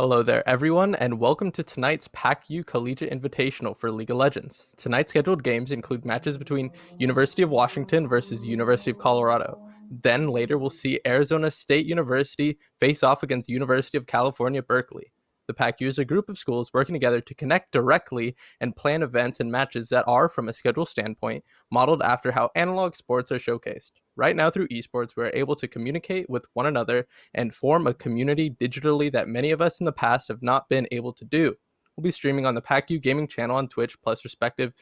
Hello there, everyone, and welcome to tonight's PACU Collegiate Invitational for League of Legends. Tonight's scheduled games include matches between University of Washington versus University of Colorado. Then later we'll see Arizona State University face off against University of California, Berkeley. The PACU is a group of schools working together to connect directly and plan events and matches that are, from a schedule standpoint, modeled after how analog sports are showcased. Right now, through esports, we're able to communicate with one another and form a community digitally that many of us in the past have not been able to do. We'll be streaming on the PACU Gaming channel on Twitch plus respective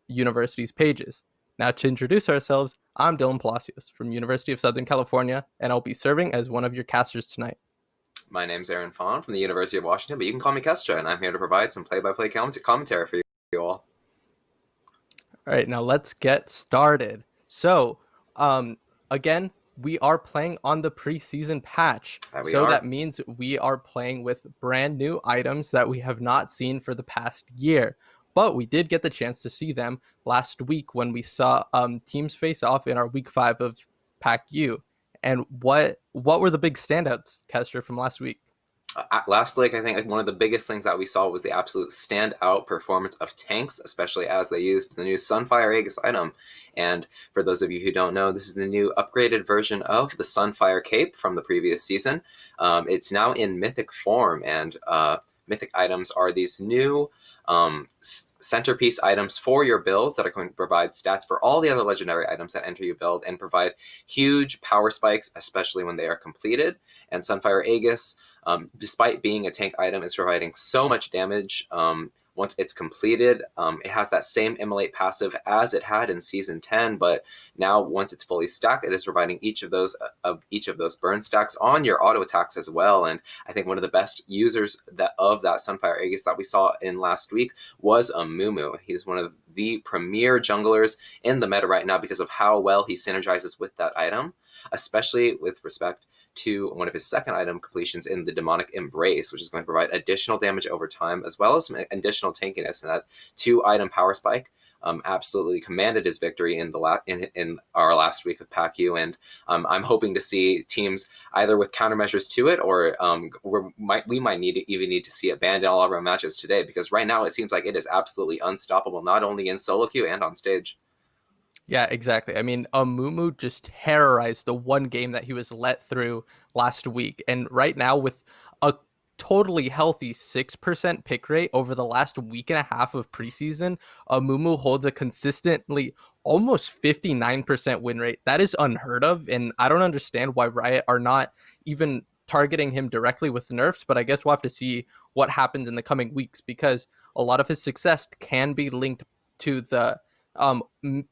universities' pages. Now, to introduce ourselves, I'm Dylan Palacios from University of Southern California, and I'll be serving as one of your casters tonight. My name's Aaron Fawn from the University of Washington, but you can call me Kestra, and I'm here to provide some play-by-play commentary for you all. All right, now let's get started. So, again, we are playing on the preseason patch. That means we are playing with brand new items that we have not seen for the past year. But we did get the chance to see them last week when we saw teams face off in our week 5 of PACU. And what were the big standouts, Kester, from last week? Last week, I think one of the biggest things that we saw was the absolute standout performance of tanks, especially as they used the new Sunfire Aegis item. And for those of you who don't know, this is the new upgraded version of the Sunfire Cape from the previous season. It's now in mythic form, and mythic items are these new centerpiece items for your builds that are going to provide stats for all the other legendary items that enter your build and provide huge power spikes, especially when they are completed. And Sunfire Aegis, despite being a tank item, is providing so much damage once it's completed. It has that same immolate passive as it had in Season 10, but now once it's fully stacked, it is providing each of those burn stacks on your auto attacks as well. And I think one of the best users of that Sunfire Aegis that we saw in last week was Mumu. He's one of the premier junglers in the meta right now because of how well he synergizes with that item, especially with respect to one of his second item completions in the Demonic Embrace, which is going to provide additional damage over time, as well as some additional tankiness. And that 2-item power spike absolutely commanded his victory in our last week of PACU. And I'm hoping to see teams either with countermeasures to it, or we might need to see it banned in all of our matches today, because right now it seems like it is absolutely unstoppable, not only in solo queue and on stage. Yeah, exactly. I mean, Amumu just terrorized the one game that he was let through last week. And right now, with a totally healthy 6% pick rate over the last week and a half of preseason, Amumu holds a consistently almost 59% win rate. That is unheard of. And I don't understand why Riot are not even targeting him directly with nerfs, but I guess we'll have to see what happens in the coming weeks, because a lot of his success can be linked to the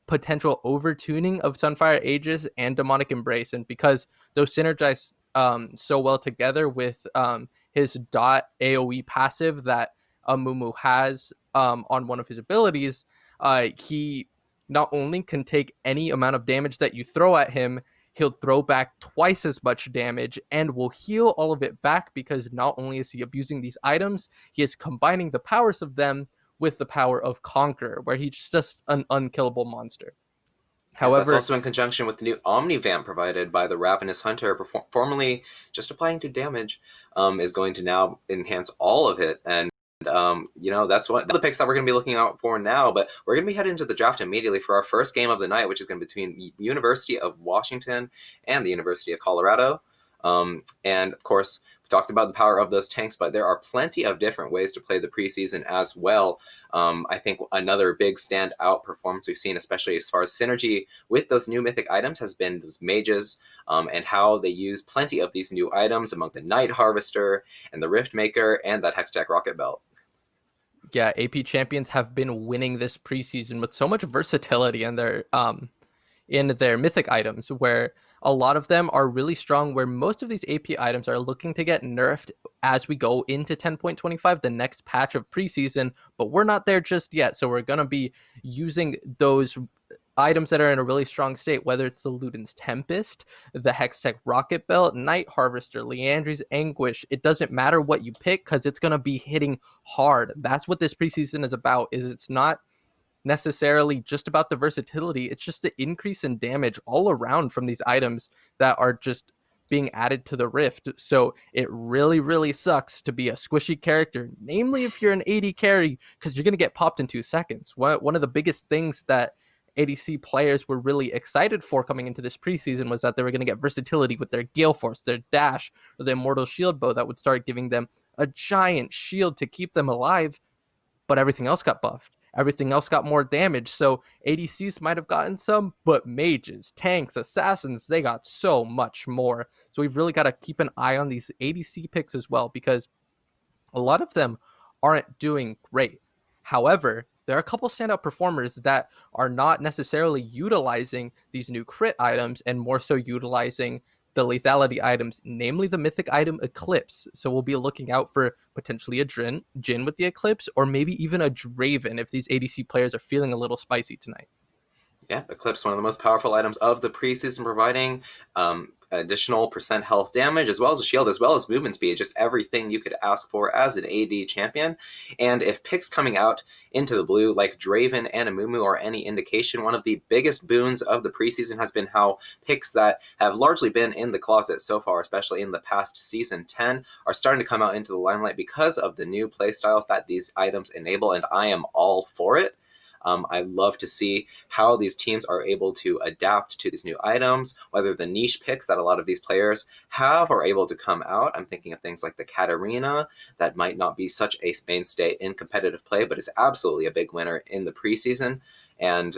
potential overtuning of Sunfire Aegis and Demonic Embrace, and because those synergize so well together with his dot AoE passive that Mumu has on one of his abilities, he not only can take any amount of damage that you throw at him, he'll throw back twice as much damage and will heal all of it back, because not only is he abusing these items, he is combining the powers of them with the power of Conqueror, where he's just an unkillable monster. However, that's also in conjunction with the new Omnivamp provided by the Ravenous Hunter, formerly just applying 2 damage, is going to now enhance all of it. And that's one of the picks that we're going to be looking out for now. But we're going to be heading into the draft immediately for our first game of the night, which is going to be between University of Washington and the University of Colorado. And of course, we talked about the power of those tanks, but there are plenty of different ways to play the preseason as well. I think another big standout performance we've seen, especially as far as synergy with those new mythic items, has been those mages, and how they use plenty of these new items among the Night Harvester and the Rift Maker and that Hextech Rocket Belt. Yeah, AP champions have been winning this preseason with so much versatility in their mythic items, where a lot of them are really strong, where most of these AP items are looking to get nerfed as we go into 10.25, the next patch of preseason, but we're not there just yet. So we're going to be using those items that are in a really strong state, whether it's the Luden's Tempest, the Hextech Rocket Belt, Night Harvester, Leandry's Anguish. It doesn't matter what you pick, because it's going to be hitting hard. That's what this preseason is about. It's not necessarily just about the versatility, it's just the increase in damage all around from these items that are just being added to the Rift. So it really, really sucks to be a squishy character, namely if you're an AD carry, because you're going to get popped in 2 seconds. One of the biggest things that ADC players were really excited for coming into this preseason was that they were going to get versatility with their Gale Force, their Dash, or the Immortal Shield bow that would start giving them a giant shield to keep them alive, but everything else got buffed. Everything else got more damage. So ADCs might have gotten some, but mages, tanks, assassins, they got so much more. So we've really got to keep an eye on these ADC picks as well, because a lot of them aren't doing great. However, there are a couple standout performers that are not necessarily utilizing these new crit items and more so utilizing the lethality items, namely the mythic item Eclipse. So we'll be looking out for potentially a Jhin with the Eclipse, or maybe even a Draven if these ADC players are feeling a little spicy tonight. Yeah, Eclipse, one of the most powerful items of the preseason, providing additional percent health damage, as well as a shield, as well as movement speed, just everything you could ask for as an AD champion. And if picks coming out into the blue, like Draven and Amumu, are any indication, one of the biggest boons of the preseason has been how picks that have largely been in the closet so far, especially in the past season 10, are starting to come out into the limelight because of the new playstyles that these items enable, and I am all for it. I love to see how these teams are able to adapt to these new items, whether the niche picks that a lot of these players have are able to come out. I'm thinking of things like the Katarina, that might not be such a mainstay in competitive play, but is absolutely a big winner in the preseason. And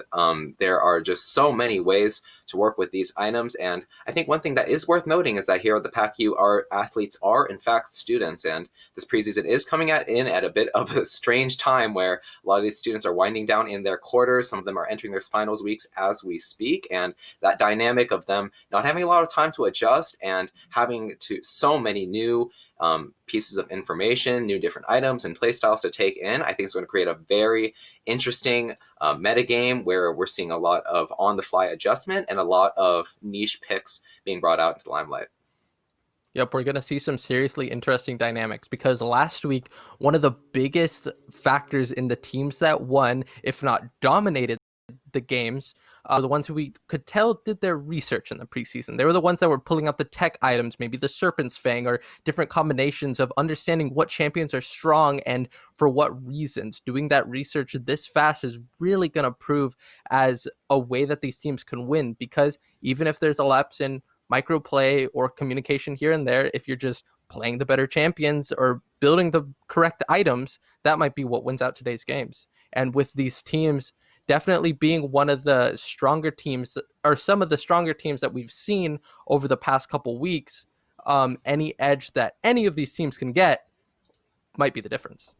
there are just so many ways to work with these items. And I think one thing that is worth noting is that here at the PACU, our athletes are in fact students. And this preseason is coming in at a bit of a strange time where a lot of these students are winding down in their quarters. Some of them are entering their finals weeks as we speak. And that dynamic of them not having a lot of time to adjust and having to so many new pieces of information, new different items and playstyles to take in, I think it's going to create a very interesting metagame where we're seeing a lot of on-the-fly adjustment and a lot of niche picks being brought out into the limelight. Yep, we're going to see some seriously interesting dynamics, because last week, one of the biggest factors in the teams that won, if not dominated the games, the ones who we could tell did their research in the preseason. They were the ones that were pulling out the tech items, maybe the Serpent's Fang, or different combinations of understanding what champions are strong and for what reasons. Doing that research this fast is really going to prove as a way that these teams can win, because even if there's a lapse in microplay or communication here and there, if you're just playing the better champions or building the correct items, that might be what wins out today's games. And with these teams definitely being one of the stronger teams, or some of the stronger teams that we've seen over the past couple weeks, any edge that any of these teams can get might be the difference.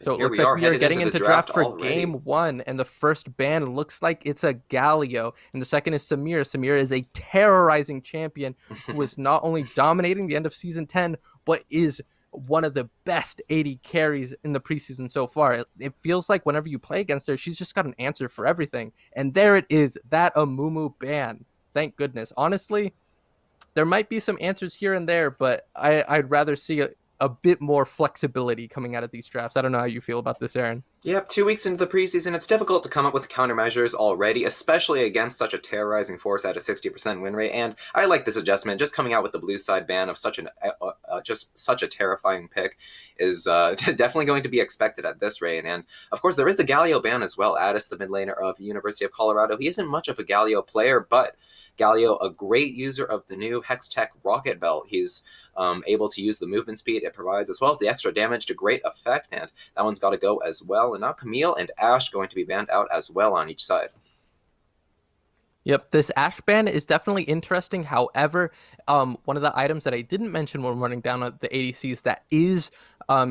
So it Here looks we like are we are headed getting into the into draft for already. game one, and the first ban looks like it's a Galio, and the second is Samir. Samir is a terrorizing champion who is not only dominating the end of season 10, but is one of the best AD carries in the preseason so far. It feels like whenever you play against her, she's just got an answer for everything. And there it is, that Amumu ban. Thank goodness. Honestly, there might be some answers here and there, but I'd rather see a bit more flexibility coming out of these drafts. I don't know how you feel about this, Aaron. Yep, 2 weeks into the preseason, it's difficult to come up with countermeasures already, especially against such a terrorizing force at a 60% win rate. And I like this adjustment. Just coming out with the blue side ban of such a terrifying pick is definitely going to be expected at this rate. And of course, there is the Galio ban as well. Addis, the mid laner of University of Colorado, he isn't much of a Galio player, but Galio, a great user of the new Hextech Rocket Belt. He's able to use the movement speed it provides, as well as the extra damage to great effect, and that one's got to go as well. And now Camille and Ashe going to be banned out as well on each side. Yep, this Ashe ban is definitely interesting. However, one of the items that I didn't mention when running down the ADCs that is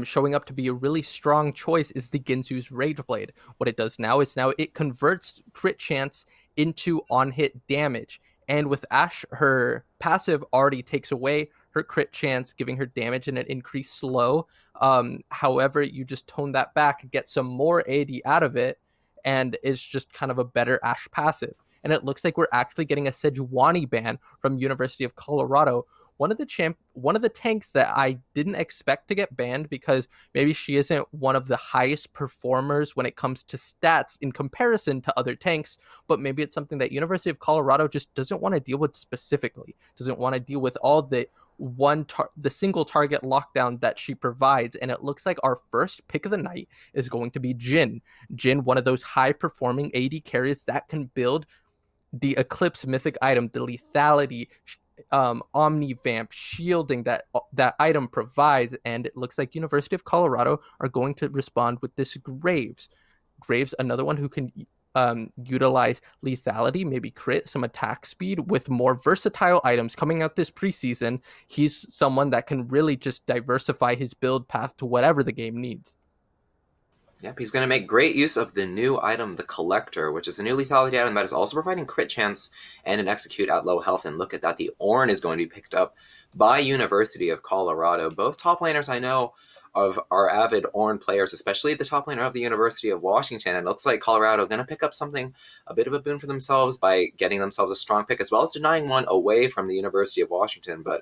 showing up to be a really strong choice is the Ginzu's Rage Blade. What it does now is it converts crit chance into on-hit damage. And with Ashe, her passive already takes away her crit chance, giving her damage and an increased slow. However, you just tone that back, get some more AD out of it, and it's just kind of a better Ashe passive. And it looks like we're actually getting a Sejuani ban from University of Colorado, one of the tanks that I didn't expect to get banned because maybe she isn't one of the highest performers when it comes to stats in comparison to other tanks, but maybe it's something that University of Colorado just doesn't want to deal with specifically, doesn't want to deal with all the single target lockdown that she provides. And it looks like our first pick of the night is going to be Jin, one of those high performing AD carries that can build the Eclipse mythic item, the lethality, Omni Vamp, shielding that item provides. And it looks like University of Colorado are going to respond with this Graves, another one who can utilize lethality, maybe crit, some attack speed with more versatile items coming out this preseason. He's someone that can really just diversify his build path to whatever the game needs. Yep, he's going to make great use of the new item, the Collector, which is a new lethality item that is also providing crit chance and an execute at low health. And look at that, the Ornn is going to be picked up by University of Colorado. Both top laners I know of are avid Ornn players, especially the top laner of the University of Washington. And it looks like Colorado going to pick up something, a bit of a boon for themselves by getting themselves a strong pick, as well as denying one away from the University of Washington. But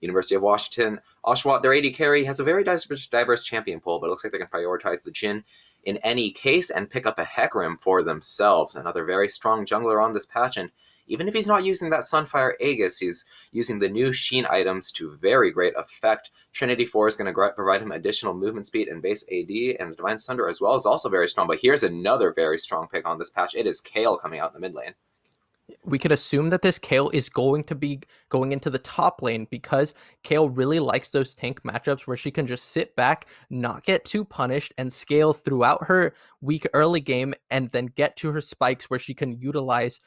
University of Washington, Oshawott, their AD carry, has a very diverse champion pool, but it looks like they can prioritize the Jhin in any case and pick up a Hecarim for themselves. Another very strong jungler on this patch, and even if he's not using that Sunfire Aegis, he's using the new Sheen items to very great effect. Trinity 4 is going to provide him additional movement speed and base AD, and the Divine Sunder as well is also very strong. But here's another very strong pick on this patch. It is Kayle coming out in the mid lane. We could assume that this Kayle is going to be going into the top lane because Kayle really likes those tank matchups where she can just sit back, not get too punished, and scale throughout her weak early game and then get to her spikes where she can utilize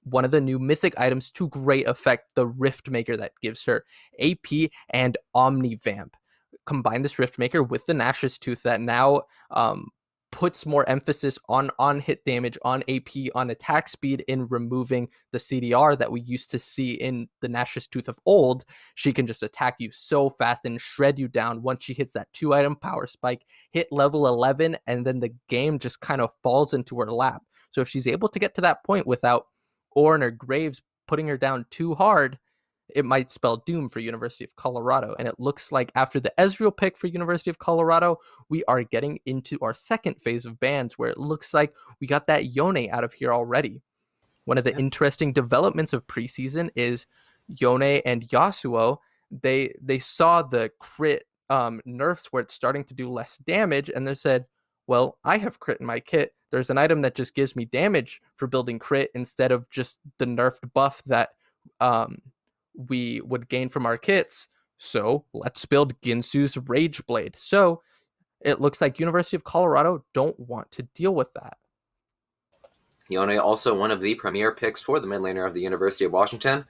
one of the new mythic items to great effect, the Rift Maker that gives her AP and Omni Vamp. Combine this Rift Maker with the Nash's Tooth that now puts more emphasis on hit damage, on AP, on attack speed in removing the CDR that we used to see in the Nash's Tooth of old. She can just attack you so fast and shred you down once she hits that 2-item power spike, hit level 11, and then the game just kind of falls into her lap. So if she's able to get to that point without Ornn or Graves putting her down too hard, it might spell doom for University of Colorado. And it looks like after the Ezreal pick for University of Colorado, we are getting into our second phase of bans where it looks like we got that Yone out of here already. One of the interesting developments of preseason is Yone and Yasuo. They saw the crit nerfs where it's starting to do less damage, and they said, well, I have crit in my kit. There's an item that just gives me damage for building crit instead of just the nerfed buff that we would gain from our kits. So let's build Ginsu's Rage Blade. So it looks like University of Colorado don't want to deal with that. Yone also one of the premier picks for the mid laner of the University of Washington. And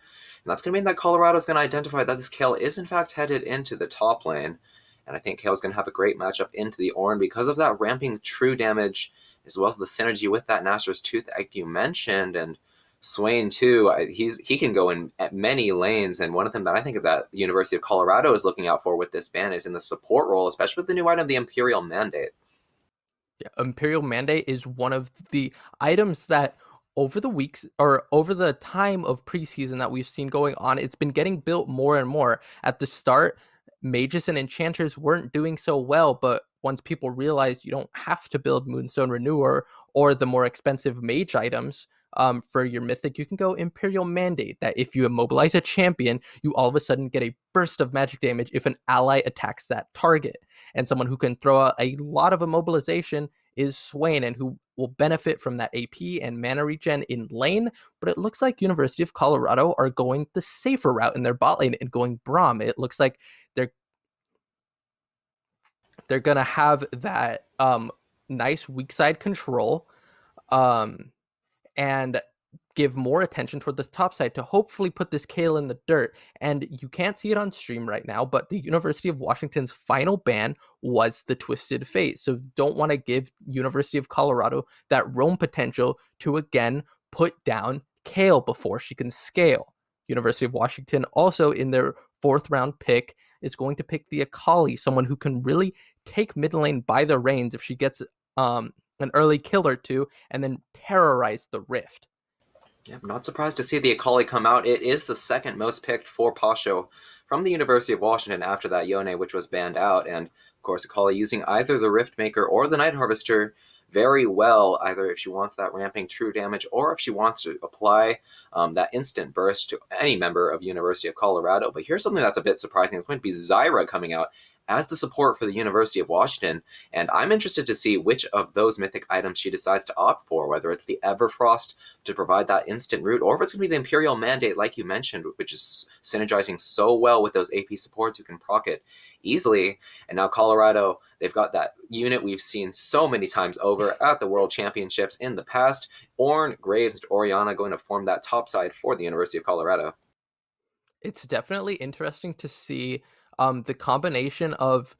that's going to mean that Colorado is going to identify that this Kayle is in fact headed into the top lane. And I think Kale's going to have a great matchup into the Ornn because of that ramping true damage, as well as the synergy with that Nashor's Tooth, like you mentioned. And Swain too, he can go in at many lanes, and one of them that I think that the University of Colorado is looking out for with this ban is in the support role, especially with the new item, the Imperial Mandate. Yeah, Imperial Mandate is one of the items that over the weeks or over the time of preseason that we've seen going on, it's been getting built more and more. At the start, mages and enchanters weren't doing so well, but once people realized you don't have to build Moonstone Renewer or the more expensive mage items for your mythic, you can go Imperial Mandate, that if you immobilize a champion, you all of a sudden get a burst of magic damage if an ally attacks that target. And someone who can throw out a lot of immobilization is Swain, and who will benefit from that AP and mana regen in lane. But it looks like University of Colorado are going the safer route in their bot lane and going Braum. It looks like they're gonna have that nice weak side control and give more attention toward the top side to hopefully put this Kayle in the dirt. And you can't see it on stream right now, but the University of Washington's final ban was the Twisted Fate. So don't want to give University of Colorado that roam potential to again put down Kayle before she can scale. University of Washington also in their 4th round pick is going to pick the Akali, someone who can really take mid lane by the reins if she gets an early kill or two and then terrorize the Rift. Yeah, I'm not surprised to see the Akali come out. It is the second most picked for Pasho from the University of Washington after that Yone, which was banned out. And of course, Akali using either the Riftmaker or the Night Harvester very well, either if she wants that ramping true damage or if she wants to apply that instant burst to any member of University of Colorado. But here's something that's a bit surprising. It's going to be Zyra coming out as the support for the University of Washington. And I'm interested to see which of those mythic items she decides to opt for, whether it's the Everfrost to provide that instant root, or if it's going to be the Imperial Mandate, like you mentioned, which is synergizing so well with those AP supports who can proc it easily. And now Colorado, they've got that unit we've seen so many times over at the World Championships in the past. Ornn, Graves, and Orianna going to form that top side for the University of Colorado. It's definitely interesting to see the combination of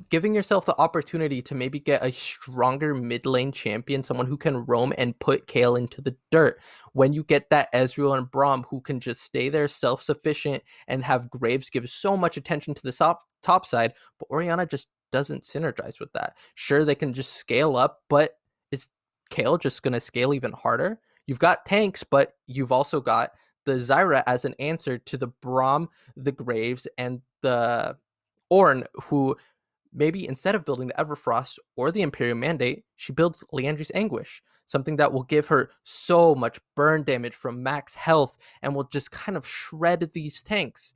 giving yourself the opportunity to maybe get a stronger mid lane champion, someone who can roam and put Kale into the dirt. When you get that Ezreal and Braum who can just stay there self sufficient and have Graves give so much attention to the top side, but Orianna just doesn't synergize with that. Sure, they can just scale up, but is Kale just going to scale even harder? You've got tanks, but you've also got the Zyra as an answer to the Braum, the Graves, and the Ornn, who maybe instead of building the Everfrost or the Imperial Mandate, she builds Leandri's Anguish, something that will give her so much burn damage from max health and will just kind of shred these tanks.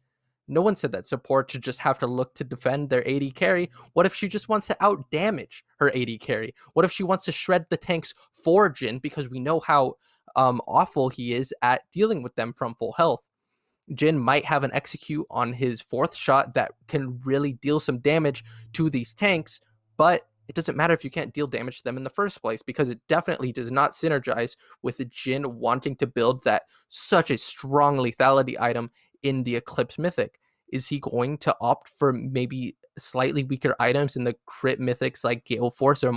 No one said that support should just have to look to defend their AD carry. What if she just wants to out damage her AD carry? What if she wants to shred the tanks for Jhin because we know how awful he is at dealing with them from full health? Jhin might have an execute on his fourth shot that can really deal some damage to these tanks, but it doesn't matter if you can't deal damage to them in the first place because it definitely does not synergize with Jhin wanting to build that such a strong lethality item in the Eclipse Mythic. Is he going to opt for maybe slightly weaker items in the crit mythics like Gale Force or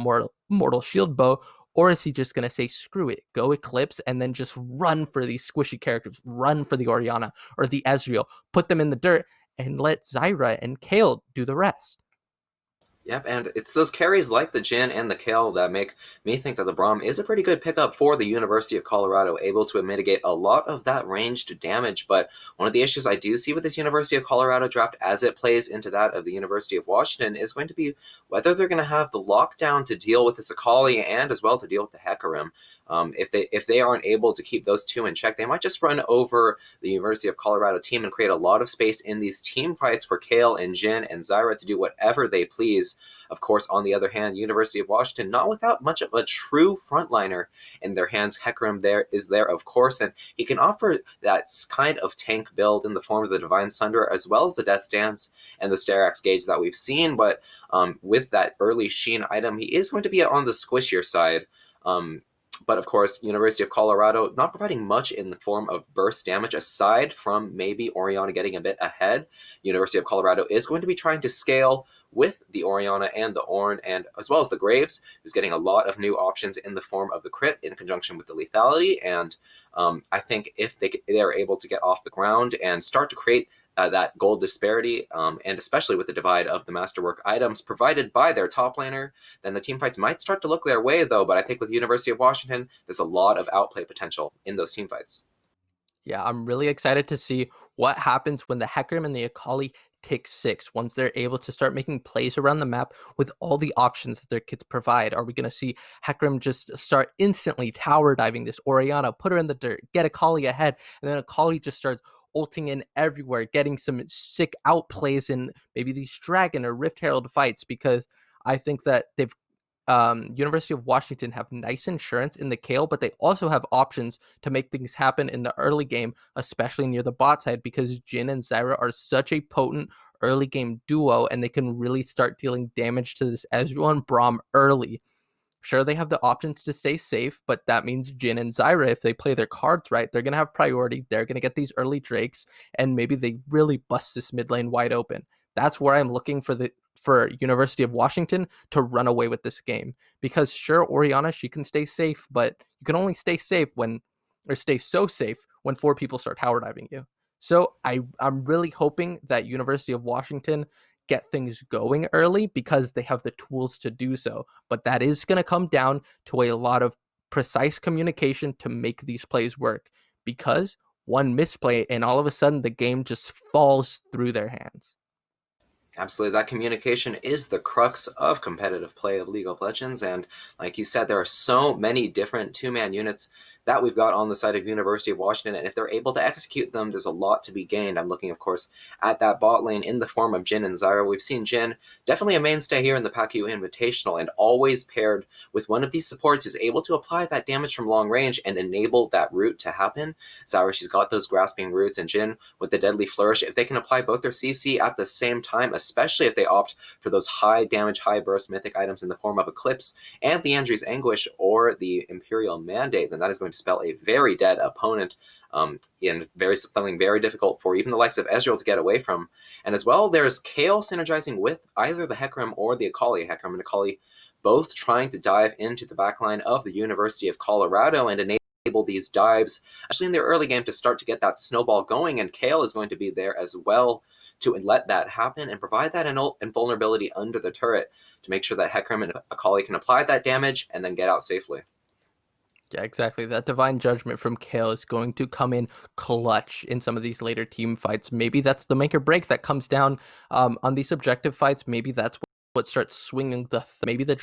Mortal Shield Bow, or is he just going to say, screw it, go Eclipse, and then just run for these squishy characters, run for the Orianna or the Ezreal, put them in the dirt, and let Zyra and Kale do the rest? Yep, and it's those carries like the Jhin and the Kale that make me think that the Braum is a pretty good pickup for the University of Colorado, able to mitigate a lot of that ranged damage. But one of the issues I do see with this University of Colorado draft as it plays into that of the University of Washington is going to be whether they're going to have the lockdown to deal with this Akali and as well to deal with the Hecarim. If they aren't able to keep those two in check, they might just run over the University of Colorado team and create a lot of space in these team fights for Kale and Jhin and Zyra to do whatever they please. Of course, on the other hand, University of Washington, not without much of a true frontliner in their hands. Hecarim there, of course, and he can offer that kind of tank build in the form of the Divine Sunder, as well as the Death Dance and the Sterax Gauge that we've seen. But with that early Sheen item, he is going to be on the squishier side. But of course, University of Colorado not providing much in the form of burst damage aside from maybe Orianna getting a bit ahead. University of Colorado is going to be trying to scale with the Orianna and the Ornn, and as well as the Graves, who's getting a lot of new options in the form of the crit in conjunction with the lethality. And I think if they're able to get off the ground and start to create that gold disparity, and especially with the divide of the masterwork items provided by their top laner, then the team fights might start to look their way, though. But I think with University of Washington, there's a lot of outplay potential in those team fights. Yeah, I'm really excited to see what happens when the Hecarim and the Akali take six, once they're able to start making plays around the map with all the options that their kits provide. Are we going to see Hecarim just start instantly tower diving this Orianna, put her in the dirt, get Akali ahead, and then Akali just starts ulting in everywhere, getting some sick outplays in maybe these Dragon or Rift Herald fights? Because I think that they've University of Washington have nice insurance in the Kale, but they also have options to make things happen in the early game, especially near the bot side, because Jhin and Zyra are such a potent early game duo, and they can really start dealing damage to this Ezreal and Braum early. Sure, they have the options to stay safe, but that means Jhin and Zyra, if they play their cards right, they're going to have priority. They're going to get these early Drakes, and maybe they really bust this mid lane wide open. That's where I'm looking for University of Washington to run away with this game. Because sure, Orianna, she can stay safe, but you can only stay safe or stay so safe when four people start tower diving you. So I'm really hoping that University of Washington get things going early because they have the tools to do so. But that is going to come down to a lot of precise communication to make these plays work. because one misplay and all of a sudden the game just falls through their hands. Absolutely. That communication is the crux of competitive play of League of Legends. And like you said, there are so many different two-man units that we've got on the side of University of Washington. And if they're able to execute them, there's a lot to be gained. I'm looking, of course, at that bot lane in the form of Jhin and Zyra. We've seen Jhin definitely a mainstay here in the PACU Invitational, and always paired with one of these supports who's able to apply that damage from long range and enable that root to happen. Zyra, she's got those grasping roots, and Jhin with the Deadly Flourish. If they can apply both their CC at the same time, especially if they opt for those high damage, high burst mythic items in the form of Eclipse and Leandri's Anguish or the Imperial Mandate, then that is going to spell a very dead opponent, and something very difficult for even the likes of Ezreal to get away from. And as well, there's Kayle synergizing with either the Hecarim or the Akali. Hecarim and Akali both trying to dive into the backline of the University of Colorado and enable these dives, especially in their early game, to start to get that snowball going. And Kayle is going to be there as well to let that happen and provide that invulnerability under the turret to make sure that Hecarim and Akali can apply that damage and then get out safely. Yeah, exactly. That divine judgment from Kayle is going to come in clutch in some of these later team fights. Maybe that's the make or break that comes down on these objective fights. Maybe that's what starts swinging maybe the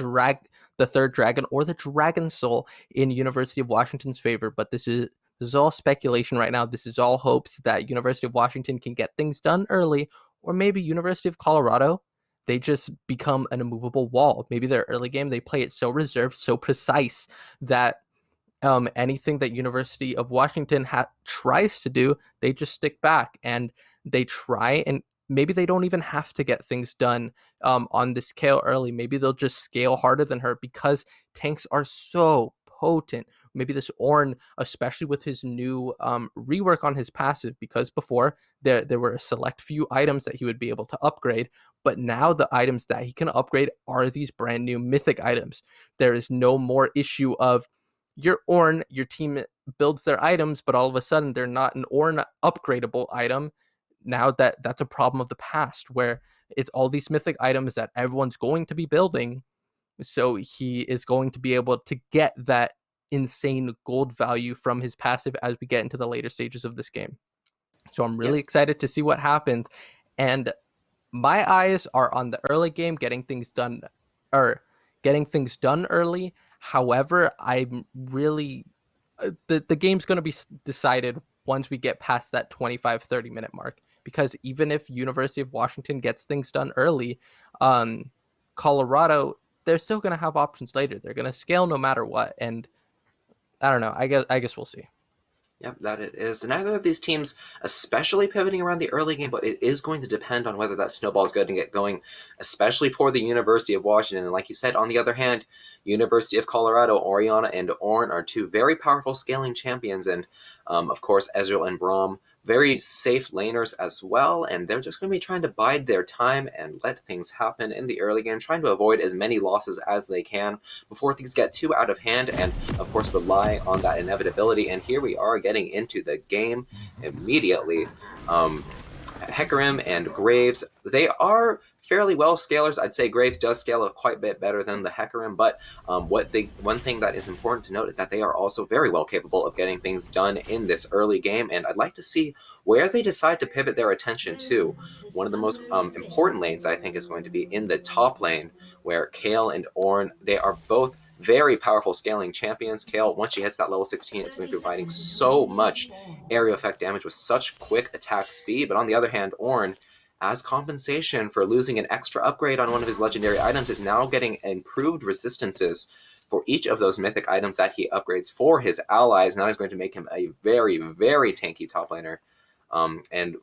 third dragon or the Dragon Soul in University of Washington's favor. But this is all speculation right now. This is all hopes that University of Washington can get things done early, or maybe University of Colorado, they just become an immovable wall. Maybe their early game, they play it so reserved, so precise that anything that University of Washington tries to do, they just stick back and they try, and maybe they don't even have to get things done on this Kayle early. Maybe they'll just scale harder than her because tanks are so potent. Maybe this Ornn, especially with his new rework on his passive, because before there were a select few items that he would be able to upgrade, but now the items that he can upgrade are these brand new mythic items. There is no more issue of your Ornn, your team builds their items, but all of a sudden they're not an Ornn upgradable item. Now that's a problem of the past, where it's all these mythic items that everyone's going to be building. So he is going to be able to get that insane gold value from his passive as we get into the later stages of this game. So I'm really excited to see what happens. And my eyes are on the early game, getting things done early. However, I'm really the game's going to be decided once we get past that 25-30 minute mark, because even if University of Washington gets things done early, Colorado, they're still going to have options later. They're going to scale no matter what, and I don't know. I guess we'll see. Yep, that it is. Neither of these teams, especially pivoting around the early game, but it is going to depend on whether that snowball is going to get going, especially for the University of Washington. And like you said, on the other hand, University of Colorado, Orianna and Ornn are two very powerful scaling champions. And of course, Ezreal and Braum, very safe laners as well. And they're just going to be trying to bide their time and let things happen in the early game, trying to avoid as many losses as they can before things get too out of hand, and of course rely on that inevitability. And here we are getting into the game immediately. Hecarim and Graves, they are fairly well scalers. I'd say Graves does scale quite a bit better than the Hecarim, but one thing that is important to note is that they are also very well capable of getting things done in this early game, and I'd like to see where they decide to pivot their attention to. One of the most important lanes, I think, is going to be in the top lane, where Kayle and Ornn, they are both very powerful scaling champions. Kayle, once she hits that level 16, it's going to be providing so much area effect damage with such quick attack speed. But on the other hand, Ornn, as compensation for losing an extra upgrade on one of his legendary items, is now getting improved resistances for each of those mythic items that he upgrades for his allies. And that is going to make him a very, very tanky top laner, and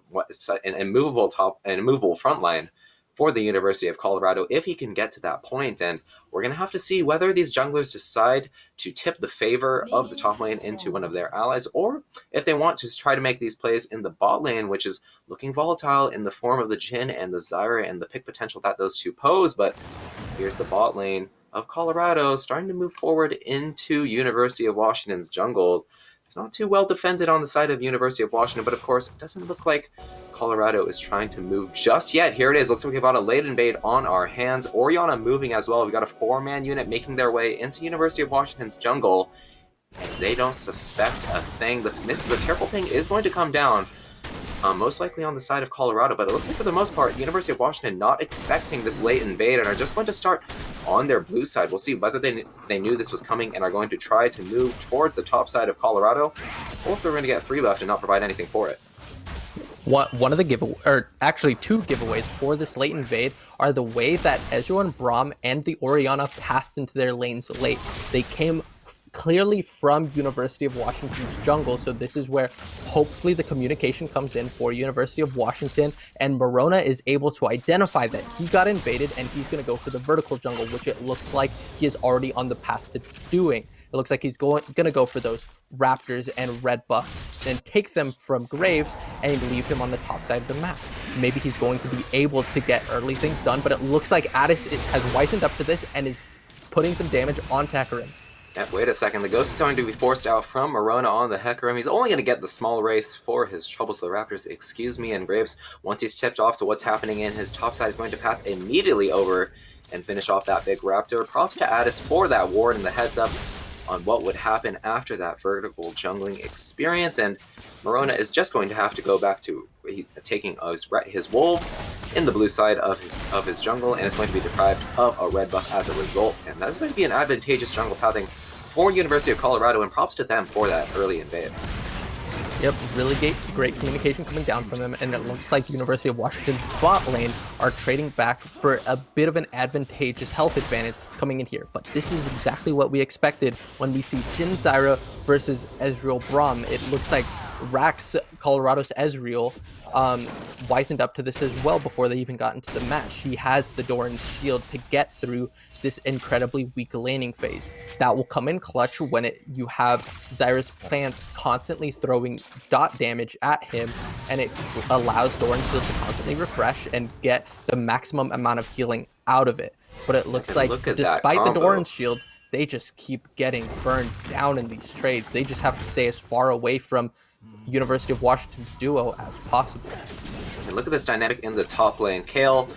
an immovable front line for the University of Colorado if he can get to that point. And we're going to have to see whether these junglers decide to tip the favor of the top lane into one of their allies, or if they want to try to make these plays in the bot lane, which is looking volatile in the form of the Jhin and the Zyra and the pick potential that those two pose. But here's the bot lane of Colorado starting to move forward into University of Washington's jungle. It's not too well defended on the side of University of Washington, but of course, it doesn't look like Colorado is trying to move just yet. Here it is. Looks like we've got a late invade on our hands. Orianna moving as well. We've got a 4-man unit making their way into University of Washington's jungle. and they don't suspect a thing. The careful thing is going to come down, most likely on the side of Colorado, but it looks like for the most part, University of Washington not expecting this late invade and are just going to start on their blue side. We'll see whether they knew this was coming and are going to try to move toward the top side of Colorado, or if they're going to get 3 buffed and not provide anything for it. One of the or actually 2 giveaways for this late invade are the way that Ezreal and Braum and the Orianna passed into their lanes late. They came clearly from University of Washington's jungle, so this is where hopefully the communication comes in for University of Washington, and Morona is able to identify that he got invaded and he's going to go for the vertical jungle, which it looks like he is already on the path to doing. It looks like he's going to go for those Raptors and red buff and take them from Graves and leave him on the top side of the map. Maybe he's going to be able to get early things done, but it looks like Addis has wisened up to this and is putting some damage on Hecarim. Yeah, wait a second. The Ghost is going to be forced out from Morona on the Hecarim. He's only going to get the small race for his troubles to the Raptors. Excuse me, and Graves, once he's tipped off to what's happening in his top side, is going to path immediately over and finish off that big Raptor. Props to Addis for that ward and the heads up on what would happen after that vertical jungling experience, and Morona is just going to have to go back to taking his wolves in the blue side of his jungle, and is going to be deprived of a red buff as a result, and that is going to be an advantageous jungle pathing for University of Colorado, and props to them for that early invade. Yep, really great communication coming down from them, and it looks like University of Washington's bot lane are trading back for a bit of an advantageous health advantage coming in here. But this is exactly what we expected when we see Jhin Zyra versus Ezreal Braum. It looks like Rax, Colorado's Ezreal, wisened up to this as well before they even got into the match. He has the Doran's shield to get through this incredibly weak laning phase. That will come in clutch when you have Zyra's plants constantly throwing dot damage at him, and it allows Doran's shield to constantly refresh and get the maximum amount of healing out of it. But it looks like despite the Doran's shield, they just keep getting burned down in these trades. They just have to stay as far away from University of Washington's duo as possible. And look at this dynamic in the top lane. Kayle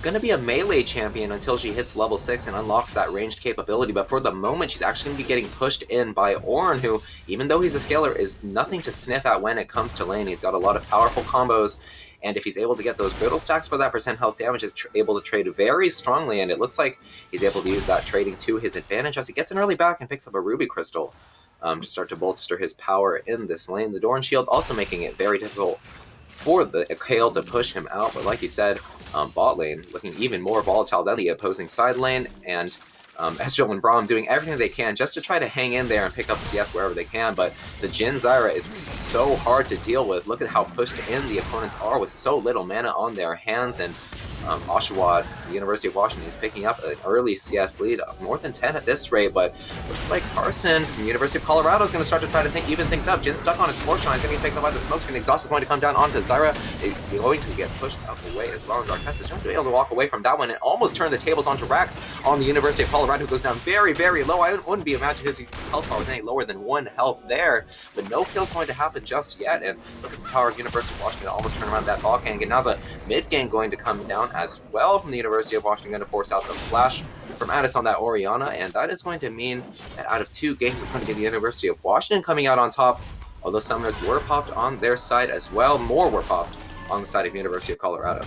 gonna be a melee champion until she hits level 6 and unlocks that ranged capability, but for the moment she's actually gonna be getting pushed in by Ornn, who, even though he's a scaler, is nothing to sniff at when it comes to lane. He's got a lot of powerful combos, and if he's able to get those brittle stacks for that percent health damage, he's able to trade very strongly, and it looks like he's able to use that trading to his advantage as he gets an early back and picks up a ruby crystal to start to bolster his power in this lane. The Doran shield also making it very difficult for the Kayle to push him out, but like you said, bot lane looking even more volatile than the opposing side lane, and Ezreal and Braum doing everything they can just to try to hang in there and pick up CS wherever they can, but the Jhin Zyra, it's so hard to deal with. Look at how pushed in the opponents are with so little mana on their hands, and Oshawott, the University of Washington, is picking up an early CS lead of more than 10 at this rate, but looks like Carson from the University of Colorado is going to start to try to even things up. Jhin stuck on his Scorch Shine, is going to get picked up by the smoke screen. Exhaust is going to come down onto Zyra. He's going to get pushed out the way as well, and Darkness is going to be able to walk away from that one and almost turn the tables onto Rax on the University of Colorado, who goes down very, very low. I wouldn't be imagining his health bar was any lower than 1 health there, but no kill's going to happen just yet, and look at the power of University of Washington to almost turn around that bot gang, and now the mid gang going to come down as well from the University of Washington, going to force out the flash from Addis on that Orianna, and that is going to mean that out of 2 ganks, it's going to be the University of Washington coming out on top, although summoners were popped on their side as well. More were popped on the side of University of Colorado.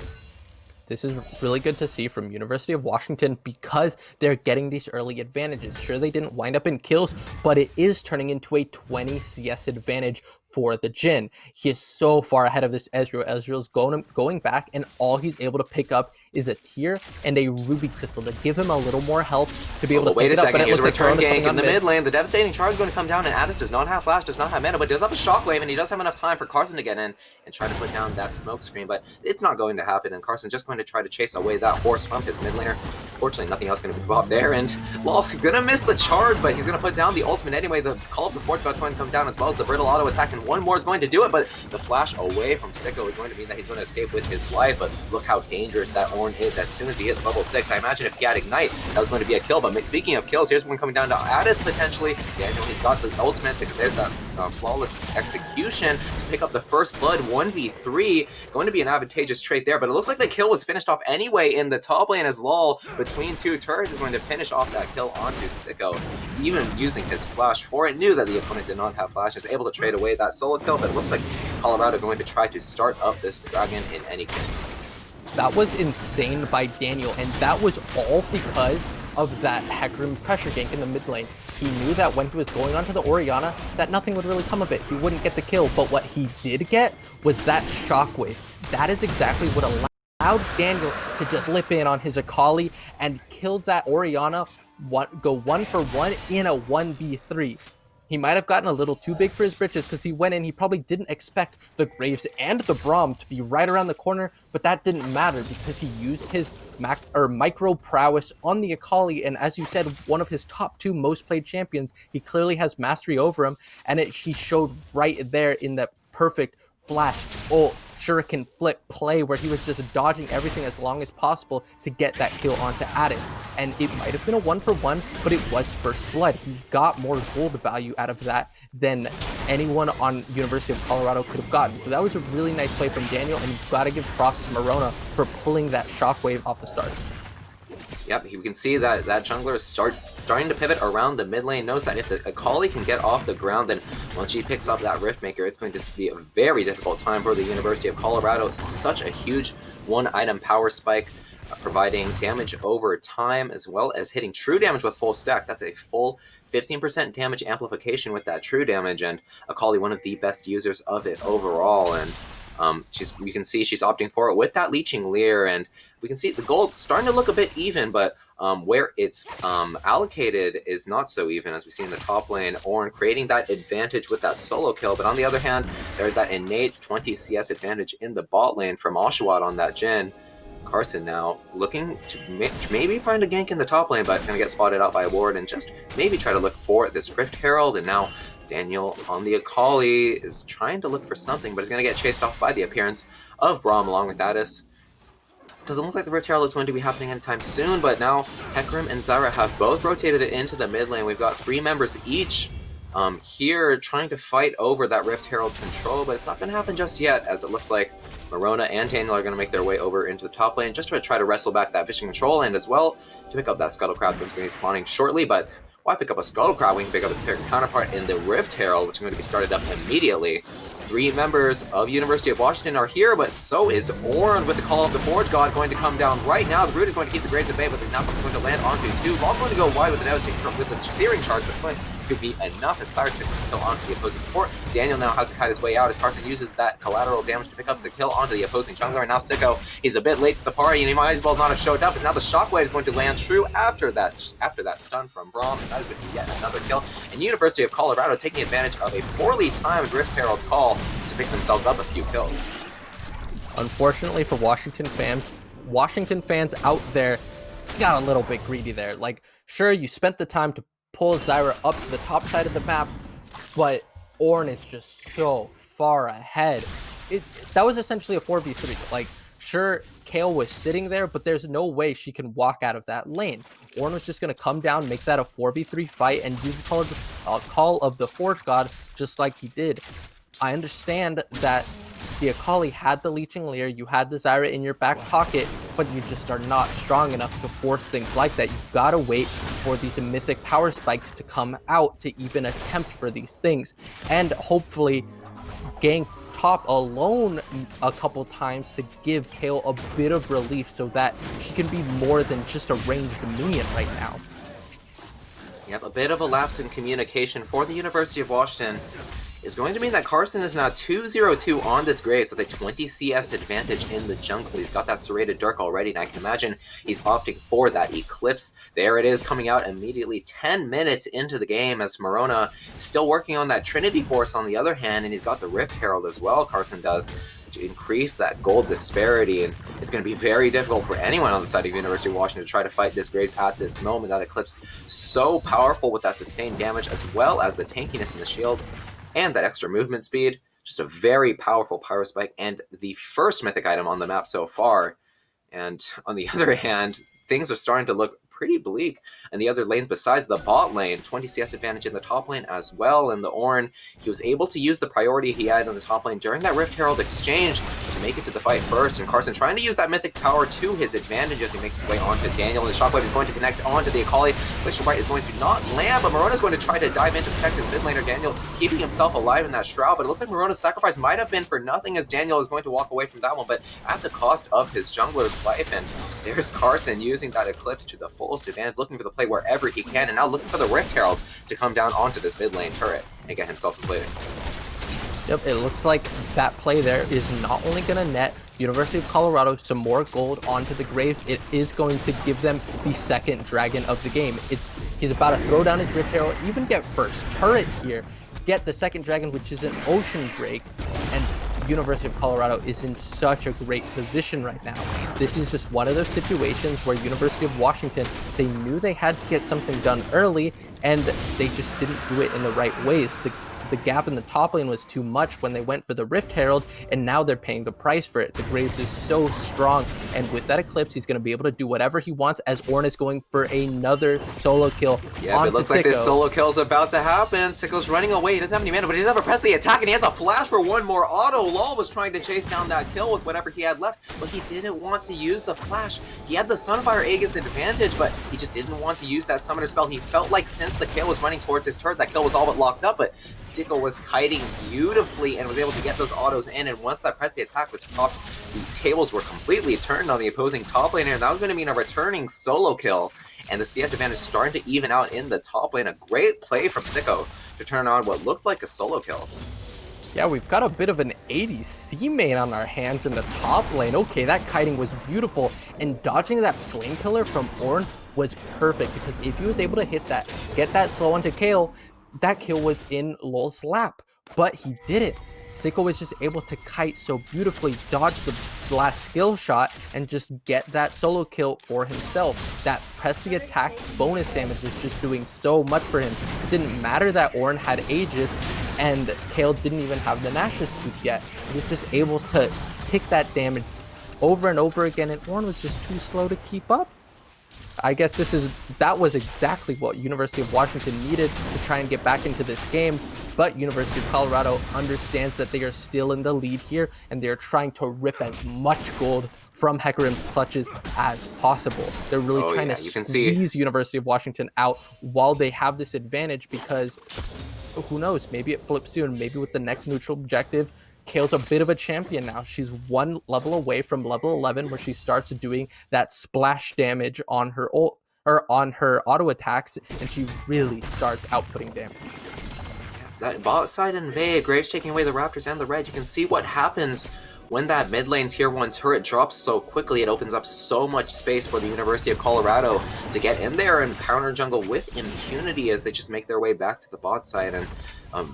This is really good to see from University of Washington because they're getting these early advantages. Sure, they didn't wind up in kills, but it is turning into a 20 CS advantage for the Jhin. He is so far ahead of this Ezreal. Ezreal's going back, and all he's able to pick up is a tier and a ruby crystal to give him a little more health to be able to pick it up. Wait a second, here's a return gank in the mid lane. The devastating charge is going to come down, and Addis does not have flash, does not have mana, but does have a shockwave, and he does have enough time for Carson to get in and try to put down that smoke screen, but it's not going to happen, and Carson's just going to try to chase away that horse from his mid laner. Fortunately, nothing else going to be popped there, and Lol's gonna miss the charge, but he's going to put down the ultimate anyway. The Call of the Forge is going to come down as well as the brittle auto attack, and one more is going to do it, but the flash away from Sicko is going to mean that he's going to escape with his life, but look how dangerous that Ornn is as soon as he hits level 6. I imagine if he had Ignite, that was going to be a kill, but speaking of kills, here's one coming down to Addis potentially. Daniel, he's got the ultimate, there's that flawless execution to pick up the first blood 1v3. Going to be an advantageous trade there, but it looks like the kill was finished off anyway in the top lane as Lol between two turrets is going to finish off that kill onto Sicko, even using his flash for it. Knew that the opponent did not have flash, is able to trade away that solo kill, but it looks like Colorado going to try to start up this dragon in any case. That was insane by Daniel, and that was all because of that Hecarim pressure gank in the mid lane. He knew that when he was going onto the Orianna, that nothing would really come of it. He wouldn't get the kill, but what he did get was that shockwave. That is exactly what allowed Daniel to just lip in on his Akali and killed that Orianna, go 1-for-1 in a 1v3. He might have gotten a little too big for his britches because he went in, he probably didn't expect the Graves and the Braum to be right around the corner, but that didn't matter because he used his micro prowess on the Akali, and as you said, one of his top 2 most played champions. He clearly has mastery over him, and he showed right there in that perfect flash ult shuriken flip play where he was just dodging everything as long as possible to get that kill onto Addis. And it might have been a 1-for-1, but it was first blood. He got more gold value out of that than anyone on University of Colorado could have gotten. So that was a really nice play from Daniel, and you've got to give props to Morona for pulling that shockwave off the start. Yep, you can see that jungler is starting to pivot around the mid lane. Knows that if the Akali can get off the ground, then once she picks up that Riftmaker, it's going to be a very difficult time for the University of Colorado. Such a huge one-item power spike, providing damage over time, as well as hitting true damage with full stack. That's a full 15% damage amplification with that true damage, and Akali, one of the best users of it overall. And you can see she's opting for it with that Leeching Leer, and we can see the gold starting to look a bit even, but where it's allocated is not so even, as we see in the top lane. Ornn creating that advantage with that solo kill, but on the other hand, there's that innate 20 CS advantage in the bot lane from Oshawott on that Jhin. Carson now looking to maybe find a gank in the top lane, but gonna get spotted out by a ward and just maybe try to look for this Rift Herald. And now Daniel on the Akali is trying to look for something, but is going to get chased off by the appearance of Braum along with Addis. Doesn't look like the Rift Herald is going to be happening anytime soon, but now Hecarim and Zyra have both rotated it into the mid lane. We've got 3 members each here trying to fight over that Rift Herald control, but it's not going to happen just yet, as it looks like Morona and Daniel are going to make their way over into the top lane just to try to wrestle back that Vision Control, and as well to pick up that Scuttle Crab that's going to be spawning shortly. But why pick up a Scuttle Crab when you can pick up its counterpart in the Rift Herald, which is going to be started up immediately? 3 members of University of Washington are here, but so is Ornn with the Call of the Forge God going to come down right now. The Root is going to keep the Graves at bay, but the Napalm is going to land onto 2. Ball going to go wide with the Devastation with the Steering Charge, but going to be enough as Cyrus can kill onto the opposing support. Daniel now has to kite his way out as Carson uses that collateral damage to pick up the kill onto the opposing jungler. And now Sicko, he's a bit late to the party, and he might as well not have showed up, as now the Shockwave is going to land true after that stun from Braum, and that is going to be yet another kill. And University of Colorado taking advantage of a poorly timed Rift Herald call to pick themselves up a few kills. Unfortunately for Washington fans out there got a little bit greedy there. Like, sure, you spent the time to pull Zyra up to the top side of the map, but Ornn is just so far ahead. That was essentially a 4v3. Like, sure, Kayle was sitting there, but there's no way she can walk out of that lane. Ornn was just going to come down, make that a 4v3 fight, and use the Call of the Forge God just like he did. I understand that the Akali had the Leeching Leer, you had the Zyra in your back pocket, but you just are not strong enough to force things like that. You've got to wait for these mythic power spikes to come out to even attempt for these things. And hopefully gank top alone a couple times to give Kayle a bit of relief so that she can be more than just a ranged minion right now. Yep, a bit of a lapse in communication for the University of Washington is going to mean that Carson is now 2-0-2 on this Graves with a 20 CS advantage in the jungle. He's got that Serrated Dirk already, and I can imagine he's opting for that Eclipse. There it is, coming out immediately 10 minutes into the game, as Morona is still working on that Trinity Force on the other hand, and he's got the Rift Herald as well, Carson does, to increase that gold disparity, and it's going to be very difficult for anyone on the side of University of Washington to try to fight this Graves at this moment. That Eclipse so powerful with that sustained damage, as well as the tankiness in the shield, and that extra movement speed. Just a very powerful Pyro Spike, and the first mythic item on the map so far. And on the other hand, things are starting to look pretty bleak in the other lanes besides the bot lane. 20 CS advantage in the top lane as well. And the Ornn, he was able to use the priority he had in the top lane during that Rift Herald exchange to make it to the fight first. And Carson trying to use that mythic power to his advantage as he makes his way onto Daniel. And the shockwave is going to connect onto the Akali. Glacial Bright is going to not land, but Morona's going to try to dive in to protect his mid laner Daniel, keeping himself alive in that shroud. But it looks like Morona's sacrifice might have been for nothing, as Daniel is going to walk away from that one, but at the cost of his jungler's life. And there's Carson using that Eclipse to the fullest advantage, looking for the play wherever he can, and now looking for the Rift Herald to come down onto this mid lane turret and get himself some plays. Yep, it looks like that play there is not only going to net University of Colorado some more gold onto the grave, it is going to give them the second dragon of the game. He's about to throw down his Rift Herald, even get first turret here, get the second dragon, which is an Ocean Drake, and University of Colorado is in such a great position right now. This is just one of those situations where University of Washington, they knew they had to get something done early, and they just didn't do it in the right ways. The gap in the top lane was too much when they went for the Rift Herald, and now they're paying the price for it. The Graves is so strong, and with that Eclipse, he's going to be able to do whatever he wants, as Ornn is going for another solo kill. Yeah, but it looks like this solo kill is about to happen. Sicko's running away. He doesn't have any mana, but he does have a press the attack, and he has a flash for one more auto. Lol was trying to chase down that kill with whatever he had left, but he didn't want to use the flash. He had the Sunfire Aegis advantage, but he just didn't want to use that summoner spell. He felt like since the kill was running towards his turret, that kill was all but locked up, but Sicko was kiting beautifully and was able to get those autos in, and once that press the attack was popped, the tables were completely turned on the opposing top laner, and that was going to mean a returning solo kill, and the CS advantage starting to even out in the top lane. A great play from Sicko to turn on what looked like a solo kill. Yeah, we've got a bit of an ADC main on our hands in the top lane. Okay, that kiting was beautiful, and dodging that flame pillar from Ornn was perfect, because if he was able to hit that, get that slow onto Kayle, that kill was in Lol's lap, but he did it. Sicko was just able to kite so beautifully, dodge the last skill shot, and just get that solo kill for himself. That press the attack bonus damage was just doing so much for him. It didn't matter that Ornn had Aegis, and Kayle didn't even have the Nash's Tooth yet. He was just able to tick that damage over and over again, and Ornn was just too slow to keep up. I guess that was exactly what University of Washington needed to try and get back into this game, but University of Colorado understands that they are still in the lead here, and they're trying to rip as much gold from Hecarim's clutches as possible. They're really trying to squeeze University of Washington out while they have this advantage, because who knows, maybe it flips soon. Maybe with the next neutral objective, Kayle's a bit of a champion now. She's one level away from level 11, where she starts doing that splash damage on her on her auto attacks, and she really starts outputting damage. That bot side invade, Graves taking away the Raptors and the red. You can see what happens when that mid lane tier 1 turret drops so quickly. It opens up so much space for the University of Colorado to get in there and counter jungle with impunity as they just make their way back to the bot side. And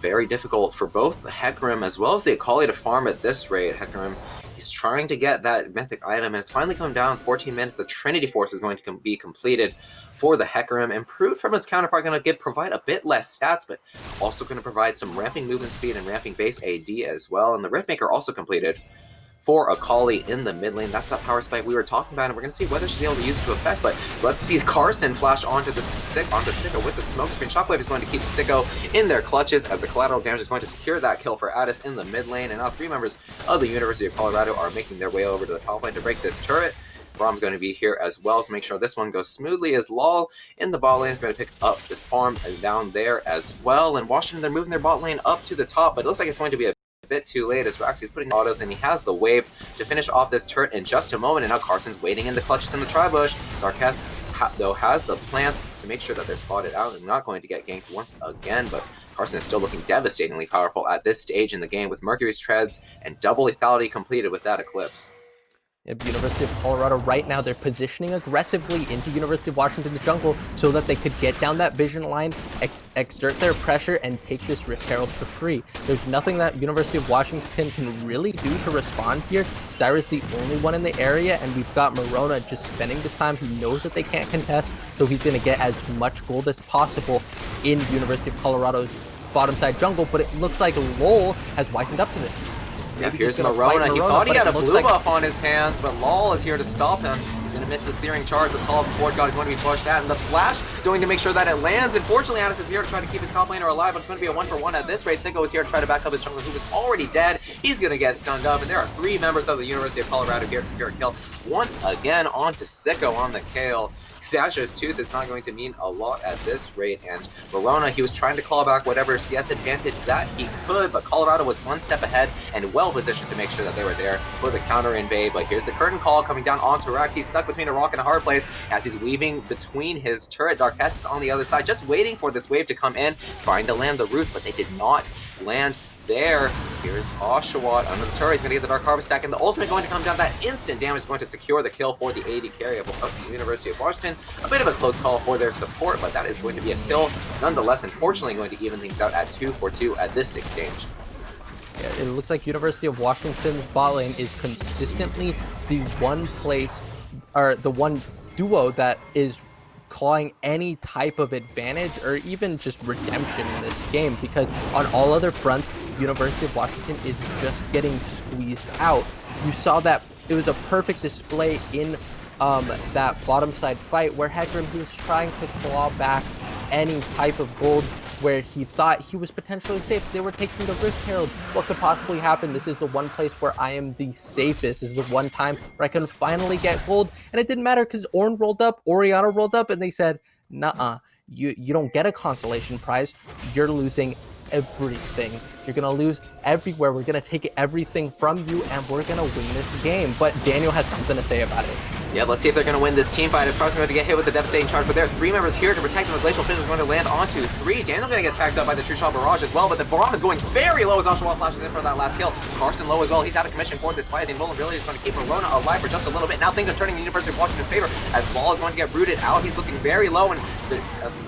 very difficult for both the Hecarim as well as the Akali to farm at this rate. Hecarim, he's trying to get that mythic item, and it's finally come down 14 minutes. The Trinity Force is going to be completed for the Hecarim, improved from its counterpart, going to provide a bit less stats, but also going to provide some ramping movement speed and ramping base AD as well. And the Riftmaker also completed for Akali in the mid lane. That's that power spike we were talking about, and we're going to see whether she's able to use it to effect, but let's see Carson flash onto Sicko with the smoke screen. Shockwave is going to keep Sicko in their clutches as the collateral damage is going to secure that kill for Addis in the mid lane, and now 3 members of the University of Colorado are making their way over to the top lane to break this turret. Brom's going to be here as well to make sure this one goes smoothly, as Lol in the bot lane is going to pick up the farm down there as well. And Washington, they're moving their bot lane up to the top, but it looks like it's going to be a bit too late as Raxi's putting autos, and he has the wave to finish off this turret in just a moment. And now Carson's waiting in the clutches in the tri-bush. Darkest, though, has the plants to make sure that they're spotted out and not going to get ganked once again, but Carson is still looking devastatingly powerful at this stage in the game with Mercury's Treads and double lethality completed with that Eclipse. University of Colorado right now, they're positioning aggressively into University of Washington's jungle so that they could get down that vision line, exert their pressure, and take this Rift Herald for free. There's nothing that University of Washington can really do to respond here. Zyra's the only one in the area, and we've got Morona just spending this time. He knows that they can't contest, so he's going to get as much gold as possible in University of Colorado's bottom side jungle, but it looks like Lol has wisened up to this. Yeah, here's Morona. He thought he had a blue buff on his hands, but Lol is here to stop him. He's going to miss the searing charge. The call of the board god is going to be flushed out, and the flash going to make sure that it lands. Unfortunately, Addis is here to try to keep his top laner alive, but it's going to be a 1-for-1 at this rate. Sicko is here to try to back up his jungler, who was already dead. He's going to get stunned up, and there are 3 members of the University of Colorado here to secure a kill. Once again, onto Sicko on the Kale. Dasher's Tooth is not going to mean a lot at this rate, and Verona, he was trying to call back whatever CS advantage that he could, but Colorado was 1 step ahead and well positioned to make sure that they were there for the counter invade. But here's the curtain call coming down onto Rex. He's stuck between a rock and a hard place as he's weaving between his turret. Darkest is on the other side, just waiting for this wave to come in, trying to land the roots, but they did not land there. Here's Oshawott under the turret. He's going to get the Dark Harvest stack, and the ultimate going to come down. That instant damage is going to secure the kill for the AD carry of the University of Washington. A bit of a close call for their support, but that is going to be a kill nonetheless. Unfortunately, going to even things out at 2-for-2 at this exchange. Yeah, it looks like University of Washington's bot lane is consistently the one place, or the one duo that is clawing any type of advantage or even just redemption in this game, because on all other fronts, University of Washington is just getting squeezed out. You saw that it was a perfect display in that bottom side fight where Hecarim, he was trying to claw back any type of gold where he thought he was potentially safe. They were taking the Rift Herald. What could possibly happen? This is the one place where I am the safest. This is the one time where I can finally get gold. And it didn't matter because Ornn rolled up, Orianna rolled up, and they said, nuh-uh, you don't get a consolation prize. You're losing everything. You're going to lose everywhere. We're going to take everything from you, and we're going to win this game. But Daniel has something to say about it. Yeah, let's see if they're going to win this team fight. As Carson going to get hit with the devastating charge, but there are 3 members here to protect him. The Glacial Finish is going to land onto 3. Daniel going to get tagged up by the True Shot Barrage as well, but the Baron is going very low as Oshawott flashes in for that last kill. Carson low as well. He's out of commission for this fight. The invulnerability is going to keep Verona alive for just a little bit. Now things are turning in the University of Washington's favor as Law is going to get rooted out. He's looking very low, and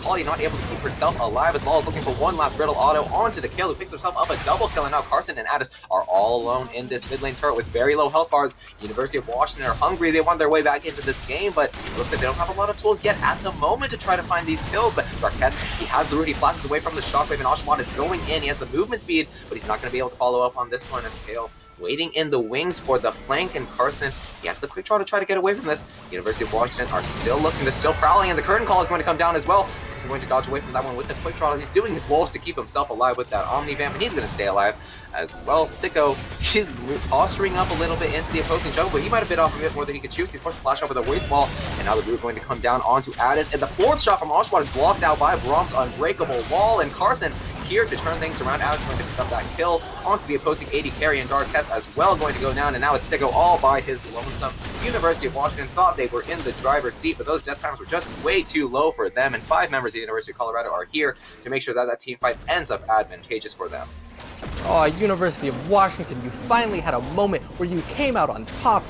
Polly not able to keep herself alive as Law is looking for one last brittle auto onto the kill, who picks herself up a double kill, and now Carson and Addis are all alone in this mid lane turret with very low health bars. University of Washington are hungry. They want their way back into this game, but it looks like they don't have a lot of tools yet at the moment to try to find these kills. But Darkest, he has the root. He flashes away from the shockwave, and Oshawott is going in. He has the movement speed, but he's not going to be able to follow up on this one as Kale waiting in the wings for the flank, and Carson, he has the quick draw to try to get away from this. University of Washington are still looking, they're still prowling, and the curtain call is going to come down as well. He's going to dodge away from that one with the quick draw as he's doing his wolves to keep himself alive with that Omni Vamp, and he's going to stay alive as well. Sicko, he's posturing up a little bit into the opposing jungle, but he might have bit off a bit more than he could choose. He's pushed the flash over the wave wall, and now the root going to come down onto Addis, and the 4th shot from Oshawott is blocked out by Brom's unbreakable wall, and Carson here to turn things around. Addis going to pick up that kill onto the opposing AD carry, and Darkest as well going to go down, and now it's Sicko all by his lonesome. University of Washington thought they were in the driver's seat, but those death times were just way too low for them, and 5 members of the University of Colorado are here to make sure that that team fight ends up advantageous for them. Oh, University of Washington, you finally had a moment where you came out on top.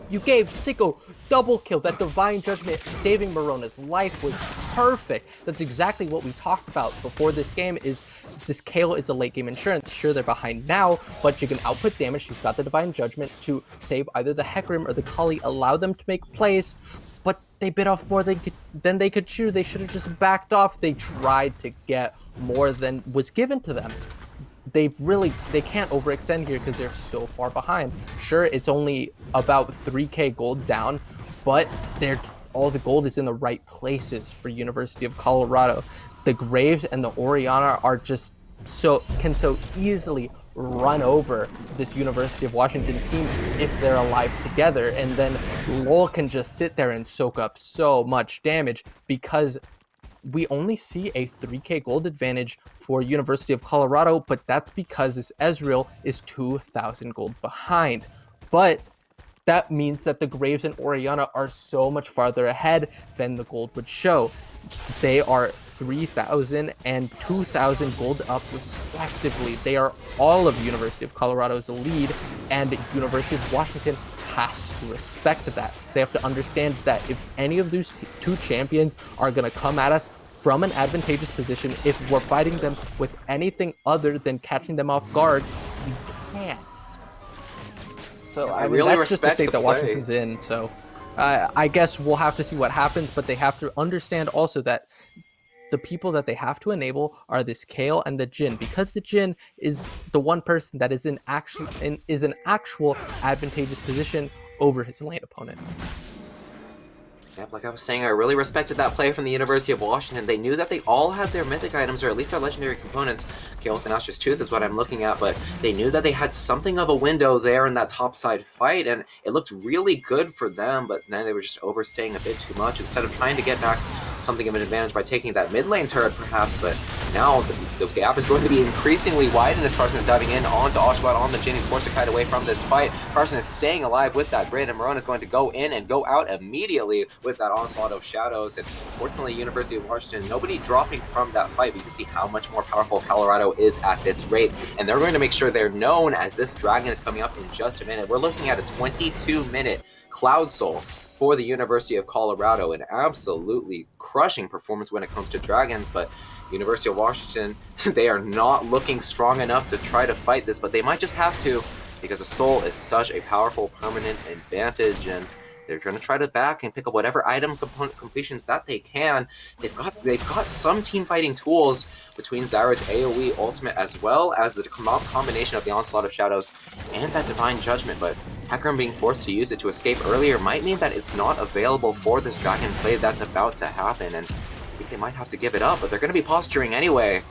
You gave Sicko double kill. That Divine Judgment saving Marona's life was perfect. That's exactly what we talked about before this game. Is this Kale is a late game insurance. Sure, they're behind now, but you can output damage. She's got the Divine Judgment to save either the Hecarim or the Kali, allow them to make plays, but they bit off more than they could chew. They should have just backed off. They tried to get more than was given to them. They can't overextend here because they're so far behind. Sure, it's only about 3k gold down, but all the gold is in the right places for University of Colorado. The Graves and the Orianna are just can so easily run over this University of Washington team if they're alive together, and then Lowell can just sit there and soak up so much damage because we only see a 3k gold advantage for University of Colorado, but that's because this Ezreal is 2,000 gold behind. But that means that the Graves and Orianna are so much farther ahead than the gold would show. They are 3,000 and 2,000 gold up respectively. They are all of University of Colorado's lead, and University of Washington has to respect that. They have to understand that if any of those 2 champions are going to come at us from an advantageous position, if we're fighting them with anything other than catching them off guard, we can't. So I mean, really that's just the state that Washington's in. So I guess we'll have to see what happens, but they have to understand also that the people that they have to enable are this Kale and the Jhin, because the Jhin is the one person that is an actual advantageous position over his lane opponent. Yep, like I was saying, I really respected that play from the University of Washington. They knew that they all had their mythic items, or at least their legendary components. Kale with an Astra's Tooth is what I'm looking at, but they knew that they had something of a window there in that topside fight, and it looked really good for them, but then they were just overstaying a bit too much. Instead of trying to get back something of an advantage by taking that mid lane turret, perhaps, but now the gap is going to be increasingly wide, and as Carson is diving in onto Oshawott on the Jin, he's forced to kite away from this fight. Carson is staying alive with that grid, and Marona is going to go in and go out immediately with that onslaught of shadows. And fortunately, University of Washington, nobody dropping from that fight, but you can see how much more powerful Colorado is at this rate, and they're going to make sure they're known as this dragon is coming up in just a minute. We're looking at a 22-minute Cloud Soul for the University of Colorado, an absolutely crushing performance when it comes to dragons, but University of Washington, they are not looking strong enough to try to fight this, but they might just have to, because a soul is such a powerful permanent advantage, and they're going to try to back and pick up whatever item component completions that they can. They've got some team fighting tools between Zyra's AoE ultimate as well as the combination of the Onslaught of Shadows and that Divine Judgment, but Hecarim being forced to use it to escape earlier might mean that it's not available for this dragon play that's about to happen, and I think they might have to give it up, but they're going to be posturing anyway.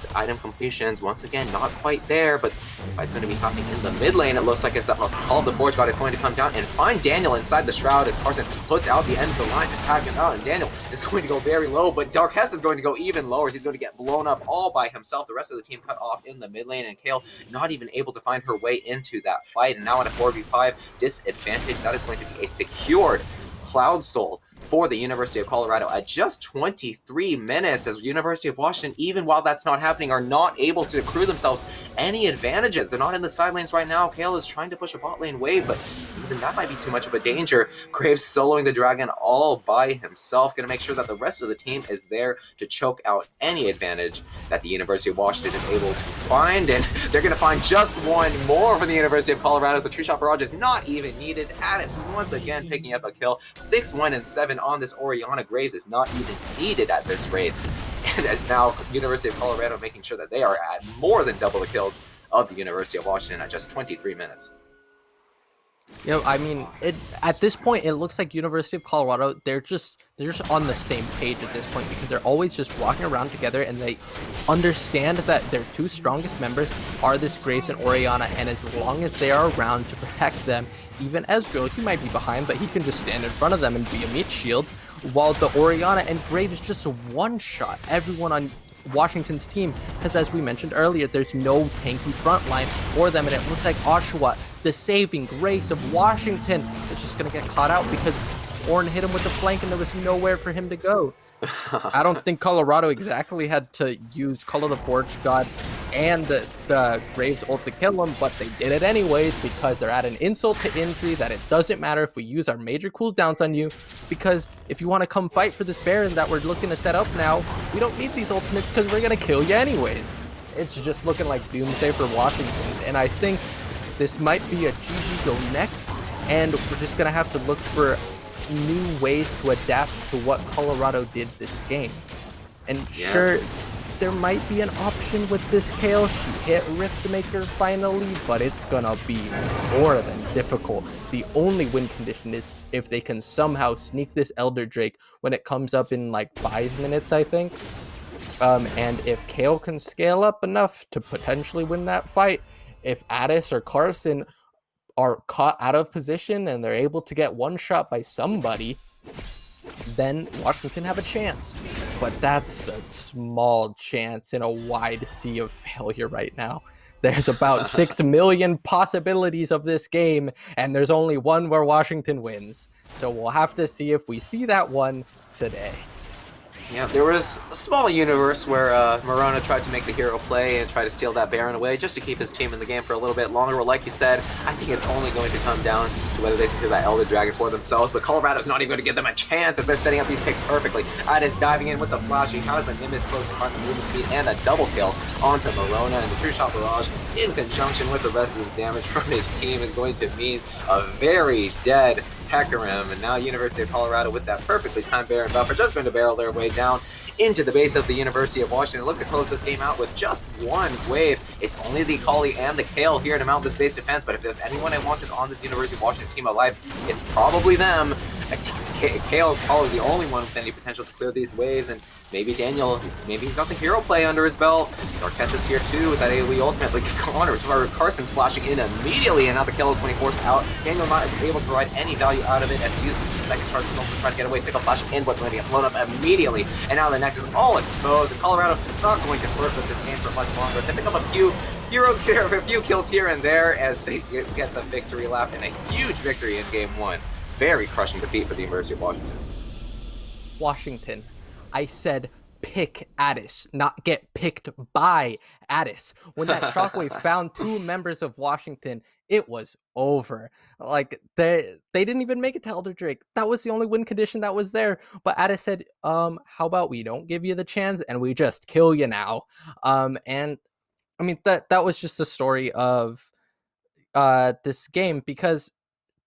The item completions, once again, not quite there, but it's going to be happening in the mid lane. It looks like as that Call of the Forge God is going to come down and find Daniel inside the Shroud as Carson puts out the end of the line to tag him out, and Daniel is going to go very low, but Darkest is going to go even lower as he's going to get blown up all by himself. The rest of the team cut off in the mid lane, and Kale not even able to find her way into that fight, and now in a 4v5 disadvantage, that is going to be a secured Cloud Soul for the University of Colorado at just 23 minutes, as University of Washington, even while that's not happening, are not able to accrue themselves any advantages. They're not in the side lanes right now. Kale is trying to push a bot lane wave, but even that might be too much of a danger. Graves soloing the dragon all by himself, going to make sure that the rest of the team is there to choke out any advantage that the University of Washington is able to find, and they're going to find just one more for the University of Colorado. The True Shot Barrage is not even needed. Addis once again picking up a kill. 6-1-7 on this Orianna. Graves is not even needed at this rate, and as now University of Colorado making sure that they are at more than double the kills of the University of Washington at just 23 minutes. You know, I mean, at this point, it looks like University of Colorado, they're just on the same page at this point, because they're always just walking around together, and they understand that their two strongest members are this Graves and Orianna, and as long as they are around to protect them, even Ezreal, he might be behind, but he can just stand in front of them and be a meat shield, while the Orianna and Graves just one-shot everyone on Washington's team, because as we mentioned earlier, there's no tanky front line for them, and it looks like Oshawott, the saving grace of Washington, is just going to get caught out because Ornn hit him with the flank and there was nowhere for him to go. I don't think Colorado exactly had to use Call of the Forge God and the Graves ult to kill him, but they did it anyways because they're at an insult to injury that it doesn't matter if we use our major cooldowns on you, because if you want to come fight for this Baron that we're looking to set up now, we don't need these ultimates because we're going to kill you anyways. It's just looking like doomsday for Washington, and I think this might be a GG go next, and we're just going to have to look for new ways to adapt to what Colorado did this game. And sure, there might be an option with this Kale. She hit Riftmaker finally, but it's gonna be more than difficult. The only win condition is if they can somehow sneak this Elder Drake when it comes up in like 5 minutes, I think. And if Kale can scale up enough to potentially win that fight, if Addis or Carson are caught out of position and they're able to get one shot by somebody, then Washington have a chance. But that's a small chance in a wide sea of failure right now. There's about 6 million possibilities of this game, and there's only one where Washington wins. So we'll have to see if we see that one today. Yeah, there was a small universe where Marona tried to make the hero play and try to steal that Baron away just to keep his team in the game for a little bit longer. Well, like you said, I think it's only going to come down to whether they secure that Elder Dragon for themselves, but Colorado's not even going to give them a chance if they're setting up these picks perfectly. Addis diving in with the flash, he has the Nimbus close to front, the movement speed, and a double kill onto Marona, and the True Shot Barrage in conjunction with the rest of his damage from his team is going to mean a very dead Hecarim, and now University of Colorado with that perfectly timed Baron buffer just going to barrel their way down into the base of the University of Washington. Look to close this game out with just one wave. It's only the Akali and the Kale here to mount this base defense, but if there's anyone I wanted on this University of Washington team alive, it's probably them. I think Kale's probably the only one with any potential to clear these waves, and maybe Daniel, maybe he's got the hero play under his belt. Darkest is here too with that AoE ultimate, but Connor, Carson's flashing in immediately, and now the kill is 20 forced out. Daniel not able to provide any value out of it as he uses the second charge to try to get away. Sickle flashing in, but going to get blown up immediately, and now the Nexus is all exposed, and Colorado not going to flirt with this game for much longer. They pick up a few kills here and there as they get the victory lap, and a huge victory in game one. Very crushing defeat for the University of Washington. Washington. I said pick Addis, not get picked by Addis. When that shockwave found two members of Washington, it was over. Like they didn't even make it to Elder Drake. That was the only win condition that was there. But Addis said, how about we don't give you the chance and we just kill you now? And I mean that was just the story of this game, because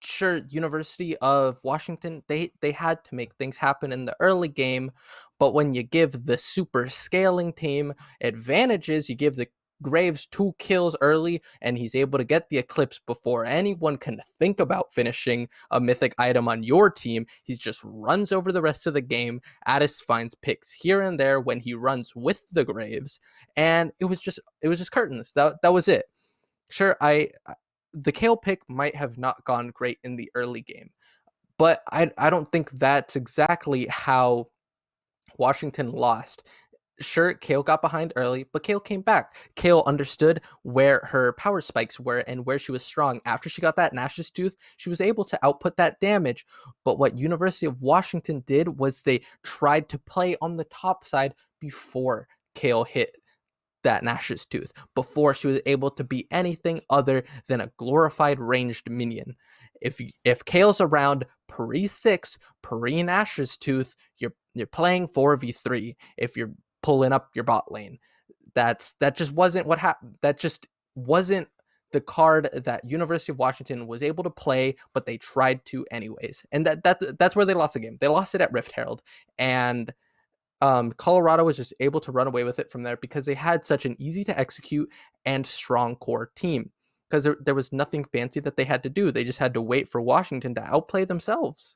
sure, University of Washington, they had to make things happen in the early game, but when you give the super scaling team advantages, you give the Graves 2 kills early, and he's able to get the Eclipse before anyone can think about finishing a mythic item on your team. He just runs over the rest of the game. Addis finds picks here and there when he runs with the Graves, and it was just curtains. That was it. Sure, the Kale pick might have not gone great in the early game, but I don't think that's exactly how Washington lost. Sure, Kale got behind early, but Kale came back. Kale understood where her power spikes were and where she was strong. After she got that Nash's Tooth, she was able to output that damage. But what University of Washington did was they tried to play on the top side before Kale hit that Nash's Tooth, before she was able to be anything other than a glorified ranged minion. If Kale's around pre-6, pre-Nash's Tooth, you're playing 4v3. If you're pulling up your bot lane, that just wasn't what happened. That just wasn't the card that University of Washington was able to play, but they tried to anyways. And that's where they lost the game. They lost it at Rift Herald, and Colorado was just able to run away with it from there because they had such an easy to execute and strong core team. Because there was nothing fancy that they had to do. They just had to wait for Washington to outplay themselves.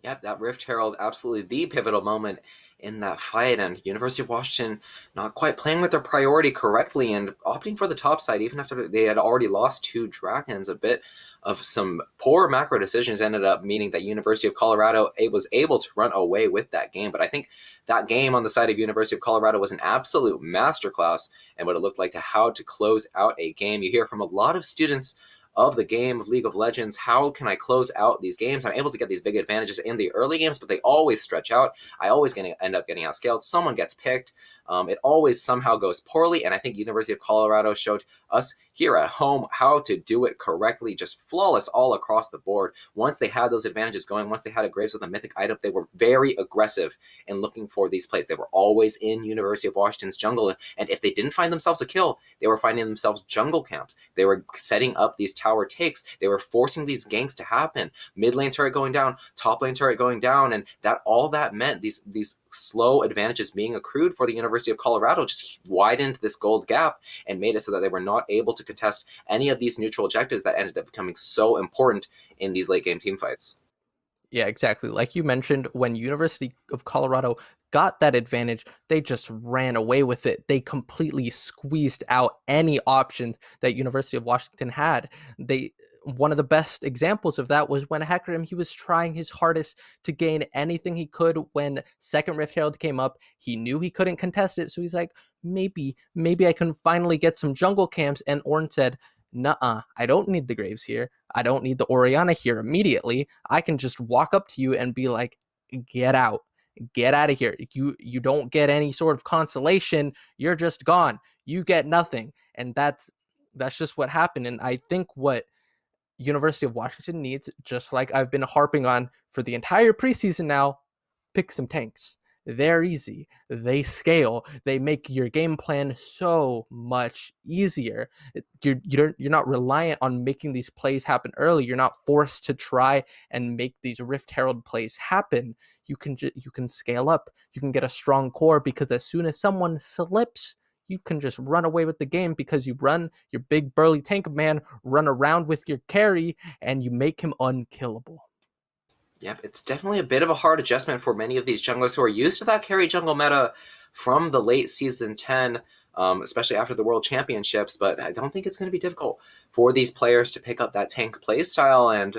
Yep, that Rift Herald, absolutely the pivotal moment in that fight, and University of Washington not quite playing with their priority correctly and opting for the top side even after they had already lost two dragons. A bit of some poor macro decisions ended up meaning that University of Colorado was able to run away with that game. But I think that game on the side of University of Colorado was an absolute masterclass and what it looked like to how to close out a game. You hear from a lot of students of the game of League of Legends, how can I close out these games? I'm able to get these big advantages in the early games, but they always stretch out. I always end up getting outscaled. Someone gets picked. It always somehow goes poorly, and I think University of Colorado showed us here at home how to do it correctly, just flawless all across the board. Once they had those advantages going, once they had a Graves with a mythic item, they were very aggressive in looking for these plays. They were always in University of Washington's jungle, and if they didn't find themselves a kill, they were finding themselves jungle camps. They were setting up these tower takes. They were forcing these ganks to happen. Mid lane turret going down, top lane turret going down, and that meant these slow advantages being accrued for the University of Colorado just widened this gold gap and made it so that they were not able to contest any of these neutral objectives that ended up becoming so important in these late game team fights. Yeah, exactly. Like you mentioned, when University of Colorado got that advantage, they just ran away with it. They completely squeezed out any options that University of Washington had. One of the best examples of that was when Hecarim, he was trying his hardest to gain anything he could when second Rift Herald came up. He knew he couldn't contest it, so he's like, maybe I can finally get some jungle camps. And Ornn said, nuh-uh, I don't need the Graves here. I don't need the Orianna here immediately. I can just walk up to you and be like, get out of here. You don't get any sort of consolation. You're just gone. You get nothing. And that's just what happened. And I think what University of Washington needs, just like I've been harping on for the entire preseason now, pick some tanks. They're easy. They scale. They make your game plan so much easier. You're not reliant on making these plays happen early. You're not forced to try and make these Rift Herald plays happen. You can scale up. You can get a strong core, because as soon as someone slips, you can just run away with the game, because you run your big burly tank man run around with your carry and you make him unkillable. Yep, it's definitely a bit of a hard adjustment for many of these junglers who are used to that carry jungle meta from the late season 10, especially after the World Championships. But I don't think it's going to be difficult for these players to pick up that tank playstyle and,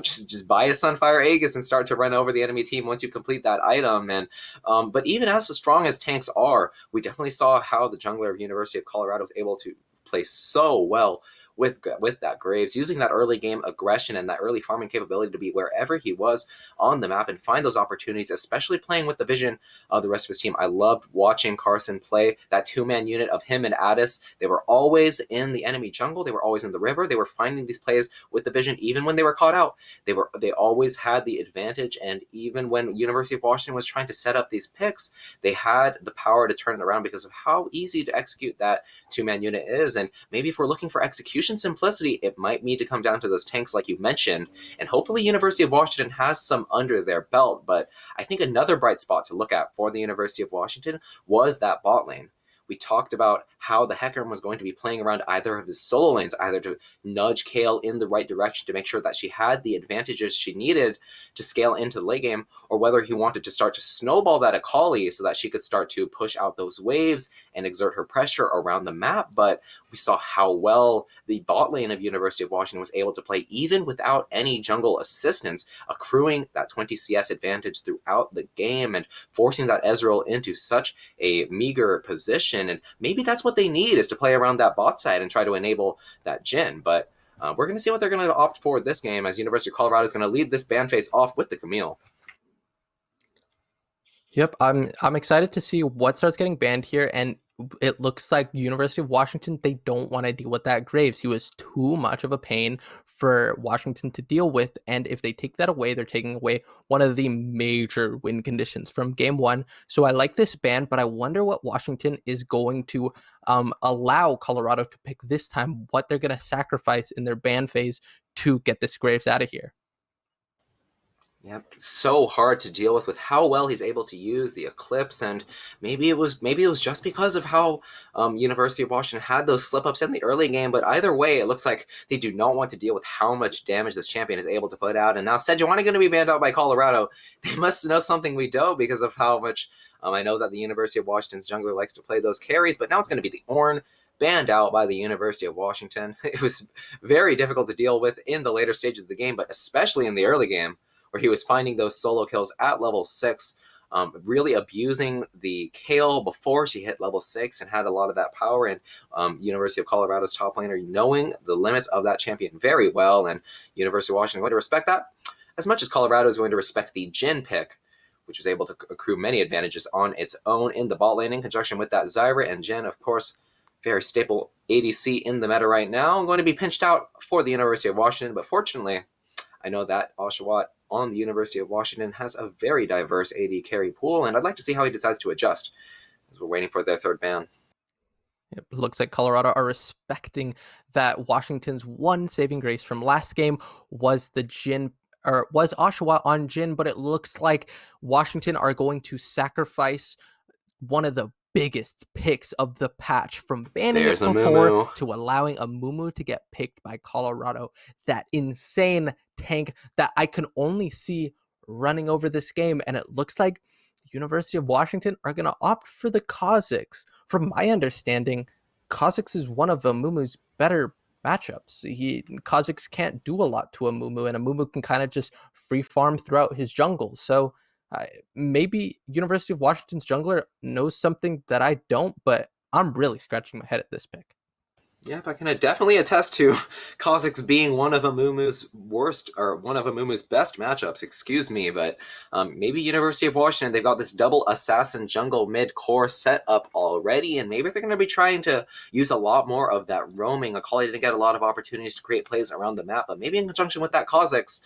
just buy a Sunfire Aegis and start to run over the enemy team once you complete that item. And but even as strong as tanks are, we definitely saw how the jungler of University of Colorado was able to play so well with that Graves, using that early game aggression and that early farming capability to be wherever he was on the map and find those opportunities, especially playing with the vision of the rest of his team. I loved watching Carson play that two-man unit of him and Addis. They were always in the enemy jungle. They were always in the river. They were finding these plays with the vision, even when they were caught out. They always had the advantage, and even when University of Washington was trying to set up these picks, they had the power to turn it around because of how easy to execute that two-man unit is. And maybe if we're looking for execution simplicity, it might need to come down to those tanks like you mentioned, and hopefully University of Washington has some under their belt. But I think another bright spot to look at for the University of Washington was that bot lane. We talked about how the Hecarim was going to be playing around either of his solo lanes, either to nudge Kale in the right direction to make sure that she had the advantages she needed to scale into the late game, or whether he wanted to start to snowball that Akali so that she could start to push out those waves and exert her pressure around the map. But we saw how well the bot lane of University of Washington was able to play even without any jungle assistance, accruing that 20 CS advantage throughout the game and forcing that Ezreal into such a meager position. And maybe that's what they need, is to play around that bot side and try to enable that Jhin. But we're going to see what they're going to opt for this game, as University of Colorado is going to lead this ban phase off with the Camille. Yep, I'm excited to see what starts getting banned here, and it looks like University of Washington, they don't want to deal with that Graves. He was too much of a pain for Washington to deal with, and if they take that away, they're taking away one of the major win conditions from game one. So I like this ban, but I wonder what Washington is going to allow Colorado to pick this time, what they're going to sacrifice in their ban phase to get this Graves out of here. Yep, so hard to deal with how well he's able to use the Eclipse, and maybe it was just because of how University of Washington had those slip ups in the early game. But either way, it looks like they do not want to deal with how much damage this champion is able to put out. And now Sejuani going to be banned out by Colorado. They must know something we don't, because of how much I know that the University of Washington's jungler likes to play those carries. But now it's going to be the Ornn banned out by the University of Washington. It was very difficult to deal with in the later stages of the game, but especially in the early game, where he was finding those solo kills at level 6, really abusing the Kale before she hit level 6 and had a lot of that power. And University of Colorado's top laner knowing the limits of that champion very well, and University of Washington going to respect that as much as Colorado is going to respect the Jhin pick, which was able to accrue many advantages on its own in the bot lane in conjunction with that Zyra. And Jhin, of course, very staple ADC in the meta right now, going to be pinched out for the University of Washington. But fortunately, I know that Oshawott on the University of Washington has a very diverse AD carry pool, and I'd like to see how he decides to adjust as we're waiting for their third ban. It looks like Colorado are respecting that Washington's one saving grace from last game was the Jhin, or was Oshawa on Jhin, but it looks like Washington are going to sacrifice one of the biggest picks of the patch, from banning There's it a before Moo. to allowing a Mumu to get picked by Colorado. That insane tank that I can only see running over this game, and it looks like University of Washington are going to opt for the Kha'Zix. From my understanding, Kha'Zix is one of Amumu's better matchups. Kha'Zix can't do a lot to Amumu, and Amumu can kind of just free farm throughout his jungle. So maybe University of Washington's jungler knows something that I don't, but I'm really scratching my head at this pick. Yep, I can definitely attest to Kha'Zix being one of Amumu's worst, or one of Amumu's best matchups, excuse me. But maybe University of Washington, they've got this double assassin jungle mid-core set up already, and maybe they're going to be trying to use a lot more of that roaming. Akali didn't get a lot of opportunities to create plays around the map, but maybe in conjunction with that Kha'Zix,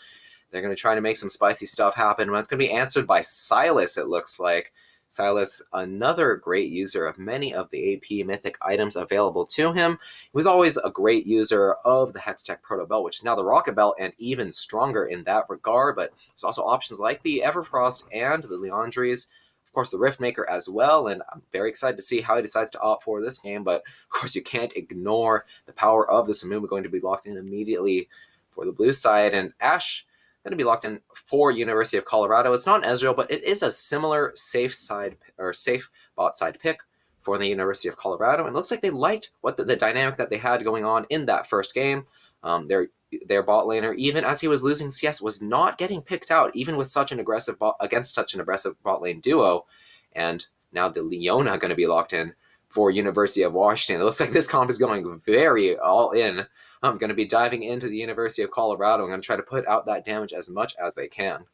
they're going to try to make some spicy stuff happen. It's going to be answered by Silas, it looks like. Silas, another great user of many of the AP mythic items available to him. He was always a great user of the Hextech Proto Belt, which is now the Rocket Belt, and even stronger in that regard. But there's also options like the Everfrost and the Leandries, of course, the Riftmaker as well. And I'm very excited to see how he decides to opt for this game. But of course, you can't ignore the power of the Amumu going to be locked in immediately for the blue side. And Ashe going to be locked in for University of Colorado. It's not an Ezreal, but it is a similar safe side or safe bot side pick for the University of Colorado. And it looks like they liked what the dynamic that they had going on in that first game. Their bot laner, even as he was losing CS, was not getting picked out, even with such an aggressive against such an aggressive bot lane duo. And now the Leona going to be locked in for University of Washington. It looks like this comp is going very all in. I'm going to be diving into the University of Colorado. I'm going to try to put out that damage as much as they can.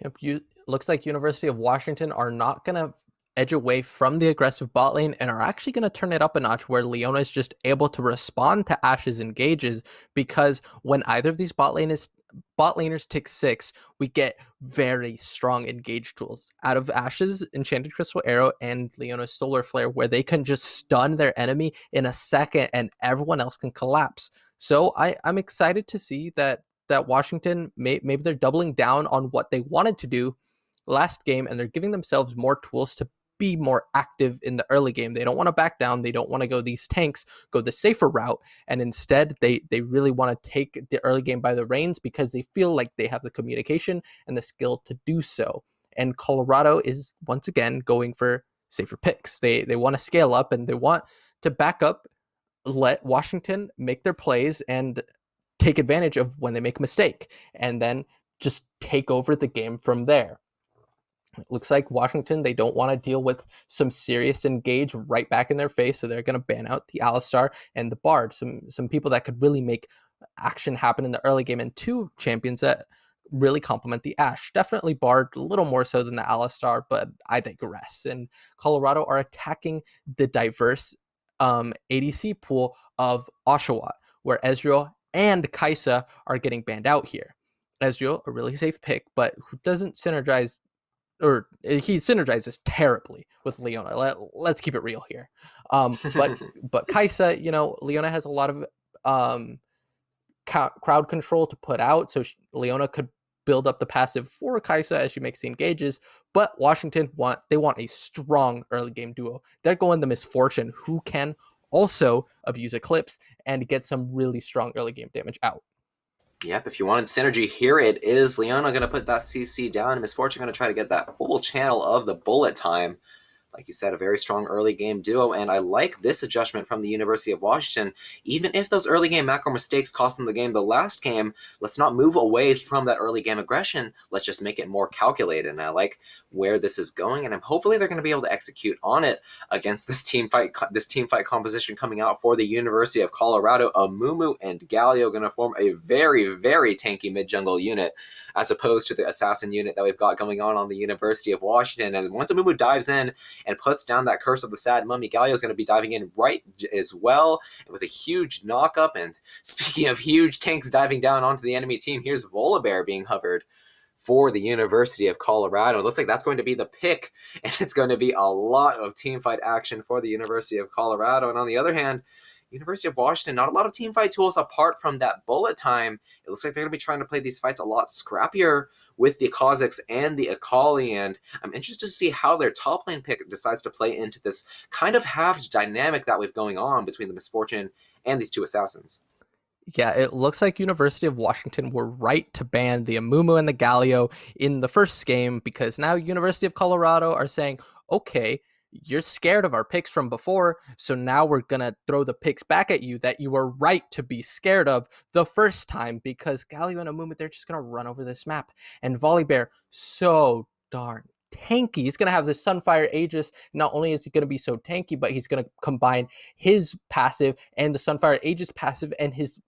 Yep, looks like University of Washington are not going to edge away from the aggressive bot lane and are actually going to turn it up a notch where Leona is just able to respond to Ashe's engages, because when either of these bot laners tick 6, we get very strong engage tools out of Ashe's Enchanted Crystal Arrow and Leona's Solar Flare, where they can just stun their enemy in a second and everyone else can collapse. So I'm excited to see that Washington, maybe they're doubling down on what they wanted to do last game, and they're giving themselves more tools to be more active in the early game. They don't want to back down. They don't want to go these tanks, go the safer route, and instead they really want to take the early game by the reins because they feel like they have the communication and the skill to do so. And Colorado is once again going for safer picks. They want to scale up and they want to back up, let Washington make their plays and take advantage of when they make a mistake, and then just take over the game from there. It looks like Washington, they don't want to deal with some serious engage right back in their face, so they're going to ban out the Alistar and the Bard, some people that could really make action happen in the early game, and 2 champions that really complement the Ashe. Definitely Bard, a little more so than the Alistar, but I digress. And Colorado are attacking the diverse ADC pool of Oshawott, where Ezreal and Kai'Sa are getting banned out here. Ezreal, a really safe pick, but who doesn't synergize, or he synergizes terribly with Leona. Let's keep it real here. But Kai'Sa, Leona has a lot of crowd control to put out, so Leona could build up the passive for Kai'Sa as she makes the engages. But Washington want a strong early game duo. They're going the Misfortune, who can also abuse Eclipse and get some really strong early game damage out. Yep, if you wanted synergy, here it is. Leona going to put that CC down, and Misfortune going to try to get that full channel of the bullet time. Like you said, a very strong early game duo, and I like this adjustment from the University of Washington. Even if those early game macro mistakes cost them the game the last game, let's not move away from that early game aggression. Let's just make it more calculated, and I like where this is going, and hopefully they're going to be able to execute on it against this team fight composition coming out for the University of Colorado. Amumu and Galio going to form a very, very tanky mid-jungle unit, as opposed to the assassin unit that we've got going on the University of Washington. And once Amumu dives in and puts down that Curse of the Sad Mummy, Galio is going to be diving in right as well with a huge knockup. And speaking of huge tanks diving down onto the enemy team, here's Volibear being hovered for the University of Colorado. It looks like that's going to be the pick, and it's going to be a lot of teamfight action for the University of Colorado. And on the other hand, University of Washington, not a lot of teamfight tools apart from that bullet time. It looks like they're going to be trying to play these fights a lot scrappier with the Kha'Zix and the Akali, and I'm interested to see how their top lane pick decides to play into this kind of halved dynamic that we've going on between the Misfortune and these 2 assassins. Yeah, it looks like University of Washington were right to ban the Amumu and the Galio in the first game, because now University of Colorado are saying, okay, you're scared of our picks from before, so now we're going to throw the picks back at you that you were right to be scared of the first time, because Galio and Amumu, they're just going to run over this map. And Volibear, so darn tanky. He's going to have the Sunfire Aegis. Not only is he going to be so tanky, but he's going to combine his passive and the Sunfire Aegis passive, and his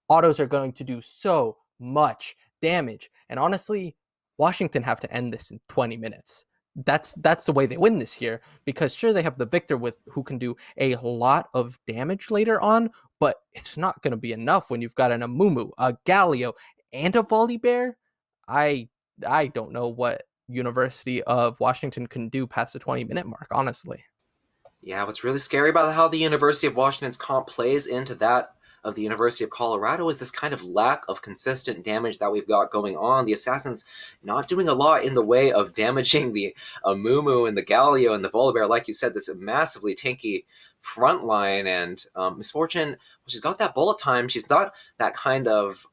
autos are going to do so much damage. And honestly, Washington have to end this in 20 minutes. That's the way they win this year, because sure, they have the Victor with who can do a lot of damage later on, but it's not going to be enough when you've got an Amumu, a Galio, and a Volibear. I don't know what University of Washington can do past the 20-minute mark, honestly. Yeah, what's really scary about how the University of Washington's comp plays into that of the University of Colorado is this kind of lack of consistent damage that we've got going on. The Assassins not doing a lot in the way of damaging the Amumu and the Galio and the Volibear. Like you said, this massively tanky front line, and Misfortune, well, she's got that bullet time. She's not that kind of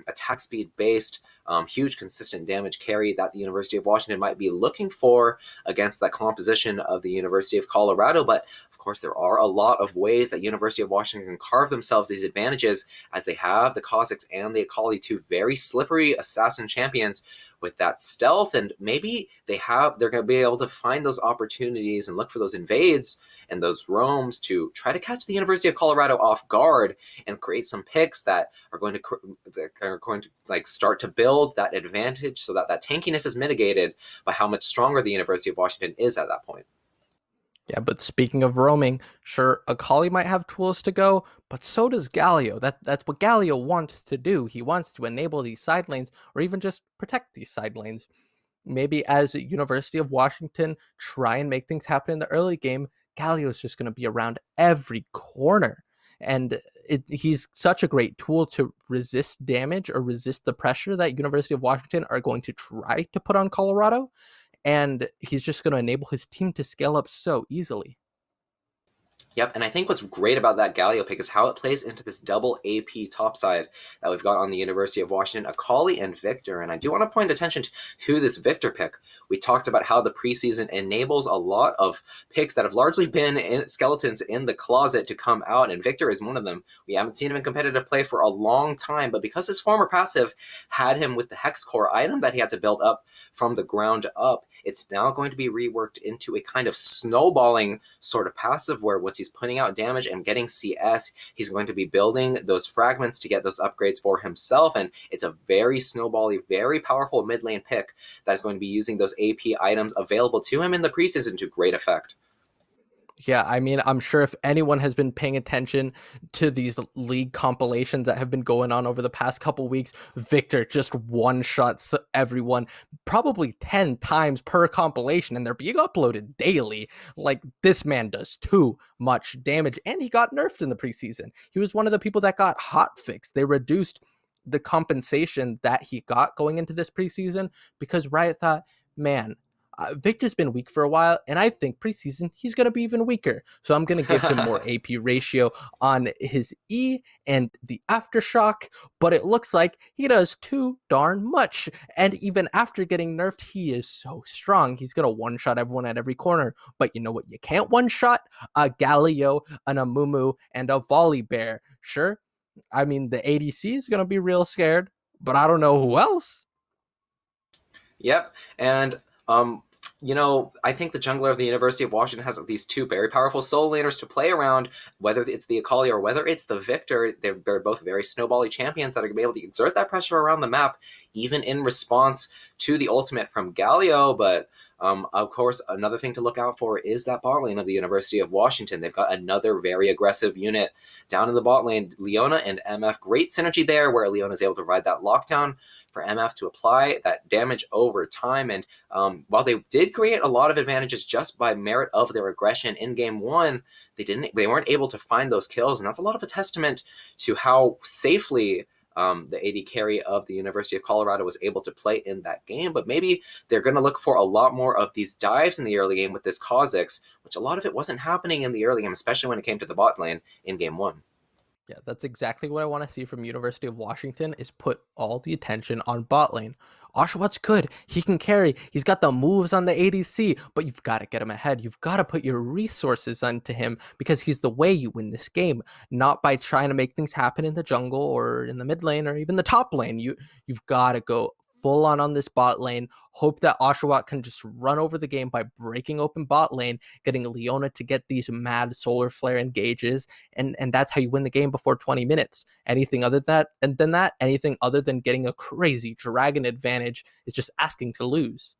attack speed based huge consistent damage carry that the University of Washington might be looking for against that composition of the University of Colorado. But of course, there are a lot of ways that University of Washington can carve themselves these advantages, as they have the Cossacks and the Akali, two very slippery assassin champions with that stealth, and maybe they're going to be able to find those opportunities and look for those invades and those roams to try to catch the University of Colorado off guard and create some picks that are going to like start to build that advantage, so that that tankiness is mitigated by how much stronger the University of Washington is at that point. Yeah, but speaking of roaming, sure, Akali might have tools to go, but so does Galio. That's what Galio wants to do. He wants to enable these side lanes or even just protect these side lanes. Maybe as a University of Washington try and make things happen in the early game, Galio is just going to be around every corner. And he's such a great tool to resist damage or resist the pressure that University of Washington are going to try to put on Colorado, and he's just going to enable his team to scale up so easily. Yep, and I think what's great about that Galio pick is how it plays into this double AP topside that we've got on the University of Washington, Akali and Victor. And I do want to point attention to this Victor pick. We talked about how the preseason enables a lot of picks that have largely been skeletons in the closet to come out, and Victor is one of them. We haven't seen him in competitive play for a long time, but because his former passive had him with the Hex Core item that he had to build up from the ground up, it's now going to be reworked into a kind of snowballing sort of passive, where once he's putting out damage and getting CS, he's going to be building those fragments to get those upgrades for himself. And it's a very snowbally, very powerful mid lane pick that is going to be using those AP items available to him in the preseason to great effect. Yeah, I mean, I'm sure if anyone has been paying attention to these league compilations that have been going on over the past couple weeks, Victor just one shots everyone probably 10 times per compilation, and they're being uploaded daily. Like, this man does too much damage, and he got nerfed in the preseason. He was one of the people that got hot fixed. They reduced the compensation that he got going into this preseason because Riot thought, man, Victor's been weak for a while, and I think preseason he's going to be even weaker. So I'm going to give him more AP ratio on his E and the Aftershock, but it looks like he does too darn much. And even after getting nerfed, he is so strong. He's going to one-shot everyone at every corner. But you know what you can't one-shot? A Galio, an Amumu, and a Volley Bear. Sure, I mean, the ADC is going to be real scared, but I don't know who else. Yep, and I think the jungler of the University of Washington has these two very powerful solo laners to play around, whether it's the Akali or whether it's the Victor. They're both very snowbally champions that are going to be able to exert that pressure around the map, even in response to the ultimate from Galio. But of course, another thing to look out for is that bot lane of the University of Washington. They've got another very aggressive unit down in the bot lane, Leona and MF. Great synergy there, where Leona is able to ride that lockdown for MF to apply that damage over time. And while they did create a lot of advantages just by merit of their aggression in game one, they weren't able to find those kills, and that's a lot of a testament to how safely the AD carry of the University of Colorado was able to play in that game. But maybe they're going to look for a lot more of these dives in the early game with this Kha'Zix, which a lot of it wasn't happening in the early game, especially when it came to the bot lane in game one. Yeah, that's exactly what I want to see from University of Washington is put all the attention on bot lane. Oshawott good. He can carry. He's got the moves on the ADC, but you've got to get him ahead. You've got to put your resources onto him because he's the way you win this game, not by trying to make things happen in the jungle or in the mid lane or even the top lane. You've got to go full on this bot lane, hope that Oshawott can just run over the game by breaking open bot lane, getting Leona to get these mad solar flare engages, and that's how you win the game before 20 minutes. Anything other than that, anything other than getting a crazy dragon advantage is just asking to lose.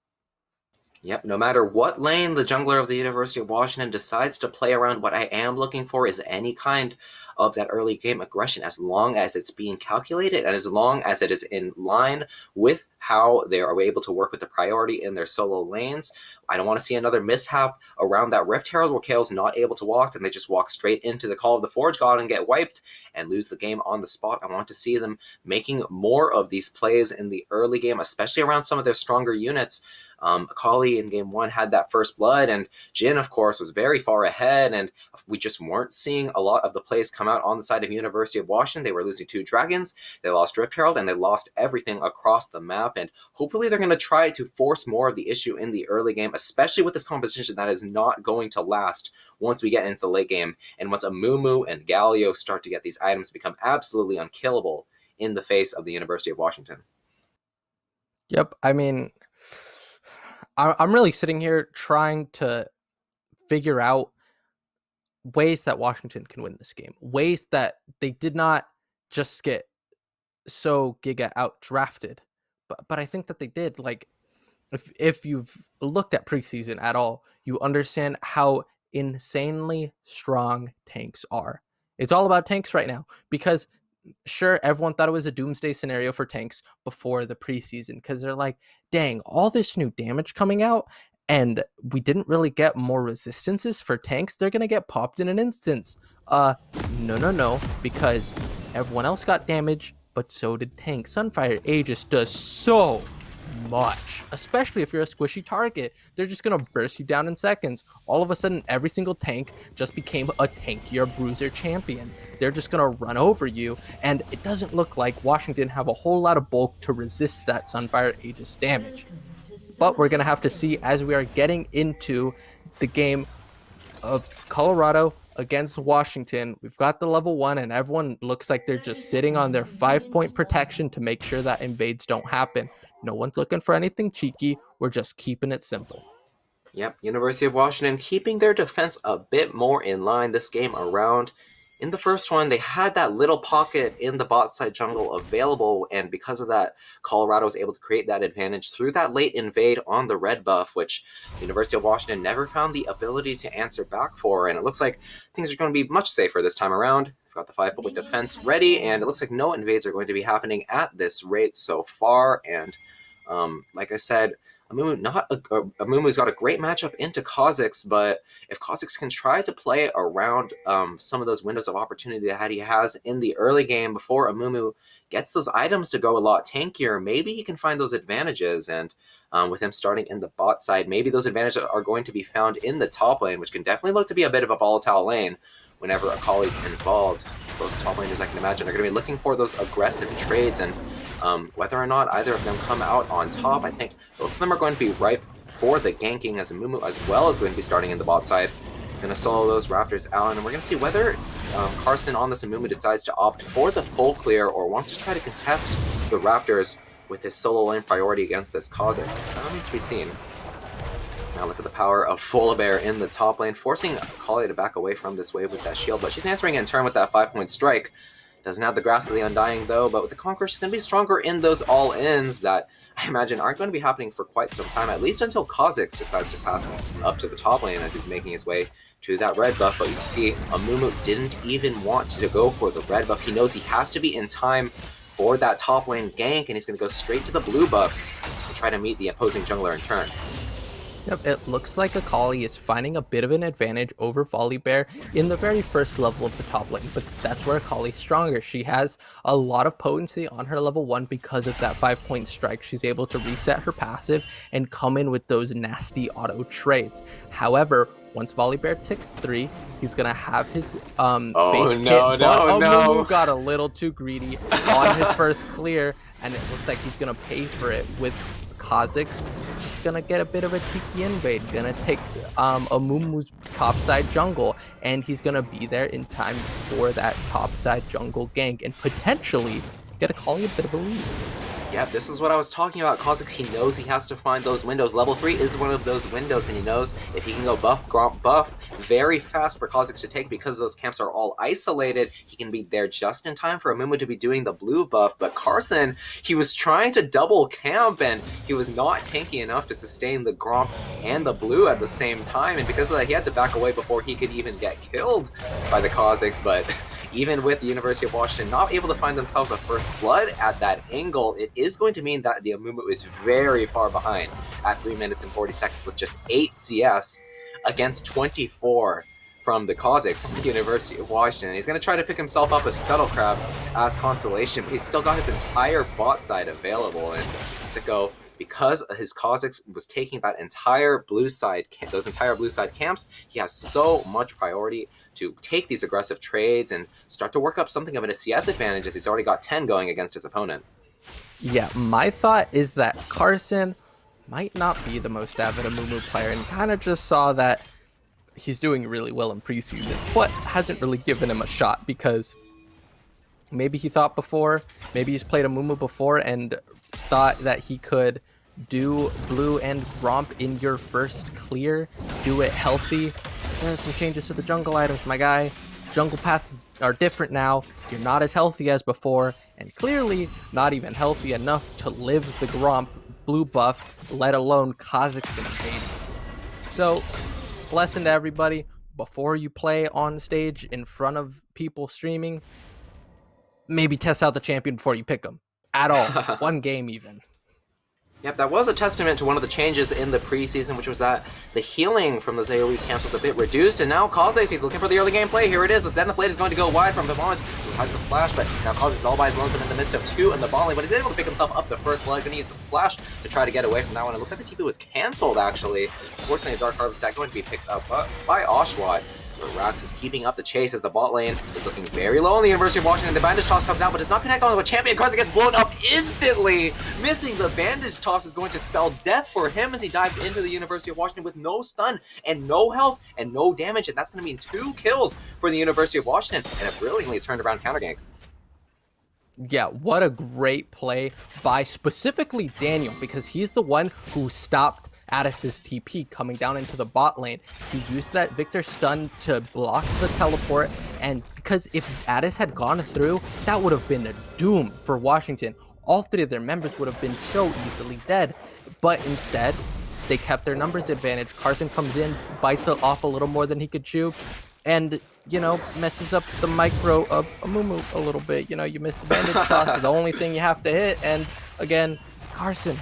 Yep, no matter what lane the jungler of the University of Washington decides to play around, what I am looking for is any kind of that early game aggression, as long as it's being calculated and as long as it is in line with how they are able to work with the priority in their solo lanes. I don't want to see another mishap around that Rift Herald where Kaele's not able to walk and they just walk straight into the Call of the Forge God and get wiped and lose the game on the spot. I want to see them making more of these plays in the early game, especially around some of their stronger units. Akali in game one had that first blood, and Jin, of course, was very far ahead, and we just weren't seeing a lot of the plays come out on the side of University of Washington. They were losing 2 dragons, they lost Rift Herald, and they lost everything across the map, and hopefully they're going to try to force more of the issue in the early game, especially with this composition that is not going to last once we get into the late game, and once Amumu and Galio start to get these items become absolutely unkillable in the face of the University of Washington. Yep. I mean, I'm really sitting here trying to figure out ways that Washington can win this game, ways that they did not just get so giga out drafted, but I think that they did. Like, if you've looked at preseason at all, you understand how insanely strong tanks are. It's all about tanks right now because sure, everyone thought it was a doomsday scenario for tanks before the preseason because they're like, dang, all this new damage coming out and we didn't really get more resistances for tanks. They're going to get popped in an instance. No, because everyone else got damage, but so did tanks. Sunfire Aegis does so much, especially if you're a squishy target. They're just gonna burst you down in seconds. All of a sudden, every single tank just became a tankier bruiser champion. They're just gonna run over you, and it doesn't look like Washington have a whole lot of bulk to resist that Sunfire Aegis damage. But we're gonna have to see as we are getting into the game of Colorado against Washington. We've got the level 1, and everyone looks like they're just sitting on their 5-point protection to make sure that invades don't happen. No one's looking for anything cheeky. We're just keeping it simple. Yep, University of Washington keeping their defense a bit more in line this game around. In the first one, they had that little pocket in the bot side jungle available, and because of that, Colorado was able to create that advantage through that late invade on the red buff, which University of Washington never found the ability to answer back for, and it looks like things are going to be much safer this time around. We've got the 5-point defense ready, and it looks like no invades are going to be happening at this rate so far, and like I said, Amumu's got a great matchup into Kha'Zix, but if Kha'Zix can try to play around some of those windows of opportunity that he has in the early game before Amumu gets those items to go a lot tankier, maybe he can find those advantages. And with him starting in the bot side, maybe those advantages are going to be found in the top lane, which can definitely look to be a bit of a volatile lane whenever Akali's involved. Both top laners, I can imagine, are going to be looking for those aggressive trades, and whether or not either of them come out on top, I think both of them are going to be ripe for the ganking, as Amumu as well is going to be starting in the bot side. Going to solo those Raptors out, and we're going to see whether Carson on this Amumu decides to opt for the full clear or wants to try to contest the Raptors with his solo lane priority against this Kha'Zix. That remains to be seen. Now look at the power of Volibear in the top lane, forcing Akali to back away from this wave with that shield, but she's answering in turn with that 5-point strike. Doesn't have the Grasp of the Undying though, but with the Conqueror, she's going to be stronger in those all-ins that I imagine aren't going to be happening for quite some time, at least until Kha'Zix decides to path up to the top lane as he's making his way to that red buff. But you can see Amumu didn't even want to go for the red buff. He knows he has to be in time for that top lane gank, and he's going to go straight to the blue buff to try to meet the opposing jungler in turn. Yep, it looks like Akali is finding a bit of an advantage over Volibear in the very first level of the top lane, but that's where Akali's stronger. She has a lot of potency on her level 1 because of that 5-point strike. She's able to reset her passive and come in with those nasty auto trades. However, once Volibear ticks 3, he's going to have his base kit, but Amumu got a little too greedy on his first clear, and it looks like he's going to pay for it with Kha'Zix just gonna get a bit of a Tiki invade, gonna take Amumu's topside jungle, and he's gonna be there in time for that topside jungle gank and potentially get Akali a bit of a lead. Yeah, this is what I was talking about. Kha'Zix, he knows he has to find those windows. Level 3 is one of those windows, and he knows if he can go buff, gromp, buff very fast for Kha'Zix to take because those camps are all isolated, he can be there just in time for Amumu to be doing the blue buff. But Carson, he was trying to double camp, and he was not tanky enough to sustain the gromp and the blue at the same time, and because of that, he had to back away before he could even get killed by the Kha'Zix. But even with the University of Washington not able to find themselves a first blood at that angle, it is going to mean that the Amumu is very far behind at 3 minutes and 40 seconds with just 8 CS against 24 from the Kha'Zix from the University of Washington. He's going to try to pick himself up a Scuttle Crab as consolation, but he's still got his entire bot side available, and Sicko because his Kha'Zix was taking that entire blue side, those entire blue side camps, he has so much priority to take these aggressive trades and start to work up something of an CS advantage, as he's already got 10 going against his opponent. Yeah, my thought is that Carson might not be the most avid Amumu player, and kind of just saw that he's doing really well in preseason, but hasn't really given him a shot because maybe he thought before, maybe he's played Amumu before and thought that he could do blue and Gromp in your first clear, do it healthy. There's some changes to the jungle items, my guy. Jungle paths are different now. You're not as healthy as before, and clearly not even healthy enough to live the Gromp blue buff, let alone Kha'Zix invading. So, lesson to everybody, before you play on stage in front of people streaming, maybe test out the champion before you pick them. At all. One game even. Yep, that was a testament to one of the changes in the preseason, which was that the healing from those AoE camps was a bit reduced, and now Kha'Zix, he's looking for the early game play. Here it is, the Zenith Blade is going to go wide from Vivons, who hides the flash, but now Kha'Zix is all by his lonesome in the midst of 2 in the bot lane, but he's able to pick himself up the first leg, and he used the flash to try to get away from that one. It looks like the TP was cancelled, actually. Fortunately, the Dark Harvest stack going to be picked up by Oshawott. But Rax is keeping up the chase as the bot lane is looking very low on the University of Washington. The bandage toss comes out, but does not connect on the champion. Kha'Zix gets blown up instantly. Missing the bandage toss is going to spell death for him as he dives into the University of Washington with no stun and no health and no damage. And that's going to mean 2 kills for the University of Washington and a brilliantly turned around counter gank. Yeah, what a great play by specifically Daniel, because he's the one who stopped Addis's TP coming down into the bot lane. He used that Victor stun to block the teleport, and because if Addis had gone through, that would have been a doom for Washington. All 3 of their members would have been so easily dead, but instead, they kept their numbers advantage. Carson comes in, bites it off a little more than he could chew, and, you know, messes up the micro of Amumu a little bit. You know, you miss the bandage toss, it's the only thing you have to hit, and again, Carson,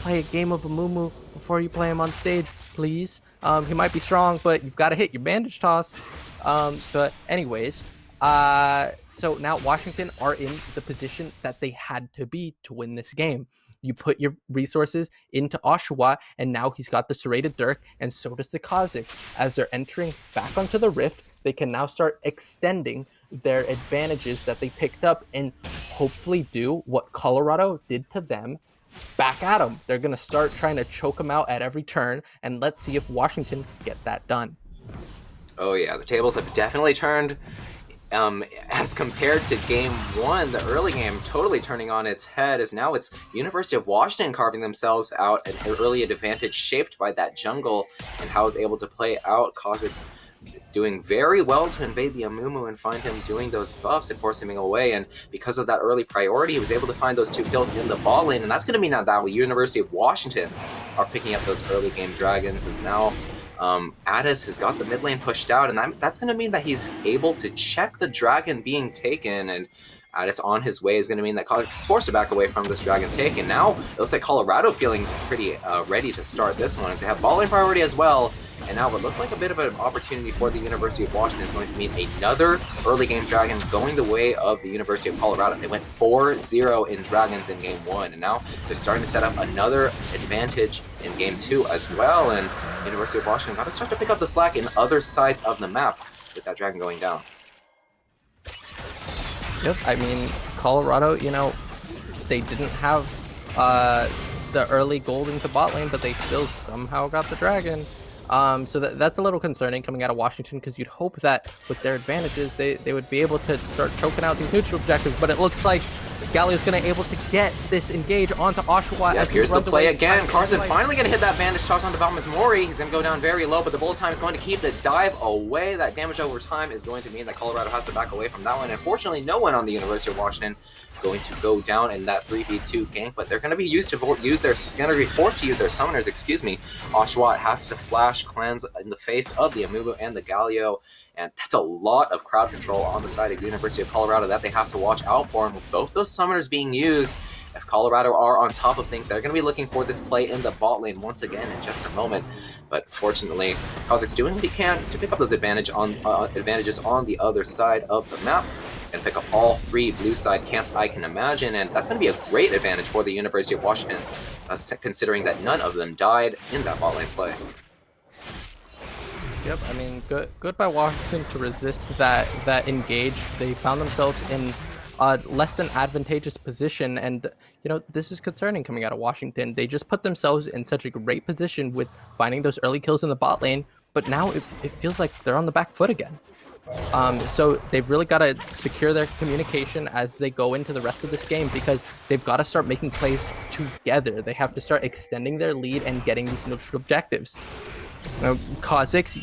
play a game of Amumu before you play him on stage, please. He might be strong, but you've got to hit your bandage toss. But anyways, so now Washington are in the position that they had to be to win this game. You put your resources into Oshawott, and now he's got the serrated Dirk, and so does the Kha'Zix. As they're entering back onto the Rift, they can now start extending their advantages that they picked up and hopefully do what Colorado did to them back at them. They're going to start trying to choke them out at every turn, and let's see if Washington get that done. Oh yeah, the tables have definitely turned. As compared to game 1, the early game totally turning on its head, as now it's University of Washington carving themselves out an early advantage shaped by that jungle and how it's able to play out. Kha'Zix doing very well to invade the Amumu and find him doing those buffs and forcing him away, and because of that early priority, he was able to find those 2 kills in the bot lane, and that's going to mean that University of Washington are picking up those early game dragons, as now Addis has got the mid lane pushed out, and that's going to mean that he's able to check the dragon being taken, and Addis on his way is going to mean that Kha'Zix is forced to back away from this dragon take, and now it looks like Colorado feeling pretty ready to start this one. They have bot lane priority as well, and now what looked like a bit of an opportunity for the University of Washington is going to mean another early game dragon going the way of the University of Colorado. They went 4-0 in dragons in game 1, and now they're starting to set up another advantage in game 2 as well, and University of Washington got to start to pick up the slack in other sides of the map with that dragon going down. Yep, I mean, Colorado, you know, they didn't have the early gold into bot lane, but they still somehow got the dragon. So that's a little concerning coming out of Washington, because you'd hope that with their advantages, they would be able to start choking out these neutral objectives, but it looks like Galio's going to able to get this engage onto Oshawott. Yeah, here's the play again. Carson finally going to hit that bandage toss onto Valmus Mori. He's going to go down very low, but the bullet time is going to keep the dive away. That damage over time is going to mean that Colorado has to back away from that one. Unfortunately, no one on the University of Washington going to go down in that 3v2 gank, but they're going to be forced to use their summoners, excuse me. Oshawott has to flash clans in the face of the Amumu and the Galio, and that's a lot of crowd control on the side of University of Colorado that they have to watch out for, and with both those summoners being used, if Colorado are on top of things, they're going to be looking for this play in the bot lane once again in just a moment. But fortunately, Kha'Zix doing what he can to pick up those advantages on the other side of the map and pick up all 3 blue side camps I can imagine, and that's going to be a great advantage for the University of Washington. considering that none of them died in that bot lane play. Yep, I mean, good by Washington to resist that engage. They found themselves in a less than advantageous position, and this is concerning coming out of Washington. They just put themselves in such a great position with finding those early kills in the bot lane, but now it feels like they're on the back foot again. So they've really got to secure their communication as they go into the rest of this game, because they've got to start making plays together. They have to start extending their lead and getting these neutral objectives. Kha'Zix,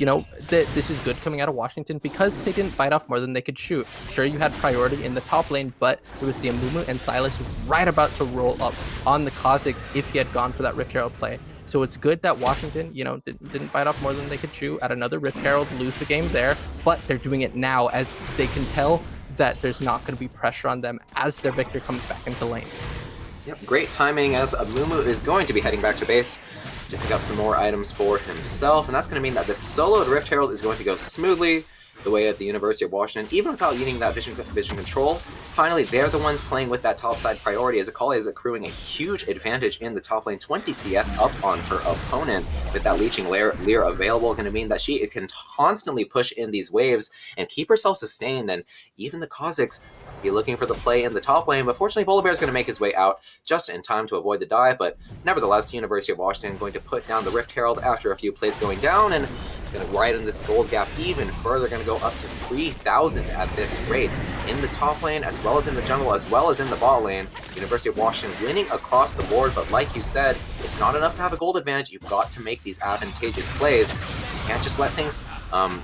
this is good coming out of Washington because they didn't bite off more than they could shoot. Sure, you had priority in the top lane, but it was the Amumu and Silas right about to roll up on the Kha'Zix if he had gone for that Rift Herald play. So it's good that Washington, didn't bite off more than they could chew at another Rift Herald, lose the game there, but they're doing it now as they can tell that there's not going to be pressure on them as their Victor comes back into lane. Yep, great timing as Amumu is going to be heading back to base to pick up some more items for himself, and that's going to mean that the soloed Rift Herald is going to go smoothly the way of the University of Washington, even without needing that vision control. Finally, they're the ones playing with that topside priority, as Akali is accruing a huge advantage in the top lane, 20 CS up on her opponent. With that leeching Lear available, going to mean that she can constantly push in these waves and keep herself sustained, and even the Kha'Zix be looking for the play in the top lane, but fortunately Volibear is going to make his way out just in time to avoid the dive. But nevertheless, the University of Washington going to put down the Rift Herald after a few plays going down, and going to widen this gold gap even further, going to go up to 3,000 at this rate in the top lane, as well as in the jungle, as well as in the bot lane. University of Washington winning across the board, but like you said, it's not enough to have a gold advantage. You've got to make these advantageous plays. You can't just let things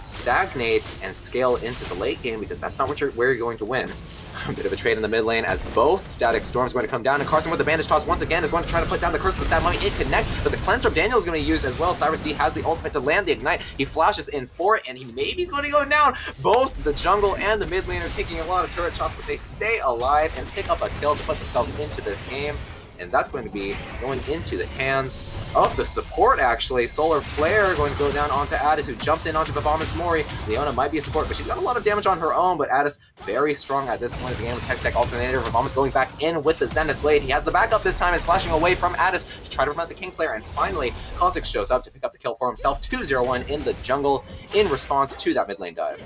stagnate and scale into the late game, because that's not where you're going to win. A bit of a trade in the mid lane as both Static Storms going to come down, and Carson with the bandage toss once again is going to try to put down the curse of the Sad Mummy. It connects, but the cleanse from Daniel is going to use as well. Cyrus D has the ultimate to land the ignite. He flashes in for it, and he's going to go down. Both the jungle and the mid lane are taking a lot of turret shots, but they stay alive and pick up a kill to put themselves into this game. And that's going to be going into the hands of the support, actually. Solar Flare going to go down onto Addis, who jumps in onto the Vomit Mori. Leona might be a support, but she's got a lot of damage on her own, but Addis very strong at this point of the game with Hextech Alternator. Vomit going back in with the Zenith Blade. He has the backup this time, is flashing away from Addis to try to prevent the Kingslayer, and finally, Kha'Zix shows up to pick up the kill for himself. 2-0-1 in the jungle in response to that mid lane dive.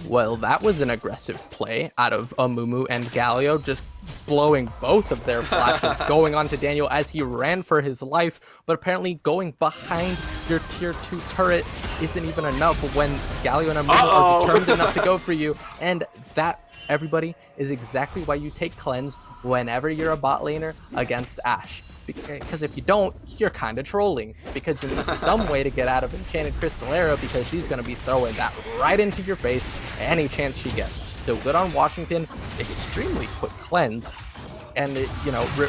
Well, that was an aggressive play out of Amumu and Galio, just blowing both of their flashes, going on to Daniel as he ran for his life, but apparently going behind your tier 2 turret isn't even enough when Galio and Amumu are determined enough to go for you, and that, everybody, is exactly why you take cleanse whenever you're a bot laner against Ashe. Because if you don't, you're kind of trolling, because you need some way to get out of Enchanted Crystal Arrow, because she's going to be throwing that right into your face any chance she gets. So good on Washington, extremely quick cleanse, and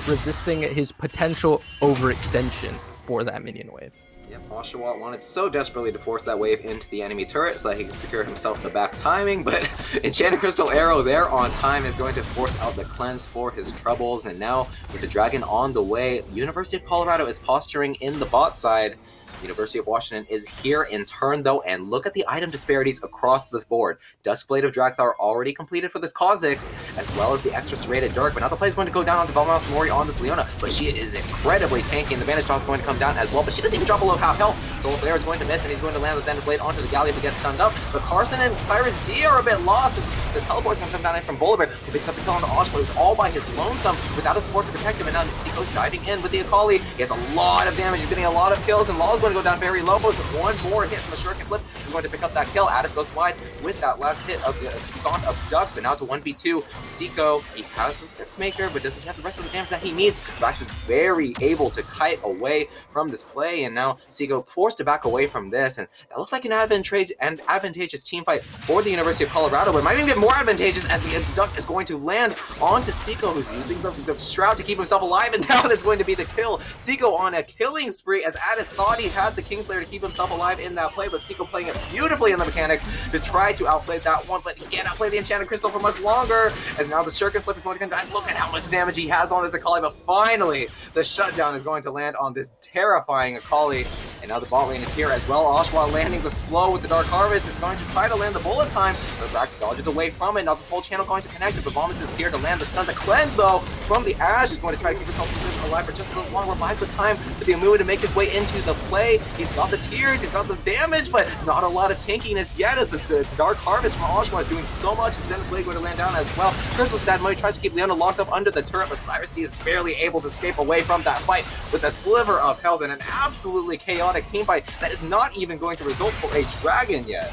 resisting his potential overextension for that minion wave. Yep, Oshawott wanted so desperately to force that wave into the enemy turret so that he could secure himself the back timing, but Enchanted Crystal Arrow there on time is going to force out the cleanse for his troubles, and now with the dragon on the way, University of Colorado is posturing in the bot side. University of Washington is here in turn, though, and look at the item disparities across this board. Duskblade of Drakthar already completed for this Kha'Zix, as well as the extra serrated Dirk, but now the play is going to go down onto Velmanos Mori on this Leona, but she is incredibly tanky, and the Bandage Toss is going to come down as well, but she doesn't even drop below half health. Solar Flare is going to miss, and he's going to land the Zenith Blade onto the Galleon to get stunned up, but Carson and Cyrus D are a bit lost. The teleport is going to come down in from Volibear, who picks up the kill on the Oshawott, who's all by his lonesome, without a support to protect him, and now Seiko's diving in with the Akali. He has a lot of damage, he's getting a lot of kills, and Law's going to go down very low, but one more hit from the Shuriken Flip is going to pick up that kill. Addis goes wide with that last hit of the Song of Duck, but now to 1v2. Seiko, he has the Rift Maker, but doesn't have the rest of the damage that he needs. Vax is very able to kite away from this play, and now Seiko forced to back away from this, and that looked like an advantageous team fight for the University of Colorado, but it might even get more advantageous as the Duck is going to land onto Seiko, who's using the Shroud to keep himself alive, and now it's going to be the kill. Seiko on a killing spree, as Addis thought he had the Kingslayer to keep himself alive in that play, but Seiko playing it beautifully in the mechanics to try to outplay that one, but he can't outplay the Enchanted Crystal for much longer, as now the Shuriken Flip is going to come back. Look at how much damage he has on this Akali, but finally the shutdown is going to land on this terrifying Akali, And now the bot lane is here as well. Oshawa landing the slow with the Dark Harvest is going to try to land the bullet time, but Rax dodges away from it. Now the full channel going to connect it, but Vomus is here to land the stun. The cleanse though from the Ash is going to try to keep himself alive for just a little longer. Buys the time for the Amumu to make his way into the play. He's got the tears, he's got the damage, but not a lot of tankiness yet as the Dark Harvest from Oshawa is doing so much, and Zenith Blade going to land down as well. Chris with Sad Money tries to keep Leona locked up under the turret, but Cyrus D is barely able to escape away from that fight with a sliver of health and an absolutely chaotic team fight that is not even going to result for a dragon yet.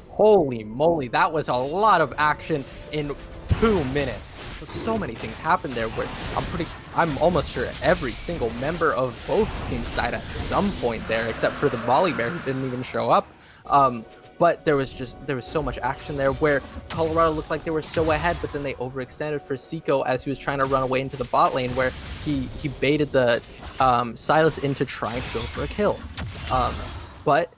Holy moly, that was a lot of action in 2 minutes. So many things happened there where I'm almost sure every single member of both teams died at some point there, except for the volley bear who didn't even show up. But there was so much action there where Colorado looked like they were so ahead, but then they overextended for Seiko as he was trying to run away into the bot lane, where he baited the Silas into trying to go for a kill. But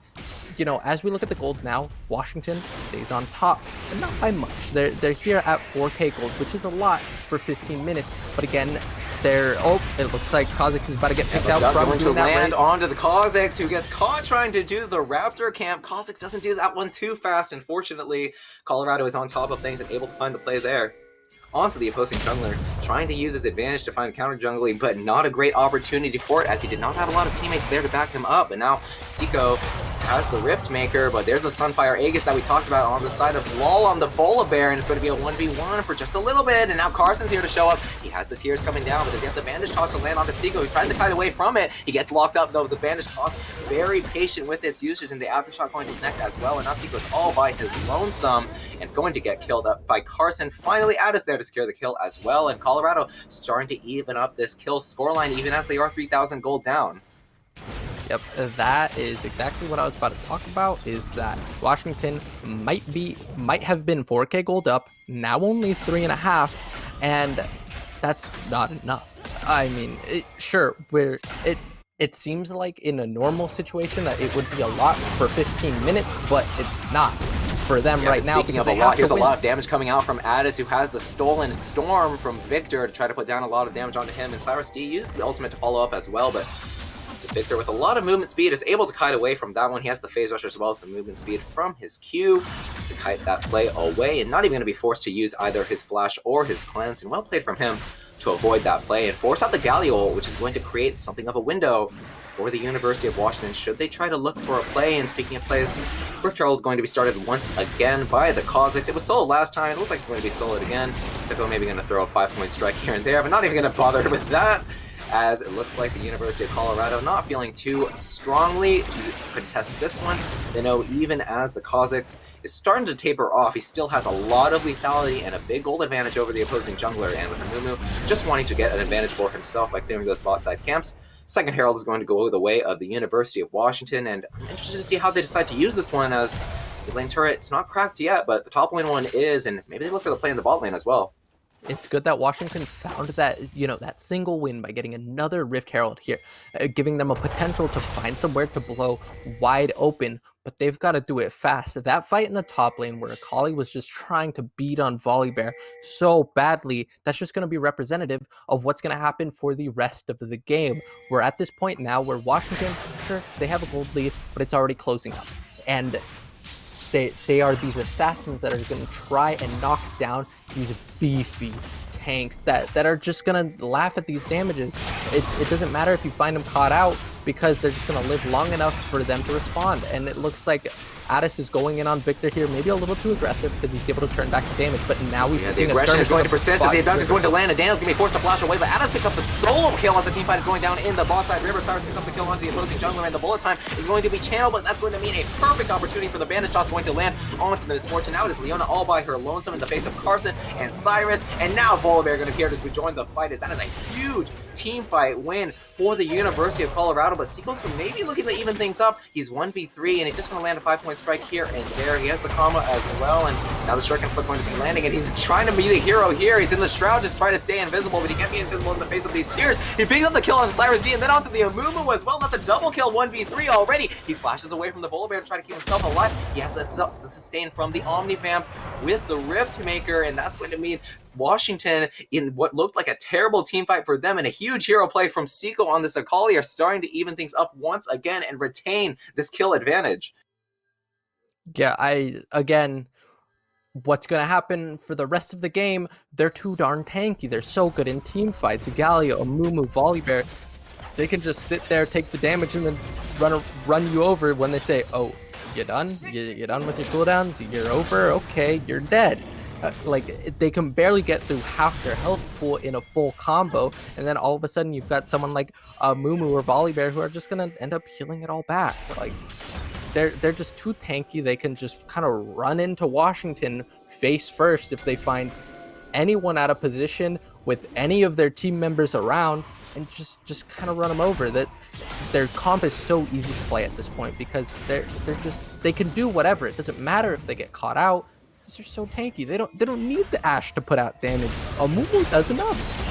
you know, as we look at the gold now, Washington stays on top, and not by much. They're here at 4K gold, which is a lot for 15 minutes. But again, it looks like Kha'Zix is about to get picked out from going to land onto the Kha'Zix, who gets caught trying to do the Raptor camp. Kha'Zix doesn't do that one too fast. Unfortunately, Colorado is on top of things and able to find the play there. Onto the opposing jungler, trying to use his advantage to find counter jungling, but not a great opportunity for it as he did not have a lot of teammates there to back him up. And now Seiko has the Rift Maker, but there's the Sunfire Aegis that we talked about on the side of LOL on the Volibear, and it's going to be a 1v1 for just a little bit. And now Carson's here to show up. He has the tears coming down, but does he have the bandage toss to land onto Seiko, who tries to kite away from it. He gets locked up though. The bandage toss, very patient with its usage, and the aftershock going to connect as well. And now Seiko's all by his lonesome and going to get killed up by Carson. Finally, Addis there to secure the kill as well, and Colorado starting to even up this kill scoreline even as they are 3,000 gold down. Yep, that is exactly what I was about to talk about, is that Washington might have been 4K gold up, now only 3.5, and that's not enough. I mean, sure, it seems like in a normal situation that it would be a lot for 15 minutes, but it's not for them right now. Speaking of a lot, here's a lot of damage coming out from Addis, who has the stolen storm from Victor to try to put down a lot of damage onto him, and Cyrus D used the ultimate to follow up as well, but Victor with a lot of movement speed is able to kite away from that one. He has the phase rush as well as the movement speed from his Q to kite that play away, and not even going to be forced to use either his flash or his cleanse, and well played from him to avoid that play and force out the Galliol, which is going to create something of a window for the University of Washington should they try to look for a play. And speaking of plays, Rift Herald going to be started once again by the Kha'Zix. It was soloed last time, it looks like it's going to be soloed again. Sicko maybe going to throw a 5-point strike here and there, but not even going to bother with that, as it looks like the University of Colorado not feeling too strongly to contest this one. They know even as the Kha'Zix is starting to taper off, he still has a lot of lethality and a big gold advantage over the opposing jungler, and with Amumu just wanting to get an advantage for himself by clearing those bot side camps. Second Herald is going to go the way of the University of Washington, and I'm interested to see how they decide to use this one, as the lane turret, it's not cracked yet, but the top lane one is, and maybe they look for the play in the bot lane as well. It's good that Washington found that, that single win by getting another Rift Herald here, giving them a potential to find somewhere to blow wide open, but they've got to do it fast. That fight in the top lane where Akali was just trying to beat on Volibear so badly, that's just going to be representative of what's going to happen for the rest of the game. We're at this point now where Washington, sure, they have a gold lead, but it's already closing up. And they are these assassins that are going to try and knock down these beefy tanks that are just going to laugh at these damages. It doesn't matter if you find them caught out, because they're just going to live long enough for them to respond. And it looks like Addis is going in on Victor here, maybe a little too aggressive because he's able to turn back the damage, but now he's the aggression is going to persist as the abduct is going to land, and Daniel's going to be forced to flash away, but Addis picks up the solo kill as the team fight is going down in the bot side. River Cyrus picks up the kill onto the opposing jungler, and the bullet time is going to be channeled, but that's going to mean a perfect opportunity for the bandage toss going to land onto the Misfortune. Now it is Leona all by her lonesome in the face of Carson and Cyrus, and now Volibear going to appear to rejoin the fight, as that is a huge team fight win for the University of Colorado, but Seiko's maybe looking to even things up. He's 1v3, and he's just going to land a 5-point strike here and there. He has the comma as well, and now the Shuriken Flip going to be landing, and he's trying to be the hero here. He's in the Shroud, just trying to stay invisible, but he can't be invisible in the face of these tears. He picks up the kill on Cyrus D, and then onto the Amumu as well. That's a double kill, 1v3 already. He flashes away from the Volibear to try to keep himself alive. He has the sustain from the Omnivamp with the Rift Maker, and that's going to mean Washington, in what looked like a terrible team fight for them and a huge hero play from Seiko on this Akali, are starting to even things up once again and retain this kill advantage. Yeah, again, what's going to happen for the rest of the game, they're too darn tanky. They're so good in team fights. Galio, Amumu, Volibear, they can just sit there, take the damage, and then run you over when they say, oh, you done? You done with your cooldowns? You're over? Okay, you're dead. Like, they can barely get through half their health pool in a full combo, and then all of a sudden you've got someone like Mumu or Volibear who are just going to end up healing it all back. Like, they're just too tanky. They can just kind of run into Washington face first if they find anyone out of position with any of their team members around, and just kind of run them over. That their comp is so easy to play at this point because they can do whatever. It doesn't matter if they get caught out because they're so tanky. They don't need the Ashe to put out damage. Amumu does enough.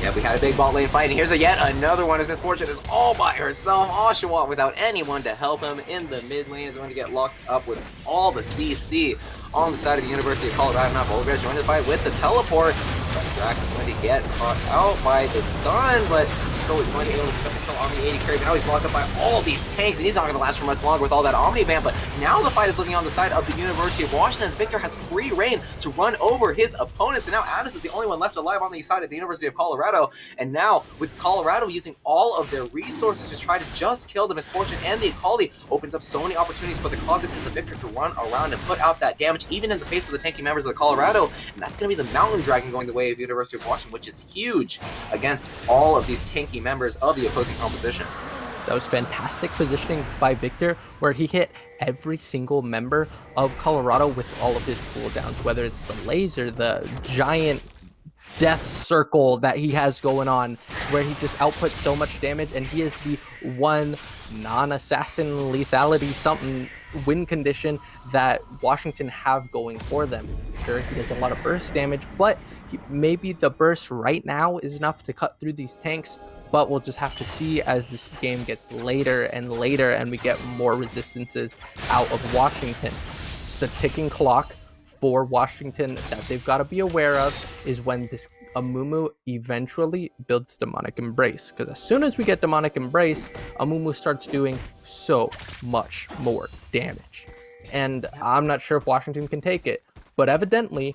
Yeah, we had a big bot lane fight, and here's yet another one. As Misfortune is all by herself. Oshawott, without anyone to help him in the mid lane, is going to get locked up with all the CC on the side of the University of Colorado. Now Volibear joined the fight with the teleport. But Drac is going to get caught out by the stun, but Zico is going to be able to pick up the kill on the 80 carry. But now he's blocked up by all these tanks, and he's not going to last for much longer with all that Omni Ban. But now the fight is looking on the side of the University of Washington as Victor has free reign to run over his opponents. And now Addis is the only one left alive on the side of the University of Colorado. And now, with Colorado using all of their resources to try to just kill the Misfortune and the Akali, opens up so many opportunities for the Kha'Zix and the Victor to run around and put out that damage, even in the face of the tanky members of the Colorado. And that's going to be the Mountain Dragon going the way of University of Washington, which is huge against all of these tanky members of the opposing composition. That was fantastic positioning by Victor, where he hit every single member of Colorado with all of his cooldowns, whether it's the laser, the giant death circle that he has going on, where he just outputs so much damage, and he is the one non-assassin lethality something win condition that Washington have going for them. Sure, he does a lot of burst damage, but maybe the burst right now is enough to cut through these tanks, but we'll just have to see as this game gets later and later and we get more resistances out of Washington. The ticking clock for Washington that they've got to be aware of is when this Amumu eventually builds Demonic Embrace. Because as soon as we get Demonic Embrace, Amumu starts doing so much more damage. And I'm not sure if Washington can take it, but evidently,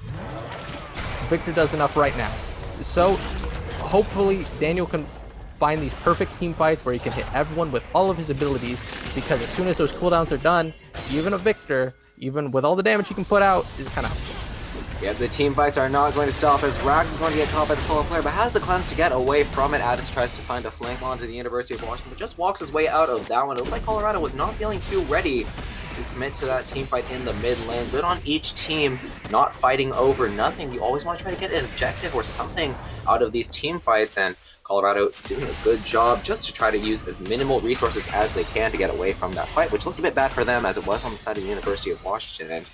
Victor does enough right now. So hopefully Daniel can find these perfect team fights where he can hit everyone with all of his abilities, because as soon as those cooldowns are done, even a Victor, even with all the damage he can put out, is kind of helpful. Yeah, the team fights are not going to stop as Rax is going to get caught by the solo player, but has the cleanse to get away from it. Addis tries to find a flank onto the University of Washington, but just walks his way out of that one. It looks like Colorado was not feeling too ready to commit to that team fight in the mid lane. Good on each team, not fighting over nothing. You always want to try to get an objective or something out of these team fights, and Colorado doing a good job just to try to use as minimal resources as they can to get away from that fight, which looked a bit bad for them as it was on the side of the University of Washington. And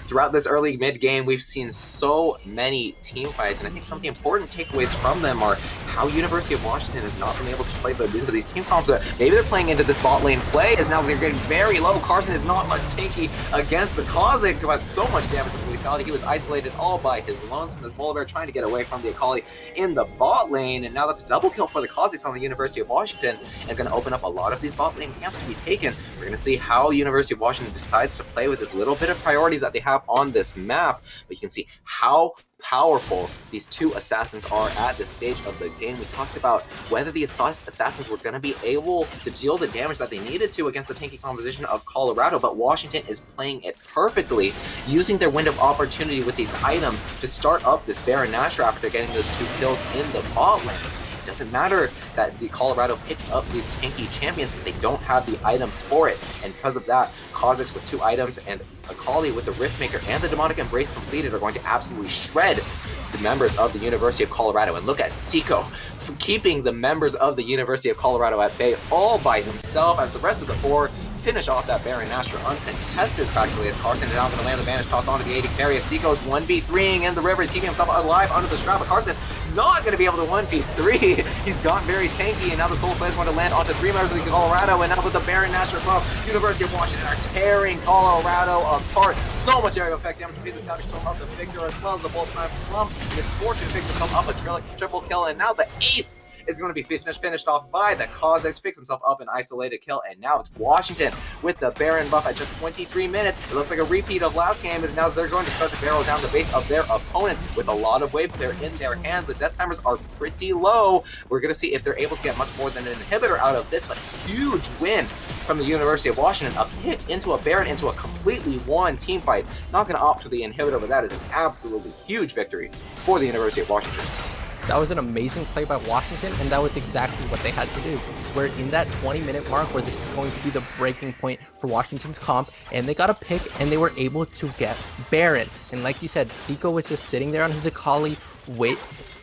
throughout this early mid-game, we've seen so many team fights, and I think some of the important takeaways from them are how University of Washington has not been able to play into these team comps. Maybe they're playing into this bot lane play, as now they're getting very low. Carson is not much tanky against the Kha'Zix, who has so much damage with lethality. He was isolated all by his lonesome as Volibear trying to get away from the Akali in the bot lane, and now that's a double kill for the Kha'Zix on the University of Washington, and going to open up a lot of these bot lane camps to be taken. We're going to see how University of Washington decides to play with this little bit of priority that they have on this map, but you can see how powerful these two assassins are at this stage of the game. We talked about whether the assassins were going to be able to deal the damage that they needed to against the tanky composition of Colorado, but Washington is playing it perfectly, using their window of opportunity with these items to start up this Baron Nashor after getting those 2 kills in the bot lane. It doesn't matter that the Colorado picked up these tanky champions if they don't have the items for it, and because of that, Kha'Zix with 2 items and Akali with the Riftmaker and the Demonic Embrace completed are going to absolutely shred the members of the University of Colorado. And look at Seiko keeping the members of the University of Colorado at bay all by himself, as the rest of the 4 finish off that Baron Nashor uncontested practically as Carson is down for the land of the Vanish toss onto the AD carry as Seiko's 1v3ing in the river. He's keeping himself alive under the strap, but Carson not going to be able to 1v3. He's gone very tanky, and now the Soul Flare is going to land onto 3 members of the Colorado, and now with the Baron Nashor buff, University of Washington are tearing Colorado apart. So much area effect damage between the Static Storm of the Victor as well as the Bolt Time from Misfortune picks himself up a triple kill, and now the Ace is going to be finished off by the Kha'Zix, picks himself up an isolated kill, and now it's Washington with the Baron buff at just 23 minutes. It looks like a repeat of last game, as now they're going to start to barrel down the base of their opponents with a lot of wave clear in their hands. The death timers are pretty low. We're going to see if they're able to get much more than an inhibitor out of this, but huge win from the University of Washington. A pick into a Baron into a completely won team fight. Not going to opt for the inhibitor, but that is an absolutely huge victory for the University of Washington. That was an amazing play by Washington, and that was exactly what they had to do. We're in that 20-minute mark where this is going to be the breaking point for Washington's comp, and they got a pick, and they were able to get Baron. And like you said, Seiko was just sitting there on his Akali,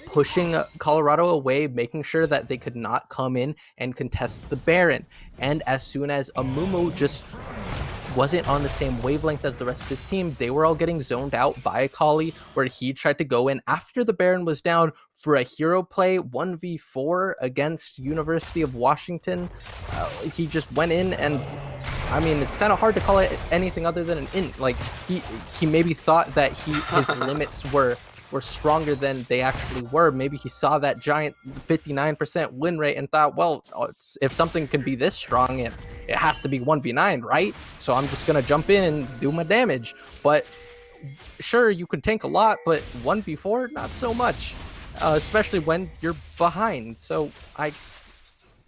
pushing Colorado away, making sure that they could not come in and contest the Baron. And as soon as Amumu just wasn't on the same wavelength as the rest of his team, they were all getting zoned out by Akali, where he tried to go in after the Baron was down for a hero play 1v4 against University of Washington. He just went in, and I mean, it's kind of hard to call it anything other than an int. Like, he maybe thought that his limits were stronger than they actually were. Maybe he saw that giant 59% win rate and thought, well, if something can be this strong, it has to be 1v9, right? So I'm just going to jump in and do my damage. But sure, you can tank a lot, but 1v4, not so much, especially when you're behind. So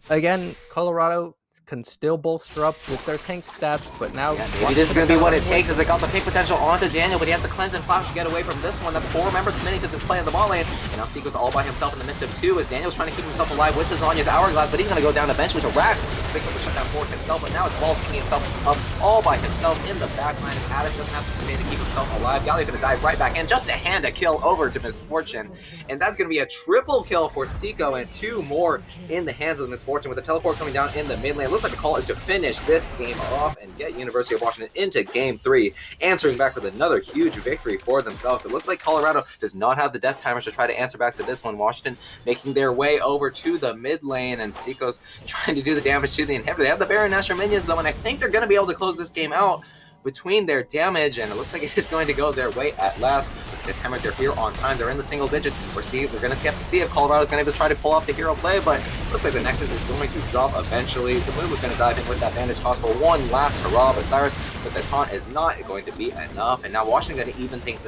again, Colorado can still bolster up with their tank stats, but now maybe this is going to be what it takes, as they got the pick potential onto Daniel, but he has the cleanse and flash to get away from this one. That's 4 members committing to this play in the ball lane, and now Seiko's all by himself in the midst of 2, as Daniel's trying to keep himself alive with the Zhonya's Hourglass, but he's going to go down eventually to Rax, picks up the shutdown for himself, but now it's Ball picking himself up all by himself in the backline, and Adams doesn't have to sustain to keep himself alive. Galio's going to dive right back in just to hand a kill over to Misfortune, and that's going to be a triple kill for Seiko, and 2 more in the hands of Misfortune, with the teleport coming down in the mid lane. It looks like the call is to finish this game off and get University of Washington into Game 3, answering back with another huge victory for themselves. It looks like Colorado does not have the death timers to try to answer back to this one. Washington making their way over to the mid lane, and Seiko's trying to do the damage to the inhibitor. They have the Baron Nashor minions though, and I think they're going to be able to close this game out between their damage, and it looks like it is going to go their way at last. The timers are here on time. They're in the single digits. We're going to have to see if Colorado is going to try to pull off the hero play, but it looks like the Nexus is going to drop eventually. The Moon was going to dive in with that bandage toss for one last hurrah, but Cyrus with the taunt is not going to be enough, and now Washington going to even things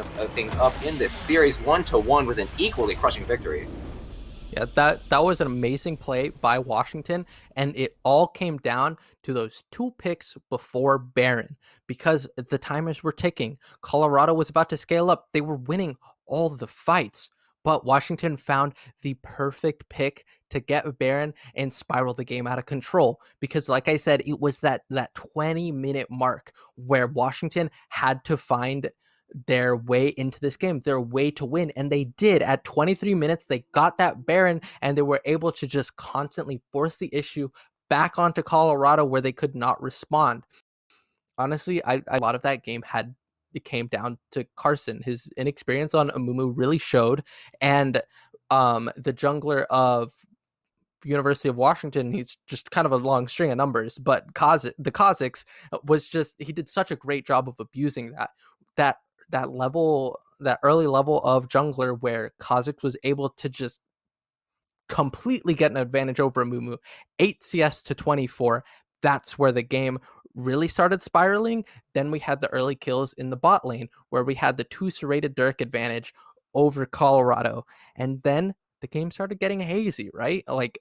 up in this series 1-1 with an equally crushing victory. Yeah, that was an amazing play by Washington, and it all came down to those 2 picks before Baron, because the timers were ticking. Colorado was about to scale up. They were winning all the fights, but Washington found the perfect pick to get Baron and spiral the game out of control, because like I said, it was that 20-minute mark where Washington had to find their way into this game, their way to win, and they did. At 23 minutes, they got that Baron, and they were able to just constantly force the issue back onto Colorado, where they could not respond. Honestly, a lot of that game it came down to Carson. His inexperience on Amumu really showed, and the jungler of University of Washington, he's just kind of a long string of numbers, but the Kha'Zix was just, he did such a great job of abusing that early level of jungler, where Kha'Zix was able to just completely get an advantage over Amumu. 8 CS to 24. That's where the game really started spiraling. Then we had the early kills in the bot lane, where we had the 2 serrated Dirk advantage over Colorado. And then the game started getting hazy, right? Like,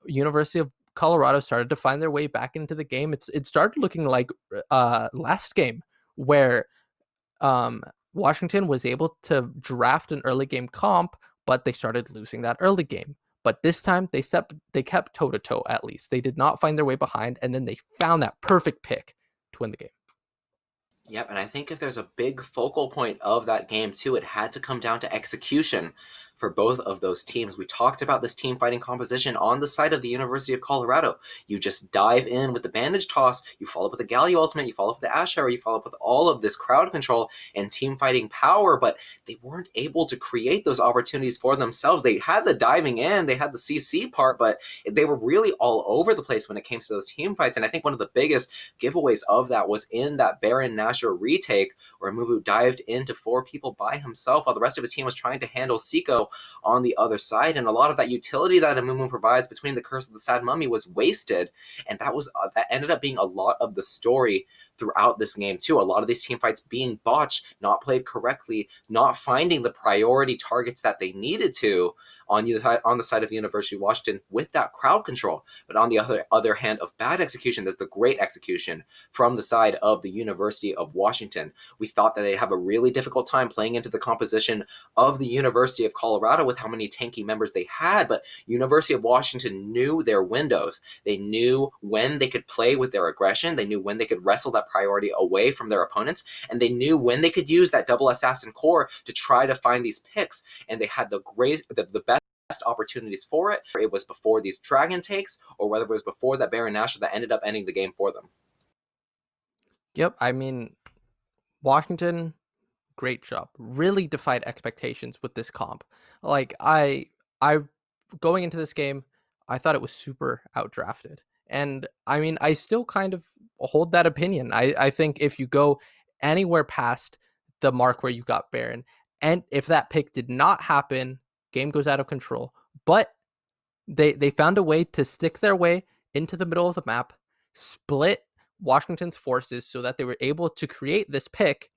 University of Colorado started to find their way back into the game. It started looking like last game, where Washington was able to draft an early game comp, but they started losing that early game. But this time they kept toe-to-toe at least. They did not find their way behind, and then they found that perfect pick to win the game. Yep, and I think if there's a big focal point of that game too, it had to come down to execution for both of those teams. We talked about this team fighting composition on the side of the University of Colorado. You just dive in with the bandage toss, you follow up with the Galio ultimate, you follow up with the Ash Arrow, you follow up with all of this crowd control and team fighting power, but they weren't able to create those opportunities for themselves. They had the diving in, they had the CC part, but they were really all over the place when it came to those team fights. And I think one of the biggest giveaways of that was in that Baron Nashor retake, where Mumu dived into 4 people by himself while the rest of his team was trying to handle Seiko on the other side. And a lot of that utility that Mumu provides between the Curse of the Sad Mummy was wasted. And that ended up being a lot of the story throughout this game too. A lot of these team fights being botched, not played correctly, not finding the priority targets that they needed to on the side of the University of Washington with that crowd control. But on the other hand of bad execution, there's the great execution from the side of the University of Washington. We thought that they'd have a really difficult time playing into the composition of the University of Colorado with how many tanky members they had, but University of Washington knew their windows. They knew when they could play with their aggression, they knew when they could wrestle that priority away from their opponents, and they knew when they could use that double assassin core to try to find these picks, and they had the best opportunities for it. It was before these dragon takes, or whether it was before that Baron Nashor that ended up ending the game for them. Yep, I mean, Washington, great job. Really defied expectations with this comp. Like I going into this game, I thought it was super outdrafted. And I mean, I still kind of hold that opinion. I think if you go anywhere past the mark where you got Baron, and if that pick did not happen, game goes out of control. But they found a way to stick their way into the middle of the map, split Washington's forces so that they were able to create this pick,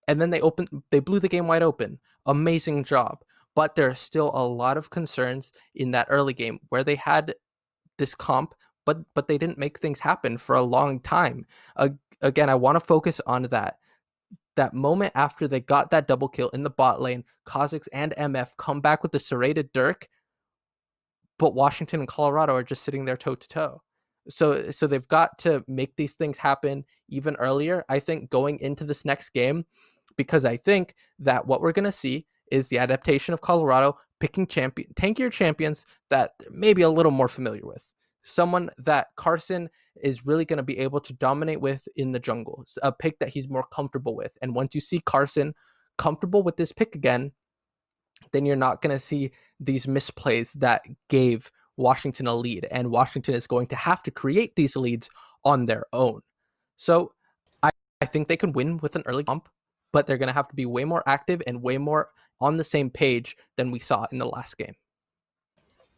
and then they blew the game wide open. Amazing job. But there are still a lot of concerns in that early game where they had this comp, but they didn't make things happen for a long time. Again, I want to focus on that moment after they got that double kill in the bot lane. Kha'Zix and MF come back with the serrated Dirk, but Washington and Colorado are just sitting there toe to toe. So they've got to make these things happen even earlier, I think, going into this next game, because I think that what we're going to see is the adaptation of Colorado picking tankier champions that maybe a little more familiar with. Someone that Carson is really going to be able to dominate with in the jungle, a pick that he's more comfortable with. And once you see Carson comfortable with this pick again, then you're not going to see these misplays that gave Washington a lead. And Washington is going to have to create these leads on their own. So I think they can win with an early comp, but they're going to have to be way more active and way more on the same page than we saw in the last game.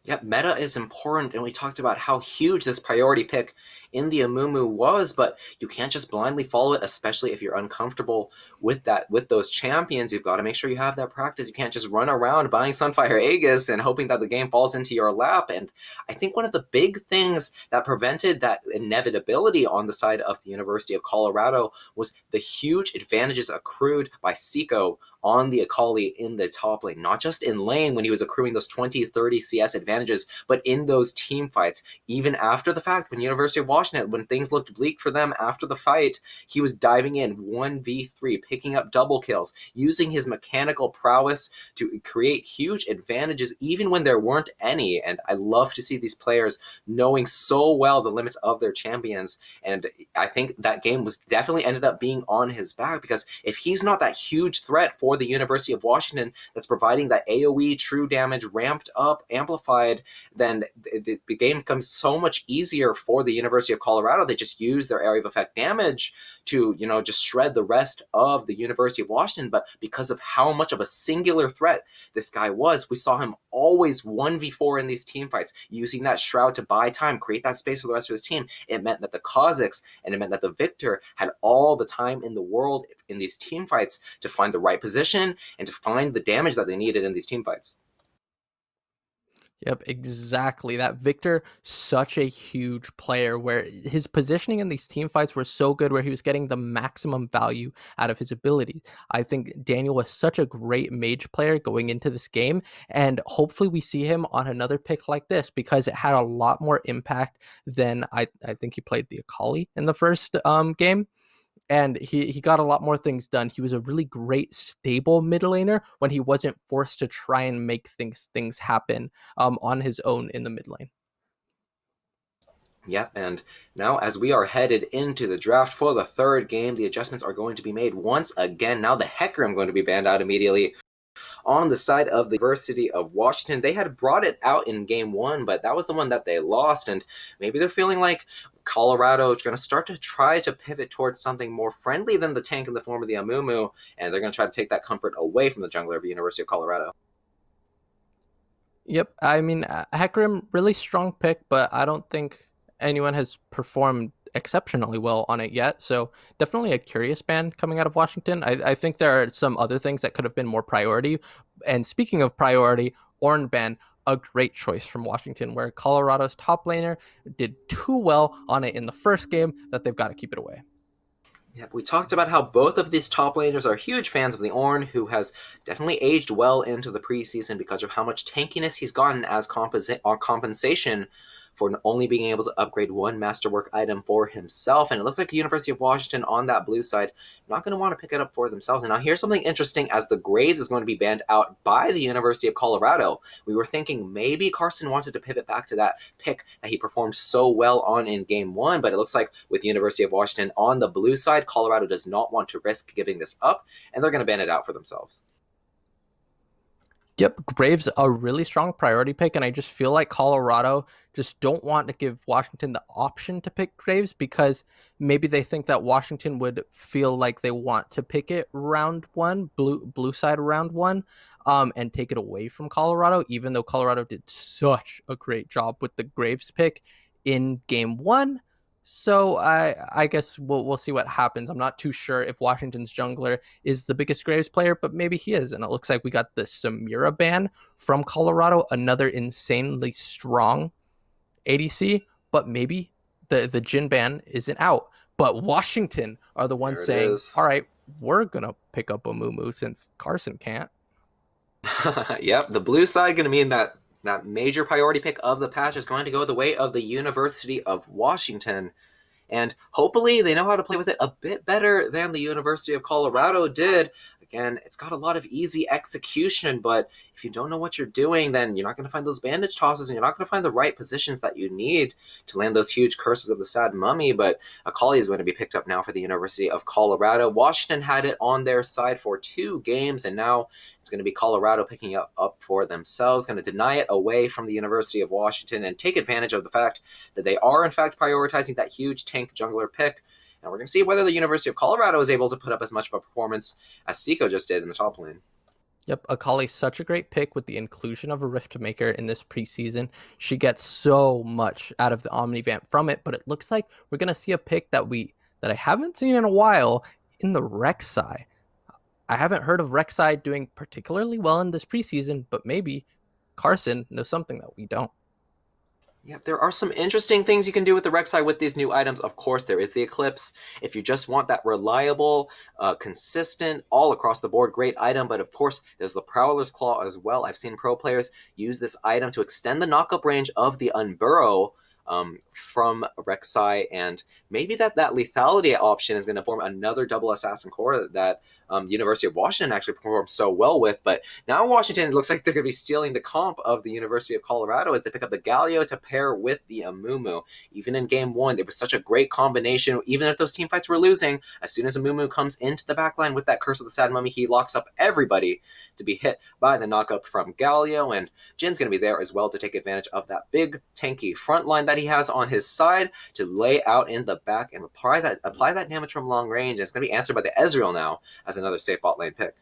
Yep, meta is important, and we talked about how huge this priority pick in the Amumu was, but you can't just blindly follow it, especially if you're uncomfortable with those champions. You've got to make sure you have that practice. You can't just run around buying Sunfire Aegis and hoping that the game falls into your lap. And I think one of the big things that prevented that inevitability on the side of the University of Colorado was the huge advantages accrued by Seiko on the Akali in the top lane, not just in lane when he was accruing those 20, 30 CS advantages, but in those team fights. Even after the fact, when University of Washington, when things looked bleak for them after the fight, he was diving in 1v3, picking up double kills, using his mechanical prowess to create huge advantages even when there weren't any. And I love to see these players knowing so well the limits of their champions. And I think that game was definitely ended up being on his back, because if he's not that huge threat for the University of Washington that's providing that AoE true damage ramped up, amplified, then the game becomes so much easier for the University of Colorado. They just use their area of effect damage to, just shred the rest of the University of Washington. But because of how much of a singular threat this guy was, we saw him always 1v4 in these team fights, using that shroud to buy time, create that space for the rest of his team. It meant that the Kha'Zix and it meant that the Victor had all the time in the world in these team fights to find the right position and to find the damage that they needed in these team fights. Yep, exactly. That Victor, such a huge player where his positioning in these team fights were so good, where he was getting the maximum value out of his abilities. I think Daniel was such a great mage player going into this game, and hopefully we see him on another pick like this, because it had a lot more impact than I think he played the Akali in the first game. and he got a lot more things done. He was a really great stable mid laner when he wasn't forced to try and make things happen on his own in the mid lane. Yep, and now as we are headed into the draft for the third game, the adjustments are going to be made once again. Now the Hecarim going to be banned out immediately. On the side of the University of Washington, they had brought it out in game one, but that was the one that they lost, and maybe they're feeling like Colorado is going to start to try to pivot towards something more friendly than the tank in the form of the Amumu, and they're going to try to take that comfort away from the jungler of the University of Colorado. Yep, I mean Hecarim really strong pick, but I don't think anyone has performed exceptionally well on it yet. So definitely a curious ban coming out of Washington. I think there are some other things that could have been more priority. And speaking of priority, Ornn ban, a great choice from Washington, where Colorado's top laner did too well on it in the first game that they've got to keep it away. Yeah, we talked about how both of these top laners are huge fans of the Ornn, who has definitely aged well into the preseason because of how much tankiness he's gotten as compensation for only being able to upgrade one masterwork item for himself. And it looks like the University of Washington on that blue side not going to want to pick it up for themselves. And now here's something interesting, as the Graves is going to be banned out by the University of Colorado. We were thinking maybe Carson wanted to pivot back to that pick that he performed so well on in game one, but it looks like with the University of Washington on the blue side, Colorado does not want to risk giving this up, and they're going to ban it out for themselves. Yep, Graves a really strong priority pick, and I just feel like Colorado just don't want to give Washington the option to pick Graves because maybe they think that Washington would feel like they want to pick it round one, blue side round one, and take it away from Colorado, even though Colorado did such a great job with the Graves pick in game one. So I guess we'll see what happens. I'm not too sure if Washington's jungler is the biggest Graves player, but maybe he is. And it looks like we got the Samira ban from Colorado, another insanely strong ADC, but maybe the Jin ban isn't out. But Washington are the ones There it saying, is. all right, we're going to pick up a Mumu since Carson can't. Yep, the blue side going to mean that that major priority pick of the patch is going to go the way of the University of Washington. And hopefully they know how to play with it a bit better than the University of Colorado did. Again, it's got a lot of easy execution, but if you don't know what you're doing, then you're not going to find those bandage tosses, and you're not going to find the right positions that you need to land those huge curses of the sad mummy. But Akali is going to be picked up now for the University of Colorado. Washington had it on their side for 2 games, and now it's going to be Colorado picking it up for themselves, going to deny it away from the University of Washington and take advantage of the fact that they are, in fact, prioritizing that huge tank jungler pick. And we're going to see whether the University of Colorado is able to put up as much of a performance as Seiko just did in the top lane. Yep, Akali's such a great pick with the inclusion of a Rift Maker in this preseason. She gets so much out of the Omnivamp from it, but it looks like we're gonna see a pick that I haven't seen in a while in the Rek'Sai. I haven't heard of Rek'Sai doing particularly well in this preseason, but maybe Carson knows something that we don't. Yeah, there are some interesting things you can do with the Rek'Sai with these new items. Of course, there is the Eclipse. If you just want that reliable, consistent, all across the board, great item. But of course, there's the Prowler's Claw as well. I've seen pro players use this item to extend the knockup range of the Unburrow from Rek'Sai, and maybe that lethality option is going to form another double assassin core that University of Washington actually performed so well with. But now Washington, it looks like they're going to be stealing the comp of the University of Colorado as they pick up the Galio to pair with the Amumu. Even in game one, it was such a great combination. Even if those team fights were losing, as soon as Amumu comes into the backline with that Curse of the Sad Mummy, he locks up everybody to be hit by the knockup from Galio, and Jin's going to be there as well to take advantage of that big tanky front line that he has on his side to lay out in the back and apply that damage from long range. And it's going to be answered by the Ezreal now as another safe bot lane pick.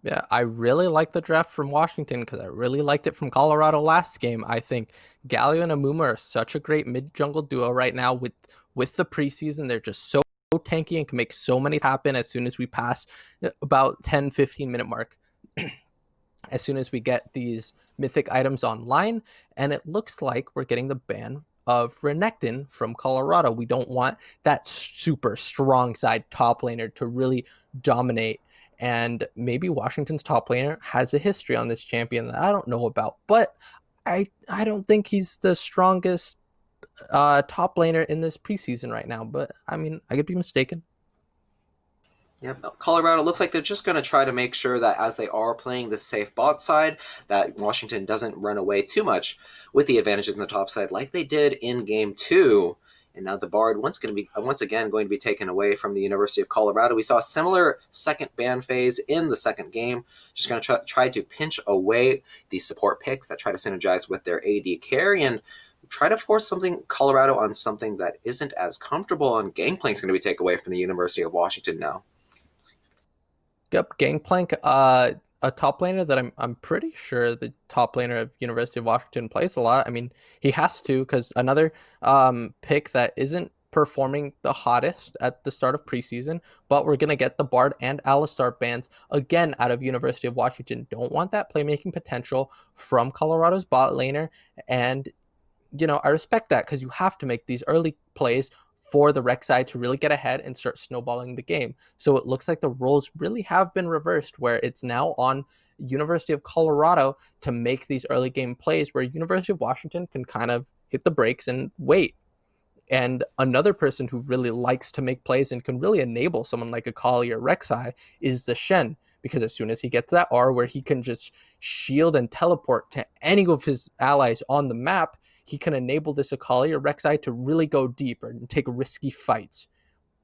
Yeah, I really like the draft from Washington because I really liked it from Colorado last game. I think Galio and Amuma are such a great mid jungle duo right now with the preseason. They're just so tanky and can make so many happen as soon as we pass about 10-15 minute mark. As soon as we get these mythic items online, and it looks like we're getting the ban of Renekton from Colorado. We don't want that super strong side top laner to really dominate. And maybe Washington's top laner has a history on this champion that I don't know about, but I don't think he's the strongest top laner in this preseason right now. But I mean, I could be mistaken. Yep. Colorado looks like they're just going to try to make sure that as they are playing the safe bot side, that Washington doesn't run away too much with the advantages in the top side like they did in game two. And now the Bard once again going to be taken away from the University of Colorado. We saw a similar second ban phase in the second game. Just going to try to pinch away the support picks that try to synergize with their AD carry and try to force something Colorado on something that isn't as comfortable. And Gangplank's going to be taken away from the University of Washington now. Yep, Gangplank, a top laner that I'm pretty sure the top laner of University of Washington plays a lot. I mean, he has to because another pick that isn't performing the hottest at the start of preseason, but we're gonna get the Bard and Alistar bans again out of University of Washington. Don't want that playmaking potential from Colorado's bot laner, and I respect that because you have to make these early plays for the rec side to really get ahead and start snowballing the game. So it looks like the roles really have been reversed where it's now on University of Colorado to make these early game plays where University of Washington can kind of hit the brakes and wait. And another person who really likes to make plays and can really enable someone like a Kali or Rek'Sai is the Shen. Because as soon as he gets that R where he can just shield and teleport to any of his allies on the map, he can enable this Akali or Rek'Sai to really go deeper and take risky fights.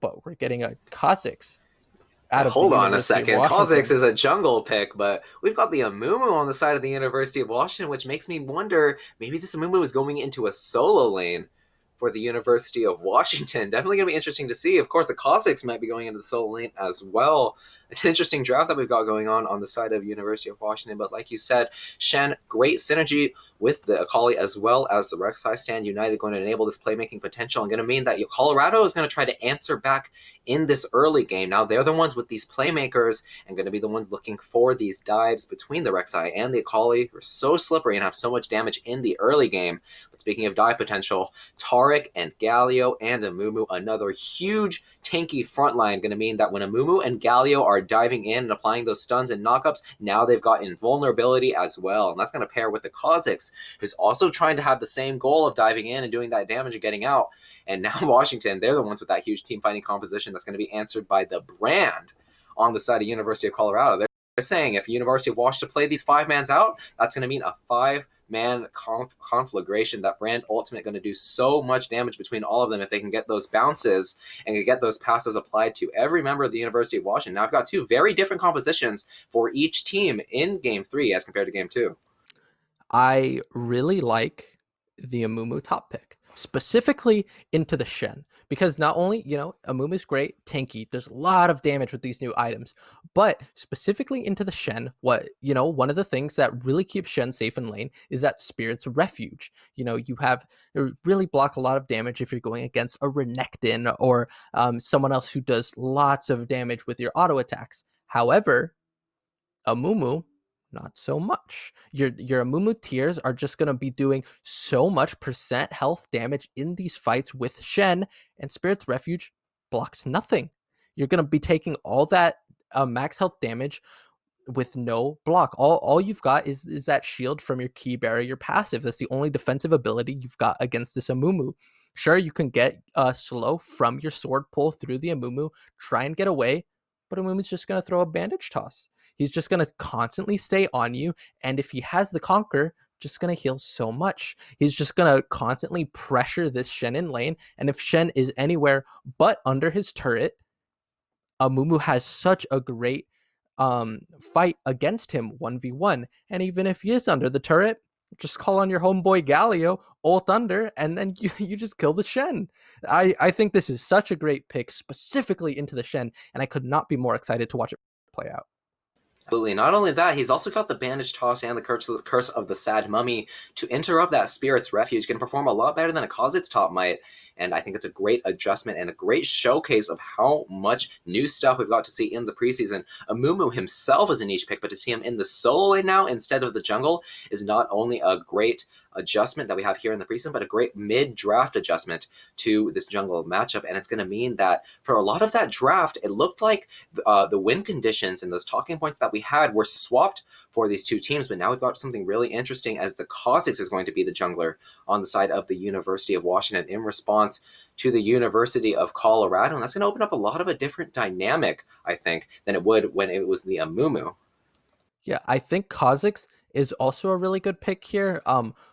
But we're getting a Kha'Zix out of the Hold on a University of second. Kha'Zix Washington. is a jungle pick, but we've got the Amumu on the side of the University of Washington, which makes me wonder maybe this Amumu is going into a solo lane for the University of Washington. Definitely going to be interesting to see. Of course, the Kha'Zix might be going into the solo lane as well. An interesting draft that we've got going on the side of University of Washington. But like you said, Shen, great synergy with the Akali as well as the Rek'Sai stand united, going to enable this playmaking potential and going to mean that Colorado is going to try to answer back in this early game. Now they're the ones with these playmakers and going to be the ones looking for these dives between the Rek'Sai and the Akali, who are so slippery and have so much damage in the early game. But speaking of dive potential, Taric and Galio and Amumu, another huge tanky front line, going to mean that when Amumu and Galio are diving in and applying those stuns and knockups, now they've got invulnerability as well. And that's going to pair with the Kha'Zix, who's also trying to have the same goal of diving in and doing that damage and getting out. And now Washington, they're the ones with that huge team fighting composition that's going to be answered by the brand on the side of University of Colorado. They're saying if University of Washington play these 5-mans out, that's going to mean a 5-man conflagration. That brand ultimate going to do so much damage between all of them if they can get those bounces and can get those passives applied to every member of the University of Washington. Now I've got two very different compositions for each team in game 3 as compared to game 2. I really like the Amumu top pick, specifically into the Shen, because not only, Amumu is great, tanky, there's a lot of damage with these new items, but specifically into the Shen, one of the things that really keeps Shen safe in lane is that Spirit's Refuge. You have really block a lot of damage if you're going against a Renekton or someone else who does lots of damage with your auto attacks. However, Amumu, not so much. Your Amumu tiers are just gonna be doing so much percent health damage in these fights with Shen, and Spirit's Refuge blocks nothing. You're gonna be taking all that max health damage with no block. All you've got is that shield from your key barrier passive. That's the only defensive ability you've got against this Amumu. Sure, you can get slow from your sword pull through the Amumu, try and get away, but Amumu's just gonna throw a bandage toss. He's just gonna constantly stay on you, and if he has the conquer, just gonna heal so much. He's just gonna constantly pressure this Shen in lane, and if Shen is anywhere but under his turret, Amumu has such a great fight against him 1v1. And even if he is under the turret, just call on your homeboy Galio, ult under, and then you just kill the Shen. I think this is such a great pick, specifically into the Shen, and I could not be more excited to watch it play out. Absolutely. Not only that, he's also got the bandage toss and the curse of the sad mummy to interrupt that Spirit's Refuge. Can perform a lot better than a Kha'Zix top might. And I think it's a great adjustment and a great showcase of how much new stuff we've got to see in the preseason. Amumu himself is a niche pick, but to see him in the solo lane now instead of the jungle is not only a great adjustment that we have here in the preseason, but a great mid-draft adjustment to this jungle matchup. And it's going to mean that for a lot of that draft, it looked like the win conditions and those talking points that we had were swapped for these two teams. But now we've got something really interesting as the Kha'Zix is going to be the jungler on the side of the University of Washington in response to the University of Colorado. And that's going to open up a lot of a different dynamic, I think, than it would when it was the Amumu. Yeah, I think Kha'Zix is also a really good pick here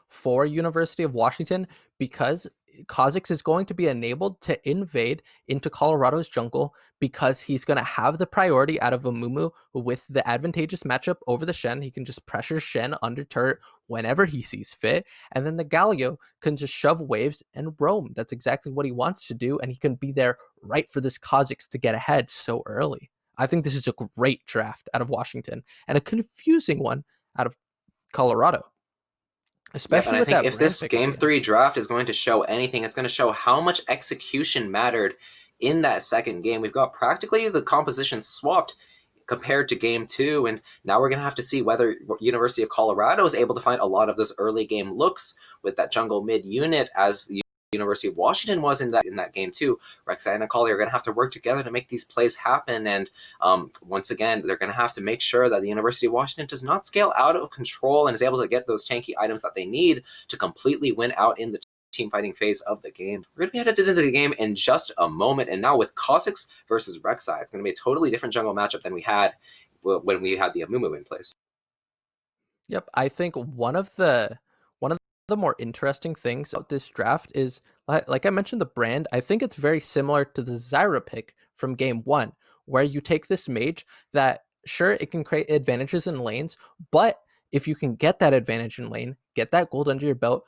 for University of Washington because Kha'Zix is going to be enabled to invade into Colorado's jungle because he's going to have the priority out of Amumu with the advantageous matchup over the Shen. He can just pressure Shen under turret whenever he sees fit, and then the Galio can just shove waves and roam. That's exactly what he wants to do, and he can be there right for this Kha'Zix to get ahead so early. I think this is a great draft out of Washington and a confusing one out of Colorado, Yep, and especially I with think that if brand this pick at game the end. three draft is going to show anything, it's going to show how much execution mattered in that second game. We've got practically the composition swapped compared to game two, and now we're going to have to see whether University of Colorado is able to find a lot of those early game looks with that jungle mid unit as the University of Washington was in that game too. Rek'Sai and Akali are going to have to work together to make these plays happen, and once again, they're going to have to make sure that the University of Washington does not scale out of control and is able to get those tanky items that they need to completely win out in the team fighting phase of the game. We're going to be headed into the game in just a moment, and now with Kha'Zix versus Rek'Sai, it's going to be a totally different jungle matchup than we had when we had the Amumu in place. Yep, I think one of the more interesting things about this draft is like I mentioned the brand. I think it's very similar to the Zyra pick from game one, where you take this mage that sure it can create advantages in lanes, but if you can get that advantage in lane, get that gold under your belt,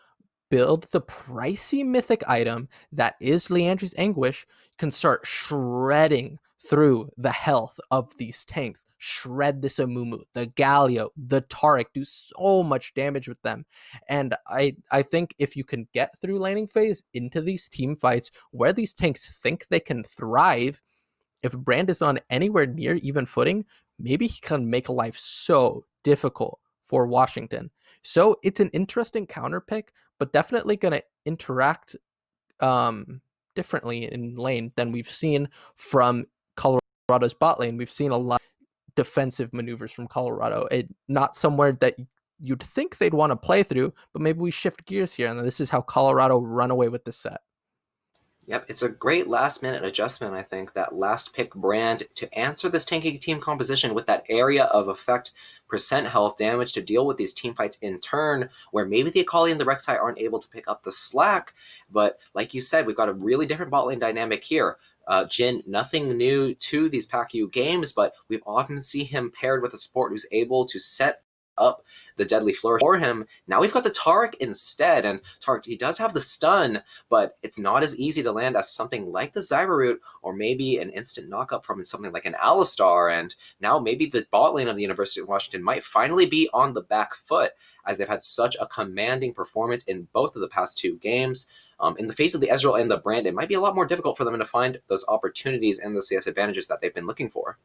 build the pricey mythic item that is Leandri's Anguish, can start shredding through the health of these tanks. Shred this Amumu, the Galio, the Taric, do so much damage with them. And I think if you can get through laning phase into these team fights where these tanks think they can thrive, if Brand is on anywhere near even footing, maybe he can make life so difficult for Washington. So it's an interesting counter pick, but definitely going to interact differently in lane than we've seen from Colorado's bot lane. We've seen a lot of defensive maneuvers from Colorado. Not somewhere that you'd think they'd want to play through, but maybe we shift gears here, and this is how Colorado run away with the set. Yep, it's a great last minute adjustment, I think, that last pick brand to answer this tanky team composition with that area of effect percent health damage to deal with these team fights in turn, where maybe the Akali and the Rek'Sai aren't able to pick up the slack. But like you said, we've got a really different bot lane dynamic here. Jin, nothing new to these PACU games, but we've often seen him paired with a support who's able to set up the deadly flourish for him. Now we've got the Taric instead, and Taric, he does have the stun, but it's not as easy to land as something like the Zyra root, or maybe an instant knockup from something like an Alistar, and now maybe the bot lane of the University of Washington might finally be on the back foot, as they've had such a commanding performance in both of the past two games. In the face of the Ezreal and the Brand, it might be a lot more difficult for them to find those opportunities and those CS advantages that they've been looking for.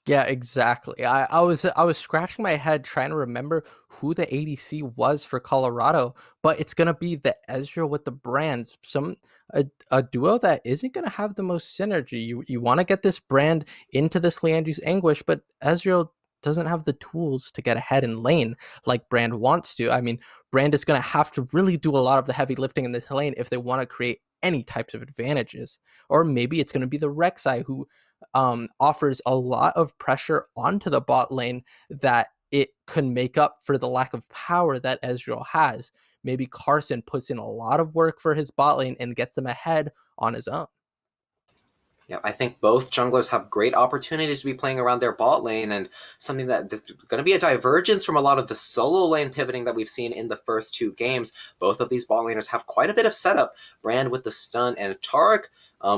Yeah, exactly. I was scratching my head trying to remember who the ADC was for Colorado, but it's gonna be the Ezreal with the brands. A duo that isn't gonna have the most synergy. You want to get this brand into this Leandri's Anguish, but Ezreal doesn't have the tools to get ahead in lane like Brand wants to. I mean, Brand is gonna have to really do a lot of the heavy lifting in this lane if they want to create any types of advantages. Or maybe it's gonna be the Rek'Sai who offers a lot of pressure onto the bot lane that it can make up for the lack of power that Ezreal has. Maybe Carson puts in a lot of work for his bot lane and gets them ahead on his own. Yeah, I think both junglers have great opportunities to be playing around their bot lane, and something that is going to be a divergence from a lot of the solo lane pivoting that we've seen in the first two games. Both of these bot laners have quite a bit of setup. Brand with the stun and Taric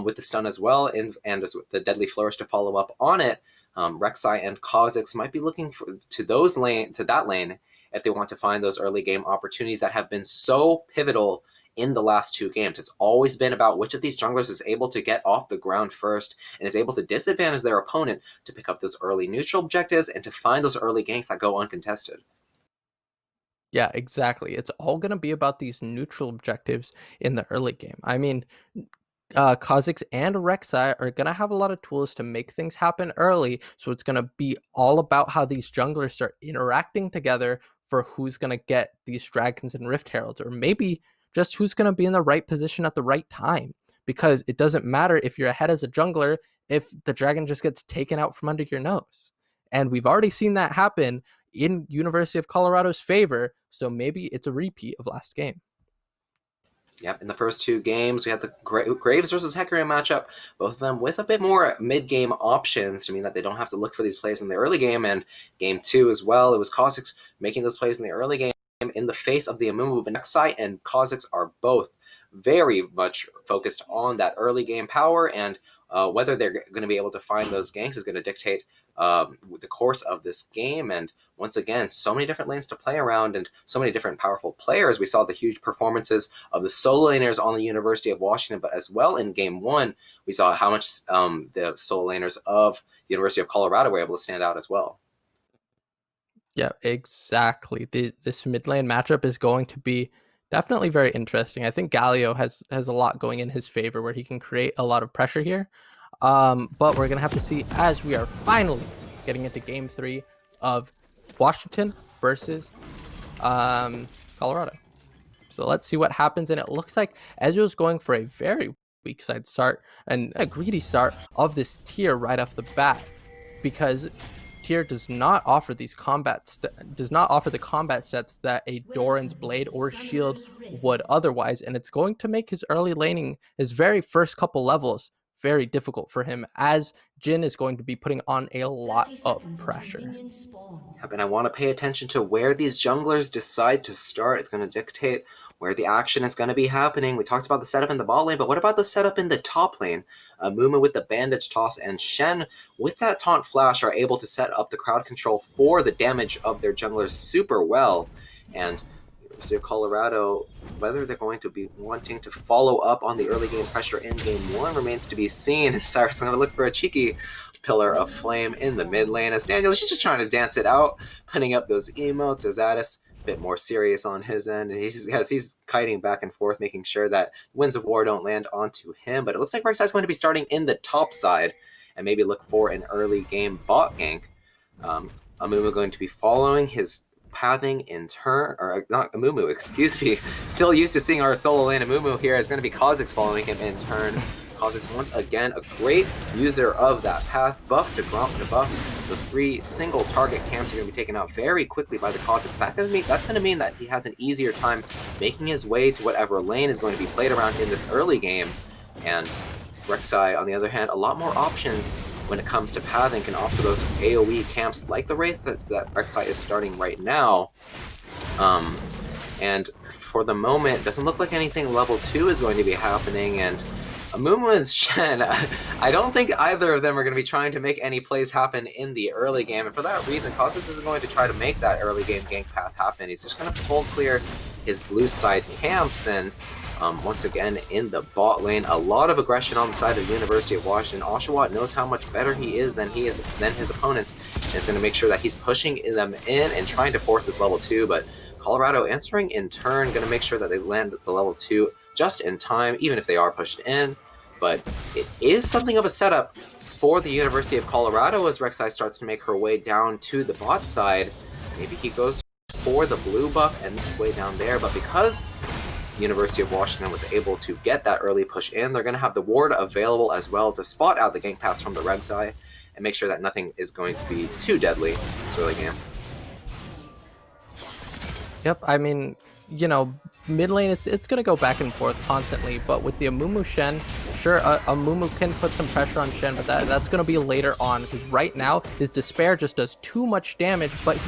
with the stun as well, and as with the deadly flourish to follow up on it. Rek'Sai and Kha'Zix might be looking to that lane if they want to find those early game opportunities that have been so pivotal in the last two games. It's always been about which of these junglers is able to get off the ground first and is able to disadvantage their opponent to pick up those early neutral objectives and to find those early ganks that go uncontested. Yeah, exactly. It's all going to be about these neutral objectives in the early game. I mean, Kha'Zix and Rek'Sai are gonna have a lot of tools to make things happen early. So it's gonna be all about how these junglers start interacting together for who's gonna get these dragons and Rift Heralds, or maybe just who's gonna be in the right position at the right time. Because it doesn't matter if you're ahead as a jungler if the dragon just gets taken out from under your nose. And we've already seen that happen in University of Colorado's favor. So maybe it's a repeat of last game. Yep, in the first two games, we had the Graves versus Hecarim matchup, both of them with a bit more mid-game options to mean that they don't have to look for these plays in the early game, and game two as well, it was Kha'Zix making those plays in the early game in the face of the Amumu. Rek'Sai and Kha'Zix are both very much focused on that early game power, and whether they're going to be able to find those ganks is going to dictate the course of this game. And once again, so many different lanes to play around and so many different powerful players. We saw the huge performances of the solo laners on the University of Washington, but as well in game one, we saw how much the solo laners of the University of Colorado were able to stand out as well. Yeah, exactly. This mid lane matchup is going to be definitely very interesting. I think Galio has a lot going in his favor where he can create a lot of pressure here. But we're gonna have to see as we are finally getting into game 3 of Washington versus Colorado. So let's see what happens. And it looks like Ezreal's going for a very weak side start and a greedy start of this tier right off the bat, because tier does not offer the combat sets that a Doran's blade or shield would otherwise, and it's going to make his early laning, his very first couple levels, very difficult for him, as Jhin is going to be putting on a lot of pressure. Yep, and I want to pay attention to where these junglers decide to start. It's going to dictate where the action is going to be happening. We talked about the setup in the bot lane, but what about the setup in the top lane? Mumu with the bandage toss and Shen with that taunt flash are able to set up the crowd control for the damage of their junglers super well. And University of Colorado, whether they're going to be wanting to follow up on the early game pressure in game one remains to be seen. And Cyrus is going to look for a cheeky pillar of flame in the mid lane as Daniel is just trying to dance it out, putting up those emotes as Addis bit more serious on his end, and he's kiting back and forth, making sure that winds of war don't land onto him. But it looks like Rek'Sai is going to be starting in the top side and maybe look for an early game bot gank. Amumu going to be following his pathing in turn, or not Amumu, excuse me. Still used to seeing our solo lane Amumu here. Is going to be Kha'Zix following him in turn. Kha'Zix once again a great user of that path, buff to Gromp to buff. Those 3 single target camps are going to be taken out very quickly by the Kha'Zix. That's going to mean that he has an easier time making his way to whatever lane is going to be played around in this early game. And Rek'Sai, on the other hand, a lot more options when it comes to pathing, can offer those AoE camps like the Wraith that Rek'Sai is starting right now. And for the moment, doesn't look like anything level 2 is going to be happening, and Amumu and Shen, I don't think either of them are going to be trying to make any plays happen in the early game, and for that reason, Kha'Zix is going to try to make that early game gank path happen. He's just going to full clear his blue side camps, and once again in the bot lane, a lot of aggression on the side of the University of Washington. Oshawott knows how much better he is than his opponents, and is going to make sure that he's pushing them in and trying to force this level 2, but Colorado answering in turn, going to make sure that they land the level 2 just in time, even if they are pushed in. But it is something of a setup for the University of Colorado as Rek'Sai starts to make her way down to the bot side. Maybe he goes for the blue buff and this is way down there, but because University of Washington was able to get that early push in, they're going to have the ward available as well to spot out the gank paths from the Rek'Sai and make sure that nothing is going to be too deadly this early game. Yep, I mean, you know, mid lane, it's going to go back and forth constantly, but with the Amumu Shen, sure, Amumu can put some pressure on Shen, but that's going to be later on, because right now, his Despair just does too much damage, but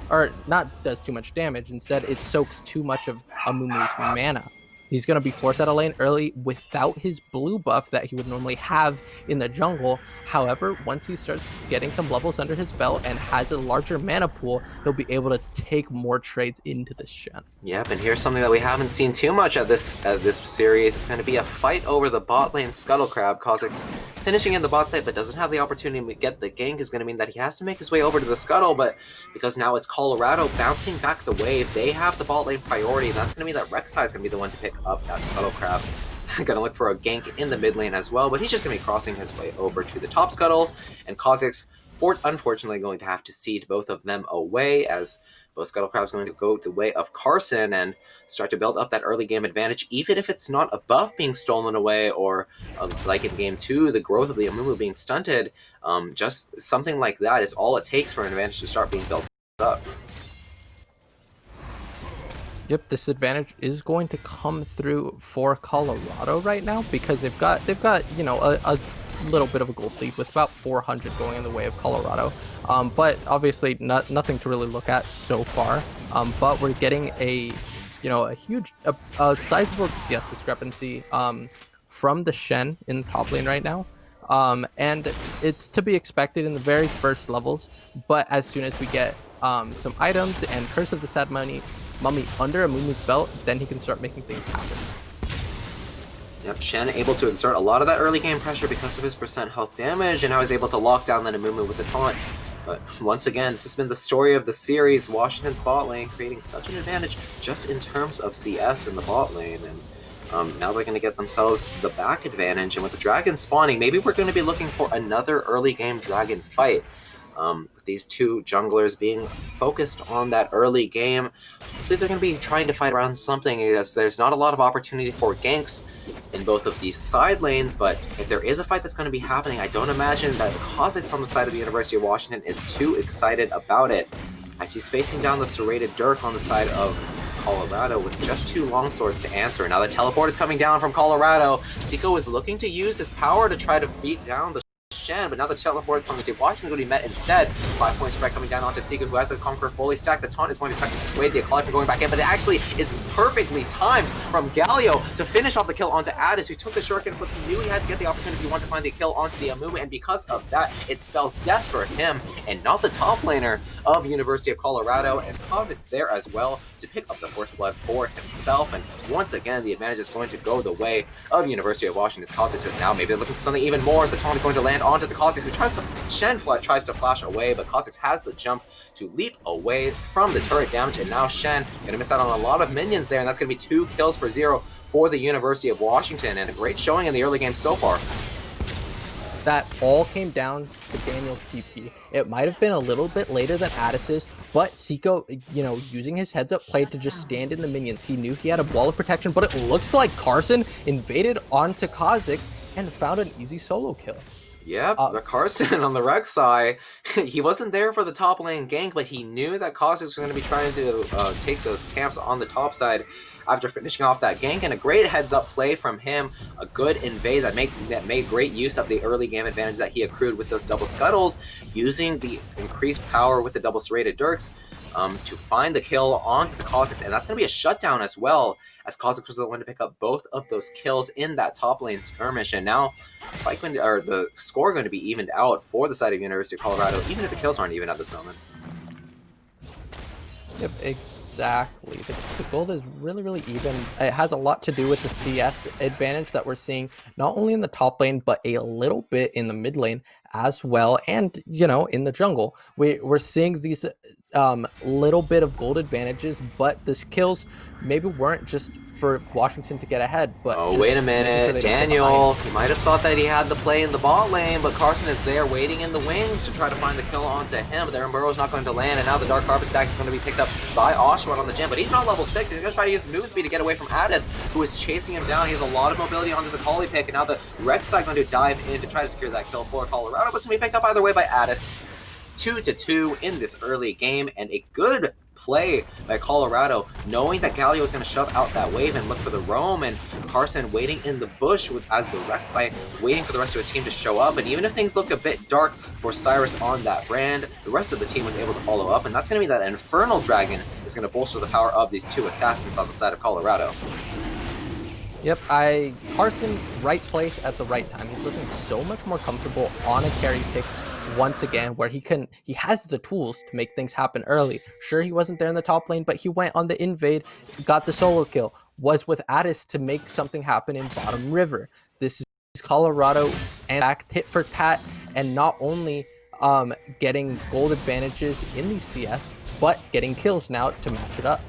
or not does too much damage, instead it soaks too much of Amumu's mana. He's going to be forced out of lane early without his blue buff that he would normally have in the jungle. However, once he starts getting some levels under his belt and has a larger mana pool, he'll be able to take more trades into this Shen. Yep, and here's something that we haven't seen too much at this series. It's going to be a fight over the bot lane Scuttle Crab. Kha'Zix finishing in the bot side, but doesn't have the opportunity to get the gank, is going to mean that he has to make his way over to the Scuttle, but because now it's Colorado bouncing back the wave, they have the bot lane priority, and that's going to mean that Rek'Sai is going to be the one to pick up that Scuttle Crab. gonna look for a gank in the mid lane as well, but he's just gonna be crossing his way over to the top scuttle, and Kha'Zix unfortunately going to have to cede both of them away, as both Scuttle Crab's going to go the way of Carson and start to build up that early game advantage, even if it's not a buff being stolen away or like in game 2, the growth of the Amumu being stunted. Just something like that is all it takes for an advantage to start being built up. Yep, this advantage is going to come through for Colorado right now, because they've got you know, a little bit of a gold lead with about 400 going in the way of Colorado. But obviously nothing to really look at so far. But we're getting a huge a sizable CS discrepancy from the Shen in the top lane right now. And it's to be expected in the very first levels, but as soon as we get some items and Curse of the Sad Mummy under Amumu's belt, then he can start making things happen. Yep, Shen able to exert a lot of that early game pressure because of his percent health damage, and now he's able to lock down that Amumu with the taunt. But once again, this has been the story of the series, Washington's bot lane creating such an advantage just in terms of CS in the bot lane, and now they're going to get themselves the back advantage, and with the dragon spawning, maybe we're going to be looking for another early game dragon fight. With these two junglers being focused on that early game, hopefully they're going to be trying to fight around something, as there's not a lot of opportunity for ganks in both of these side lanes, but if there is a fight that's going to be happening, I don't imagine that Kha'Zix on the side of the University of Washington is too excited about it, as he's facing down the serrated Dirk on the side of Colorado with just 2 longswords to answer. Now the teleport is coming down from Colorado. Seiko is looking to use his power to try to beat down the Shen, but now the teleport from the Washington is going to be met instead. 5-point spread coming down onto Seiko, who has the Conqueror fully stacked. The taunt is going to try to dissuade the Eclipse from going back in, but it actually is perfectly timed from Galio to finish off the kill onto Addis, who took the shortcut flip. He knew he had to get the opportunity if he wanted to find the kill onto the Amumu, and because of that, it spells death for him and not the top laner of University of Colorado, and Kha'Zix there as well to pick up the first blood for himself. And once again, the advantage is going to go the way of University of Washington's. Kha'Zix says now maybe they're looking for something even more. The taunt is going to land onto the Kha'Zix, who Shen tries to flash away, but Kha'Zix has the jump to leap away from the turret damage, and now Shen going to miss out on a lot of minions there, and that's going to be 2 kills for 0 for the University of Washington, and a great showing in the early game so far. That all came down to Daniel's TP. It might have been a little bit later than Addis's, but Seiko, using his heads-up play to just stand in the minions. He knew he had a wall of protection, but it looks like Carson invaded onto Kha'Zix and found an easy solo kill. Yep, the Carson on the Rek'Sai, he wasn't there for the top lane gank, but he knew that Kha'Zix was going to be trying to take those camps on the top side after finishing off that gank, and a great heads-up play from him, a good invade that made great use of the early game advantage that he accrued with those double scuttles, using the increased power with the double serrated Dirks to find the kill onto the Kha'Zix, and that's going to be a shutdown as well, as Kha'Zix was the one to pick up both of those kills in that top lane skirmish, and now the score going to be evened out for the side of University of Colorado, even if the kills aren't even at this moment. Yep, exactly. The gold is really, really even. It has a lot to do with the CS advantage that we're seeing, not only in the top lane, but a little bit in the mid lane as well, and in the jungle. We're seeing these little bit of gold advantages, but the kills maybe weren't just for Washington to get ahead, but wait a minute, Daniel, he might have thought that he had the play in the bot lane, but Carson is there waiting in the wings to try to find the kill onto him, but Aaron Burrow's not going to land, and now the Dark Carpet Stack is going to be picked up by Oshawott on the gym, but he's not level 6, he's going to try to use his movement speed to get away from Addis, who is chasing him down. He has a lot of mobility on this Akali pick, and now the Rek'Sai going to dive in to try to secure that kill for Colorado, but it's going to be picked up either way by Addis. 2-2 in this early game, and a good play by Colorado, knowing that Galio was going to shove out that wave and look for the roam, and Carson waiting in the bush as the Rek'Sai waiting for the rest of his team to show up. And even if things looked a bit dark for Cyrus on that brand, the rest of the team was able to follow up, and that's going to be that Infernal Dragon is going to bolster the power of these 2 assassins on the side of Colorado. Yep, Carson, right place at the right time. He's looking so much more comfortable on a carry pick once again, where he has the tools to make things happen early. Sure, he wasn't there in the top lane, but he went on the invade, got the solo kill, was with Addis to make something happen in bottom river. This is Colorado and back tit for tat, and not only getting gold advantages in the CS, but getting kills now to match it up.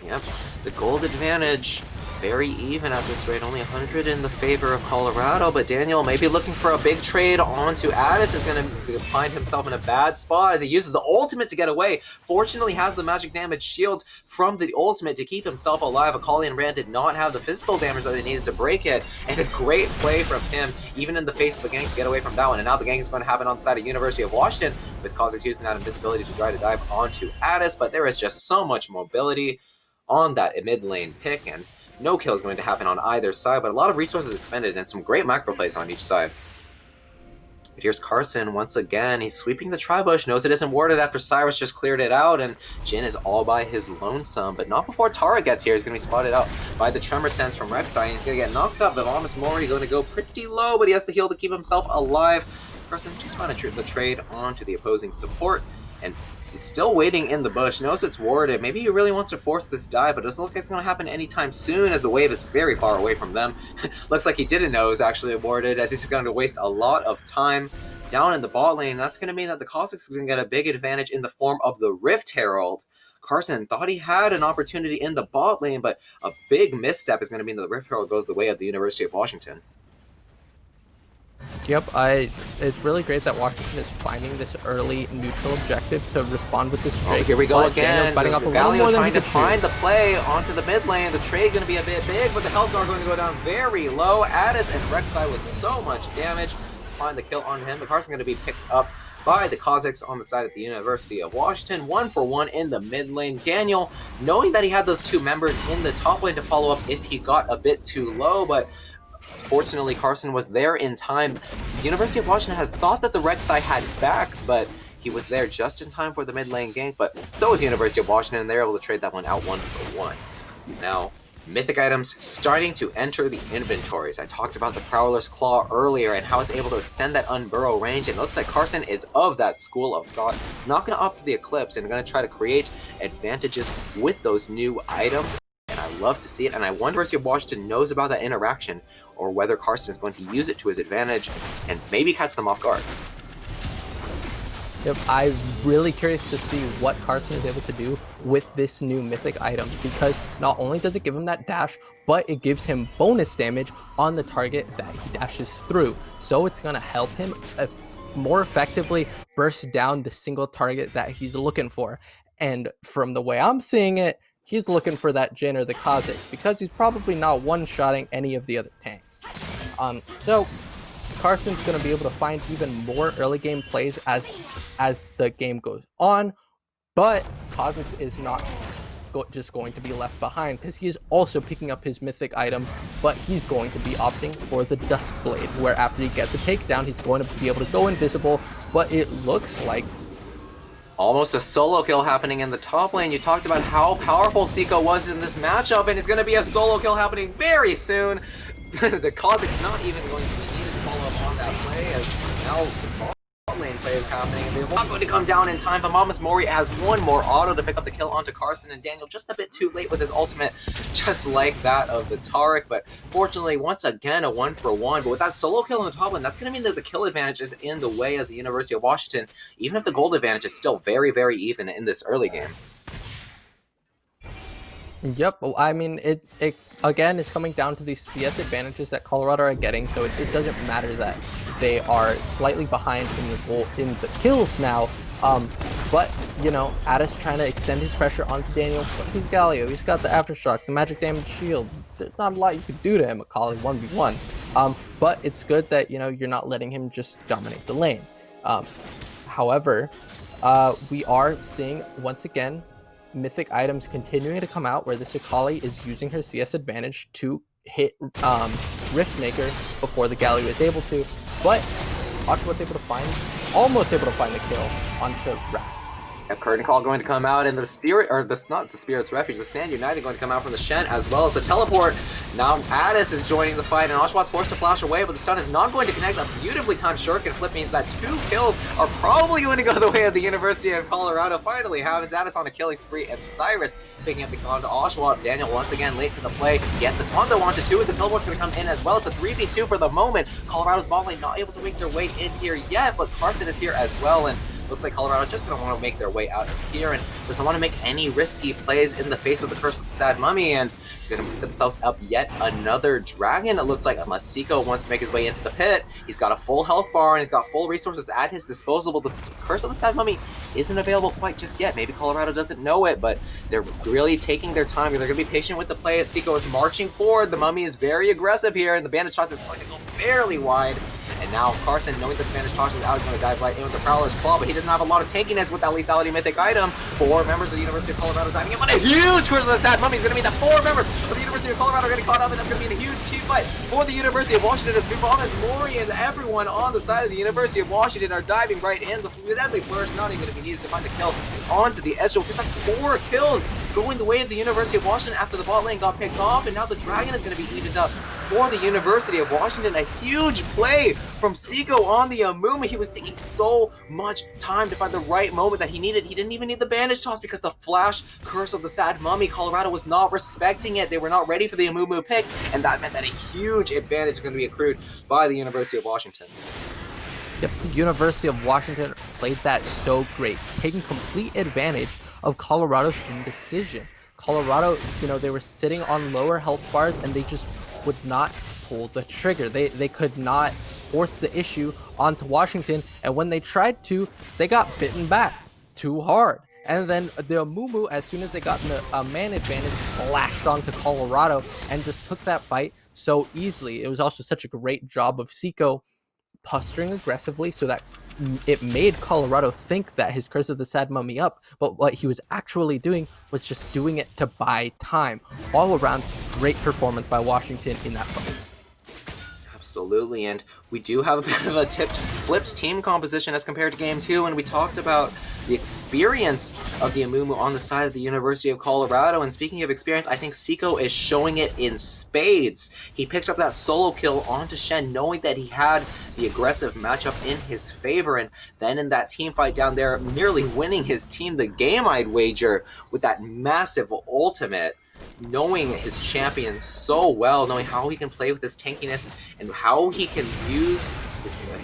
Yep, the gold advantage very even at this rate, only 100 in the favor of Colorado, but Daniel maybe looking for a big trade onto Addis is going to find himself in a bad spot as he uses the ultimate to get away. Fortunately has the magic damage shield from the ultimate to keep himself alive. Akali and Rand did not have the physical damage that they needed to break it, and a great play from him, even in the face of a gank, to get away from that one. And now the gank is going to happen on the side of University of Washington, with Kha'Zix using that invisibility to try to dive onto Addis, but there is just so much mobility on that mid lane pick, and no kill is going to happen on either side, but a lot of resources expended and some great macro plays on each side. But here's Carson once again. He's sweeping the tri-bush, knows it isn't warded after Cyrus just cleared it out, and Jhin is all by his lonesome, but not before Tara gets here. He's going to be spotted out by the Tremor Sense from Rek'Sai, and he's going to get knocked up. But Mori going to go pretty low, but he has the heal to keep himself alive. Carson just found the trade onto the opposing support, and he's still waiting in the bush, knows it's warded. Maybe he really wants to force this dive, but it doesn't look like it's going to happen anytime soon as the wave is very far away from them. Looks like he didn't know it was actually warded, as he's going to waste a lot of time down in the bot lane. That's going to mean that the Kha'Zix is going to get a big advantage in the form of the Rift Herald. Carson thought he had an opportunity in the bot lane, but a big misstep is going to mean that the Rift Herald goes the way of the University of Washington. Yep, it's really great that Washington is finding this early neutral objective to respond with this trade. Oh, here we go again. Galio trying to find the play onto the mid lane. The trade going to be a bit big, but the health bar going to go down very low. Addis and Rek'Sai with so much damage. Find the kill on him. The Carson going to be picked up by the Kha'Zix on the side of the University of Washington. 1-for-1 in the mid lane. Daniel, knowing that he had those two members in the top lane to follow up if he got a bit too low, but fortunately, Carson was there in time. The University of Washington had thought that the Rek'Sai had backed, but he was there just in time for the mid lane gank, but so was the University of Washington, and they were able to trade that one out 1-for-1. Now, mythic items starting to enter the inventories. I talked about the Prowler's Claw earlier and how it's able to extend that unburrow range. It looks like Carson is of that school of thought, not going to opt for the Eclipse and going to try to create advantages with those new items. And I love to see it, and I wonder if University of Washington knows about that interaction, or whether Carson is going to use it to his advantage and maybe catch them off guard. Yep, I'm really curious to see what Carson is able to do with this new mythic item, because not only does it give him that dash, but it gives him bonus damage on the target that he dashes through. So it's going to help him more effectively burst down the single target that he's looking for. And from the way I'm seeing it, he's looking for that Jhin or the Kha'Zix, because he's probably not one-shotting any of the other tanks. So Carson's going to be able to find even more early game plays as the game goes on, but Kha'Zix is not just going to be left behind, because he is also picking up his mythic item, but he's going to be opting for the Duskblade, where after he gets a takedown, he's going to be able to go invisible, but it looks like almost a solo kill happening in the top lane. You talked about how powerful Seiko was in this matchup, and it's going to be a solo kill happening very soon. The Kha'Zix not even going to be needed to follow up on that play, as now the bot lane play is happening, and they're not going to come down in time. But Mori has one more auto to pick up the kill onto Carson, and Daniel just a bit too late with his ultimate, just like that of the Taric. But fortunately, once again, a 1-for-1. But with that solo kill in the top lane, that's going to mean that the kill advantage is in the way of the University of Washington, even if the gold advantage is still very, very even in this early game. Yep, well, I mean, it again is coming down to these CS advantages that Colorado are getting, so it doesn't matter that they are slightly behind in the kills now. But you know, Addis trying to extend his pressure onto Daniel. But he's Galio, he's got the aftershock, the magic damage shield. There's not a lot you could do to him, Akali 1v1. But it's good that, you know, you're not letting him just dominate the lane. However, we are seeing once again mythic items continuing to come out, where this Akali is using her CS advantage to hit Riftmaker before the Galio is able to, but Oshawott able to find, almost able to find the kill onto Rat. A curtain call going to come out, and the Spirit, or the, not the Spirit's Refuge, the Stand United going to come out from the Shen, as well as the Teleport. Now Addis is joining the fight, and Oshawott's forced to flash away, but the stun is not going to connect. A beautifully timed shuriken flip means that 2 kills are probably going to go the way of the University of Colorado. Finally happens. Addis on a killing spree, and Cyrus picking up the kill onto Oshawott. Daniel once again late to the play. Get the Tondo onto 2, and the Teleport's going to come in as well. It's a 3v2 for the moment. Colorado's bot lane not able to make their way in here yet, but Carson is here as well, and Looks like Colorado just going to want to make their way out of here and doesn't want to make any risky plays in the face of the Curse of the Sad Mummy, and going to put themselves up yet another dragon. It looks like unless Seiko wants to make his way into the pit, he's got a full health bar and he's got full resources at his disposal. The Curse of the Sad Mummy isn't available quite just yet. Maybe Colorado doesn't know it, but they're really taking their time. They're going to be patient with the play as Seiko is marching forward. The Mummy is very aggressive here, and the bandage shots is going to go fairly wide. And now Carson, knowing that the bandage toss is out, is going to dive right in with the Prowler's Claw, but he doesn't have a lot of tankiness with that lethality mythic item. 4 members of the University of Colorado diving in, but a huge Curse of the Sad Mummy is going to mean that 4 members of the University of Colorado are getting caught up, and that's going to be a huge team fight for the University of Washington as Bubonis, Mori, and everyone on the side of the University of Washington are diving right in. The deadly flourish not even going to be needed to find a kill onto the Ezreal, because that's 4 kills going the way of the University of Washington after the bot lane got picked off, and now the Dragon is going to be evened up for the University of Washington. A huge play from Seiko on the Amumu. He was taking so much time to find the right moment that he needed. He didn't even need the bandage toss because the flash Curse of the Sad Mummy, Colorado was not respecting it. They were not ready for the Amumu pick, and that meant that a huge advantage is going to be accrued by the University of Washington. Yep, the University of Washington played that so great, taking complete advantage of Colorado's indecision. Colorado, they were sitting on lower health bars and they just would not pull the trigger. They could not force the issue onto Washington, and when they tried to, they got bitten back too hard. And then the Amumu, as soon as they got a man advantage, flashed onto Colorado and just took that fight so easily. It was also such a great job of Seiko posturing aggressively so that it made Colorado think that his Curse of the Sad Mummy up, but what he was actually doing was just doing it to buy time. All around, great performance by Washington in that fight. Absolutely, and we do have a bit of a flipped team composition as compared to Game 2, and we talked about the experience of the Amumu on the side of the University of Colorado, and speaking of experience, I think Seiko is showing it in spades. He picked up that solo kill onto Shen, knowing that he had the aggressive matchup in his favor, and then in that team fight down there, nearly winning his team the game, I'd wager, with that massive ultimate. Knowing his champion so well, knowing how he can play with his tankiness and how he can use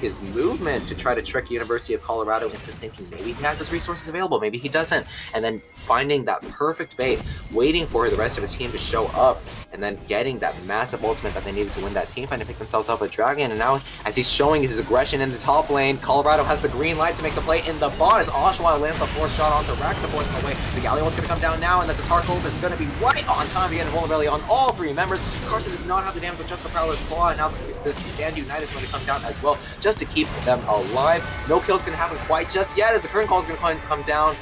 his movement to try to trick University of Colorado into thinking maybe he has his resources available, maybe he doesn't, and then finding that perfect bait, waiting for the rest of his team to show up, and then getting that massive ultimate that they needed to win that team fight and pick themselves up a dragon. And now, as he's showing his aggression in the top lane, Colorado has the green light to make the play in the bot as Oshawa lands the 4th shot onto Rax, the force away. The Galleon's going to come down now, and that the Tarkov is going to be right on time to get a vulnerability on all 3 members. Carson does not have the damage with just the Prowler's Claw, and now this Stand United is going to come down as well, just to keep them alive. No kill's going to happen quite just yet, as the current call is going to come down.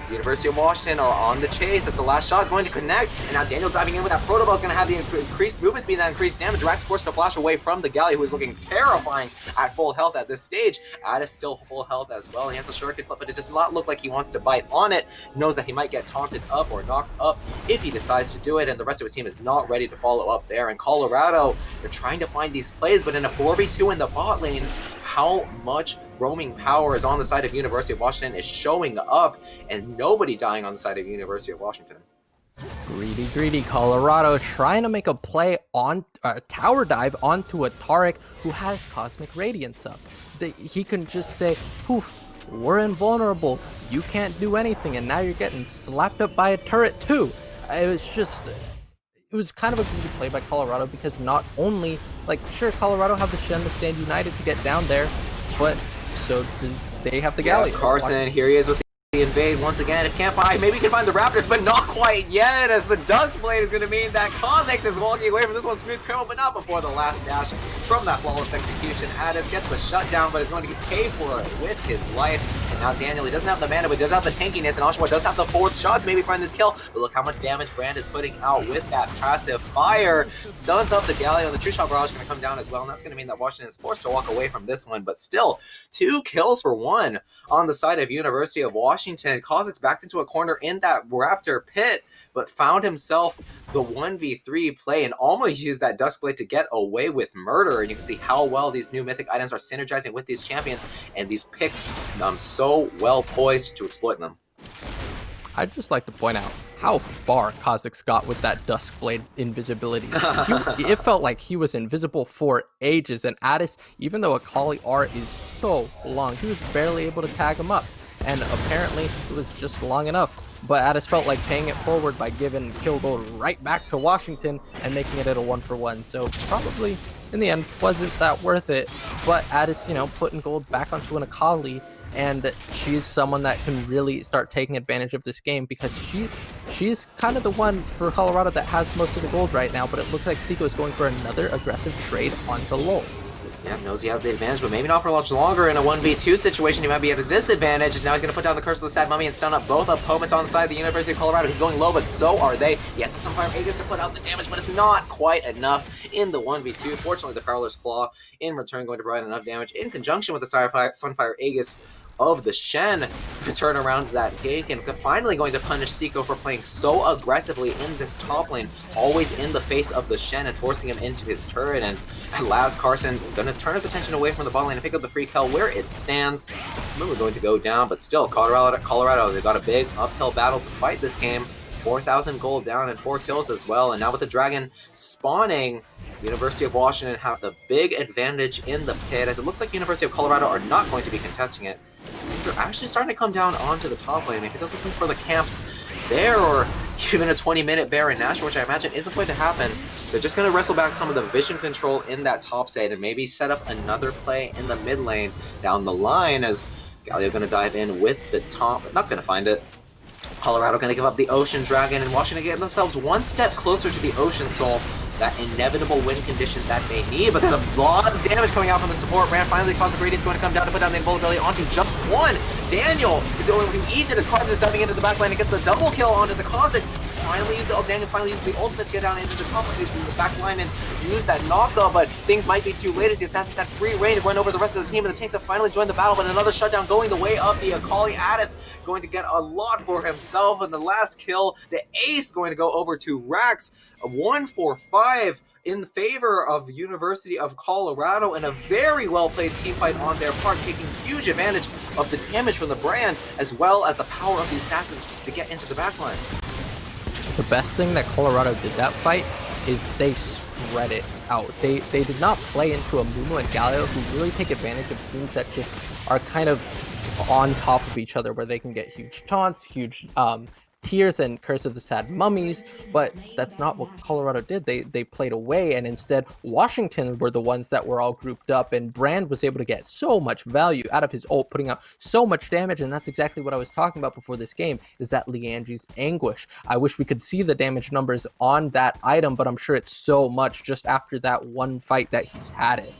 The University of Washington are on the chase as the last shot is going to connect, and now Daniel diving in with that Protoball is going to have the increased movement speed and that increased damage. Rax forced to flash away from the Galley, who is looking terrifying at full health at this stage. Ad is still full health as well, and he has the shuriken flip, but it does not look like he wants to bite on it. He knows that he might get taunted up or knocked up if he decides to do it, and the rest of his team is not ready to follow up there. And Colorado, they're trying to find these plays, but in a 4v2 in the bot lane, how much roaming power is on the side of University of Washington is showing up, and nobody dying on the side of University of Washington. Greedy Colorado trying to make a play on a tower dive onto a Taric who has Cosmic Radiance up. He can just say, poof, we're invulnerable, you can't do anything, and now you're getting slapped up by a turret too. It was kind of a greedy play by Colorado, because not only, sure, Colorado have the Shen to Stand United to get down there, but so they have the Galley. Carson, here he is with the invade once again. If can't find, maybe he can find the Raptors, but not quite yet, as the Dust Blade is going to mean that Kha'Zix is walking away from this one smooth criminal, but not before the last dash from that flawless execution. Addis gets the shutdown, but is going to get paid for it with his life. And now Daniel, he doesn't have the mana, but he does have the tankiness, and Oshawa does have the 4th shot to maybe find this kill. But look how much damage Brand is putting out with that passive fire. Stuns up the Galleon. The True Shot Barrage is going to come down as well, and that's going to mean that Washington is forced to walk away from this one. But still, 2 kills for 1 on the side of University of Washington. Kha'Zix backed into a corner in that Raptor pit, but found himself the 1v3 play and almost used that Duskblade to get away with murder. And you can see how well these new mythic items are synergizing with these champions, and these picks so well poised to exploit them. I'd just like to point out how far Kha'Zix got with that Duskblade invisibility. It felt like he was invisible for ages, and Addis, even though Akali R is so long, he was barely able to tag him up. and apparently it was just long enough. But Addis felt like paying it forward by giving kill gold right back to Washington and making it a 1-for-1. So probably in the end wasn't that worth it. But Addis, putting gold back onto an Akali, and she's someone that can really start taking advantage of this game because she's kind of the one for Colorado that has most of the gold right now. But it looks like Seiko is going for another aggressive trade onto Lowell. Yeah, knows he has the advantage, but maybe not for much longer. In a 1v2 situation, he might be at a disadvantage, as now he's going to put down the Curse of the Sad Mummy and stun up both opponents on the side of the University of Colorado. He's going low, but so are they. He has the Sunfire Aegis to put out the damage, but it's not quite enough in the 1v2. Fortunately, the Prowler's Claw, in return, going to provide enough damage in conjunction with the Sunfire Aegis of the Shen to turn around that gank, and finally going to punish Seiko for playing so aggressively in this top lane, always in the face of the Shen and forcing him into his turret. And Laz Carson gonna turn his attention away from the bot lane and pick up the free kill where it stands. We're going to go down, but still, Colorado, they've got a big uphill battle to fight this game. 4,000 gold down and 4 kills as well, and now with the dragon spawning, University of Washington have the big advantage in the pit, as it looks like University of Colorado are not going to be contesting it. Things are actually starting to come down onto the top lane. Maybe they're looking for the camps there, or even a 20-minute Baron Nashor, which I imagine isn't going to happen. They're just going to wrestle back some of the vision control in that top side and maybe set up another play in the mid lane down the line, as Galio going to dive in with the top, but not going to find it. Colorado going to give up the Ocean Dragon, and Washington getting themselves one step closer to the Ocean Soul, that inevitable win condition that they need. But there's a lot of damage coming out from the support. Brand finally caused the Radiance going to come down to put down the invulnerability onto just one. Daniel is the only one who eats it, as Carson is diving into the back line and gets the double kill onto the Kha'Zix. Daniel finally used the ultimate to get down into the top of the back line and use that knockoff, but things might be too late as the Assassins had free reign to run over the rest of the team, and the tanks have finally joined the battle. But another shutdown going the way of the Akali. Addis going to get a lot for himself, and the last kill, the ace, going to go over to Rax. A 1-for-5 in favor of University of Colorado, and a very well-played team fight on their part, taking huge advantage of the damage from the Brand, as well as the power of the Assassins to get into the backline. The best thing that Colorado did that fight is they spread it out. They did not play into a Mumu and Galio, who really take advantage of teams that just are kind of on top of each other, where they can get huge taunts, huge Tears and Curse of the Sad Mummies, but that's not what Colorado did. They played away, and instead Washington were the ones that were all grouped up, and Brand was able to get so much value out of his ult, putting out so much damage. And that's exactly what I was talking about before this game, is that Liandry's Anguish. I wish we could see the damage numbers on that item, but I'm sure it's so much just after that one fight that he's had it.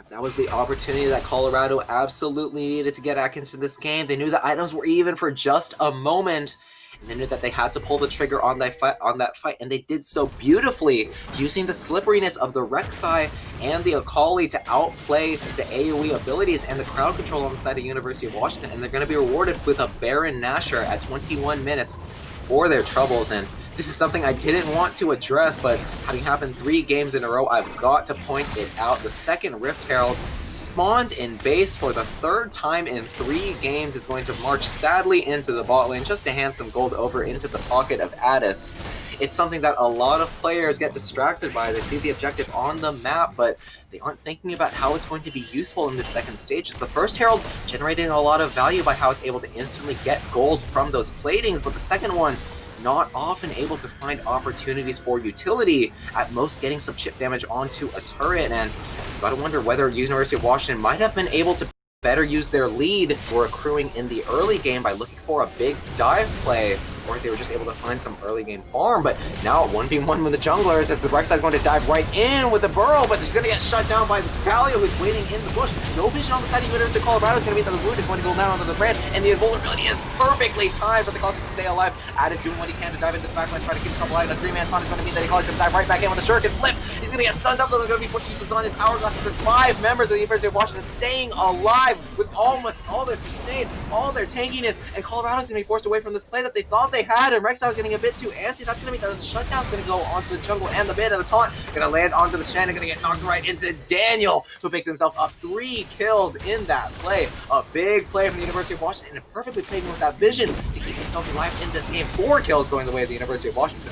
That was the opportunity that Colorado absolutely needed to get back into this game. They knew the items were even for just a moment, and they knew that they had to pull the trigger on that fight, and they did so beautifully, using the slipperiness of the Rek'Sai and the Akali to outplay the AoE abilities and the crowd control on the side of University of Washington, and they're going to be rewarded with a Baron Nashor at 21 minutes for their troubles. And this is something I didn't want to address, but having happened 3 games in a row, I've got to point it out. The second Rift Herald, spawned in base for the 3rd time in 3 games, is going to march sadly into the bot lane just to hand some gold over into the pocket of Addis. It's something that a lot of players get distracted by. They see the objective on the map, but they aren't thinking about how it's going to be useful in this second stage. The first Herald generating a lot of value by how it's able to instantly get gold from those platings, but the second one, not often able to find opportunities for utility, at most getting some chip damage onto a turret. And you've got to wonder whether University of Washington might have been able to better use their lead for accruing in the early game by looking for a big dive play, or if they were just able to find some early game farm. But now 1v1 with the junglers, as the Rek'Sai is going to dive right in with the burrow, but she's going to get shut down by Galio, who's waiting in the bush. No vision on the side of University of Colorado. Is going to be the wound, is going to go down onto the Brand, and the invulnerability is perfectly timed for the Kha'Zix to stay alive. Addis doing what he can to dive into the backline, try to keep himself alive. A 3-man taunt is going to mean that he's going to dive right back in with a shuriken flip. He's going to get stunned up, though. They're going to be forced to use the Zionist Hourglass. There's 5 members of the University of Washington staying alive with almost all their sustain, all their tankiness, and Colorado's going to be forced away from this play that they thought they had, and Rek'Sai was getting a bit too antsy. That's going to be the shutdown's going to go onto the jungle and the mid, and the taunt going to land onto the Shen and going to get knocked right into Daniel, who picks himself up 3 kills in that play. A big play from the University of Washington, and perfectly playing with that vision to keep himself alive in this game. 4 kills going the way of the University of Washington.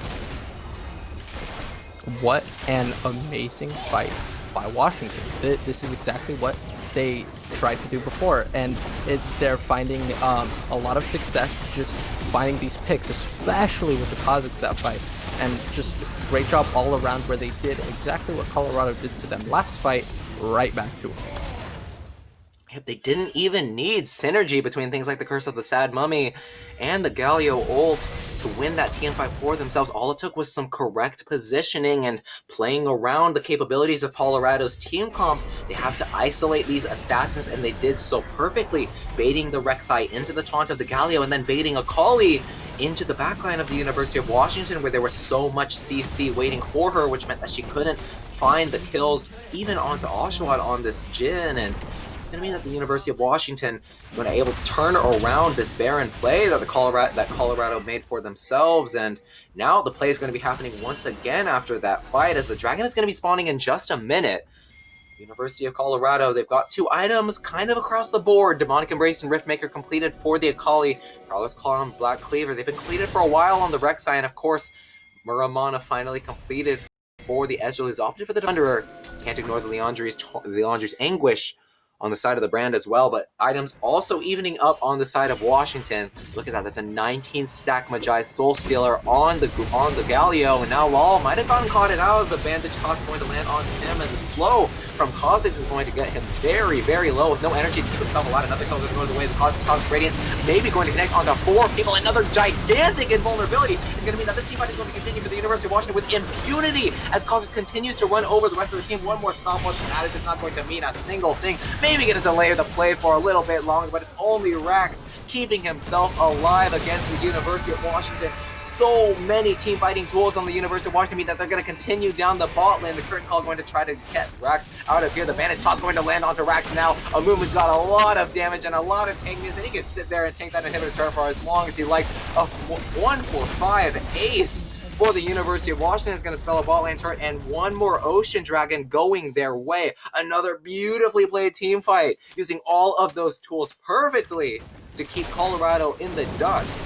What an amazing fight by Washington. This is exactly what they tried to do before, and they're finding a lot of success just finding these picks, especially with the Kazakhstan fight, and just great job all around where they did exactly what Colorado did to them last fight, right back to them. They didn't even need synergy between things like the Curse of the Sad Mummy and the Galio ult to win that teamfight for themselves. All it took was some correct positioning and playing around the capabilities of Colorado's team comp. They have to isolate these assassins, and they did so perfectly, baiting the Rek'Sai into the taunt of the Galio and then baiting Akali into the backline of the University of Washington, where there was so much CC waiting for her, which meant that she couldn't find the kills even onto Oshawott on this Jhin. And it's going to mean that the University of Washington going to able to turn around this Baron play that Colorado made for themselves. And now the play is going to be happening once again after that fight, as the Dragon is going to be spawning in just a minute. University of Colorado, they've got 2 items kind of across the board. Demonic Embrace and Riftmaker completed for the Akali. Prowler's Claw and Black Cleaver, they've been completed for a while on the Rek'Sai, and of course, Muramana finally completed for the Ezreal, who's opted for the Thunderer. Can't ignore the Leandri's Anguish on the side of the brand as well, but items also evening up on the side of Washington. Look at that, that's a 19-stack Magi Soul Stealer on the Galio, and now Lal might have gotten caught out as the bandage cost is going to land on him, and the slow from Kha'Zix is going to get him very, very low with no energy to keep himself alive. Another kill is going to go the way of the Cosmic Radiance, maybe going to connect onto 4 people. Another gigantic invulnerability is going to mean that this team fight is going to continue for the University of Washington with impunity as Kha'Zix continues to run over the rest of the team. One more stopwatch, and that is not going to mean a single thing. Maybe get to delay the play for a little bit longer, but it's only Rax keeping himself alive against the University of Washington. So many team fighting tools on the University of Washington mean that they're going to continue down the bot lane. The current call going to try to get Rax out of here. The bandage toss going to land onto Rax now. Amumu's got a lot of damage and a lot of tankiness, and he can sit there and take that inhibitor turret for as long as he likes. A 1-for-5 ace for the University of Washington is going to spell a bot lane turret, and one more Ocean Dragon going their way. Another beautifully played team fight, using all of those tools perfectly to keep Colorado in the dust.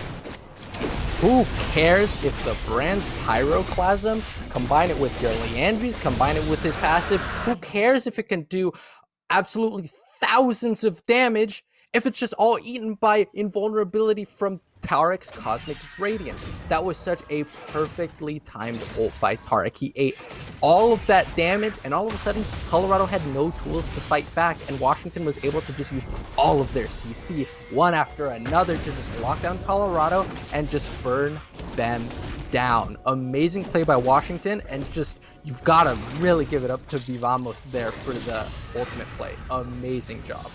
Who cares if the brand's Pyroclasm, combine it with your Leandries, combine it with his passive, who cares if it can do absolutely thousands of damage if it's just all eaten by invulnerability from Tarek's Cosmic Radiance? That was such a perfectly timed ult by Tarek. He ate all of that damage, and all of a sudden, Colorado had no tools to fight back, and Washington was able to just use all of their CC, one after another, to just lock down Colorado and just burn them down. Amazing play by Washington, and just, you've got to really give it up to Vivamos there for the ultimate play. Amazing job.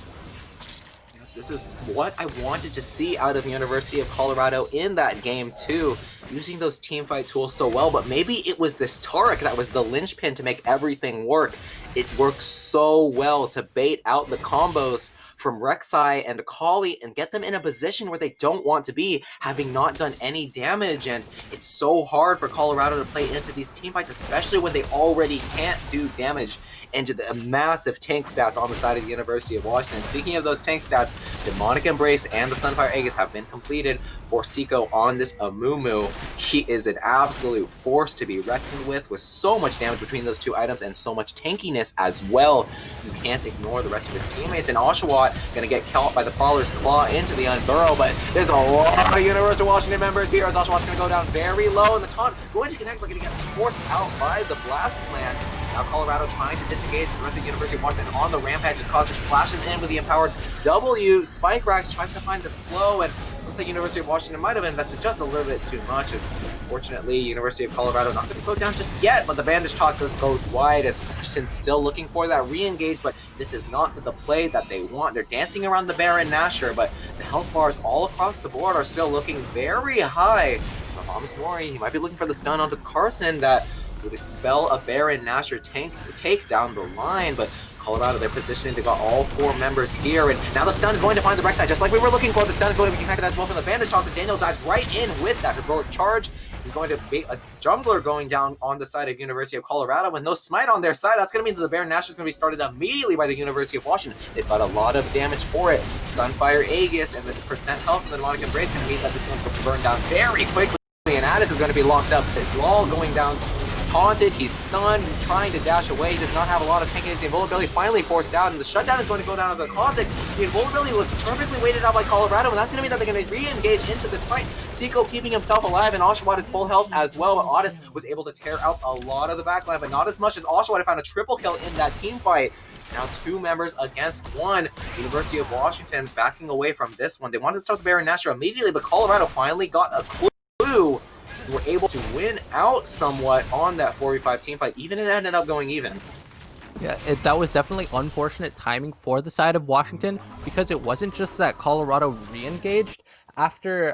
This is what I wanted to see out of the University of Colorado in that game too, using those teamfight tools so well, but maybe it was this Tarek that was the linchpin to make everything work. It works so well to bait out the combos from Rek'Sai and Akali and get them in a position where they don't want to be, having not done any damage. And it's so hard for Colorado to play into these teamfights, especially when they already can't do damage into the massive tank stats on the side of the University of Washington. Speaking of those tank stats, Demonic Embrace and the Sunfire Aegis have been completed for Seiko on this Amumu. He is an absolute force to be reckoned with so much damage between those 2 items and so much tankiness as well. You can't ignore the rest of his teammates, and Oshawott gonna get caught by the Prowler's Claw into the Unburrow, but there's a lot of University of Washington members here as Oshawott's gonna go down very low, and the taunt going to connect, but gonna get forced out by the Blast Plan. Now Colorado trying to disengage the rest of the University of Washington on the rampage as Cosmic splashes in with the empowered W. Spike Rax tries to find the slow, and looks like University of Washington might have invested just a little bit too much, as unfortunately University of Colorado not going to go down just yet, but the bandage toss goes wide as Washington's still looking for that re-engage, but this is not the play that they want. They're dancing around the Baron Nashor, but the health bars all across the board are still looking very high. Thomas Mori, he might be looking for the stun onto Carson that would spell a Baron Nashor take down the line, but Colorado, they're positioning, they got all 4 members here, and now the stun is going to find the Rek'Sai, just like we were looking for. The stun is going to be connected as well from the bandage toss, and Daniel dives right in with that heroic charge. He's going to be a jungler going down on the side of University of Colorado, and no smite on their side. That's going to mean that the Baron Nashor is going to be started immediately by the University of Washington. They've got a lot of damage for it. Sunfire Aegis and the percent health from the Demonic Embrace going to mean that it's going to burn down very quickly, and Addis is going to be locked up. Lal going down taunted, he's stunned, he's trying to dash away, he does not have a lot of tank against the invulnerability, finally forced out, and the shutdown is going to go down to the Kha'Zix. The invulnerability was perfectly weighted out by Colorado, and that's going to mean that they're going to re-engage into this fight. Seiko keeping himself alive, and Oshawott is full health as well, but Otis was able to tear out a lot of the backline, but not as much as Oshawott found a triple kill in that team fight. Now 2 members against 1. University of Washington backing away from this one. They wanted to start the Baron Nashor immediately, but Colorado finally got a clue. They were able to win out somewhat on that 4v5 team fight, even it ended up going even. Yeah, that was definitely unfortunate timing for the side of Washington, because it wasn't just that Colorado re-engaged after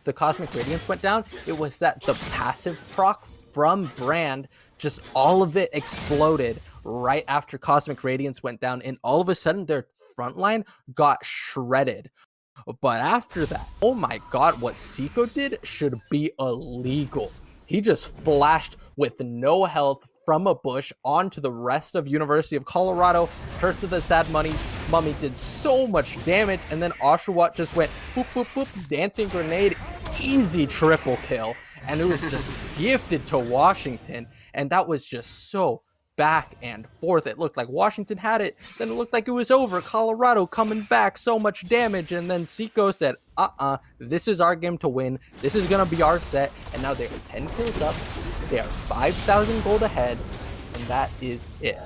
the Cosmic Radiance went down, it was that the passive proc from Brand, just all of it exploded right after Cosmic Radiance went down, and all of a sudden their front line got shredded. But after that, oh my god, what Seiko did should be illegal. He just flashed with no health from a bush onto the rest of University of Colorado. Curse of the Sad Mummy did so much damage, and then Oshawott just went boop, boop, boop, dancing grenade, easy triple kill. And it was just gifted to Washington, and that was just so back and forth. It looked like Washington had it, then it looked like it was over. Colorado coming back, so much damage, and then Seiko said, this is our game to win. This is gonna be our set, and now they are 10 kills up. They are 5,000 gold ahead, and that is it.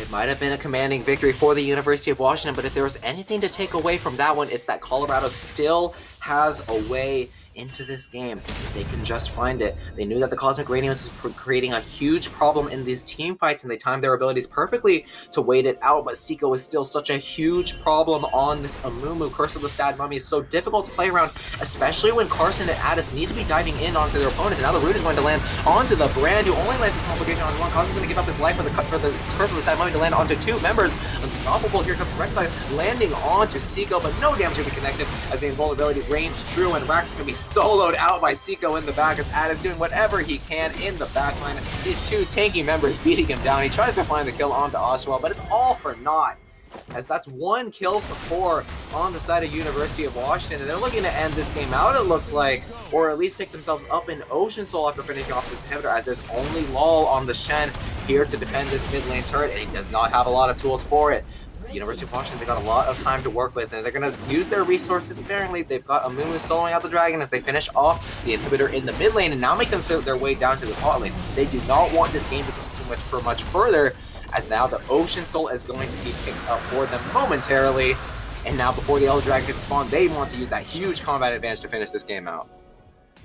It might have been a commanding victory for the University of Washington, but if there was anything to take away from that one, it's that Colorado still has a way into this game. They can just find it. They knew that the Cosmic Radiance was creating a huge problem in these team fights, and they timed their abilities perfectly to wait it out, but Seiko is still such a huge problem on this Amumu. Curse of the Sad Mummy is so difficult to play around, especially when Carson and Addis need to be diving in onto their opponents, and now the root is going to land onto the Brand, who only lands this complication on one. Carson is going to give up his life for the Curse of the Sad Mummy to land onto 2 members. Unstoppable, here comes Rek'Sai landing onto Seiko, but no damage will be connected as the invulnerability reigns true, and Rax is going to be soloed out by Seiko in the back as Addis doing whatever he can in the backline. These 2 tanky members beating him down. He tries to find the kill onto Oshawott, but it's all for naught, as that's 1 kill for 4 on the side of University of Washington, and they're looking to end this game out, it looks like, or at least pick themselves up in Ocean Soul after finishing off this inhibitor, as there's only Lol on the Shen here to defend this mid lane turret, and he does not have a lot of tools for it. University of Washington, they got a lot of time to work with, and they're going to use their resources sparingly. They've got Amumu soloing out the dragon as they finish off the inhibitor in the mid lane, and now make them their way down to the bot lane. They do not want this game to go much further, as now the Ocean Soul is going to be picked up for them momentarily, and now before the Elder Dragon can spawn, they want to use that huge combat advantage to finish this game out.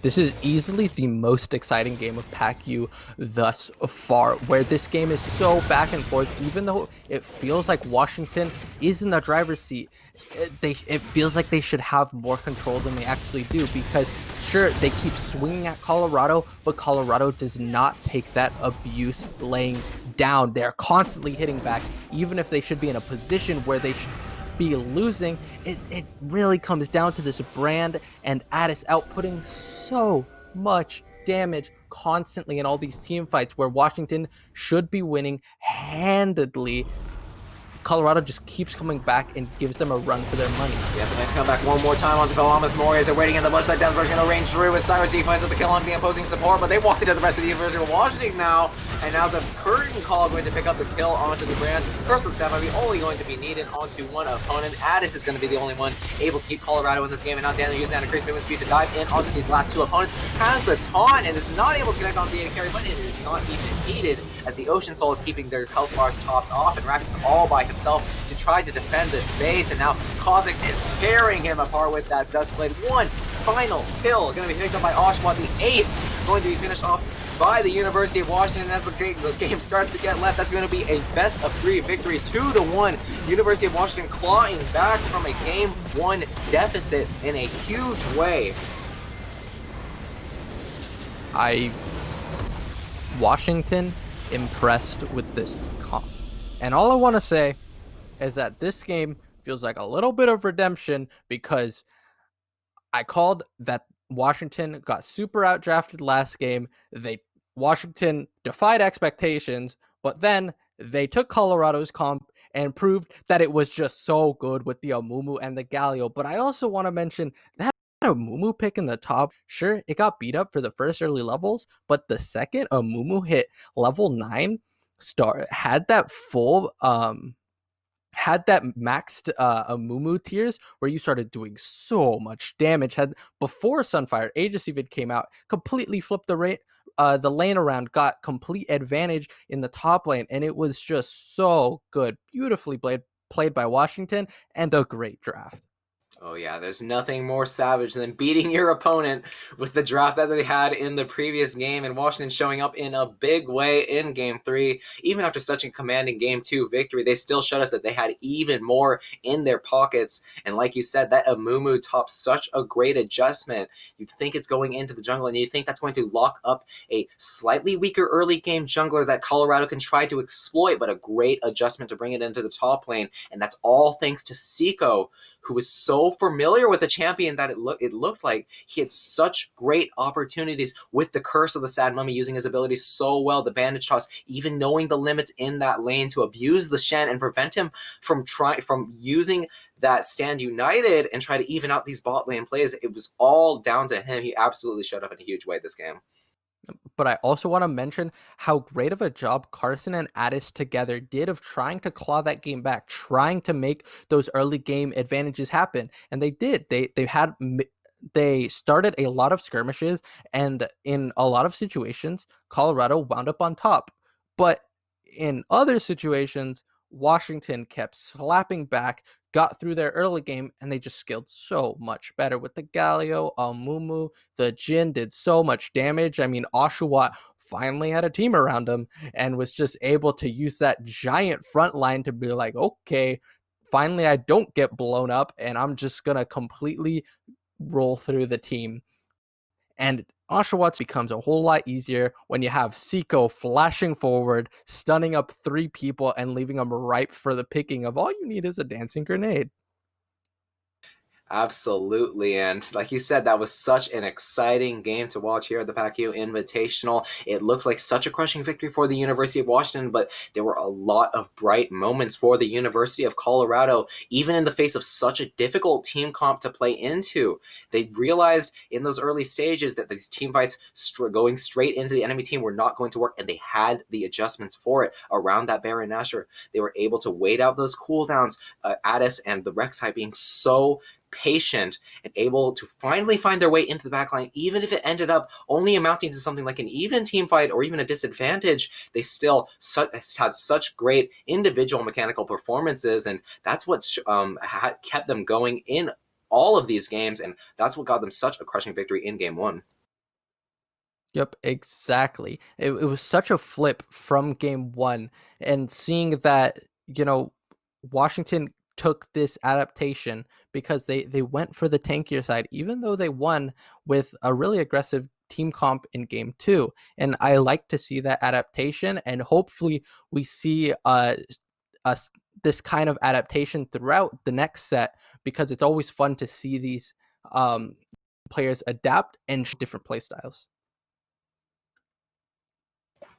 This is easily the most exciting game of PACU thus far, where this game is so back and forth. Even though it feels like Washington is in the driver's seat, it feels like they should have more control than they actually do, because sure, they keep swinging at Colorado, but Colorado does not take that abuse laying down. They're constantly hitting back, even if they should be in a position where they should be losing. It really comes down to this Brand and Addis outputting so much damage constantly in all these team fights, where Washington should be winning handedly. Colorado just keeps coming back and gives them a run for their money. Yeah, but they come back one more time onto Columbus Mori as they're waiting in the bush. That Denver's going to range through as Cyrus he finds out the kill on the opposing support, but they walked into the rest of the University of Washington now, and now the curtain call going to pick up the kill onto the Brand. First with Sam, only going to be needed onto 1 opponent. Addis is going to be the only one able to keep Colorado in this game, and now Daniel using that increased movement speed to dive in onto these last 2 opponents. Has the taunt and is not able to connect onto the carry, but it is not even needed, as the Ocean Soul is keeping their health bars topped off, and Rax is all by himself to try to defend this base, and now Kha'Zix is tearing him apart with that Duskblade. 1 final kill going to be picked up by Oshawott. The ace going to be finished off by the University of Washington, and as the game starts to get left, that's going to be a best of 3 victory, 2-1. University of Washington clawing back from a game 1 deficit in a huge way. Washington impressed with this comp, and all I want to say is that this game feels like a little bit of redemption, because I called that Washington got super outdrafted last game. Washington defied expectations, but then they took Colorado's comp and proved that it was just so good with the Amumu and the Galio. But I also want to mention that Amumu pick in the top, sure, it got beat up for the first early levels, but the second Amumu hit level 9, had that full had that maxed Amumu tiers where you started doing so much damage. Had before Sunfire Aegis even came out, completely flipped the lane around, got complete advantage in the top lane, and it was just so good. Beautifully played by Washington, and a great draft. Oh yeah, there's nothing more savage than beating your opponent with the draft that they had in the previous game, and Washington showing up in a big way in Game 3. Even after such a commanding Game 2 victory, they still showed us that they had even more in their pockets. And like you said, that Amumu top, such a great adjustment. You'd think it's going into the jungle, and you think that's going to lock up a slightly weaker early game jungler that Colorado can try to exploit, but a great adjustment to bring it into the top lane. And that's all thanks to Seiko, who was so familiar with the champion that it looked like he had such great opportunities with the Curse of the Sad Mummy, using his abilities so well, the bandage toss, even knowing the limits in that lane to abuse the Shen and prevent him from using that Stand United and try to even out these bot lane plays. It was all down to him. He absolutely showed up in a huge way this game. But I also want to mention how great of a job Carson and Addis together did of trying to claw that game back, trying to make those early game advantages happen. And they did. They started a lot of skirmishes, and in a lot of situations, Colorado wound up on top. But in other situations, Washington kept slapping back, got through their early game, and they just skilled so much better with the Galio, Amumu, the Jin did so much damage. I mean, Oshawott finally had a team around him and was just able to use that giant front line to be like, okay, finally I don't get blown up, and I'm just gonna completely roll through the team. And Oshawott's becomes a whole lot easier when you have Seiko flashing forward, stunning up 3 people, and leaving them ripe for the picking of all you need is a dancing grenade. Absolutely. And like you said, that was such an exciting game to watch here at the PACU Invitational. It looked like such a crushing victory for the University of Washington, but there were a lot of bright moments for the University of Colorado, even in the face of such a difficult team comp to play into. They realized in those early stages that these team fights going straight into the enemy team were not going to work, and they had the adjustments for it around that Baron Nashor. They were able to wait out those cooldowns. Addis and the Rek'Sai being so patient and able to finally find their way into the backline, even if it ended up only amounting to something like an even team fight or even a disadvantage. They still had such great individual mechanical performances, and that's what kept them going in all of these games, and that's what got them such a crushing victory in Game 1. Yep, exactly. It was such a flip from game 1, and seeing that, Washington took this adaptation because they went for the tankier side, even though they won with a really aggressive team comp in game 2. And I like to see that adaptation, and hopefully we see this kind of adaptation throughout the next set, because it's always fun to see these players adapt and different play styles.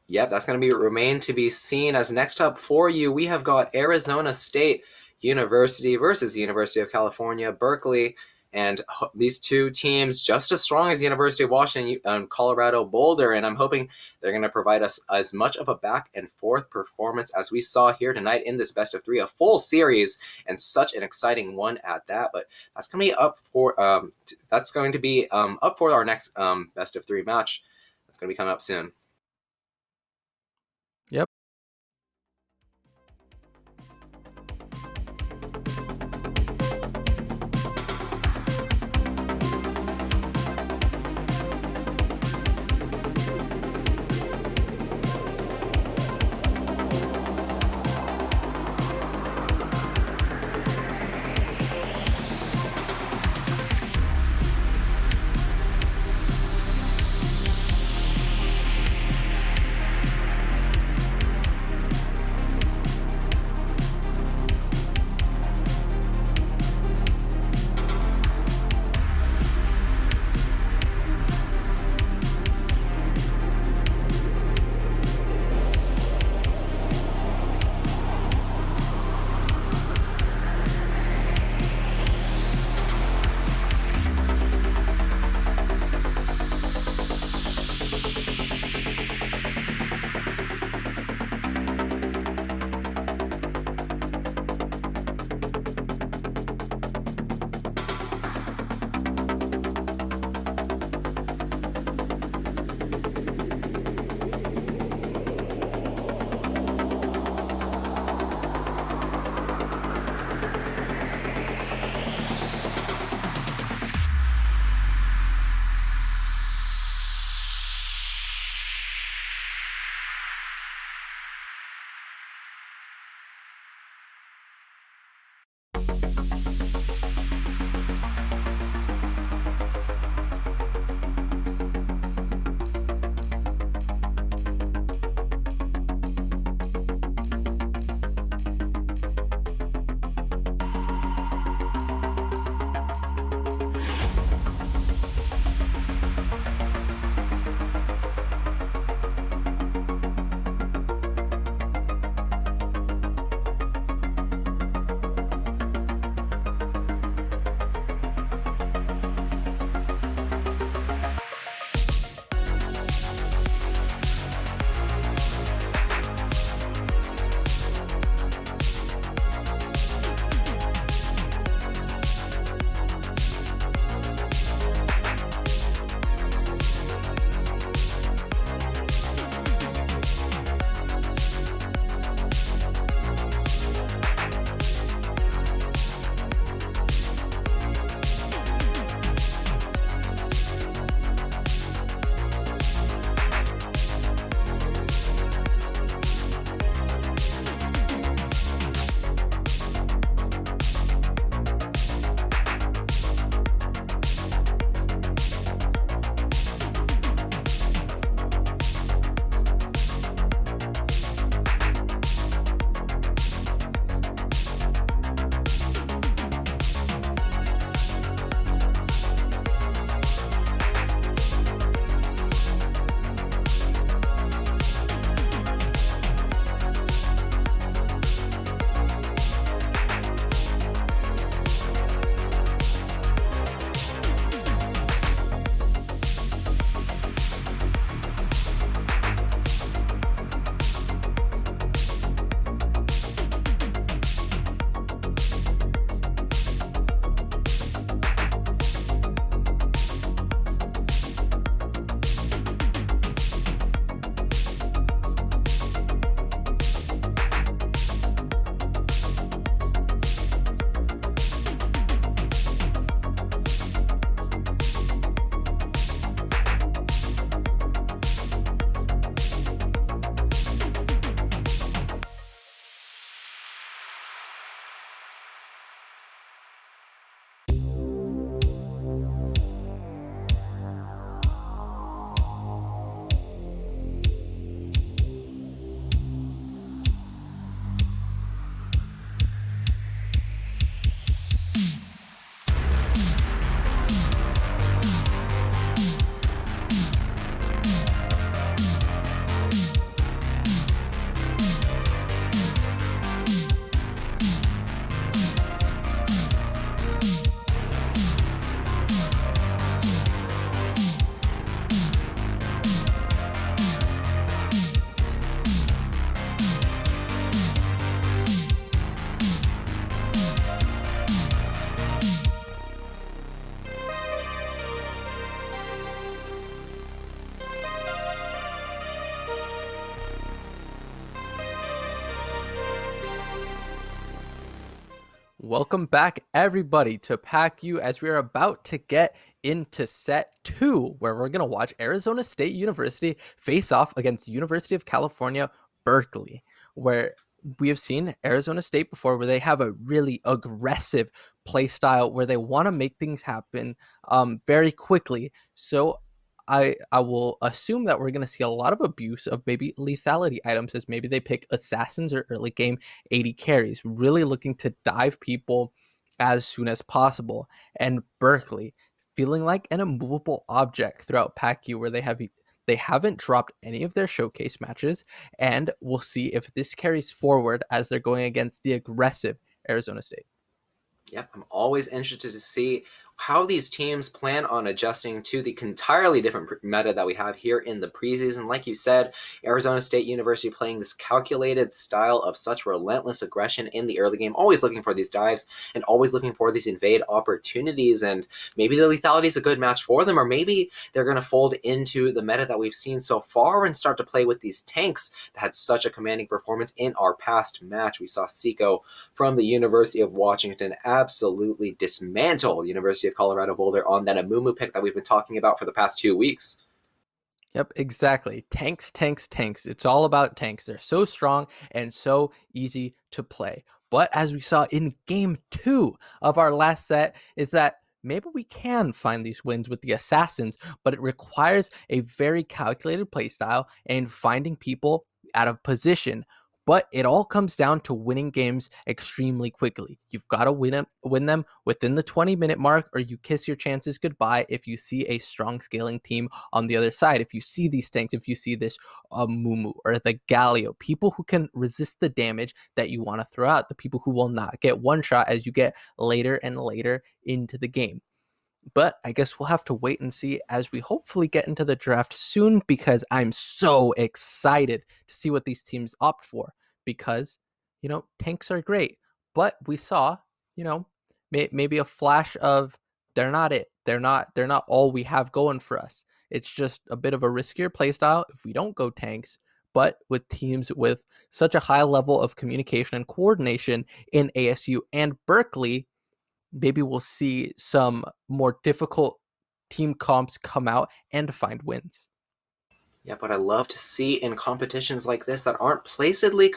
Yep, that's going to remain to be seen. As next up for you, we have got Arizona State University versus University of California, Berkeley. And these two teams just as strong as the University of Washington and Colorado Boulder. And I'm hoping they're going to provide us as much of a back and forth performance as we saw here tonight in this best of 3, a full series, and such an exciting one at that. But that's going to be up for our next best of 3 match. That's going to be coming up soon. Yep. Welcome back, everybody, to PACU as we are about to get into set two, where we're going to watch Arizona State University face off against University of California, Berkeley, where we have seen Arizona State before, where they have a really aggressive play style where they want to make things happen very quickly. So I will assume that we're going to see a lot of abuse of maybe lethality items as maybe they pick assassins or early game AD carries, really looking to dive people as soon as possible. And Berkeley feeling like an immovable object throughout PACU, where they haven't dropped any of their showcase matches, and we'll see if this carries forward as they're going against the aggressive Arizona State. Yep, I'm always interested to see how these teams plan on adjusting to the entirely different meta that we have here in the preseason. Like you said, Arizona State University playing this calculated style of such relentless aggression in the early game, always looking for these dives and always looking for these invade opportunities. And maybe the lethality is a good match for them, or maybe they're going to fold into the meta that we've seen so far and start to play with these tanks that had such a commanding performance in our past match. We saw Seiko from the University of Washington absolutely dismantle University of Colorado Boulder on that Amumu pick that we've been talking about for the past 2 weeks. Yep, exactly. Tanks, tanks, tanks. It's all about tanks. They're so strong and so easy to play. But as we saw in game two of our last set, is that maybe we can find these wins with the assassins, but it requires a very calculated playstyle and finding people out of position. But it all comes down to winning games extremely quickly. You've got to win them within the 20-minute mark, or you kiss your chances goodbye if you see a strong scaling team on the other side. If you see these tanks, if you see this Mumu or the Galio, people who can resist the damage that you want to throw out, the people who will not get one shot as you get later and later into the game. But I guess we'll have to wait and see as we hopefully get into the draft soon, because I'm so excited to see what these teams opt for. Because, tanks are great, but we saw, you know, maybe a flash of they're not it. They're not all we have going for us. It's just a bit of a riskier playstyle if we don't go tanks. But with teams with such a high level of communication and coordination in ASU and Berkeley, maybe we'll see some more difficult team comps come out and find wins. Yeah, but I love to see in competitions like this that aren't placidly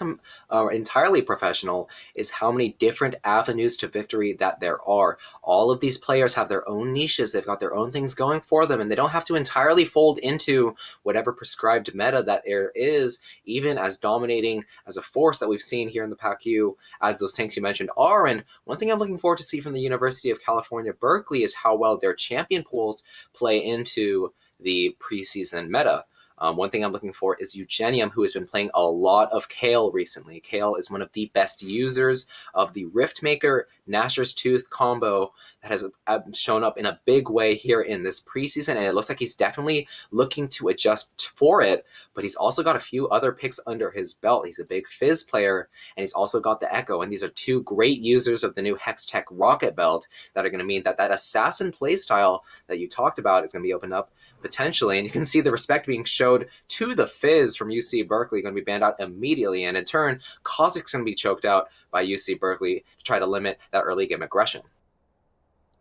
entirely professional is how many different avenues to victory that there are. All of these players have their own niches, they've got their own things going for them, and they don't have to entirely fold into whatever prescribed meta that there is, even as dominating as a force that we've seen here in the PACU, as those tanks you mentioned are. And one thing I'm looking forward to see from the University of California, Berkeley, is how well their champion pools play into the preseason meta. One thing I'm looking for is Eugenium, who has been playing a lot of Kale recently. Kale is one of the best users of the Riftmaker Gnasher's Tooth combo that has shown up in a big way here in this preseason, and it looks like he's definitely looking to adjust for it, but he's also got a few other picks under his belt. He's a big Fizz player, and he's also got the Echo, and these are two great users of the new Hextech Rocket Belt that are going to mean that that assassin playstyle that you talked about is going to be opened up potentially, and you can see the respect being showed to the Fizz from UC Berkeley going to be banned out immediately, and in turn, Kozik's going to be choked out by UC Berkeley to try to limit that early game aggression.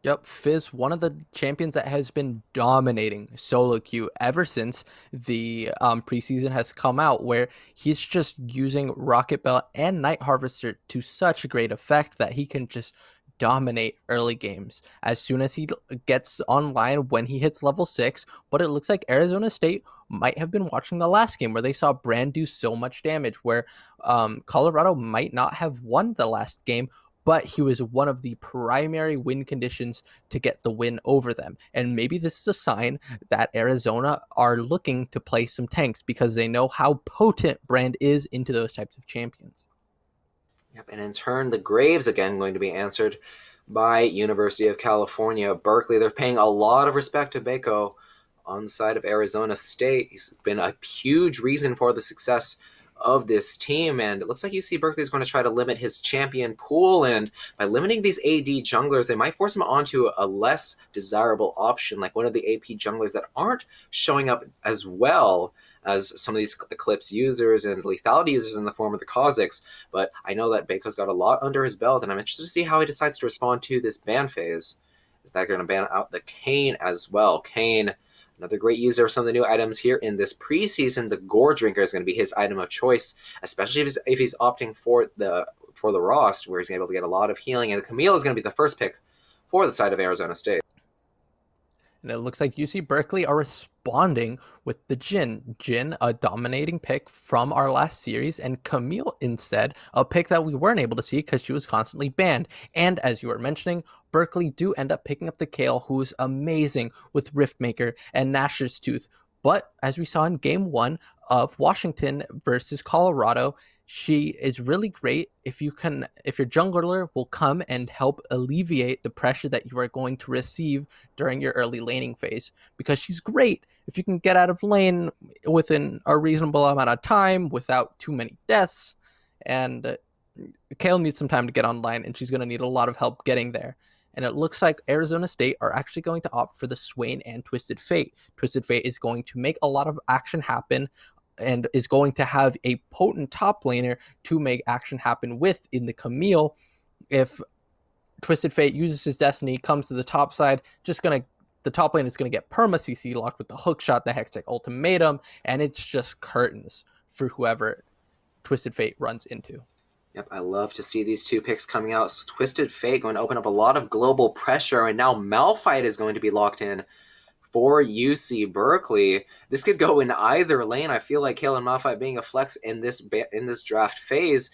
Yep, Fizz, one of the champions that has been dominating solo queue ever since the preseason has come out, where he's just using Rocket Belt and Night Harvester to such great effect that he can just dominate early games as soon as he gets online when he hits level 6. But it looks like Arizona State might have been watching the last game where they saw Brand do so much damage, where Colorado might not have won the last game, but he was one of the primary win conditions to get the win over them. And maybe this is a sign that Arizona are looking to play some tanks because they know how potent Brand is into those types of champions. Yep, and in turn, the Graves again going to be answered by University of California, Berkeley. They're paying a lot of respect to Bako on the side of Arizona State. He's been a huge reason for the success of this team, and it looks like UC Berkeley is going to try to limit his champion pool, and by limiting these AD junglers, they might force him onto a less desirable option, like one of the AP junglers that aren't showing up as well as some of these Eclipse users and lethality users in the form of the Kha'Zix, but I know that Bako's got a lot under his belt, and I'm interested to see how he decides to respond to this ban phase. Is that going to ban out the Kayn as well? Kayn, another great user of some of the new items here in this preseason. The Gore Drinker is going to be his item of choice, especially if he's opting for the Rost, where he's able to get a lot of healing. And the Camille is going to be the first pick for the side of Arizona State. And it looks like UC Berkeley are responding with the Jhin. Jhin, a dominating pick from our last series, and Camille instead, a pick that we weren't able to see because she was constantly banned. And as you were mentioning, Berkeley do end up picking up the Kale, who's amazing with Riftmaker and Nash's Tooth. But as we saw in game 1 of Washington versus Colorado, she is really great if your jungler will come and help alleviate the pressure that you are going to receive during your early laning phase, because she's great if you can get out of lane within a reasonable amount of time without too many deaths. And Kale needs some time to get online, and she's going to need a lot of help getting there. And it looks like Arizona State are actually going to opt for the Swain and Twisted Fate. Twisted Fate is going to make a lot of action happen and is going to have a potent top laner to make action happen with in the Camille. If Twisted Fate uses his Destiny, comes to the top side, the top lane is going to get perma CC locked with the hook shot, the Hextech ultimatum, and it's just curtains for whoever Twisted Fate runs into. Yep, I love to see these two picks coming out. So Twisted Fate going to open up a lot of global pressure, and now Malphite is going to be locked in for UC Berkeley. This could go in either lane. I feel like Kale and Malphite being a flex in this draft phase.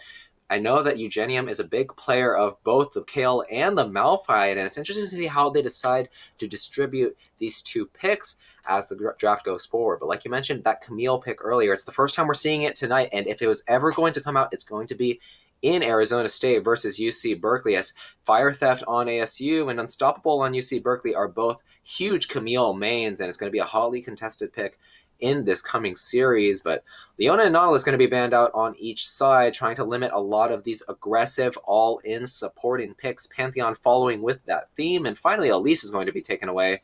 I know that Eugenium is a big player of both the Kale and the Malphite, and it's interesting to see how they decide to distribute these two picks as the draft goes forward. But like you mentioned, that Camille pick earlier, it's the first time we're seeing it tonight, and if it was ever going to come out, it's going to be in Arizona State versus UC Berkeley, as Fire Theft on ASU and Unstoppable on UC Berkeley are both huge Camille mains, and it's going to be a hotly contested pick in this coming series. But Leona and Nautilus going to be banned out on each side, trying to limit a lot of these aggressive all-in supporting picks. Pantheon following with that theme. And finally, Elise is going to be taken away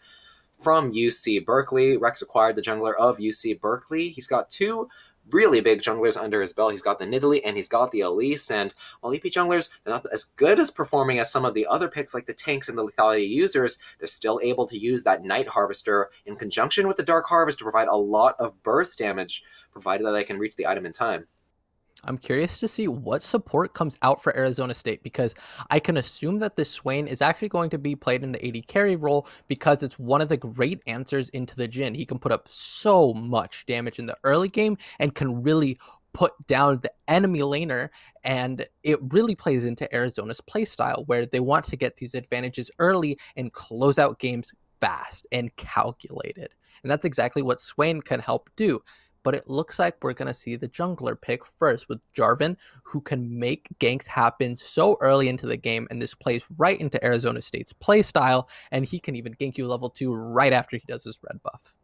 from UC Berkeley. Rex acquired the jungler of UC Berkeley. He's got two really big junglers under his belt. He's got the Nidalee and he's got the Elise, and while EP junglers are not as good as performing as some of the other picks like the tanks and the lethality users, they're still able to use that Night Harvester in conjunction with the Dark Harvest to provide a lot of burst damage, provided that they can reach the item in time. I'm curious to see what support comes out for Arizona State, because I can assume that this Swain is actually going to be played in the AD carry role because it's one of the great answers into the Jhin. He can put up so much damage in the early game and can really put down the enemy laner, and it really plays into Arizona's playstyle where they want to get these advantages early and close out games fast and calculated. And that's exactly what Swain can help do. But it looks like we're going to see the jungler pick first with Jarvan, who can make ganks happen so early into the game, and this plays right into Arizona State's play style, and he can even gank you level 2 right after he does his red buff.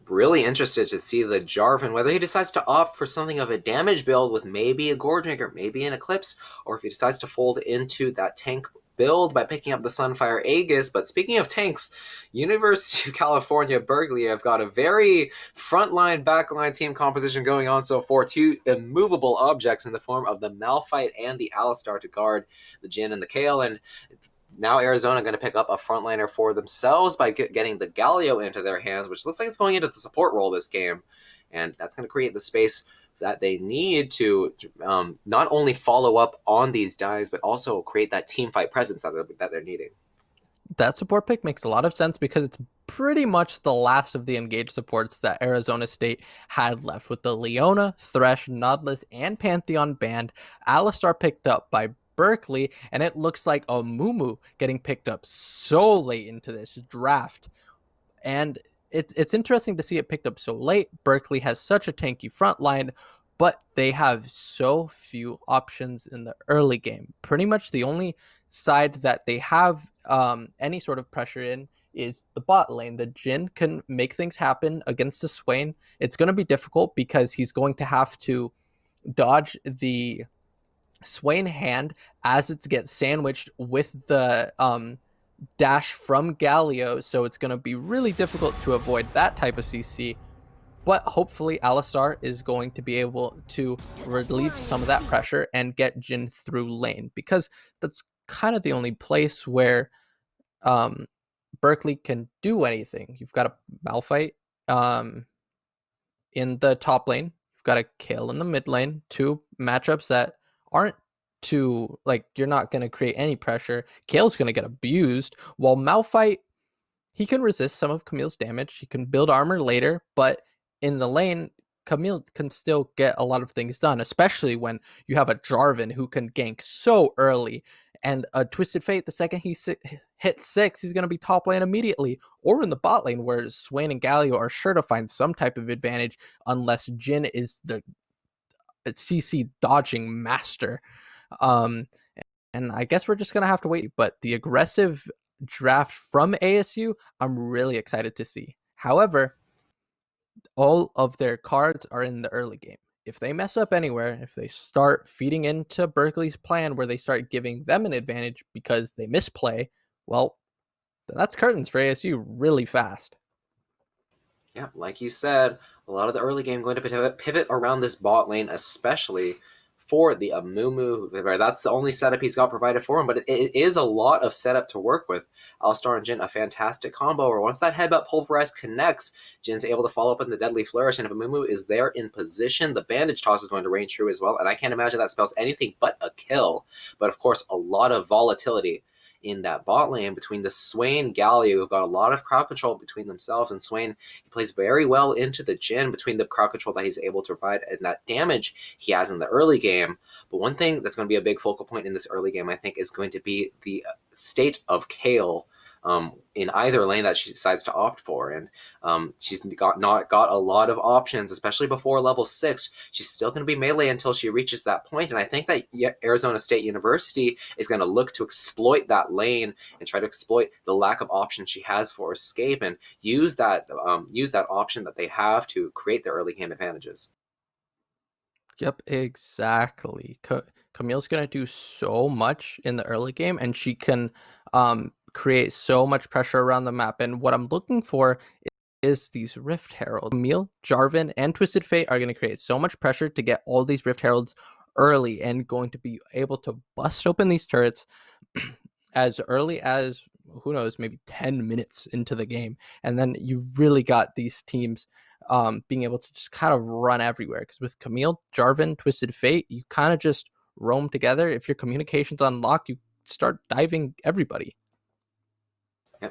Really interested to see the Jarvan, whether he decides to opt for something of a damage build with maybe a Gore Drinker, maybe an Eclipse, or if he decides to fold into that tank build by picking up the Sunfire Aegis. But speaking of tanks, University of California, Berkeley have got a very frontline, backline team composition going on so far. Two immovable objects in the form of the Malphite and the Alistar to guard the Jhin and the Kale, and now Arizona going to pick up a frontliner for themselves by getting the Galio into their hands, which looks like it's going into the support role this game, and that's going to create the space that they need to not only follow up on these dives, but also create that team fight presence that they're needing. That support pick makes a lot of sense because it's pretty much the last of the engaged supports that Arizona State had left, with the Leona, Thresh, Nautilus, and Pantheon banned. Alistar picked up by Berkeley, and it looks like a Mumu getting picked up so late into this draft. And it's interesting to see it picked up so late. Berkeley has such a tanky front line, but they have so few options in the early game. Pretty much the only side that they have any sort of pressure in is the bot lane. The Jhin can make things happen against the Swain. It's going to be difficult because he's going to have to dodge the Swain hand as it gets sandwiched with the dash from Galio, so it's going to be really difficult to avoid that type of CC. But hopefully Alistar is going to be able to relieve some of that pressure and get Jhin through lane, because that's kind of the only place where um, Berkeley can do anything. You've got a Malphite um, in the top lane. You've got a Kayle in the mid lane. Two matchups that aren't too, like, you're not going to create any pressure. Kayle's going to get abused, while Malphite, he can resist some of Camille's damage. He can build armor later, but in the lane, Camille can still get a lot of things done, especially when you have a Jarvan who can gank so early. And a Twisted Fate, the second he hits 6, he's going to be top lane immediately. Or in the bot lane, where Swain and Galio are sure to find some type of advantage, unless Jhin is the CC dodging master. Um, and I guess we're just going to have to wait. But the aggressive draft from ASU, I'm really excited to see. However, all of their cards are in the early game. If they mess up anywhere, if they start feeding into Berkeley's plan where they start giving them an advantage because they misplay, well, that's curtains for ASU really fast. Yeah, like you said, a lot of the early game going to pivot around this bot lane, especially for the Amumu. That's the only setup he's got provided for him, but it is a lot of setup to work with. Alistar and Jhin, a fantastic combo where once that headbutt pulverize connects, Jin's able to follow up in the deadly flourish, and if Amumu is there in position, the bandage toss is going to reign true as well, and I can't imagine that spells anything but a kill. But of course, a lot of volatility in that bot lane between the Swain Galio, who've got a lot of crowd control between themselves, and Swain, he plays very well into the Jhin between the crowd control that he's able to provide and that damage he has in the early game. But one thing that's going to be a big focal point in this early game, I think, is going to be the state of Kayle in either lane that she decides to opt for. And she's not got a lot of options, especially before level 6. She's still going to be melee until she reaches that point. And I think that Arizona State University is going to look to exploit that lane and try to exploit the lack of options she has for escape and use that option that they have to create their early game advantages. Yep, exactly. Camille's gonna do so much in the early game, and she can create so much pressure around the map. And what I'm looking for is these Rift Heralds. Camille, Jarvan, and Twisted Fate are gonna create so much pressure to get all these Rift Heralds early, and going to be able to bust open these turrets as early as, who knows, maybe 10 minutes into the game. And then you really got these teams being able to just kind of run everywhere. Because with Camille, Jarvan, Twisted Fate, you kind of just roam together. If your communication's unlocked, you start diving everybody.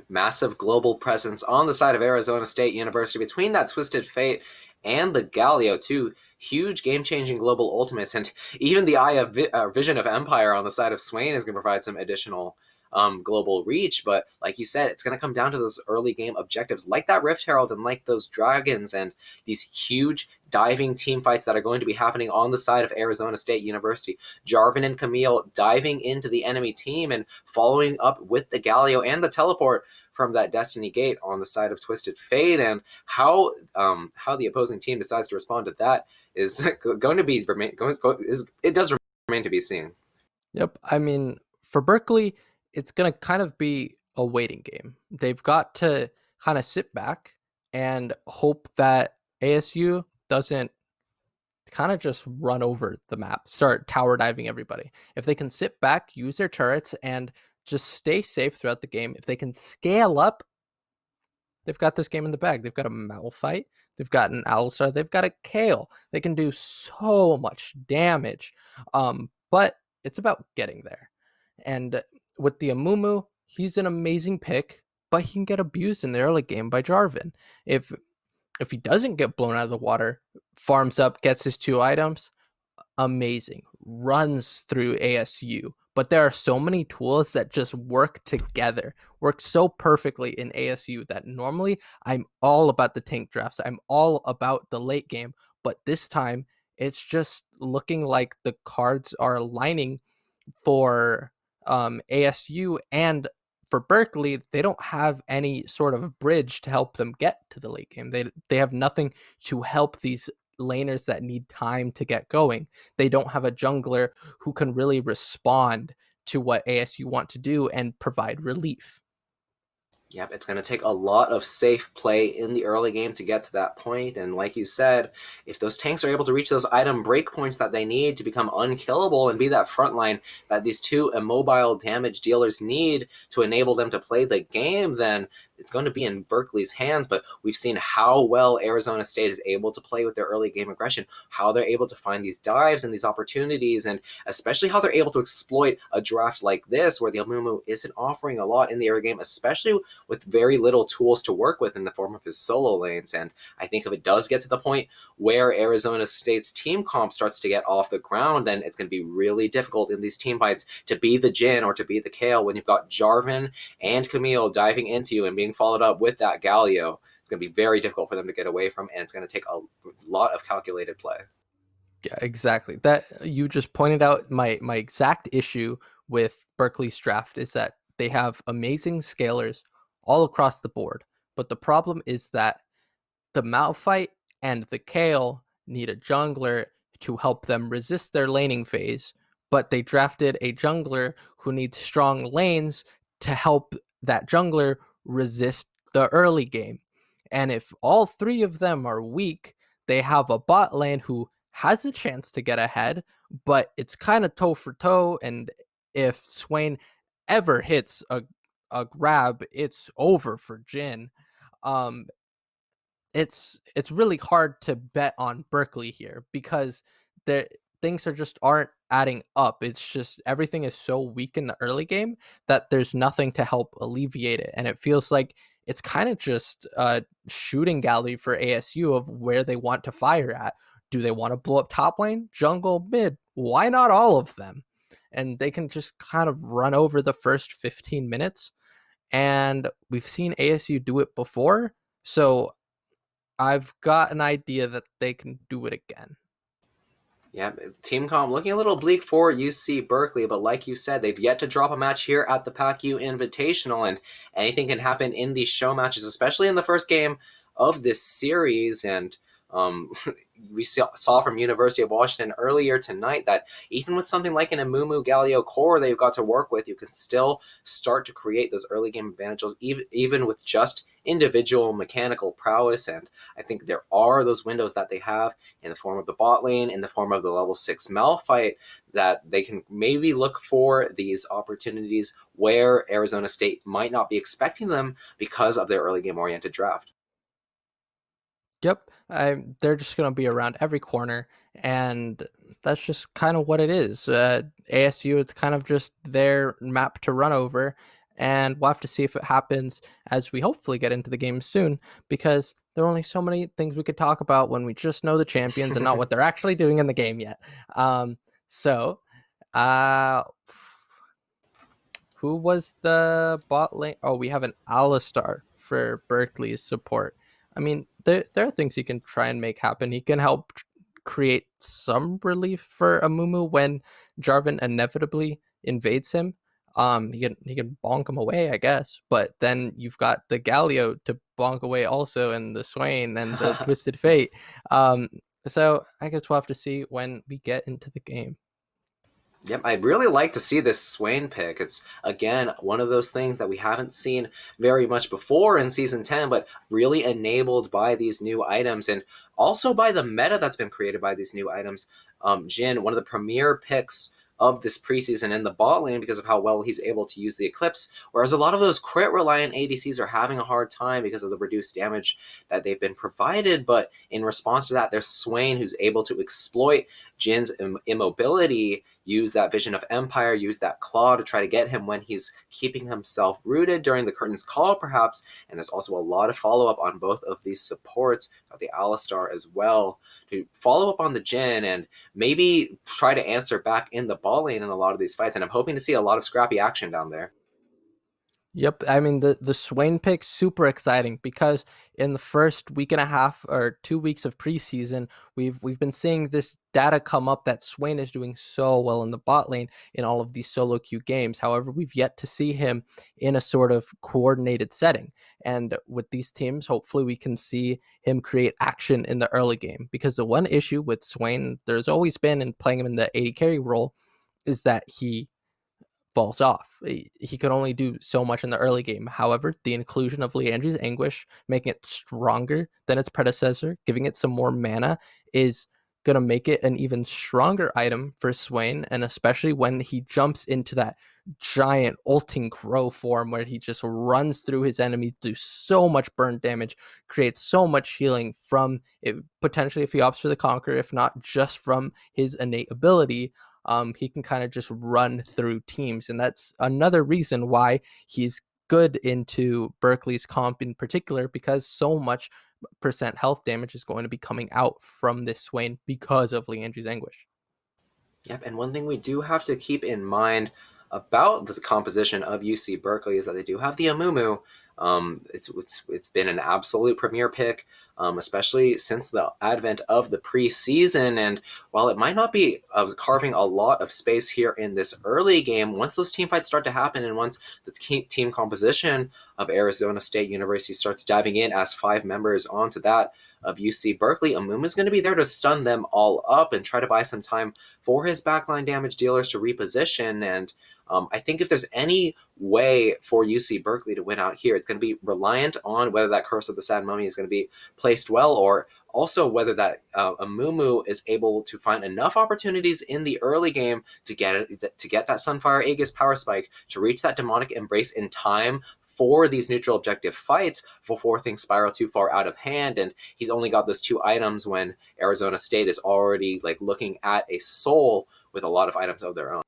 Massive global presence on the side of Arizona State University between that Twisted Fate and the Galio, two huge game-changing global ultimates, and even the Eye of Vision of Empire on the side of Swain is going to provide some additional global reach. But like you said, it's going to come down to those early game objectives like that Rift Herald and like those dragons and these huge diving team fights that are going to be happening on the side of Arizona State University. Jarvan and Camille diving into the enemy team and following up with the Galio and the teleport from that Destiny Gate on the side of Twisted Fate, and how the opposing team decides to respond to that is going to be it does remain to be seen. Yep. I mean, for Berkeley, it's going to kind of be a waiting game. They've got to kind of sit back and hope that ASU doesn't kind of just run over the map, start tower diving everybody. If they can sit back, use their turrets, and just stay safe throughout the game, if they can scale up, they've got this game in the bag. They've got a Malphite, they've got an Alistar, they've got a Kayle. They can do so much damage. But it's about getting there. And with the Amumu, he's an amazing pick, but he can get abused in the early game by Jarvan. If he doesn't get blown out of the water, farms up, gets his 2 items, amazing. Runs through ASU. But there are so many tools that just work together, work so perfectly in ASU, that normally I'm all about the tank drafts. I'm all about the late game. But this time, it's just looking like the cards are aligning for ASU, and for Berkeley, they don't have any sort of bridge to help them get to the late game. They have nothing to help these laners that need time to get going. They don't have a jungler who can really respond to what ASU want to do and provide relief. Yep, it's going to take a lot of safe play in the early game to get to that point. And like you said, if those tanks are able to reach those item breakpoints that they need to become unkillable and be that front line that these two immobile damage dealers need to enable them to play the game, then it's going to be in Berkeley's hands. But we've seen how well Arizona State is able to play with their early game aggression, how they're able to find these dives and these opportunities, and especially how they're able to exploit a draft like this where the Amumu isn't offering a lot in the early game, especially with very little tools to work with in the form of his solo lanes. And I think if it does get to the point where Arizona State's team comp starts to get off the ground, then it's going to be really difficult in these team fights to be the Jin or to be the Kale when you've got Jarvan and Camille diving into you and being followed up with that Galio. It's going to be very difficult for them to get away from, and it's going to take a lot of calculated play. Yeah, exactly. That you just pointed out my exact issue with Berkeley's draft is that they have amazing scalers all across the board. But the problem is that the Malphite and the Kale need a jungler to help them resist their laning phase, but they drafted a jungler who needs strong lanes to help that jungler resist the early game. And if all three of them are weak, they have a bot lane who has a chance to get ahead, but it's kind of toe for toe. And if Swain ever hits a grab, it's over for Jin. Um, it's really hard to bet on Berkeley here because the things are just aren't adding up. It's just everything is so weak in the early game that there's nothing to help alleviate it, and it feels like it's kind of just a shooting gallery for ASU of where they want to fire at. Do they want to blow up top lane, jungle, mid? Why not all of them? And they can just kind of run over the first 15 minutes. And we've seen ASU do it before. So I've got an idea that they can do it again. Yeah, Team Comp looking a little bleak for UC Berkeley, but like you said, they've yet to drop a match here at the PACU Invitational, and anything can happen in these show matches, especially in the first game of this series. And um, we saw from University of Washington earlier tonight that even with something like an Amumu Galio core they've got to work with, you can still start to create those early game advantages, even with just individual mechanical prowess. And I think there are those windows that they have in the form of the bot lane, in the form of the level 6 Malphite, that they can maybe look for these opportunities where Arizona State might not be expecting them because of their early game oriented draft. Yep, they're just going to be around every corner, and that's just kind of what it is. ASU, it's kind of just their map to run over, and we'll have to see if it happens as we hopefully get into the game soon, because there are only so many things we could talk about when we just know the champions and not what they're actually doing in the game yet. So, uh, who was the bot lane? Oh, we have an Alistar for Berkeley's support. I mean, there are things he can try and make happen. He can help create some relief for Amumu when Jarvan inevitably invades him. He can bonk him away, I guess. But then you've got the Galio to bonk away also, and the Swain and the Twisted Fate. Um, so I guess we'll have to see when we get into the game. Yep, I'd really like to see this Swain pick. It's, again, one of those things that we haven't seen very much before in Season 10, but really enabled by these new items and also by the meta that's been created by these new items. Jin, one of the premier picks of this preseason in the bot lane because of how well he's able to use the Eclipse, whereas a lot of those crit-reliant ADCs are having a hard time because of the reduced damage that they've been provided, but in response to that, there's Swain who's able to exploit Jin's immobility, use that Vision of Empire, use that Claw to try to get him when he's keeping himself rooted during the Curtain's Call, perhaps. And there's also a lot of follow-up on both of these supports, the Alistar as well, to follow up on the Jin and maybe try to answer back in the ball lane in a lot of these fights. And I'm hoping to see a lot of scrappy action down there. Yep, I mean the Swain pick super exciting because in the first week and a half or 2 weeks of preseason, we've been seeing this data come up that Swain is doing so well in the bot lane in all of these solo queue games. However, we've yet to see him in a sort of coordinated setting. And with these teams, hopefully we can see him create action in the early game. Because the one issue with Swain, there's always been in playing him in the AD carry role, is that he falls off. He could only do so much in the early game. However, the inclusion of Leandri's Anguish, making it stronger than its predecessor, giving it some more mana, is going to make it an even stronger item for Swain, and especially when he jumps into that giant ulting crow form where he just runs through his enemies, do so much burn damage, creates so much healing from it, potentially if he opts for the Conquer, if not just from his innate ability. He can kind of just run through teams, and that's another reason why he's good into Berkeley's comp in particular, because so much percent health damage is going to be coming out from this Swain because of Leandri's Anguish. Yep, and one thing we do have to keep in mind about the composition of UC Berkeley is that they do have the Amumu. It's been an absolute premier pick, especially since the advent of the preseason. And while it might not be carving a lot of space here in this early game, once those team fights start to happen and once the team composition of Arizona State University starts diving in as 5 members onto that of UC Berkeley, Amumu is going to be there to stun them all up and try to buy some time for his backline damage dealers to reposition. And I think if there's any way for UC Berkeley to win out here, it's going to be reliant on whether that Curse of the Sad Mummy is going to be placed well, or also whether that Amumu is able to find enough opportunities in the early game to get that Sunfire Aegis power spike, to reach that Demonic Embrace in time for these neutral objective fights before things spiral too far out of hand. And he's only got those 2 items when Arizona State is already looking at a soul with a lot of items of their own.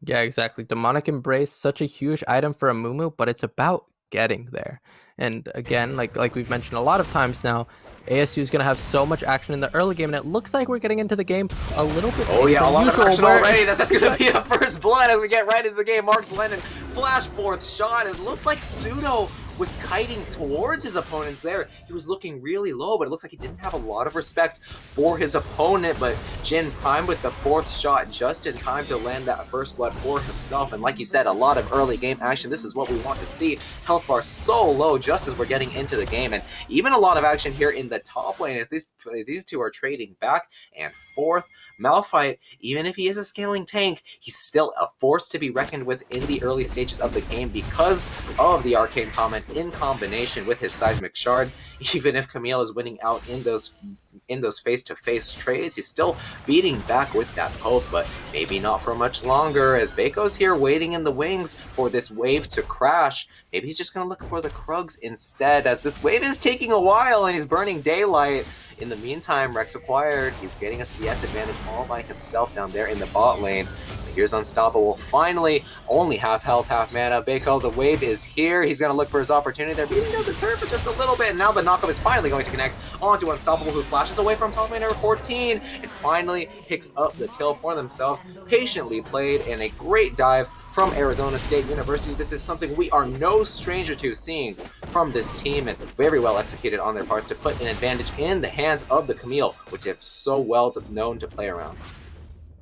Yeah, exactly. Demonic Embrace, such a huge item for Amumu, but it's about getting there. And again, like we've mentioned a lot of times now, ASU is going to have so much action in the early game, and it looks like we're getting into the game a little bit. Oh yeah, a lot of action already. That's going to be a first blood as we get right into the game. Marks Lennon, flash 4th shot. It looked like Pseudo was kiting towards his opponents there. He was looking really low, but it looks like he didn't have a lot of respect for his opponent. But Jin primed with the 4th shot just in time to land that first blood for himself. And like you said, a lot of early game action. This is what we want to see. Health bar so low just as we're getting into the game. And even a lot of action here in the top lane as these two are trading back and forth. Malphite, even if he is a scaling tank, he's still a force to be reckoned with in the early stages of the game because of the arcane comment in combination with his seismic shard. Even if Camille is winning out in those face-to-face trades, he's still beating back with that poke, but maybe not for much longer as Baco's here waiting in the wings for this wave to crash. Maybe he's just going to look for the Krugs instead, as this wave is taking a while and he's burning daylight. In the meantime, Rex acquired. He's getting a CS advantage all by himself down there in the bot lane. Here's Unstoppable, finally, only half health, half mana. Baco, the wave is here. He's going to look for his opportunity. They're beating down the turret for just a little bit, and now the knockup is finally going to connect onto Unstoppable, who flashes away from top laner 14, and finally picks up the kill for themselves. Patiently played, and a great dive from Arizona State University. This is something we are no stranger to seeing from this team, and very well executed on their parts to put an advantage in the hands of the Camille, which they've so well known to play around.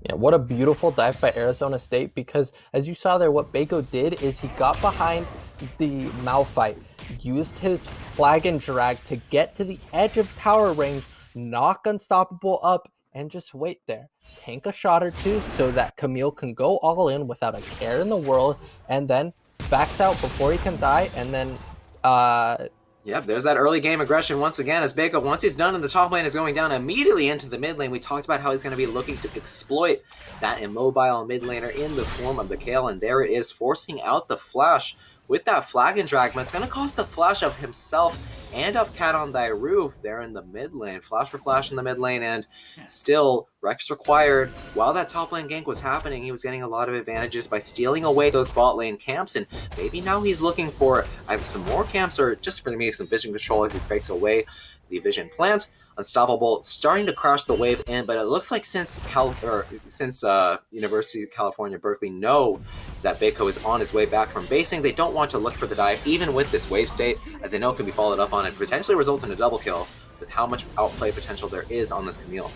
Yeah, what a beautiful dive by Arizona State, because as you saw there, what Baco did is he got behind the Malphite, used his flag and drag to get to the edge of tower range, knock Unstoppable up, and just wait there. Tank a shot or two so that Camille can go all in without a care in the world, and then backs out before he can die, and then Yep, there's that early game aggression once again as Baco, once he's done in the top lane, is going down immediately into the mid lane. We talked about how he's going to be looking to exploit that immobile mid laner in the form of the Kale, and there it is, forcing out the flash with that flag and drag. But it's going to cost the flash of himself and of Cat on Thy Roof there in the mid lane. Flash for flash in the mid lane, and still Rex required. While that top lane gank was happening, he was getting a lot of advantages by stealing away those bot lane camps, and maybe now he's looking for either some more camps or just for maybe some vision control as he breaks away the vision plant. Unstoppable starting to crash the wave in, but it looks like since University of California, Berkeley know that Baco is on his way back from basing, they don't want to look for the dive, even with this wave state, as they know it can be followed up on and potentially result in a double kill with how much outplay potential there is on this Camille.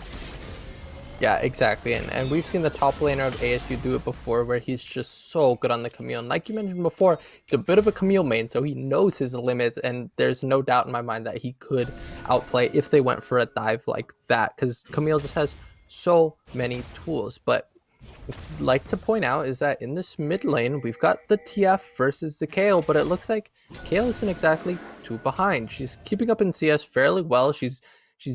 Yeah, exactly. And we've seen the top laner of ASU do it before, where he's just so good on the Camille. And like you mentioned before, he's a bit of a Camille main, so he knows his limits, and there's no doubt in my mind that he could outplay if they went for a dive like that, because Camille just has so many tools. But like to point out is that in this mid lane, we've got the TF versus the Kayle, but it looks like Kayle isn't exactly too behind. She's keeping up in CS fairly well. She's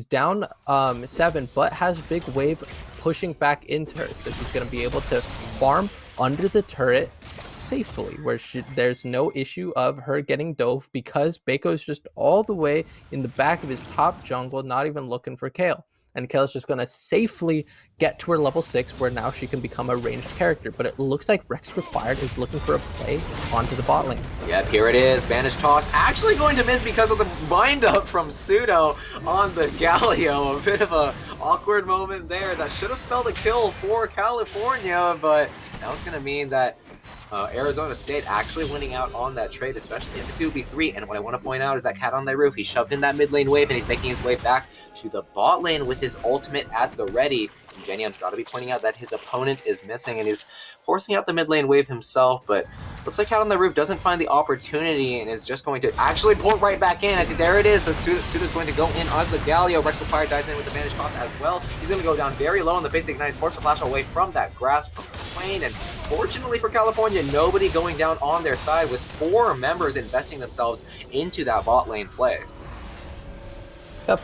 down 7, but has big wave pushing back into her, so she's gonna be able to farm under the turret safely, where there's no issue of her getting dove because Baco's just all the way in the back of his top jungle, not even looking for Kayle. And Kayle's just going to safely get to her level 6, where now she can become a ranged character. But it looks like Rex Required is looking for a play onto the bot lane. Yep, here it is. Vanish Toss actually going to miss because of the bind up from Pseudo on the Galio. A bit of a awkward moment there that should have spelled a kill for California, but now it's going to mean that Arizona State actually winning out on that trade, especially in the 2v3. And what I want to point out is that Cat on the Roof, he shoved in that mid lane wave and he's making his way back to the bot lane with his ultimate at the ready. And Genium's got to be pointing out that his opponent is missing and he's forcing out the mid lane wave himself, but looks like Cat on the Roof doesn't find the opportunity and is just going to actually port right back in. I see, there it is, but Suda's going to go in on the Galio. Rex Required dives in with the Vanish Toss as well. He's going to go down very low in the face of the Ignite, force the flash away from that grasp from Swain, and fortunately for California, nobody going down on their side with 4 members investing themselves into that bot lane play. Yep,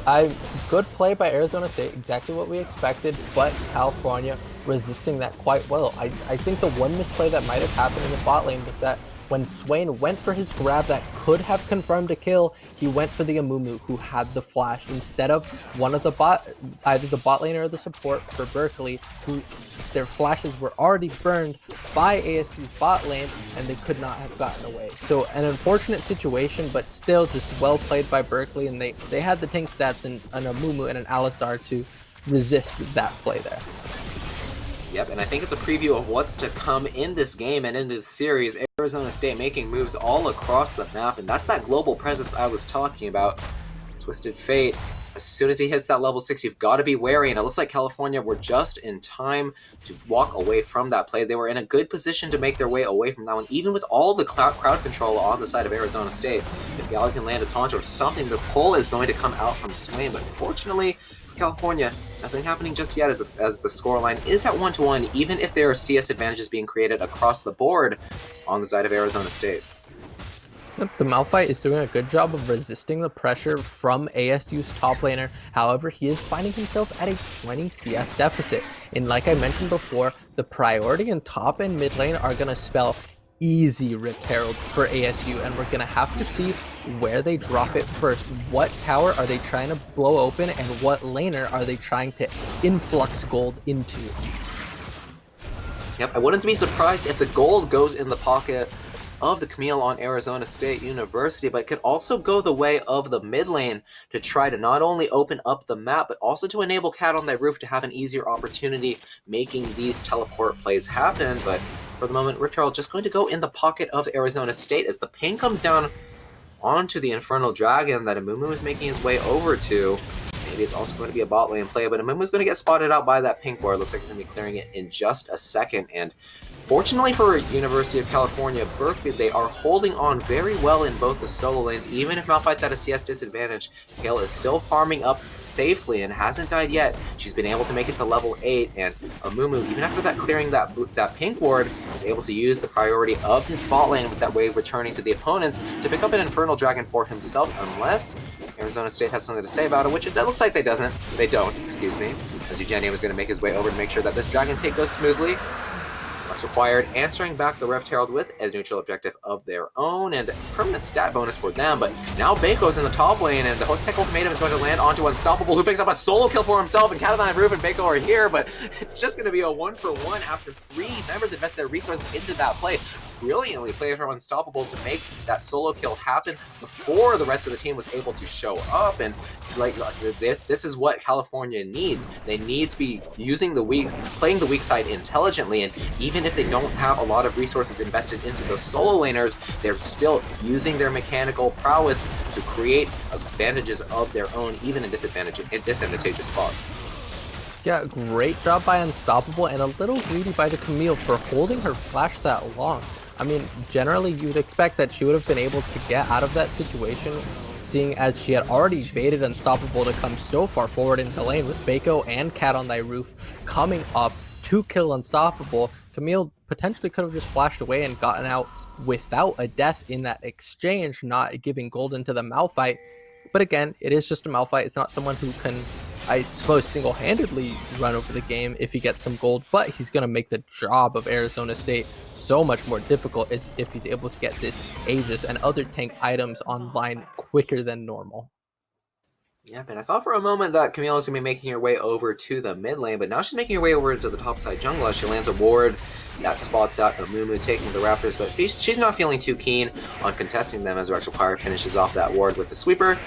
good play by Arizona State, exactly what we expected, but California resisting that quite well. I think the one misplay that might have happened in the bot lane was that when Swain went for his grab that could have confirmed a kill, he went for the Amumu, who had the flash, instead of one of the either the bot laner or the support for Berkeley, who their flashes were already burned by ASU's bot lane, and they could not have gotten away. So an unfortunate situation, but still just well played by Berkeley, and they had the tank stats and an Amumu and an Alistar to resist that play there. Yep, and I think it's a preview of what's to come in this game and into the series. Arizona State making moves all across the map, and that's that global presence I was talking about. Twisted Fate, as soon as he hits that level 6, you've got to be wary, and it looks like California were just in time to walk away from that play. They were in a good position to make their way away from that one, even with all the crowd control on the side of Arizona State. If Galley can land a taunt or something, the pull is going to come out from Swain, but fortunately, California, nothing happening just yet as the scoreline is at 1-1, even if there are CS advantages being created across the board on the side of Arizona State. The Malphite is doing a good job of resisting the pressure from ASU's top laner. However, he is finding himself at a 20 CS deficit. And like I mentioned before, the priority in top and mid lane are going to spell easy Rift Herald for ASU, and we're going to have to see where they drop it first. What tower are they trying to blow open, and what laner are they trying to influx gold into? Yep, I wouldn't be surprised if the gold goes in the pocket of the Camille on Arizona State University, but it could also go the way of the mid lane to try to not only open up the map, but also to enable Cat on the Roof to have an easier opportunity making these teleport plays happen. But for the moment, Rift Herald just going to go in the pocket of Arizona State as the ping comes down onto the Infernal Dragon that Amumu is making his way over to. Maybe it's also going to be a bot lane play, but Amumu is going to get spotted out by that pink ward. Looks like he's going to be clearing it in just a second, and fortunately for University of California, Berkeley, they are holding on very well in both the solo lanes. Even if Malphite's at a CS disadvantage, Kayle is still farming up safely and hasn't died yet. She's been able to make it to level 8, and Amumu, even after that clearing that pink ward, is able to use the priority of his bot lane with that wave returning to the opponents to pick up an Infernal Dragon for himself, unless Arizona State has something to say about it, which it looks like they don't, excuse me, as Eugenia was going to make his way over to make sure that this Dragon take goes smoothly. Required answering back the Rift Herald with a neutral objective of their own and permanent stat bonus for them. But now Baco's in the top lane, and the Hotech Ultimatum is going to land onto Unstoppable, who picks up a solo kill for himself, and Cat on the Roof and Baco are here, but it's just going to be a 1-for-1 after 3 members invest their resources into that play. Brilliantly played from Unstoppable to make that solo kill happen before the rest of the team was able to show up, and this is what California needs. They need to be playing the weak side intelligently, and even if they don't have a lot of resources invested into those solo laners, they're still using their mechanical prowess to create advantages of their own, even in disadvantageous spots. Yeah, great job by Unstoppable, and a little greedy by the Camille for holding her flash that long. I mean, generally you would expect that she would have been able to get out of that situation, seeing as she had already baited Unstoppable to come so far forward into lane with Baco and Cat on Thy Roof coming up 2-kill unstoppable. Camille potentially could have just flashed away and gotten out without a death in that exchange, not giving gold into the Malphite. But again, it is just a Malphite. It's not someone who can, I suppose, single-handedly run over the game if he gets some gold, but he's going to make the job of Arizona State so much more difficult as if he's able to get this Aegis and other tank items online quicker than normal. Yeah, and I thought for a moment that Camille was going to be making her way over to the mid lane, but now she's making her way over to the topside jungle as she lands a ward that spots out Amumu taking the Raptors, but she's not feeling too keen on contesting them as Rexapire finishes off that ward with the sweeper.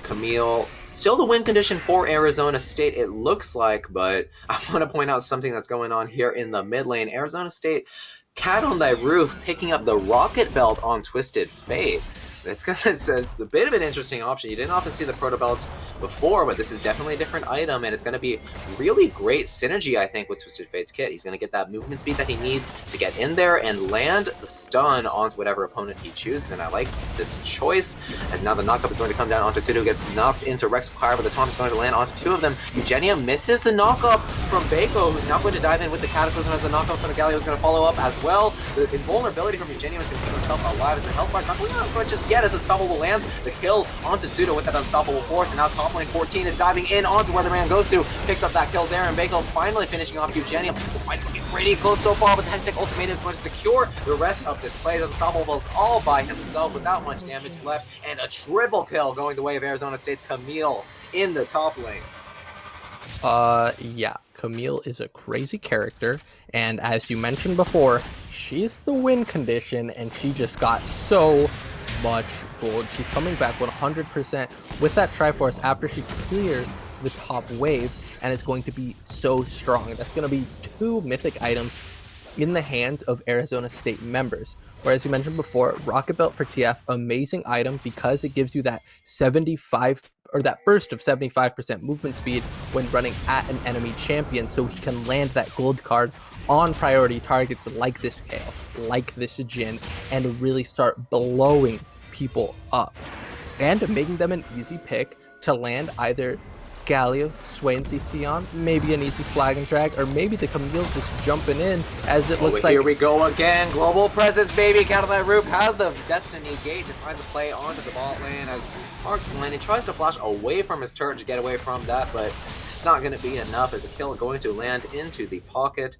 Camille, still the win condition for Arizona State, it looks like, but I want to point out something that's going on here in the mid lane. Arizona State, Cat on Thy Roof, picking up the Rocket Belt on Twisted Fate. It's a bit of an interesting option. You didn't often see the Proto Belt before, but this is definitely a different item, and it's going to be really great synergy, I think, with Twisted Fate's kit. He's going to get that movement speed that he needs to get in there and land the stun onto whatever opponent he chooses, and I like this choice, as now the knockup is going to come down onto Sudo, who gets knocked into Rexapire, but the taunt is going to land onto two of them. Eugenia misses the knockup from Bako, who's now going to dive in with the Cataclysm as the knockup from the Galio is going to follow up as well. The invulnerability from Eugenia is going to keep himself alive as the health bar not going out just yet as Unstoppable lands the kill onto Sudo with that Unstoppable Force, and now top lane 14 is diving in onto where the man goes to, picks up that kill there, and Bako finally finishing off Eugenia. The fight looking pretty close so far, but the hashtag ultimatum is going to secure the rest of this play. Unstoppable is all by himself without much damage left, and a triple kill going the way of Arizona State's Camille in the top lane. Yeah, Camille is a crazy character, and as you mentioned before, she's the win condition, and she just got so much gold. She's coming back 100% with that Triforce after she clears the top wave, and it's going to be so strong. That's going to be 2 mythic items in the hands of Arizona State members. Whereas you mentioned before, Rocket Belt for TF, amazing item because it gives you that 75 or that burst of 75% movement speed when running at an enemy champion, so he can land that gold card on priority targets like this Kale, like this Jhin, and really start blowing people up and making them an easy pick to land either Galio, Swainzy, Sion, maybe an easy flag and drag, or maybe the Camille just jumping in as it looks like. Here we go again. Global presence, baby. Cat on That Roof has the Destiny Gauge and finds a play onto the bot lane as Mark's lane. He tries to flash away from his turret to get away from that, but it's not going to be enough as a kill going to land into the pocket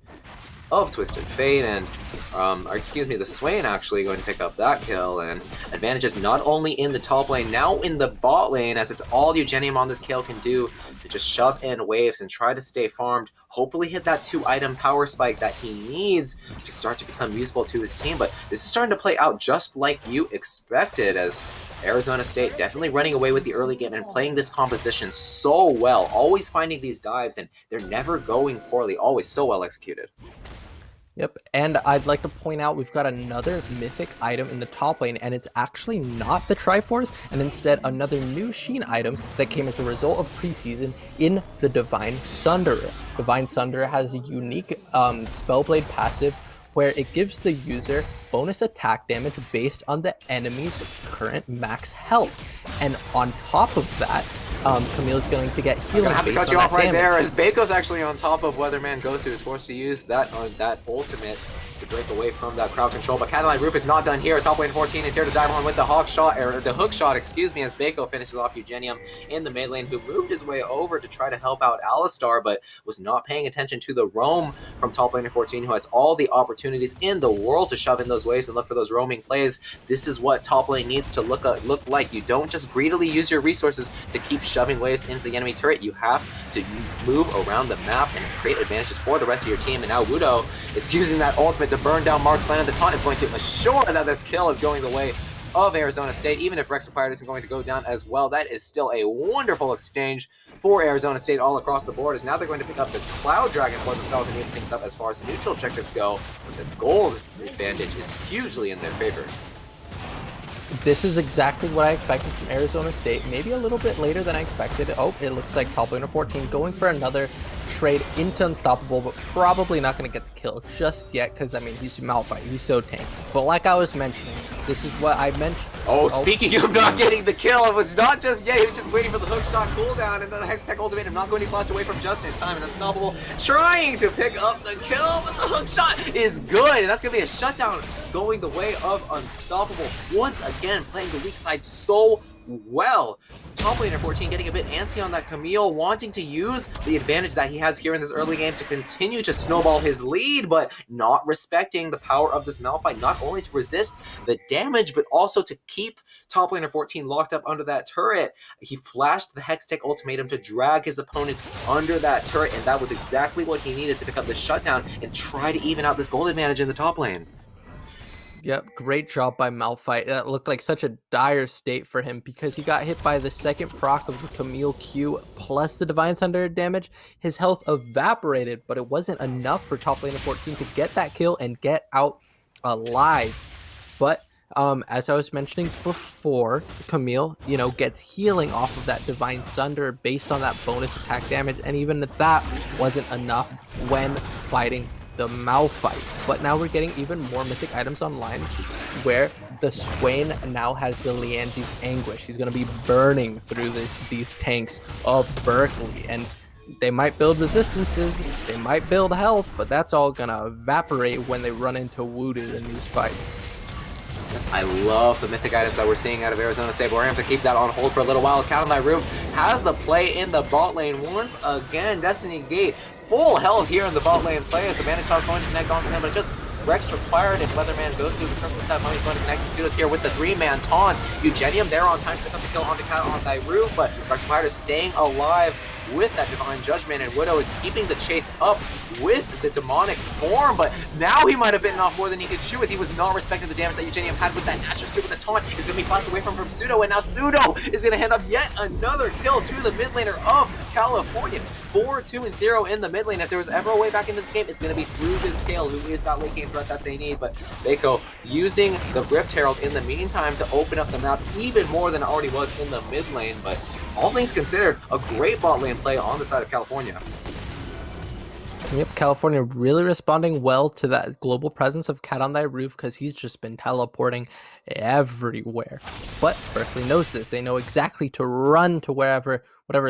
of Twisted Fate, and the Swain actually going to pick up that kill, and advantages not only in the top lane, now in the bot lane, as it's all Eugenium on this kill can do to just shove in waves and try to stay farmed, hopefully hit that 2-item power spike that he needs to start to become useful to his team. But this is starting to play out just like you expected, as Arizona State definitely running away with the early game and playing this composition so well, always finding these dives, and they're never going poorly, always so well executed. Yep, and I'd like to point out we've got another mythic item in the top lane, and it's actually not the Triforce, and instead another new Sheen item that came as a result of preseason in the Divine Sunderer. Divine Sunderer has a unique Spellblade passive where it gives the user bonus attack damage based on the enemy's current max health. And on top of that, Camille's going to get healing. I'm gonna have to cut you off right there, as Bako's actually on top of Weatherman Gosu, is forced to use that ultimate to break away from that crowd control. But Cataline Roof is not done here. Top lane 14 is here to dive on with the hook shot, as Bako finishes off Eugenium in the mid lane, who moved his way over to try to help out Alistar, but was not paying attention to the roam from top laner 14, who has all the opportunities in the world to shove in those waves and look for those roaming plays. This is what top lane needs to look like. You don't just greedily use your resources to keep shoving waves into the enemy turret. You have to move around the map and create advantages for the rest of your team. And now Wudo is using that ultimate to burn down Mark's lane, and the taunt is going to assure that this kill is going the way of Arizona State. Even if Rexapire isn't going to go down as well, that is still a wonderful exchange for Arizona State all across the board, as now they're going to pick up the Cloud Dragon for themselves and even things up as far as the neutral objectives go. But the gold advantage is hugely in their favor. This is exactly what I expected from Arizona State. Maybe a little bit later than I expected. Oh, it looks like top laner 14 going for another trade into Unstoppable, but probably not going to get the kill just yet because, I mean, he's Malphite. He's so tanky. But like I was mentioning, this is what I mentioned. Oh, speaking of not getting the kill, it was not just yet. He was just waiting for the hook shot cooldown, and then the Hextech ultimatum not going to flash away from just in time, and Unstoppable trying to pick up the kill, but the hook shot is good, and that's going to be a shutdown going the way of Unstoppable. Once again, playing the weak side so well. Top laner 14 getting a bit antsy on that Camille, wanting to use the advantage that he has here in this early game to continue to snowball his lead, but not respecting the power of this Malphite, not only to resist the damage, but also to keep top laner 14 locked up under that turret. He flashed the Hextech ultimatum to drag his opponent under that turret, and that was exactly what he needed to pick up the shutdown and try to even out this gold advantage in the top lane. Yep, great job by Malphite. That looked like such a dire state for him because he got hit by the second proc of the Camille Q plus the Divine Thunder damage. His health evaporated, but it wasn't enough for top laner 14 to get that kill and get out alive. But as I was mentioning before, Camille, gets healing off of that Divine Thunder based on that bonus attack damage, and even that wasn't enough when fighting the Malphite. But now we're getting even more mythic items online where the Swain now has the Lianji's Anguish. He's going to be burning through these tanks of Berkeley, and they might build resistances, they might build health, but that's all going to evaporate when they run into Voodoo in these fights. I love the mythic items that we're seeing out of Arizona State, but we're going to have to keep that on hold for a little while as Cat on Thy Roof has the play in the bot lane once again. Destiny Gate full health here in the bot lane play as the Vanish Shot going to connect onto him, but it just Rex required if Weatherman goes through the personal side. Mummy's going to connect to us here with the 3-man taunt. Eugenium there on time to pick up the kill onto Cat on Thy Roof, but Rex Required is staying alive with that Divine Judgment, and Widow is keeping the chase up with the demonic form, but now he might have bitten off more than he could chew as he was not respecting the damage that Eugenium had with that Nashor Steel, with the taunt is going to be flashed away from Pseudo, and now Pseudo is going to hand up yet another kill to the mid laner of California. 4-2-0 in the mid lane. If there was ever a way back into the game, it's going to be through this Kale, who is that late game threat that they need, but Baco using the Rift Herald in the meantime to open up the map even more than it already was in the mid lane, but all things considered, a great bot lane play on the side of California. Yep, California really responding well to that global presence of Cat on Thy Roof because he's just been teleporting everywhere. But Berkeley knows this. They know exactly to run to whatever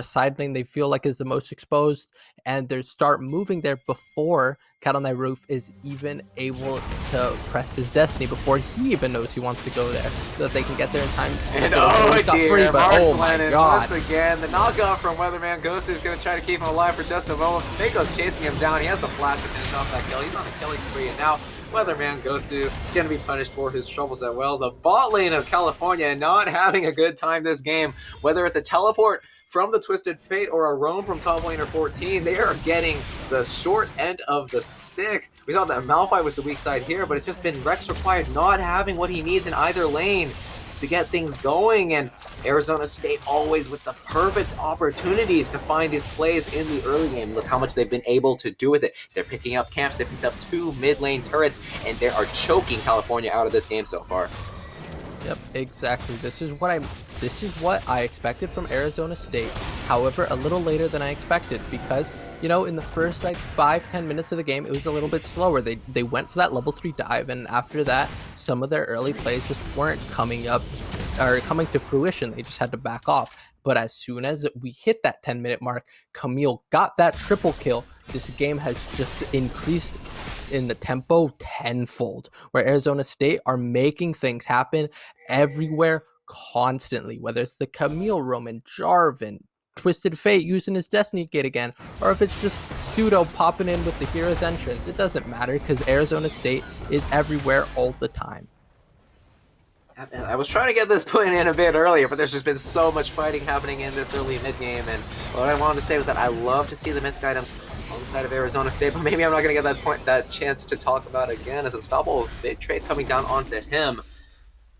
side lane they feel like is the most exposed, and they start moving there before Cat on Thy Roof is even able to press his destiny, before he even knows he wants to go there, so that they can get there in time. And oh dear, oh my god. Once again, the knockoff from Weatherman Ghost is going to try to keep him alive for just a moment. Fako's chasing him down. He has the flash to finish off that kill. He's on a killing spree, and now Weatherman Gosu going to be punished for his troubles at well. The bot lane of California not having a good time this game. Whether it's a teleport from the Twisted Fate or a roam from top laner 14, they are getting the short end of the stick. We thought that Malphite was the weak side here, but it's just been Rex Required not having what he needs in either lane to get things going, and Arizona State always with the perfect opportunities to find these plays in the early game. Look how much they've been able to do with it. They're picking up camps, they picked up 2 mid lane turrets, and they are choking California out of this game so far. Yep, exactly. This is what I expected from Arizona State. However, a little later than I expected because, in the first 5-10 minutes of the game, it was a little bit slower. They went for that level 3 dive, and after that, some of their early plays just weren't coming to fruition. They just had to back off. But as soon as we hit that 10-minute mark, Camille got that triple kill. This game has just increased in the tempo tenfold, where Arizona State are making things happen everywhere constantly, whether it's the Camille Roman, Jarvan, Twisted Fate using his Destiny Gate again, or if it's just Pseudo popping in with the Hero's Entrance. It doesn't matter because Arizona State is everywhere all the time. I was trying to get this point in a bit earlier, but there's just been so much fighting happening in this early mid-game, and what I wanted to say was that I love to see the mythic items on the side of Arizona State, but maybe I'm not going to get that chance to talk about it again, as Unstoppable, big trade coming down onto him.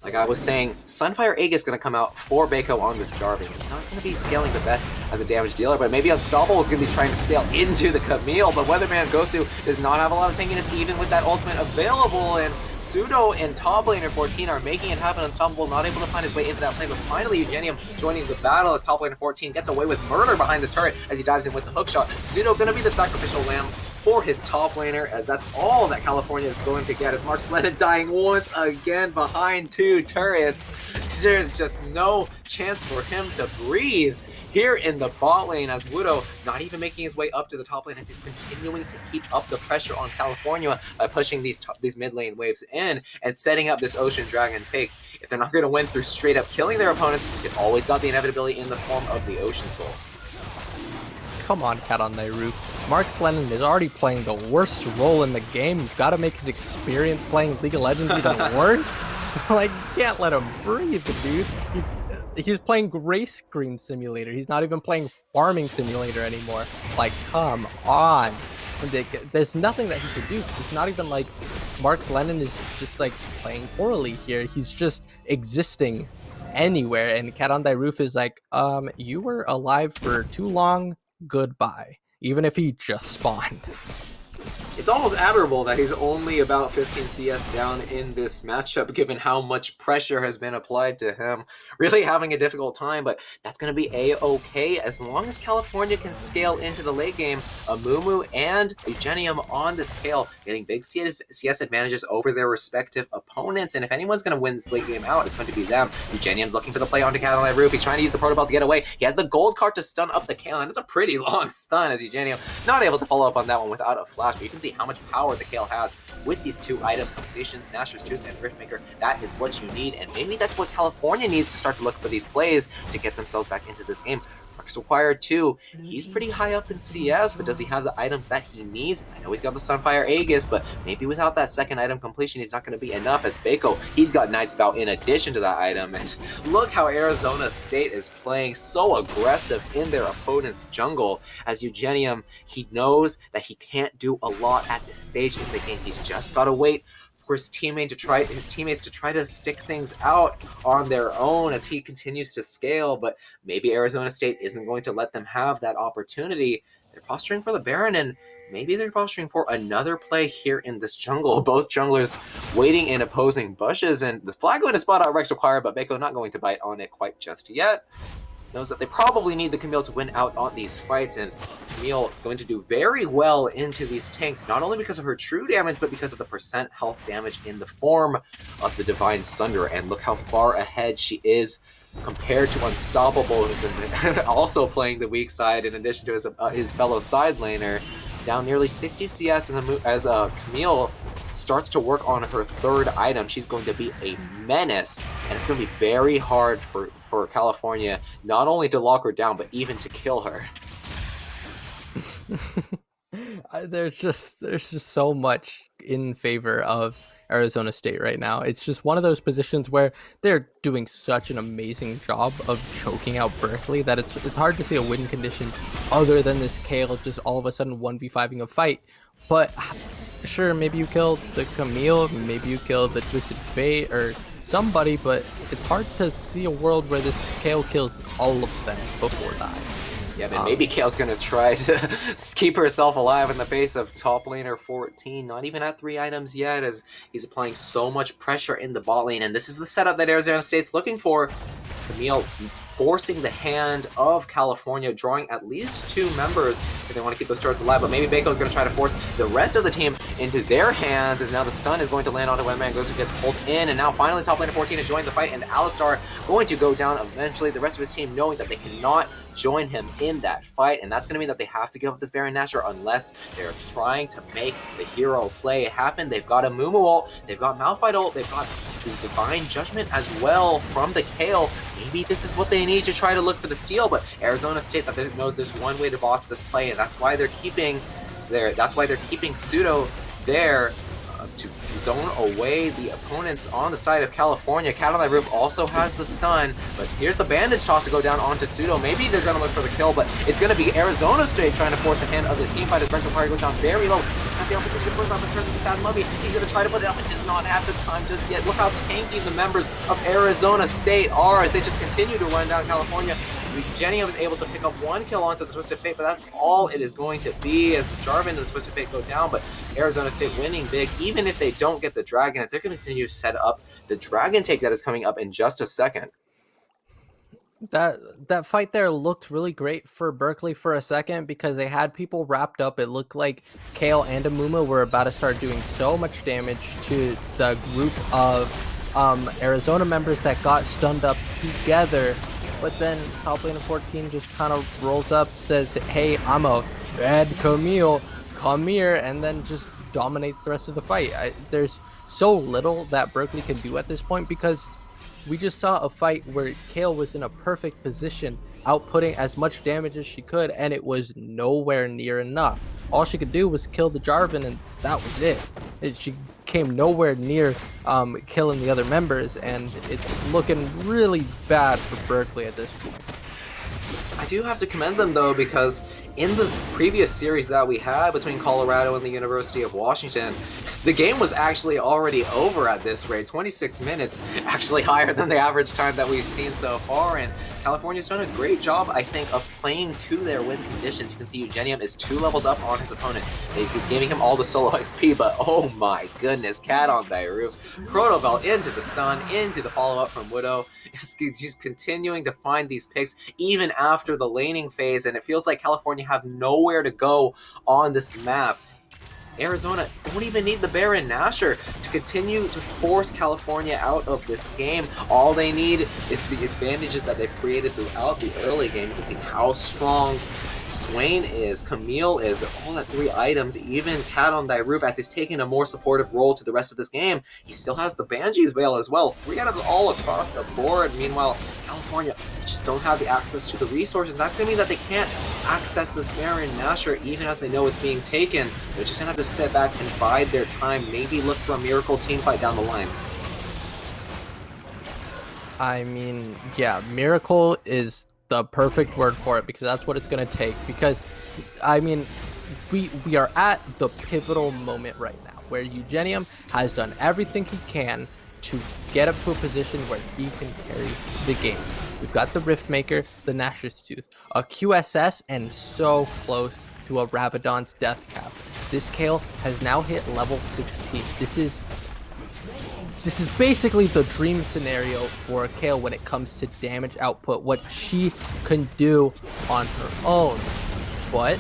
Like I was saying, Sunfire Egg is going to come out for Baco on this Jarving. It's not going to be scaling the best as a damage dealer, but maybe Unstoppable is going to be trying to scale into the Camille, but Weatherman Gosu does not have a lot of tankiness even with that ultimate available, and Pseudo and top laner 14 are making it happen. Unstoppable not able to find his way into that plane, but finally Eugenium joining the battle as top laner 14 gets away with murder behind the turret as he dives in with the hookshot. Pseudo going to be the sacrificial lamb for his top laner, as that's all that California is going to get, as Mark Lennon dying once again behind 2 turrets. There's just no chance for him to breathe here in the bot lane, as Wudo not even making his way up to the top lane, as he's continuing to keep up the pressure on California by pushing these mid lane waves in and setting up this Ocean Dragon take. If they're not going to win through straight up killing their opponents, they've always got the inevitability in the form of the Ocean Soul. Come on, Cat on Thy Roof. Mark Lennon is already playing the worst role in the game. You've got to make his experience playing League of Legends even worse. Like, you can't let him breathe, dude. He's playing Gray Screen Simulator. He's not even playing Farming Simulator anymore. Like, come on. There's nothing that he could do. It's not even like Mark Lennon is just like playing poorly here. He's just existing anywhere. And Cat on Thy Roof is like, you were alive for too long. Goodbye. Even if he just spawned. It's almost admirable that he's only about 15 CS down in this matchup, given how much pressure has been applied to him. Really having a difficult time, but that's going to be a-okay as long as California can scale into the late game. Amumu and Eugenium on this scale, getting big CS advantages over their respective opponents, and if anyone's going to win this late game out, it's going to be them. Eugenium's looking for the play onto Cat on Thy Roof. He's trying to use the Protobell to get away. He has the gold card to stun up the Kale, and it's a pretty long stun as Eugenium not able to follow up on that one without a flash, but you can see how much power the Kale has with these 2 item completions, Gnasher's Tooth and Riftmaker. That is what you need, and maybe that's what California needs to start to look for these plays to get themselves back into this game. Marcus Required 2, he's pretty high up in CS, but does he have the items that he needs? I know he's got the Sunfire Aegis, but maybe without that second item completion, he's not going to be enough, as Baco, he's got Knight's Vow in addition to that item, and look how Arizona State is playing so aggressive in their opponent's jungle, as Eugenium, he knows that he can't do a lot at this stage in the game. He's just got to wait for his teammates to try to stick things out on their own as he continues to scale, but maybe Arizona State isn't going to let them have that opportunity. They're posturing for the Baron, and maybe they're posturing for another play here in this jungle. Both junglers waiting in opposing bushes, and the flag going to spot out Rex Required, but Baco not going to bite on it quite just yet. Knows that they probably need the Camille to win out on these fights, and Camille going to do very well into these tanks, not only because of her true damage, but because of the percent health damage in the form of the Divine Sunder. And look how far ahead she is compared to Unstoppable, who's been also playing the weak side in addition to his fellow side laner. Down nearly 60 CS as Camille starts to work on her 3rd item. She's going to be a menace, and it's going to be very hard for California not only to lock her down, but even to kill her. There's just so much in favor of Arizona State right now. It's just one of those positions where they're doing such an amazing job of choking out Berkeley that it's hard to see a win condition other than this Kale just all of a sudden 1v5ing a fight. But sure, maybe you killed the Camille, maybe you killed the Twisted Fate or somebody, but it's hard to see a world where this Kale kills all of them before dying. Yeah, but maybe Kale's going to try to keep herself alive in the face of top laner 14. Not even at 3 items yet, as he's applying so much pressure in the bot lane. And this is the setup that Arizona State's looking for. Camille forcing the hand of California, drawing at least 2 members if they want to keep those turrets alive. But maybe Baco is going to try to force the rest of the team into their hands, as now the stun is going to land onto Weatherman Gosu, gets pulled in, and now finally top laner 14 is joining the fight, and Alistar going to go down eventually. The rest of his team knowing that they cannot join him in that fight, and that's going to mean that they have to give up this Baron Nashor unless they're trying to make the hero play happen. They've got a Mumu ult, they've got Malphite ult, they've got the Divine Judgment as well from the Kale. Maybe this is what they need to try to look for the steal, but Arizona State knows there's one way to box this play, and that's why they're keeping Pseudo there. to zone away the opponents on the side of California. Cat on the Roof also has the stun, but here's the bandage toss to go down onto Pseudo. Maybe they're going to look for the kill, but it's going to be Arizona State trying to force the hand of this team fight as Rental Fire goes down very low. He's got the opportunity to put it on the turn of the Sad Mummy. He's going to try to put it up and does not have the time just yet. Look how tanky the members of Arizona State are as they just continue to run down California. Genia was able to pick up one kill onto the Twisted Fate, but that's all it is going to be as the Jarvan and the Twisted Fate go down. But Arizona State winning big, even if they don't get the Dragon, as they're going to continue to set up the Dragon take that is coming up in just a second. That fight there looked really great for Berkeley for a second because they had people wrapped up. It looked like Kale and Amumu were about to start doing so much damage to the group of Arizona members that got stunned up together. But then Top Lane 14 just kind of rolls up, says, hey, I'm a fed Camille, come here, and then just dominates the rest of the fight. There's so little that Berkeley can do at this point because we just saw a fight where Kale was in a perfect position, outputting as much damage as she could, and it was nowhere near enough. All she could do was kill the Jarvan, and that was it. She came nowhere near killing the other members, and it's looking really bad for Berkeley at this point. I do have to commend them though, because in the previous series that we had between Colorado and the University of Washington, the game was actually already over at this rate. 26 minutes, actually higher than the average time that we've seen so far, and California's done a great job, I think, of playing to their win conditions. You can see Eugenium is 2 levels up on his opponent. They've been giving him all the solo XP, but oh my goodness, Cat on the Roof. Protobell into the stun, into the follow-up from Widow. She's continuing to find these picks even after the laning phase, and it feels like California have nowhere to go on this map. Arizona don't even need the Baron Nashor to continue to force California out of this game. All they need is the advantages that they've created throughout the early game. You can see how strong Swain is, Camille is, they're all at 3 items, even Cat on Thy Roof, as he's taking a more supportive role to the rest of this game. He still has the Banshee's Veil as well. 3 items all across the board. Meanwhile, California just don't have the access to the resources. That's going to mean that they can't access this Baron Nashor even as they know it's being taken. They're just going to have to sit back and bide their time, maybe look for a miracle team fight down the line. I mean, yeah, miracle is the perfect word for it because that's what it's going to take. Because, I mean, we are at the pivotal moment right now where Eugenium has done everything he can to get up to a position where he can carry the game. We've got the Riftmaker, the Nashor's Tooth, a QSS, and so close to a Rabadon's Death Cap. This Kale has now hit level 16. This is basically the dream scenario for Kale when it comes to damage output, what she can do on her own. But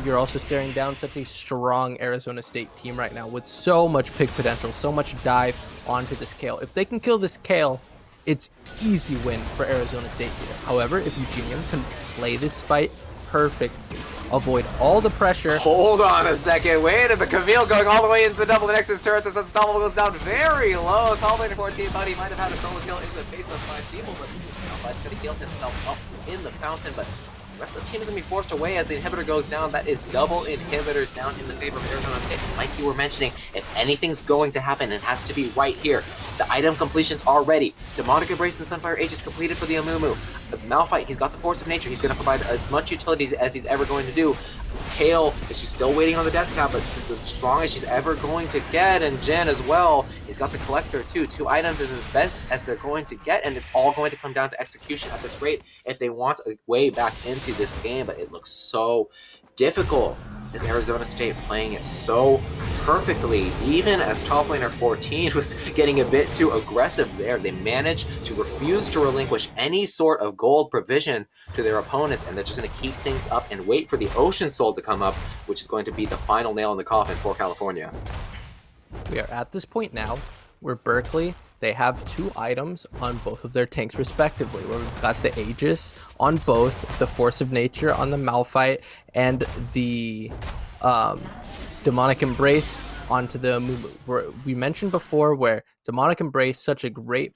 you're also staring down such a strong Arizona State team right now with so much pick potential, so much dive onto this Kale. If they can kill this Kale, it's easy win for Arizona State here. However, if Eugenium can play this fight perfectly, avoid all the pressure. Hold on a second. Wait, and the Camille going all the way into the double. The Nexus turret as Unstoppable goes down very low. Top Lane 14 buddy might have had a solo kill in the face of 5 people, but Alpha's could have healed himself up in the fountain, but the rest of the team is going to be forced away as the inhibitor goes down. That is double inhibitors down in the favor of Arizona State. Like you were mentioning, if anything's going to happen, it has to be right here. The item completions are ready. Demonic Embrace and Sunfire Age is completed for the Amumu. The Malphite, he's got the Force of Nature. He's going to provide as much utility as he's ever going to do. Kale, she's still waiting on the Death Cap, but this is as strong as she's ever going to get. And Jen as well. He's got the Collector too. 2 items is as best as they're going to get, and it's all going to come down to execution at this rate if they want a way back into this game. But it looks so difficult as Arizona State playing it so perfectly, even as top laner 14 was getting a bit too aggressive there. They managed to refuse to relinquish any sort of gold provision to their opponents, and they're just going to keep things up and wait for the Ocean Soul to come up, which is going to be the final nail in the coffin for California. We are at this point now where Berkeley, they have 2 items on both of their tanks respectively, where we've got the Aegis on both, the Force of Nature on the Malphite, and the Demonic Embrace onto the Amumu. We mentioned before where Demonic Embrace, such a great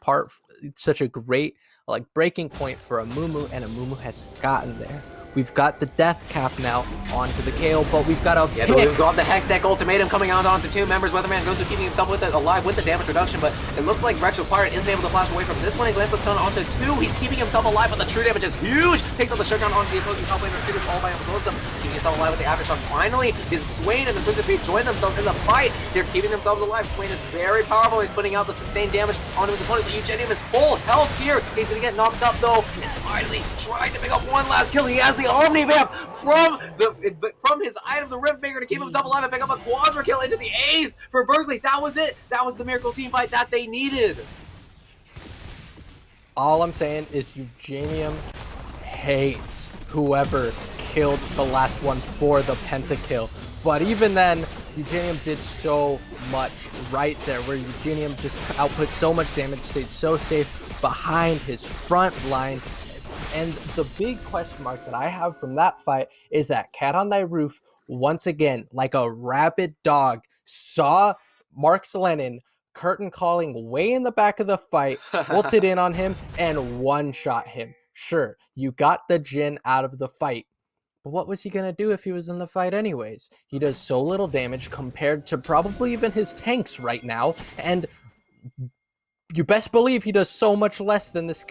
like breaking point for Amumu, and Amumu has gotten there. We've got the Death Cap now onto the Kale, but we've got a Yeah, pick. we've got the Hex Deck Ultimatum coming out onto two members. Weatherman goes to keeping himself alive with the damage reduction, but it looks like Rex Pirate isn't able to flash away from this one. He lands the stun onto two. He's keeping himself alive, but the true damage is huge. Takes out the shutdown onto the opposing top laner. Suitors all by himself, keeping himself alive with the aftershock. Finally, is Swain and the Twisted Fate join themselves in the fight. They're keeping themselves alive. Swain is very powerful. He's putting out the sustained damage onto his opponent. The Eugenium is full health here. He's going to get knocked up though, and finally trying to pick up one last kill. He has the Omni Vamp from his item, the Riftmaker, to keep himself alive and pick up a quadra kill into the ace for Berkeley. That was it. That was the miracle team fight that they needed. All I'm saying is Eugenium hates whoever killed the last one for the pentakill. But even then, Eugenium did so much right there, where Eugenium just output so much damage, stayed so safe behind his front line. And the big question mark that I have from that fight is that Cat on Thy Roof, once again, like a rabid dog, saw Mark Selenin curtain calling way in the back of the fight, ulted in on him, and one-shot him. Sure, you got the Jhin out of the fight, but what was he going to do if he was in the fight anyways? He does so little damage compared to probably even his tanks right now, and you best believe he does so much less than this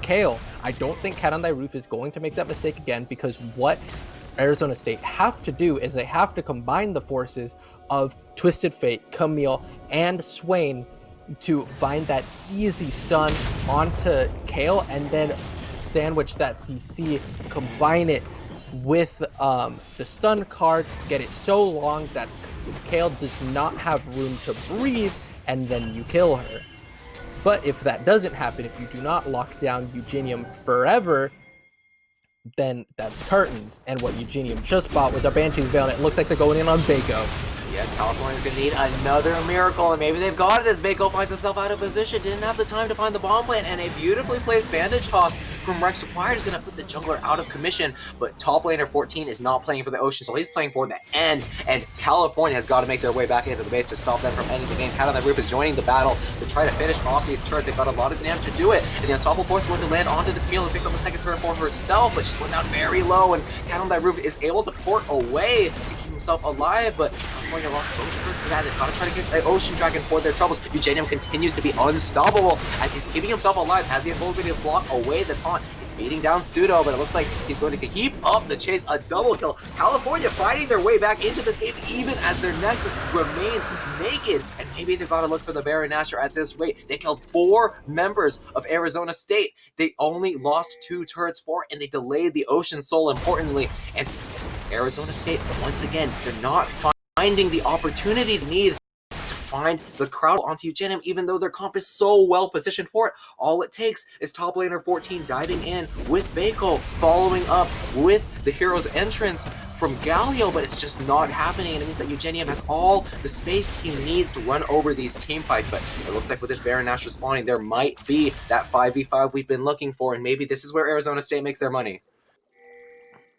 Kale. I don't think Cat on Thy Roof is going to make that mistake again, because what Arizona State have to do is they have to combine the forces of Twisted Fate, Camille, and Swain to find that easy stun onto Kale, and then sandwich that CC, combine it with the stun card, get it so long that Kale does not have room to breathe, and then you kill her. But if that doesn't happen, if you do not lock down Eugenium forever, then that's curtains. And what Eugenium just bought was a Banshee's Veil, and it looks like they're going in on Baco. Yeah, California's going to need another miracle, and maybe they've got it as Baco finds himself out of position. Didn't have the time to find the bomb plant, and a beautifully placed bandage toss from Rex Required is going to put the jungler out of commission. But top laner 14 is not playing for the Ocean, so he's playing for the end, and California has got to make their way back into the base to stop them from ending the game. Cat on the Roof is joining the battle to try to finish off these turrets. They've got a lot of damage to do it, and the Unstoppable Force is going to land onto the field and picks up the second turret for herself, but she's going down very low, and Cat on that Roof is able to port away to keep himself alive, but California lost both turrets for that. They've got to try to get the Ocean Dragon for their troubles. Eugenium continues to be unstoppable as he's keeping himself alive, has the ability to block away the taunt. He's beating down Pseudo, but it looks like he's going to keep up the chase. A double kill. California fighting their way back into this game, even as their Nexus remains naked. And maybe they've got to look for the Baron Nashor at this rate. They killed 4 members of Arizona State. They only lost 2 turrets for it, and they delayed the Ocean Soul, importantly. And Arizona State, once again, they're not finding the opportunities needed to find the crowd onto Eugenium, even though their comp is so well positioned for it. All it takes is top laner 14 diving in with Baco, following up with the hero's entrance from Galio, but it's just not happening, and it means that Eugenium has all the space he needs to run over these team fights. But it looks like with this Baron Nashor spawning, there might be that 5v5 we've been looking for, and maybe this is where Arizona State makes their money.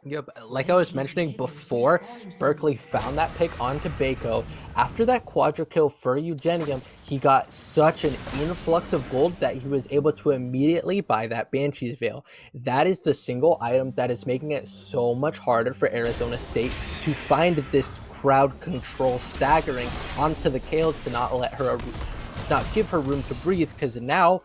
Yep, like I was mentioning before, Berkeley found that pick onto Baco. After that quadra kill for Eugenium, he got such an influx of gold that he was able to immediately buy that Banshee's Veil. That is the single item that is making it so much harder for Arizona State to find this crowd control staggering onto the Kale to not give her room to breathe, because now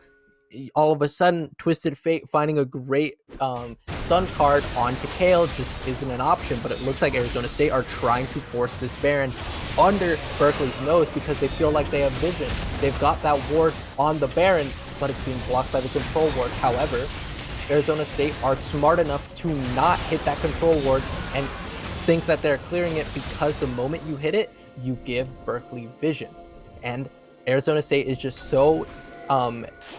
all of a sudden Twisted Fate finding a great stun card onto Kale just isn't an option. But it looks like Arizona State are trying to force this Baron under Berkeley's nose because they feel like they have vision. They've got that ward on the Baron, but it's being blocked by the control ward. However, Arizona State are smart enough to not hit that control ward and think that they're clearing it, because the moment you hit it, you give Berkeley vision. And Arizona State is just so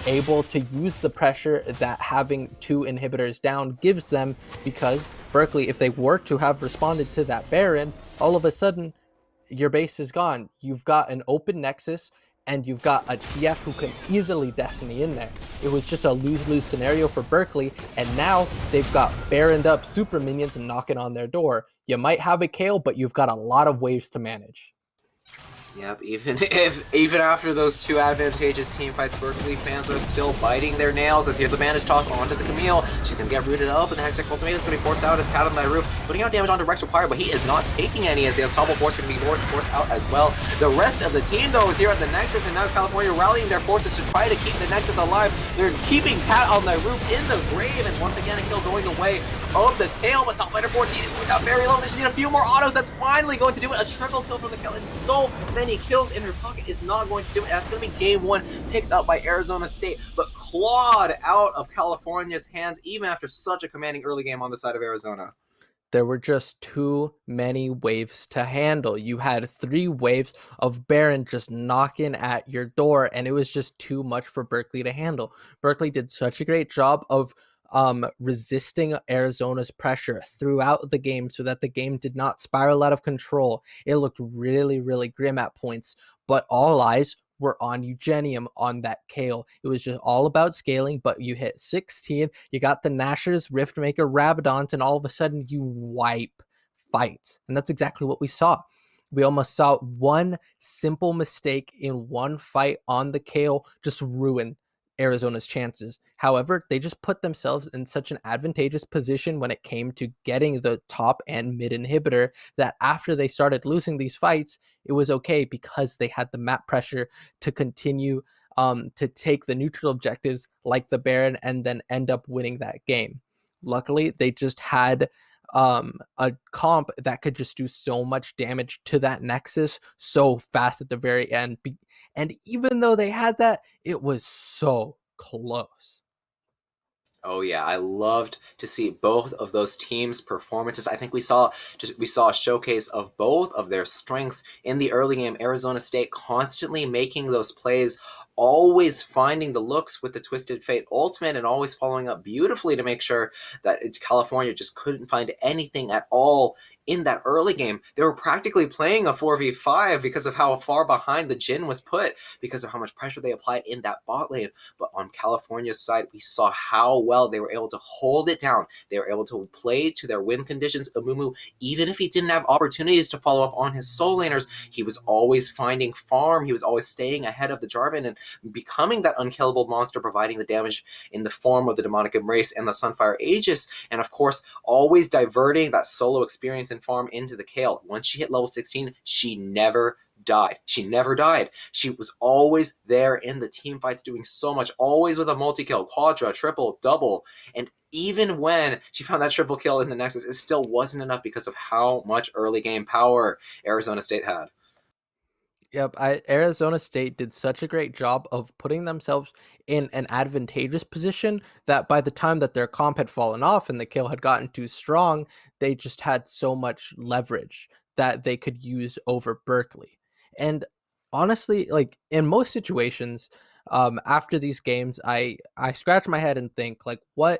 able to use the pressure that having 2 inhibitors down gives them, because Berkeley, if they were to have responded to that Baron, all of a sudden your base is gone. You've got an open Nexus, and you've got a TF who can easily Destiny in there. It was just a lose-lose scenario for Berkeley, and now they've got Baroned up super minions knocking on their door. You might have a Kale, but you've got a lot of waves to manage. Yep, even after those two advantageous team fights, Berkeley fans are still biting their nails as here the bandage toss onto the Camille. She's gonna get rooted up, and the Hextech Ultimate is gonna be forced out as Cat on that roof, putting out damage onto Rex Required, but he is not taking any as the Unstoppable Force gonna be forced out as well. The rest of the team though is here at the Nexus, and now California rallying their forces to try to keep the Nexus alive. They're keeping Cat on the roof in the grave, and once again a kill going the way of the tail, but top laner 14 is moved out very low. They just need a few more autos. That's finally going to do it. A triple kill from the kill, and so many kills in her pocket is not going to do it. That's going to be game one, picked up by Arizona State, but clawed out of California's hands even after such a commanding early game on the side of Arizona. There were just too many waves to handle. You had 3 waves of Baron just knocking at your door, and it was just too much for Berkeley to handle. Berkeley did such a great job of resisting Arizona's pressure throughout the game so that the game did not spiral out of control. It looked really, really grim at points, but all eyes were on Eugenium on that Kale. It was just all about scaling, but you hit 16, you got the Nashers, Riftmaker, Rabadons, and all of a sudden you wipe fights. And that's exactly what we saw. We almost saw one simple mistake in one fight on the Kale just ruin Arizona's chances. However, they just put themselves in such an advantageous position when it came to getting the top and mid inhibitor that after they started losing these fights, it was okay because they had the map pressure to continue to take the neutral objectives like the Baron and then end up winning that game. Luckily, they just had a comp that could just do so much damage to that Nexus so fast at the very end. And even though they had that, it was so close. Oh yeah, I loved to see both of those teams' performances. I think we saw a showcase of both of their strengths in the early game. Arizona State constantly making those plays, always finding the looks with the Twisted Fate ultimate, and always following up beautifully to make sure that California just couldn't find anything at all in that early game. They were practically playing a 4v5 because of how far behind the Jin was put, because of how much pressure they applied in that bot lane. But on California's side, we saw how well they were able to hold it down. They were able to play to their win conditions. Amumu, even if he didn't have opportunities to follow up on his soul laners, he was always finding farm. He was always staying ahead of the Jarvan and becoming that unkillable monster, providing the damage in the form of the Demonic Embrace and the Sunfire Aegis. And of course, always diverting that solo experience and farm into the Kale. Once she hit level 16, she never died. She never died. She was always there in the team fights doing so much, always with a multi-kill, quadra, triple, double. And even when she found that triple kill in the Nexus, it still wasn't enough because of how much early game power Arizona State had. Yep, Arizona State did such a great job of putting themselves in an advantageous position that by the time that their comp had fallen off and the kill had gotten too strong, they just had so much leverage that they could use over Berkeley. And honestly, like in most situations, after these games, I scratch my head and think like, what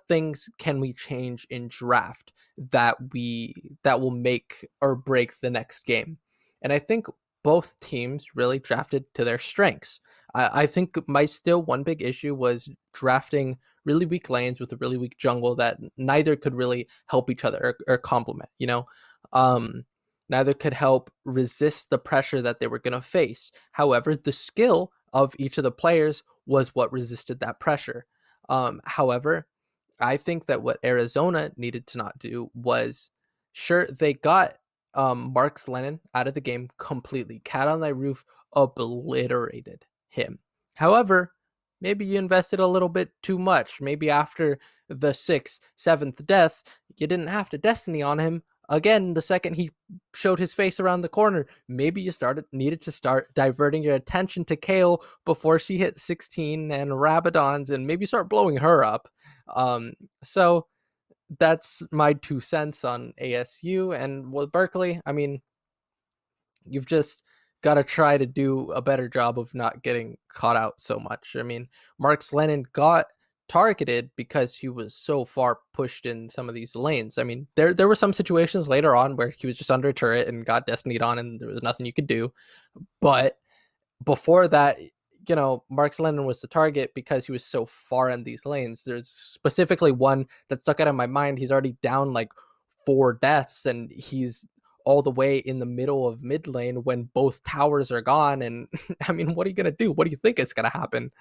things can we change in draft that will make or break the next game? And I think both teams really drafted to their strengths. I think my still one big issue was drafting really weak lanes with a really weak jungle that neither could really help each other or complement, you know? Um, Neither could help resist the pressure that they were going to face. However, the skill of each of the players was what resisted that pressure. However, I think that what Arizona needed to not do was sure they got Marks Lennon out of the game completely. Cat on Thy Roof obliterated him. However, maybe you invested a little bit too much. Maybe after the 6th, 7th death, you didn't have to Destiny on him again the second he showed his face around the corner. Maybe you needed to start diverting your attention to Kale before she hit 16 and Rabadons and maybe start blowing her up. So that's my 2 cents on ASU. And with Berkeley, I mean, you've just got to try to do a better job of not getting caught out so much. I mean, Marks Lennon got targeted because he was so far pushed in some of these lanes. I mean, there were some situations later on where he was just under a turret and got Destinied on and there was nothing you could do. But before that, you know, Marks Lennon was the target because he was so far in these lanes. There's specifically one that stuck out in my mind. He's already down like 4 deaths and he's all the way in the middle of mid lane when both towers are gone. And I mean, what are you gonna do? What do you think is gonna happen?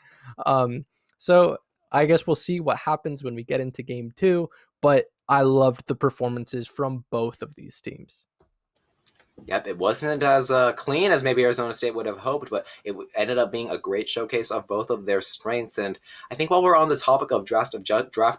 So I guess we'll see what happens when we get into game two. But I loved the performances from both of these teams. Yep, it wasn't as clean as maybe Arizona State would have hoped, but it ended up being a great showcase of both of their strengths. And I think while we're on the topic of draft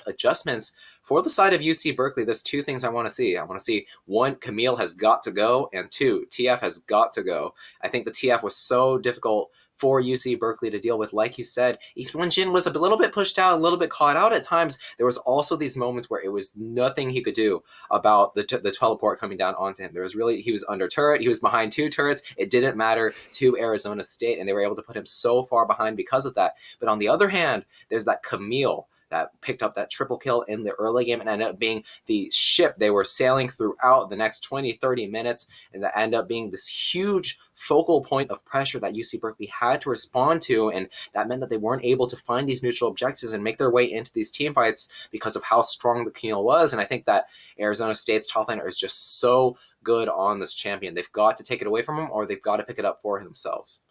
adjustments, for the side of UC Berkeley, there's two things I want to see. I want to see one, Camille has got to go, and two, TF has got to go. I think the TF was so difficult for UC Berkeley to deal with. Like you said, even when Jin was a little bit pushed out, a little bit caught out at times, there was also these moments where it was nothing he could do about the teleport coming down onto him. There was really, he was under turret, he was behind two turrets. It didn't matter to Arizona State, and they were able to put him so far behind because of that. But on the other hand, there's that Camille that picked up that triple kill in the early game and ended up being the ship they were sailing throughout the next 20, 30 minutes, and that ended up being this huge focal point of pressure that UC Berkeley had to respond to, and that meant that they weren't able to find these neutral objectives and make their way into these team fights because of how strong the Camille was. And I think that Arizona State's top laner is just so good on this champion. They've got to take it away from him, or they've got to pick it up for themselves.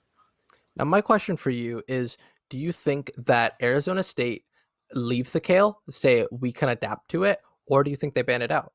Now, my question for you is, do you think that Arizona State leave the Kale, say we can adapt to it, or do you think they ban it out?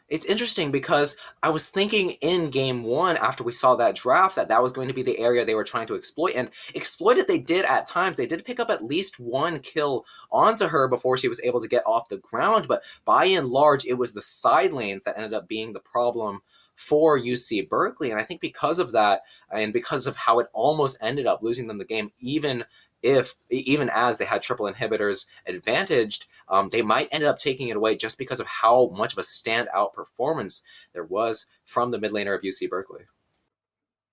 It's interesting because I was thinking in game one, after we saw that draft, that was going to be the area they were trying to exploit, and exploit it they did at times. They did pick up at least one kill onto her before she was able to get off the ground, but by and large, it was the side lanes that ended up being the problem for UC Berkeley. And I think because of that, and because of how it almost ended up losing them the game, even as they had triple inhibitors advantaged, they might end up taking it away just because of how much of a standout performance there was from the mid laner of UC Berkeley.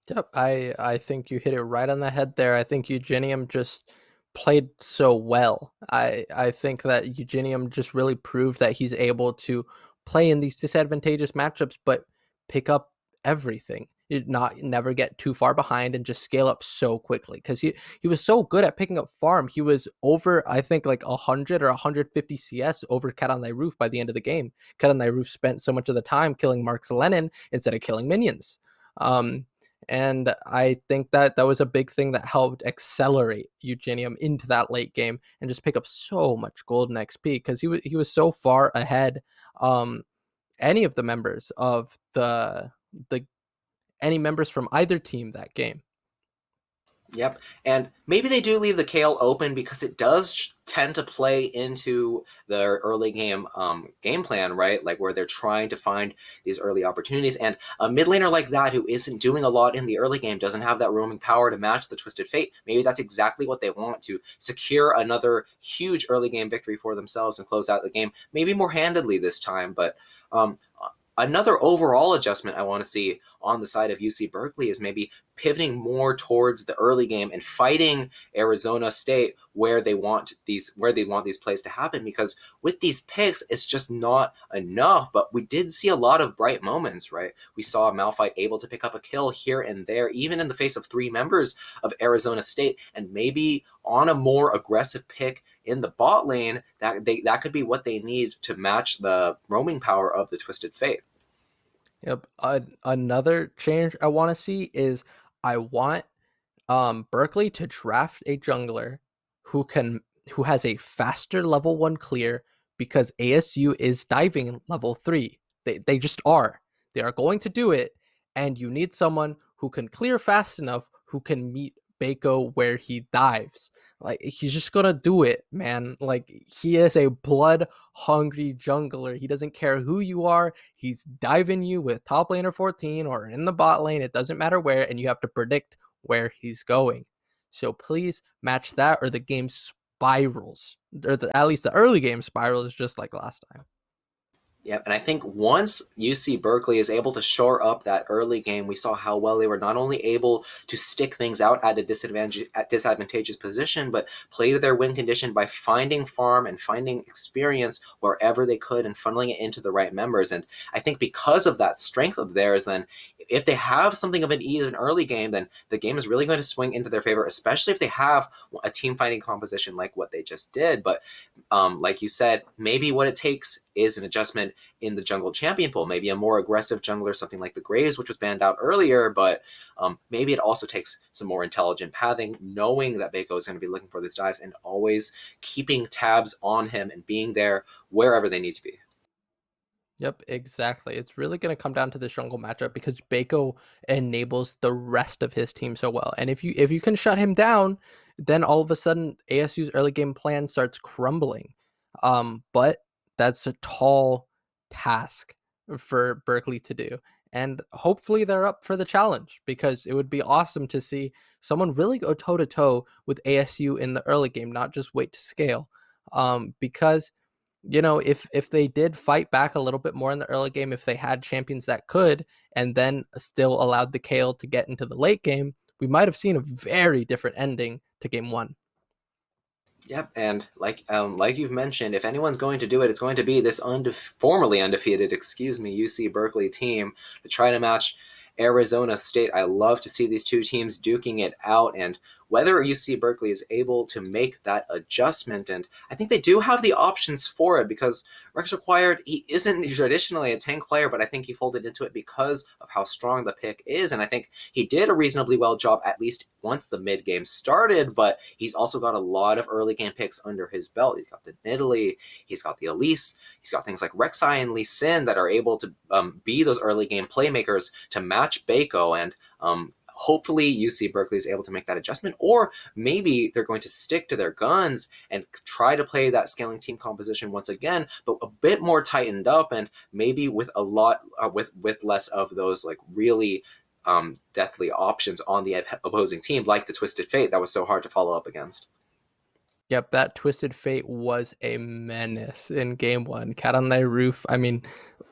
Yep, I think you hit it right on the head there. I think Eugenium just played so well. I think that Eugenium just really proved that he's able to play in these disadvantageous matchups, but pick up everything. Not never get too far behind and just scale up so quickly, because he was so good at picking up farm. He was over, I think, like 100 or 150 CS over Cat on Thy Roof by the end of the game. Cat on Thy Roof spent so much of the time killing Mark's Lenin instead of killing minions. And I think that that was a big thing that helped accelerate Eugenium into that late game and just pick up so much golden XP, because he was so far ahead any of the members of the any members from either team that game. Yep, and maybe they do leave the Kale open because it does tend to play into their early game plan, right? Like where they're trying to find these early opportunities. And a mid laner like that who isn't doing a lot in the early game doesn't have that roaming power to match the Twisted Fate. Maybe that's exactly what they want, to secure another huge early game victory for themselves and close out the game, maybe more handedly this time. But another overall adjustment I want to see on the side of UC Berkeley is maybe pivoting more towards the early game and fighting Arizona State where they want these plays to happen, because with these picks it's just not enough. But we did see a lot of bright moments, right? We saw Malphite able to pick up a kill here and there, even in the face of three members of Arizona State, and maybe on a more aggressive pick in the bot lane, that could be what they need to match the roaming power of the Twisted Fate. Yep. Another change I want to see is, I want Berkeley to draft a jungler who has a faster level 1 clear, because ASU is diving level 3. They just are. They are going to do it, and you need someone who can clear fast enough, who can meet Bako where he dives. Like, he's just gonna do it, man. Like, he is a blood hungry jungler. He doesn't care who you are. He's diving you with top laner 14 or in the bot lane. It doesn't matter where, and you have to predict where he's going. So please match that, or the game spirals, or at least the early game spirals, just like last time. Yep, and I think once UC Berkeley is able to shore up that early game, we saw how well they were not only able to stick things out at a disadvantageous position, but play to their win condition by finding farm and finding experience wherever they could and funneling it into the right members. And I think because of that strength of theirs, then if they have something of an even early game, then the game is really going to swing into their favor, especially if they have a team fighting composition like what they just did. But like you said, maybe what it takes is an adjustment in the jungle champion pool. Maybe a more aggressive jungler, something like the Graves, which was banned out earlier, but maybe it also takes some more intelligent pathing, knowing that Beiko is going to be looking for these dives and always keeping tabs on him and being there wherever they need to be. Yep, exactly. It's really going to come down to the jungle matchup because Baco enables the rest of his team so well. And if you can shut him down, then all of a sudden ASU's early game plan starts crumbling. But that's a tall task for Berkeley to do. And hopefully they're up for the challenge because it would be awesome to see someone really go toe to toe with ASU in the early game, not just wait to scale. Because if they did fight back a little bit more in the early game, if they had champions that could, and then still allowed the Kale to get into the late game, we might have seen a very different ending to game one. Yep, and like you've mentioned, if anyone's going to do it, it's going to be this formerly undefeated, UC Berkeley team to try to match Arizona State. I love to see these two teams duking it out, and whether UC Berkeley is able to make that adjustment. And I think they do have the options for it because Rex Required, he isn't traditionally a tank player, but I think he folded into it because of how strong the pick is. And I think he did a reasonably well job, at least once the mid game started, but he's also got a lot of early game picks under his belt. He's got the Nidalee, he's got the Elise, he's got things like Rek'Sai and Lee Sin that are able to be those early game playmakers to match Baco. And hopefully UC Berkeley is able to make that adjustment, or maybe they're going to stick to their guns and try to play that scaling team composition once again, but a bit more tightened up, and maybe with a lot with less of those like really deathly options on the opposing team, like the Twisted Fate that was so hard to follow up against. Yep, that Twisted Fate was a menace in game one. Cat on thy roof. I mean,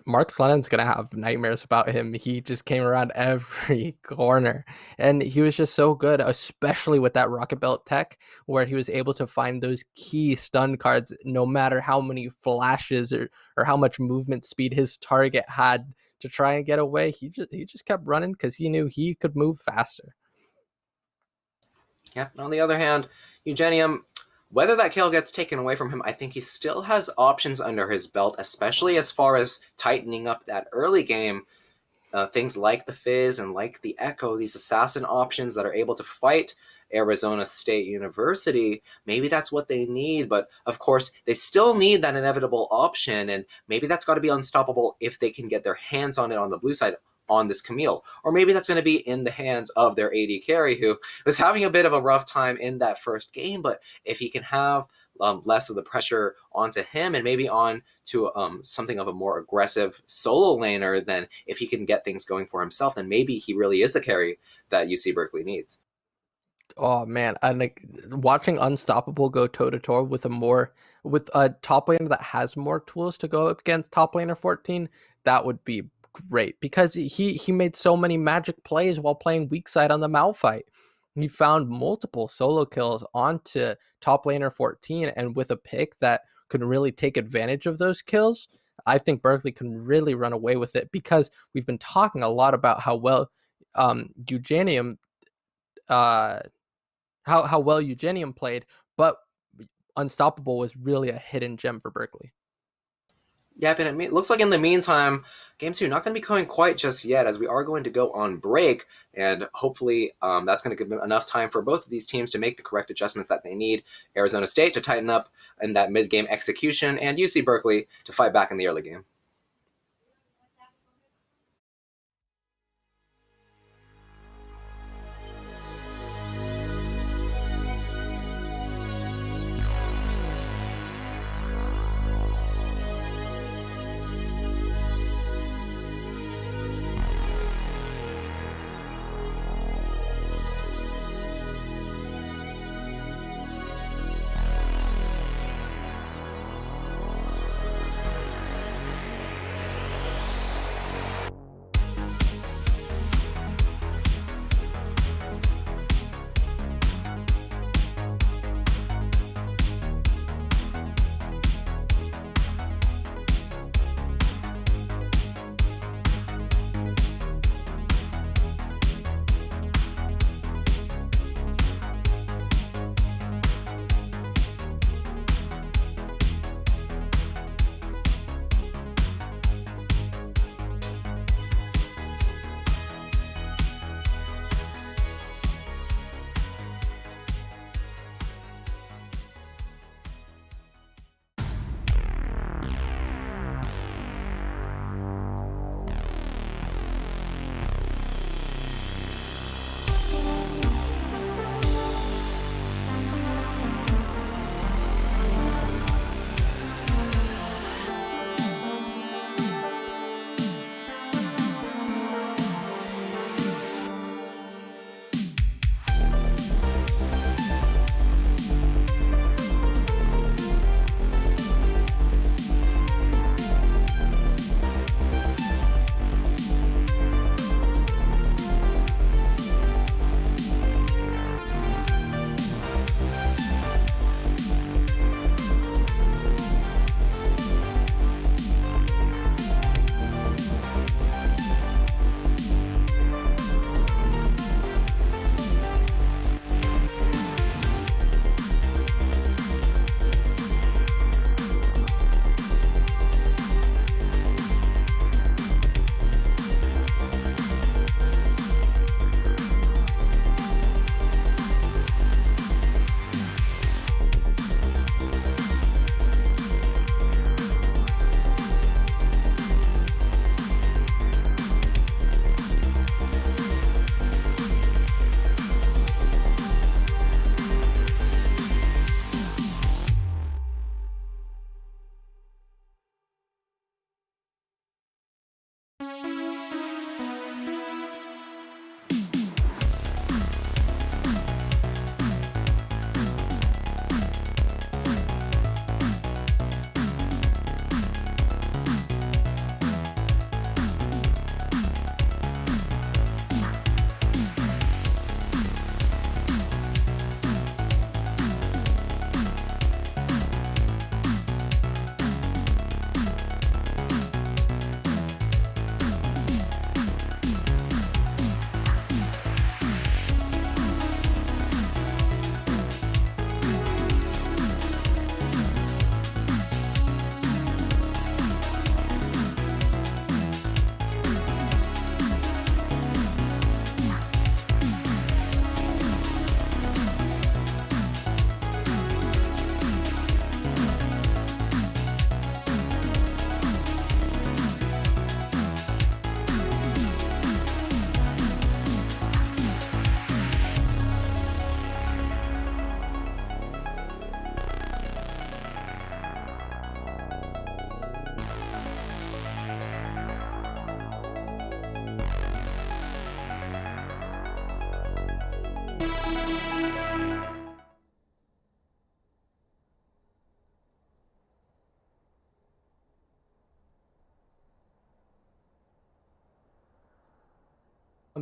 Mark Lennon's going to have nightmares about him. He just came around every corner, and he was just so good, especially with that Rocket Belt tech, where he was able to find those key stun cards no matter how many flashes or how much movement speed his target had to try and get away. He just kept running because he knew he could move faster. Yeah, on the other hand, Eugenium, whether that kill gets taken away from him, I think he still has options under his belt, especially as far as tightening up that early game. Things like the Fizz and like the Echo, these assassin options that are able to fight Arizona State University, maybe that's what they need. But of course, they still need that inevitable option, and maybe that's got to be unstoppable if they can get their hands on it on the blue side on this Camille. Or maybe that's going to be in the hands of their AD carry, who was having a bit of a rough time in that first game, but if he can have less of the pressure onto him and maybe on to something of a more aggressive solo laner, then if he can get things going for himself, then maybe he really is the carry that UC Berkeley needs. Oh man, and like watching Unstoppable go toe to toe with a top laner that has more tools to go up against top laner 14, that would be great because he made so many magic plays while playing weak side on the Malphite. He found multiple solo kills onto top laner 14, and with a pick that could really take advantage of those kills, I think Berkeley can really run away with it because we've been talking a lot about how well Eugenium how well Eugenium played, but Unstoppable was really a hidden gem for Berkeley. Yep, and it looks like in the meantime, Game 2 not going to be coming quite just yet, as we are going to go on break, and hopefully that's going to give them enough time for both of these teams to make the correct adjustments that they need. Arizona State to tighten up in that mid-game execution, and UC Berkeley to fight back in the early game.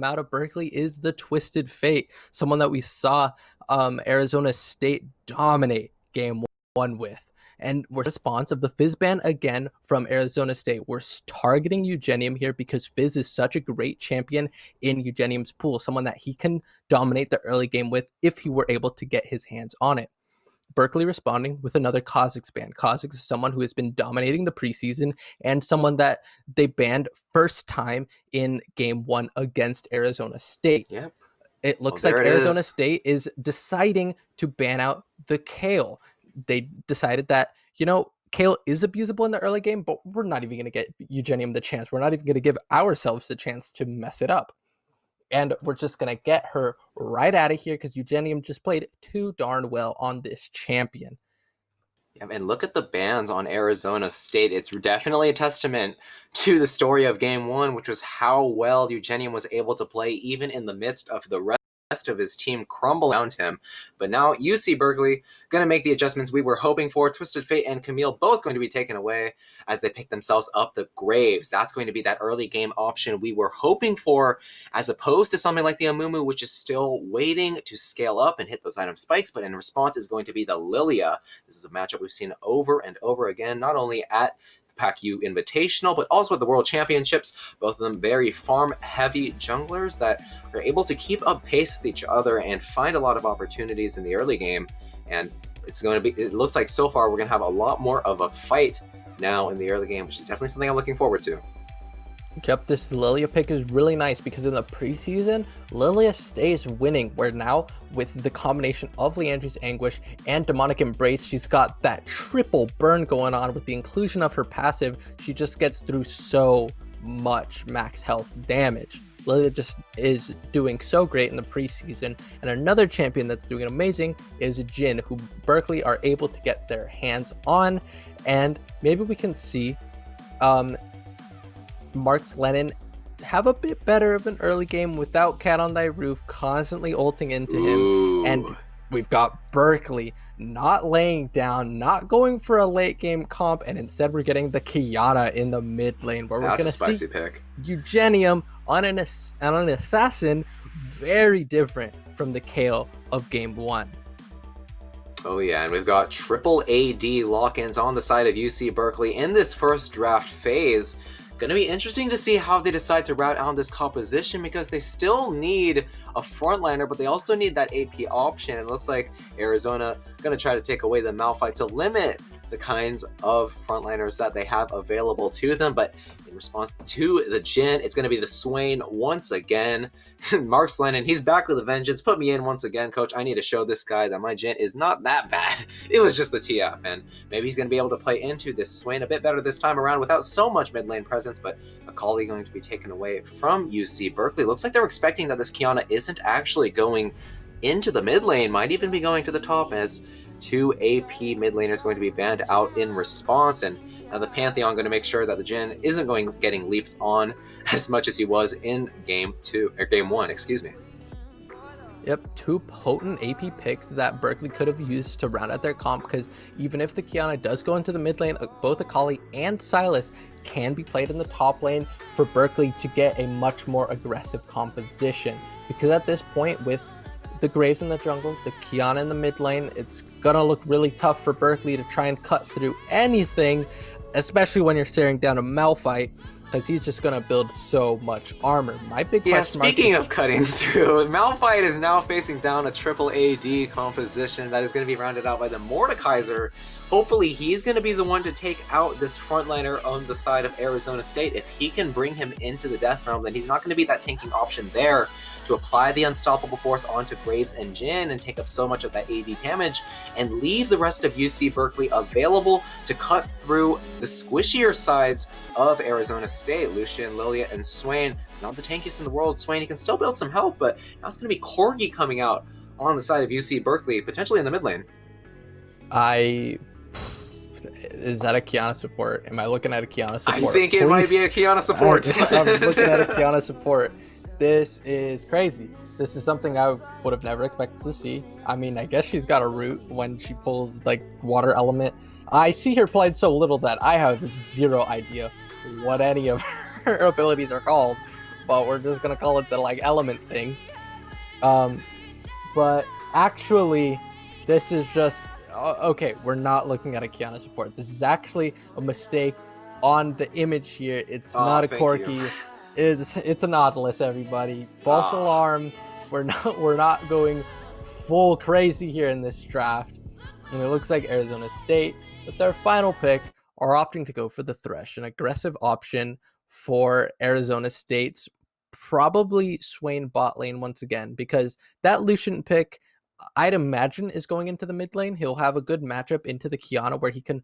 out of Berkeley is the Twisted Fate, someone that we saw Arizona State dominate game 1 with. And we're response of the Fizz ban again from Arizona State. We're targeting Eugenium here because Fizz is such a great champion in Eugenium's pool, someone that he can dominate the early game with if he were able to get his hands on it. Berkeley responding with another Kha'Zix ban. Kha'Zix is someone who has been dominating the preseason and someone that they banned first time in game 1 against Arizona State. Yep. It looks like Arizona State is deciding to ban out the Kale. They decided that, Kale is abusable in the early game, but we're not even going to get Eugenium the chance. We're not even going to give ourselves the chance to mess it up. And we're just going to get her right out of here because Eugenium just played too darn well on this champion. Yeah, and look at the bans on Arizona State. It's definitely a testament to the story of game 1, which was how well Eugenium was able to play even in the midst of the rest of his team crumble around him. But now UC Berkeley going to make the adjustments we were hoping for. Twisted Fate and Camille both going to be taken away as they pick themselves up the Graves. That's going to be that early game option we were hoping for, as opposed to something like the Amumu, which is still waiting to scale up and hit those item spikes. But in response is going to be the Lilia. This is a matchup we've seen over and over again, not only at PACU Invitational, but also at the World Championships. Both of them very farm-heavy junglers that are able to keep up pace with each other and find a lot of opportunities in the early game. And it looks like so far we're going to have a lot more of a fight now in the early game, which is definitely something I'm looking forward to. Yep, this Lilia pick is really nice because in the preseason, Lilia stays winning, where now with the combination of Leandri's Anguish and Demonic Embrace, she's got that triple burn going on. With the inclusion of her passive, she just gets through so much max health damage. Lilia just is doing so great in the preseason. And another champion that's doing amazing is Jhin, who Berkeley are able to get their hands on. And maybe we can see Marks Lennon have a bit better of an early game without Cat on Thy Roof constantly ulting into him. And we've got Berkeley not laying down, not going for a late game comp, and instead we're getting the Kiana in the mid lane, where we're going to see pick. Eugenium on an assassin, very different from the Kale of game 1. Oh yeah, and we've got triple AD lock-ins on the side of UC Berkeley in this first draft phase. Going to be interesting to see how they decide to route out this composition, because they still need a frontliner, but they also need that AP option. It looks like Arizona going to try to take away the Malphite to limit the kinds of frontliners that they have available to them. But in response to the Jhin, it's going to be the Swain once again. Marks Lennon, he's back with a vengeance. Put me in once again, coach. I need to show this guy that my Jhin is not that bad. It was just the TF, and maybe he's going to be able to play into this Swain a bit better this time around without so much mid lane presence. But a colleague going to be taken away from UC Berkeley. Looks like they're expecting that this Kiana isn't actually going into the mid lane, might even be going to the top, as 2 AP mid laners going to be banned out in response. And now the Pantheon going to make sure that the Jhin isn't getting leaped on as much as he was in game 1, excuse me. Yep, 2 potent AP picks that Berkeley could have used to round out their comp, because even if the Kiana does go into the mid lane, both Akali and Sylas can be played in the top lane for Berkeley to get a much more aggressive composition. Because at this point, with the Graves in the jungle, the Kiana in the mid lane, it's gonna look really tough for Berkeley to try and cut through anything, especially when you're staring down a Malphite, because he's just gonna build so much armor. My big question mark. Speaking of cutting through, Malphite is now facing down a triple AD composition that is going to be rounded out by the Mordekaiser. Hopefully he's going to be the one to take out this frontliner on the side of Arizona State. If he can bring him into the death realm, then he's not going to be that tanking option there to apply the unstoppable force onto Graves and Jhin and take up so much of that AD damage and leave the rest of UC Berkeley available to cut through the squishier sides of Arizona State. Lucian, Lilia, and Swain, not the tankiest in the world. Swain, he can still build some health, but now it's going to be Corgi coming out on the side of UC Berkeley, potentially in the mid lane. Is that a Kiana support? Am I looking at a Kiana support? I think it might be a Kiana support. I'm looking at a Kiana support. This is crazy. This is something I would have never expected to see. I mean, I guess she's got a root when she pulls like water element. I see her played so little that I have zero idea what any of her abilities are called. but we're just gonna call it the like element thing. Um, but actually, this is just okay. We're not looking at a Kiana support. This is actually a mistake on the image here. It's Oh, not a thank you. Corki. It's a Nautilus. Everybody, false Ah. alarm. We're not going full crazy here in this draft. And it looks like Arizona State, with their final pick, are opting to go for the Thresh, an aggressive option for Arizona State's probably Swain bot lane once again, because that Lucian pick, I'd imagine, is going into the mid lane. He'll have a good matchup into the Kiana where he can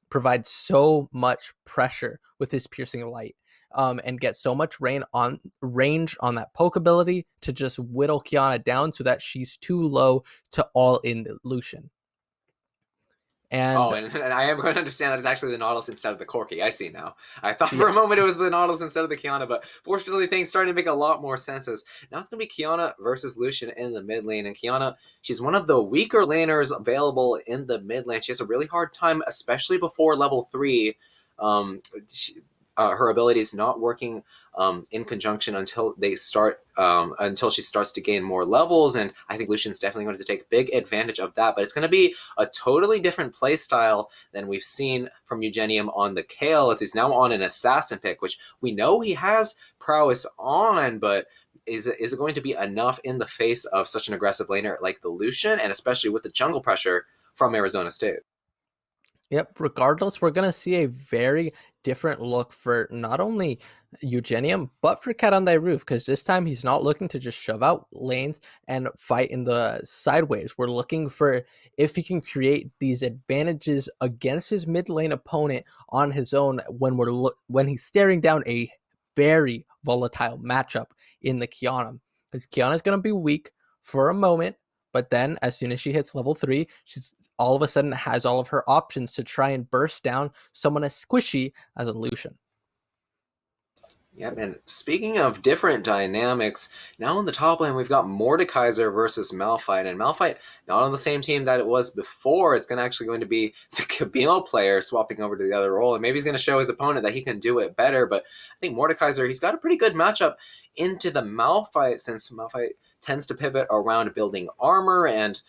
provide so much pressure with his piercing light. And get so much range on that poke ability to just whittle Kiana down so that she's too low to all in the Lucian. Oh, And and I am going to understand that it's actually the Nautilus instead of the Corki. I see now. I thought for yeah, a moment it was the Nautilus instead of the Kiana, but fortunately things starting to make a lot more sense as now it's going to be Kiana versus Lucian in the mid lane. And Kiana, she's one of the weaker laners available in the mid lane. She has a really hard time, especially before level 3. Um, she, her abilities not working in conjunction until they start until she starts to gain more levels, and I think Lucian's definitely going to take big advantage of that. But it's going to be a totally different play style than we've seen from Eugenium on the Kale, as he's now on an assassin pick, which we know he has prowess on, but is it going to be enough in the face of such an aggressive laner like the Lucian, and especially with the jungle pressure from Arizona State? yep. Regardless, we're gonna see a very different look for not only Eugenium but for Cat on Thy Roof, because this time he's not looking to just shove out lanes and fight in the sideways. We're looking for if he can create these advantages against his mid lane opponent on his own when when he's staring down a very volatile matchup in the Kiana, because Kiana's gonna be weak for a moment. But then, as soon as she hits level 3, she's all of a sudden has all of her options to try and burst down someone as squishy as a Lucian. Yep, and speaking of different dynamics, now in the top lane we've got Mordekaiser versus Malphite, and Malphite not on the same team that it was before. It's actually going to be the Camille player swapping over to the other role, and maybe he's going to show his opponent that he can do it better. But I think Mordekaiser, he's got a pretty good matchup into the Malphite, since Malphite tends to pivot around building armor and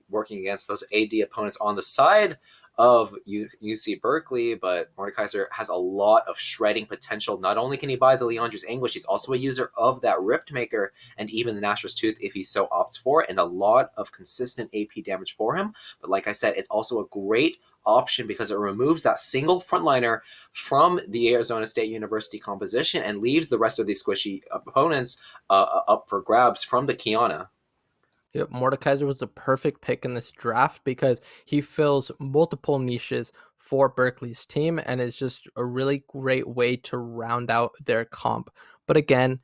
working against those AD opponents on the side of UC Berkeley, but Mordekaiser has a lot of shredding potential. Not only can he buy the Leandri's Anguish, he's also a user of that Rift Maker and even the Nashor's Tooth if he so opts for it, and a lot of consistent AP damage for him. But like I said, it's also a great option because it removes that single frontliner from the Arizona State University composition and leaves the rest of these squishy opponents up for grabs from the Kiana. Yep, Mordekaiser was the perfect pick in this draft because he fills multiple niches for Berkeley's team and is just a really great way to round out their comp. But again,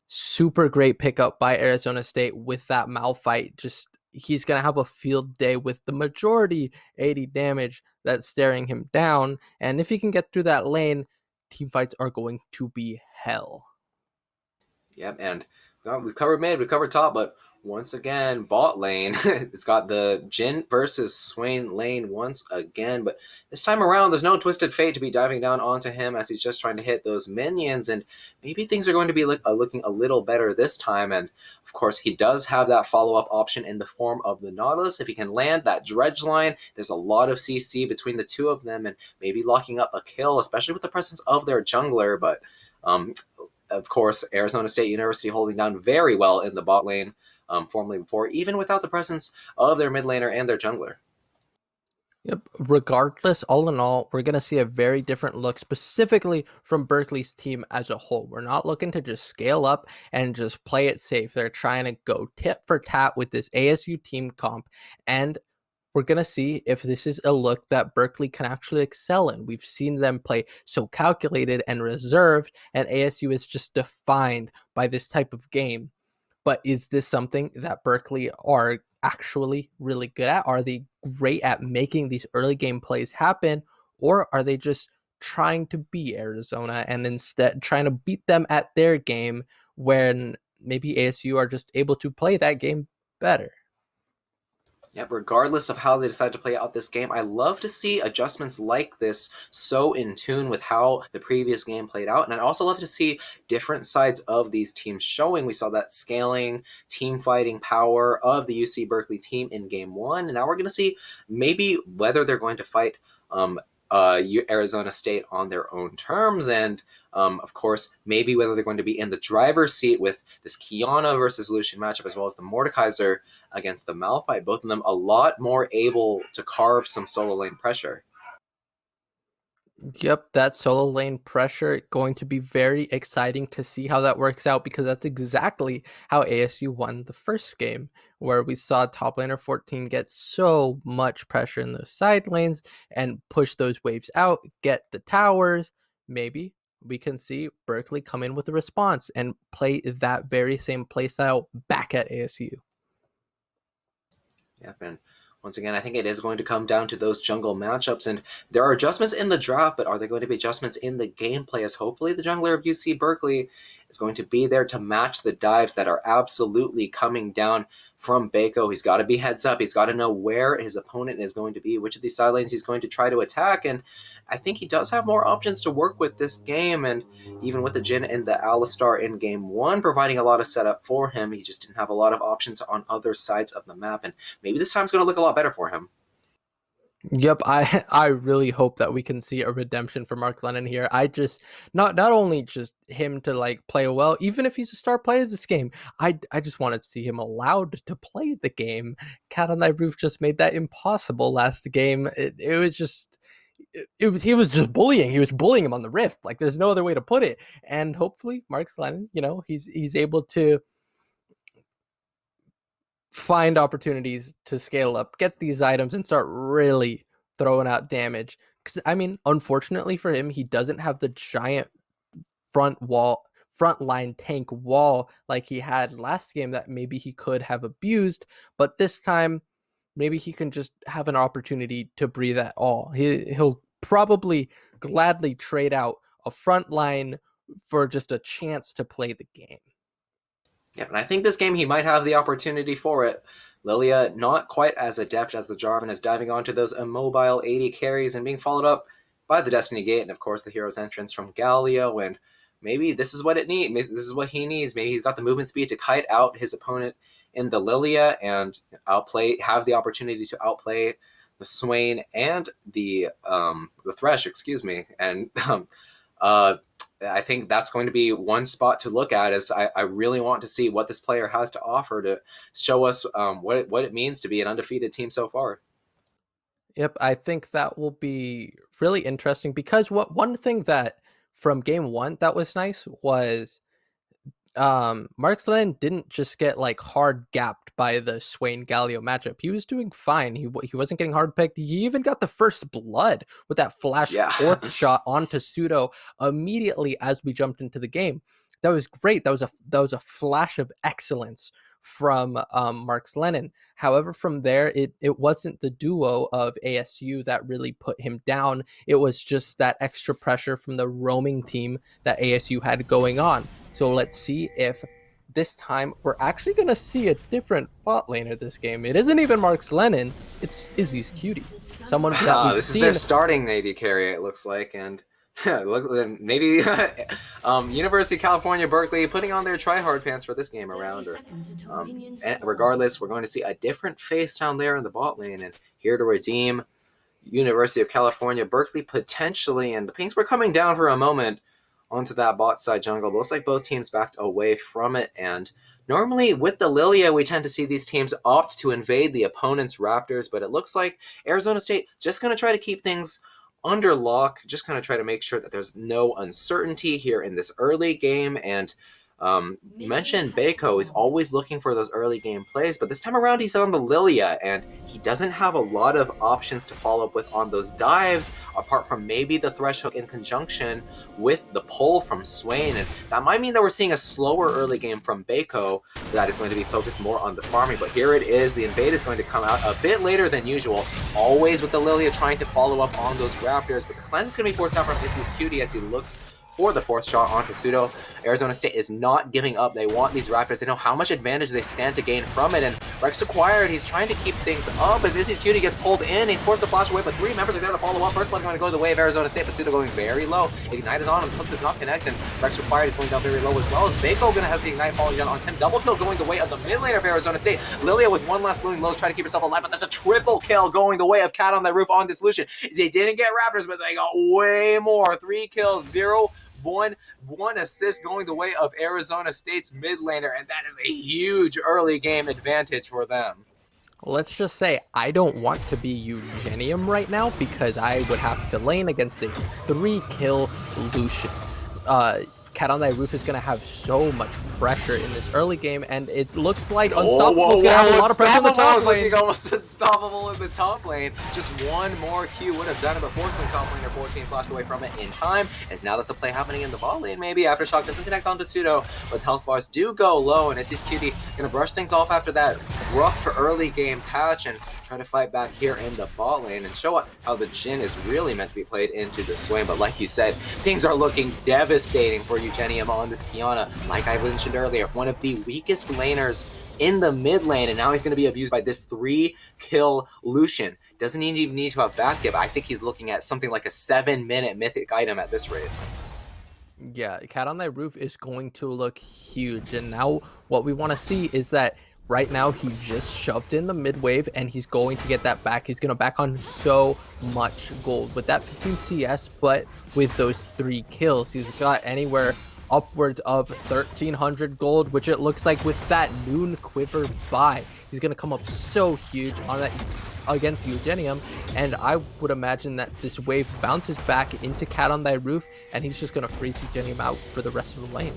super great pickup by Arizona State with that Malphite. Just he's going to have a field day with the majority 80 damage that's staring him down. And if he can get through that lane, team fights are going to be hell. Yep, and we've covered mid, we've covered top, but once again, bot lane. It's got the Jin versus Swain lane once again, but this time around, there's no Twisted Fate to be diving down onto him as he's just trying to hit those minions, and maybe things are going to be looking a little better this time. And of course, he does have that follow-up option in the form of the Nautilus. If he can land that Dredge line, there's a lot of CC between the two of them, and maybe locking up a kill, especially with the presence of their jungler, but of course, Arizona State University holding down very well in the bot lane, formerly before, even without the presence of their mid laner and their jungler. Yep. Regardless, all in all, we're going to see a very different look specifically from Berkeley's team as a whole. We're not looking to just scale up and just play it safe. They're trying to go tit for tat with this ASU team comp. And we're going to see if this is a look that Berkeley can actually excel in. We've seen them play so calculated and reserved, and ASU is just defined by this type of game. But is this something that Berkeley are actually really good at? Are they great at making these early game plays happen? Or are they just trying to be Arizona and instead trying to beat them at their game when maybe ASU are just able to play that game better? Yep, regardless of how they decide to play out this game, I love to see adjustments like this so in tune with how the previous game played out. And I'd also love to see different sides of these teams showing. We saw that scaling, team fighting power of the UC Berkeley team in game one. And now we're going to see maybe whether they're going to fight Arizona State on their own terms. And of course, maybe whether they're going to be in the driver's seat with this Kiana versus Lucian matchup, as well as the Mordekaiser against the Malphite. Both of them a lot more able to carve some solo lane pressure. Yep, that solo lane pressure going to be very exciting to see how that works out, because that's exactly how ASU won the first game, where we saw top laner 14 get so much pressure in those side lanes and push those waves out, get the towers. Maybe we can see Berkeley come in with a response and play that very same playstyle back at ASU. Yep, and once again, I think it is going to come down to those jungle matchups, and there are adjustments in the draft, but are there going to be adjustments in the gameplay, as hopefully the jungler of UC Berkeley is going to be there to match the dives that are absolutely coming down from Bako. He's got to be heads up. He's got to know where his opponent is going to be, which of these side lanes he's going to try to attack, and I think he does have more options to work with this game, and even with the Jhin and the Alistar in game one providing a lot of setup for him, he just didn't have a lot of options on other sides of the map, and maybe this time's going to look a lot better for him. Yep, I really hope that we can see a redemption for Mark Lennon here. I just not only just him to like play well, even if he's a star player this game, I just wanted to see him allowed to play the game. Cat on Thy Roof just made that impossible last game. It was just he was just bullying. He was bullying him on the Rift. Like there's no other way to put it. And hopefully Mark Lennon, he's able to find opportunities to scale up, get these items, and start really throwing out damage. Because I mean, unfortunately for him, he doesn't have the giant front line tank wall like he had last game that maybe he could have abused. But this time, maybe he can just have an opportunity to breathe at all. He'll probably gladly trade out a front line for just a chance to play the game. Yeah, and I think this game he might have the opportunity for it. Lilia not quite as adept as the Jarvan is diving onto those immobile 80 carries and being followed up by the Destiny Gate and of course the hero's entrance from Galio, and maybe this is what it needs. Maybe this is what he needs. Maybe he's got the movement speed to kite out his opponent in the Lilia and have the opportunity to outplay the Swain and the Thresh, and I think that's going to be one spot to look at. Is I really want to see what this player has to offer to show us what it means to be an undefeated team so far. Yep, I think that will be really interesting, because one thing that from game one that was nice was Mark Lennon didn't just get like hard gapped by the Swain Galio matchup. He was doing fine. He wasn't getting hard picked. He even got the first blood with that flash fourth shot onto Pseudo immediately as we jumped into the game. That was great. That was a flash of excellence from Mark Lennon. However, from there, it wasn't the duo of ASU that really put him down. It was just that extra pressure from the roaming team that ASU had going on. So let's see if this time we're actually going to see a different bot laner this game. It isn't even Mark Lennon. It's Izzy's Cutie. Someone that we've this seen. Is their starting AD carry, it looks like, and maybe University of California, Berkeley putting on their try-hard pants for this game around. And regardless, we're going to see a different face down there in the bot lane, and here to redeem University of California, Berkeley potentially, and the pinks were coming down for a moment onto that bot side jungle. It looks like both teams backed away from it, and normally with the Lilia, we tend to see these teams opt to invade the opponent's Raptors, but it looks like Arizona State just going to try to keep things under lock, just kind of try to make sure that there's no uncertainty here in this early game. And you mentioned Bako is always looking for those early game plays, but this time around he's on the Lilia, and he doesn't have a lot of options to follow up with on those dives, apart from maybe the Thresh Hook in conjunction with the pull from Swain. And that might mean that we're seeing a slower early game from Bako that is going to be focused more on the farming. But here it is, the invade is going to come out a bit later than usual, always with the Lilia trying to follow up on those Raptors, but the cleanse is going to be forced out from Izzy's Cutie as he looks for the 4th shot onto Pseudo. Arizona State is not giving up. They want these Raptors. They know how much advantage they stand to gain from it, and Rex acquired. He's trying to keep things up as Izzy's Cutie gets pulled in. He's forced to flash away, but 3 members are there to follow up. First blood going to go the way of Arizona State, but Pseudo going very low. Ignite is on him. Hook does not connect, and Rex required is going down very low as well as Bako going to have the Ignite falling down on him. Double kill going the way of the mid laner of Arizona State. Lilia with one last blooming lows trying to keep herself alive, but that's a triple kill going the way of Cat on the Roof on this Lucian. They didn't get Raptors, but they got way more. 3 kills, 0. One assist going the way of Arizona State's mid laner, and that is a huge early game advantage for them. Let's just say I don't want to be Eugenium right now because I would have to lane against a 3-kill Lucian. Cat on Thy Roof is going to have so much pressure in this early game, and it looks like Unstoppable is going to have a lot of pressure in the top lane. Looking almost unstoppable in the top lane. Just one more Q would have done it, but fortunately top laner 14 flashed away from it in time, as now that's a play happening in the bot lane maybe. Aftershock doesn't connect onto Pseudo, but health bars do go low, and Izzy's Cutie going to brush things off after that rough early game patch and try to fight back here in the bot lane and show how the Jhin is really meant to be played into the Swain. But like you said, things are looking devastating for Eugenium on this Kiana. Like I mentioned earlier, one of the weakest laners in the mid lane, and now he's going to be abused by this 3-kill Lucian. Doesn't even need to have back yet, but I think he's looking at something like a 7-minute mythic item at this rate. Yeah, Cat on Thy Roof is going to look huge, and now what we want to see is that right now he just shoved in the mid wave, and he's going to get that back. He's going to back on so much gold with that 15 CS, but with those 3 kills, he's got anywhere upwards of 1,300 gold, which it looks like with that Noon Quiver buy, he's going to come up so huge on that against Eugenium, and I would imagine that this wave bounces back into Cat on Thy Roof, and he's just going to freeze Eugenium out for the rest of the lane.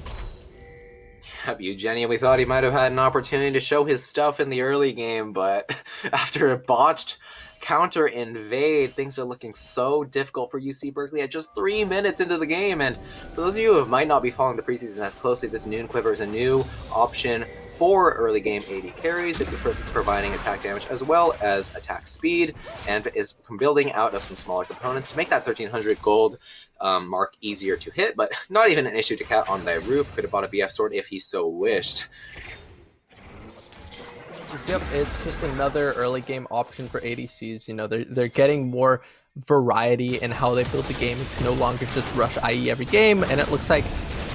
Yep, Eugenium, we thought he might have had an opportunity to show his stuff in the early game, but after a botched counter invade, things are looking so difficult for UC Berkeley at just 3 minutes into the game. And for those of you who might not be following the preseason as closely, this Noon Quiver is a new option for early game AD carries. It's providing attack damage as well as attack speed, and is building out of some smaller components to make that 1,300 gold mark easier to hit, but not even an issue to Cat on Thy Roof. Could have bought a BF sword if he so wished. Yep, it's just another early game option for ADCs. You know, they're getting more variety in how they build the game. It's no longer just rush IE every game, and it looks like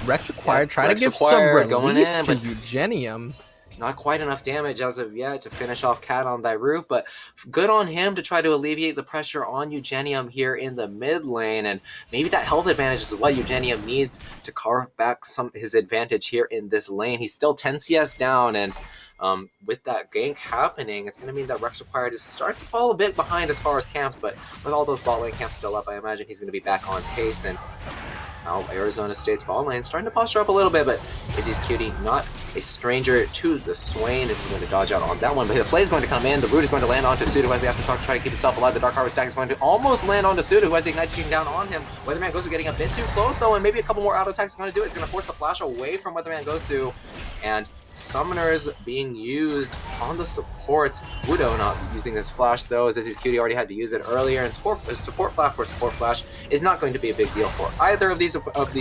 Rex required trying to give some relief to Eugenium. Not quite enough damage as of yet to finish off Cat on Thy Roof, but good on him to try to alleviate the pressure on Eugenium here in the mid lane, and maybe that health advantage is what Eugenium needs to carve back his advantage here in this lane. He's still 10 CS down, and with that gank happening, it's going to mean that Rex Required is starting to fall a bit behind as far as camps, but with all those bot lane camps still up, I imagine he's going to be back on pace. And now Arizona State's bot lane starting to posture up a little bit, but Izzy's Cutie not a stranger to the Swain. Is going to dodge out on that one, but the play is going to come in. The root is going to land onto Pseudo as the Aftershock to try to keep himself alive. The Dark Harvest stack is going to almost land onto Pseudo, who has the Ignite taking down on him. Weatherman Gosu getting a bit too close though, and maybe a couple more auto attacks is going to do it. It's going to force the flash away from Weatherman Gosu, and Summoners being used on the support. Wudo not using this flash though, as Izzy's Cutie already had to use it earlier, and support flash for support flash is not going to be a big deal for either of these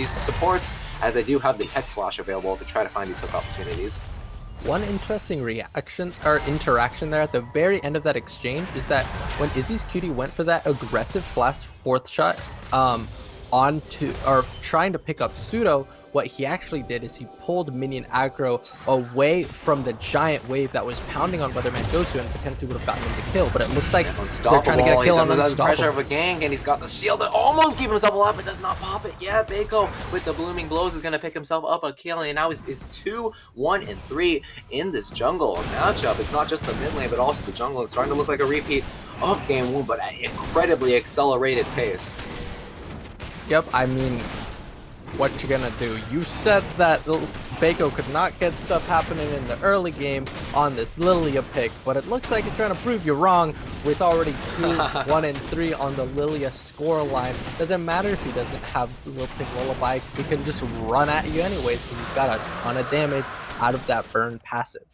supports, as they do have the Hex Slash available to try to find these hook opportunities. One interesting interaction there at the very end of that exchange is that when Izzy's Cutie went for that aggressive flash 4th shot trying to pick up Pseudo, what he actually did is he pulled minion aggro away from the giant wave that was pounding on Weatherman Gosu and potentially would have gotten him the kill, but it looks like they're trying to get a kill on Unstoppable. Pressure of a gank, and he's got the shield to almost keep himself alive, but does not pop it yet. Bako with the blooming blows is going to pick himself up a kill, and now is 2, 1, and 3 in this jungle matchup. It's not just the mid lane, but also the jungle. It's starting to look like a repeat of game 1, but at an incredibly accelerated pace. Yep, I mean, what you gonna do? You said that Bako could not get stuff happening in the early game on this Lilia pick, but it looks like it's trying to prove you wrong with already 2, 1, and 3 on the Lilia scoreline. Doesn't matter if he doesn't have Lilting Lullaby, he can just run at you anyways, because he's got a ton of damage out of that burn passive.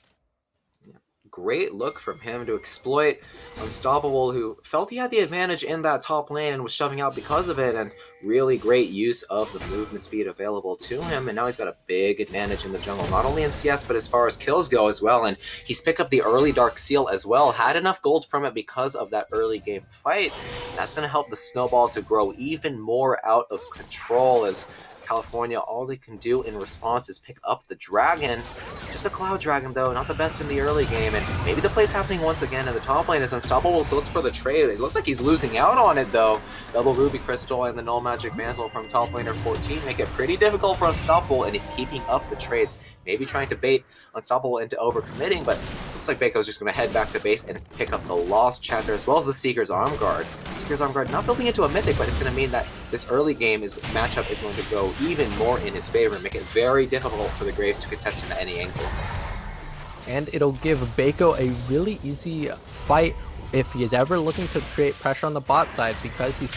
great look from him to exploit Unstoppable, who felt he had the advantage in that top lane and was shoving out because of it, and really great use of the movement speed available to him, and now he's got a big advantage in the jungle, not only in CS, but as far as kills go as well, and he's picked up the early Dark Seal as well, had enough gold from it because of that early game fight, and that's going to help the snowball to grow even more out of control, as California, all they can do in response is pick up the dragon. Just a Cloud Dragon, though, not the best in the early game, and maybe the play's happening once again in the top lane as Unstoppable looks for the trade. It looks like he's losing out on it, though. Double Ruby Crystal and the Null Magic Mantle from top laner 14 make it pretty difficult for Unstoppable, and he's keeping up the trades. Maybe trying to bait Unstoppable into overcommitting, but looks like Baco's just going to head back to base and pick up the Lost Chanter as well as the Seeker's Arm Guard. Seeker's Arm Guard not building into a Mythic, but it's going to mean that this early game matchup is going to go even more in his favor and make it very difficult for the Graves to contest him at any angle. And it'll give Baco a really easy fight if he is ever looking to create pressure on the bot side, because he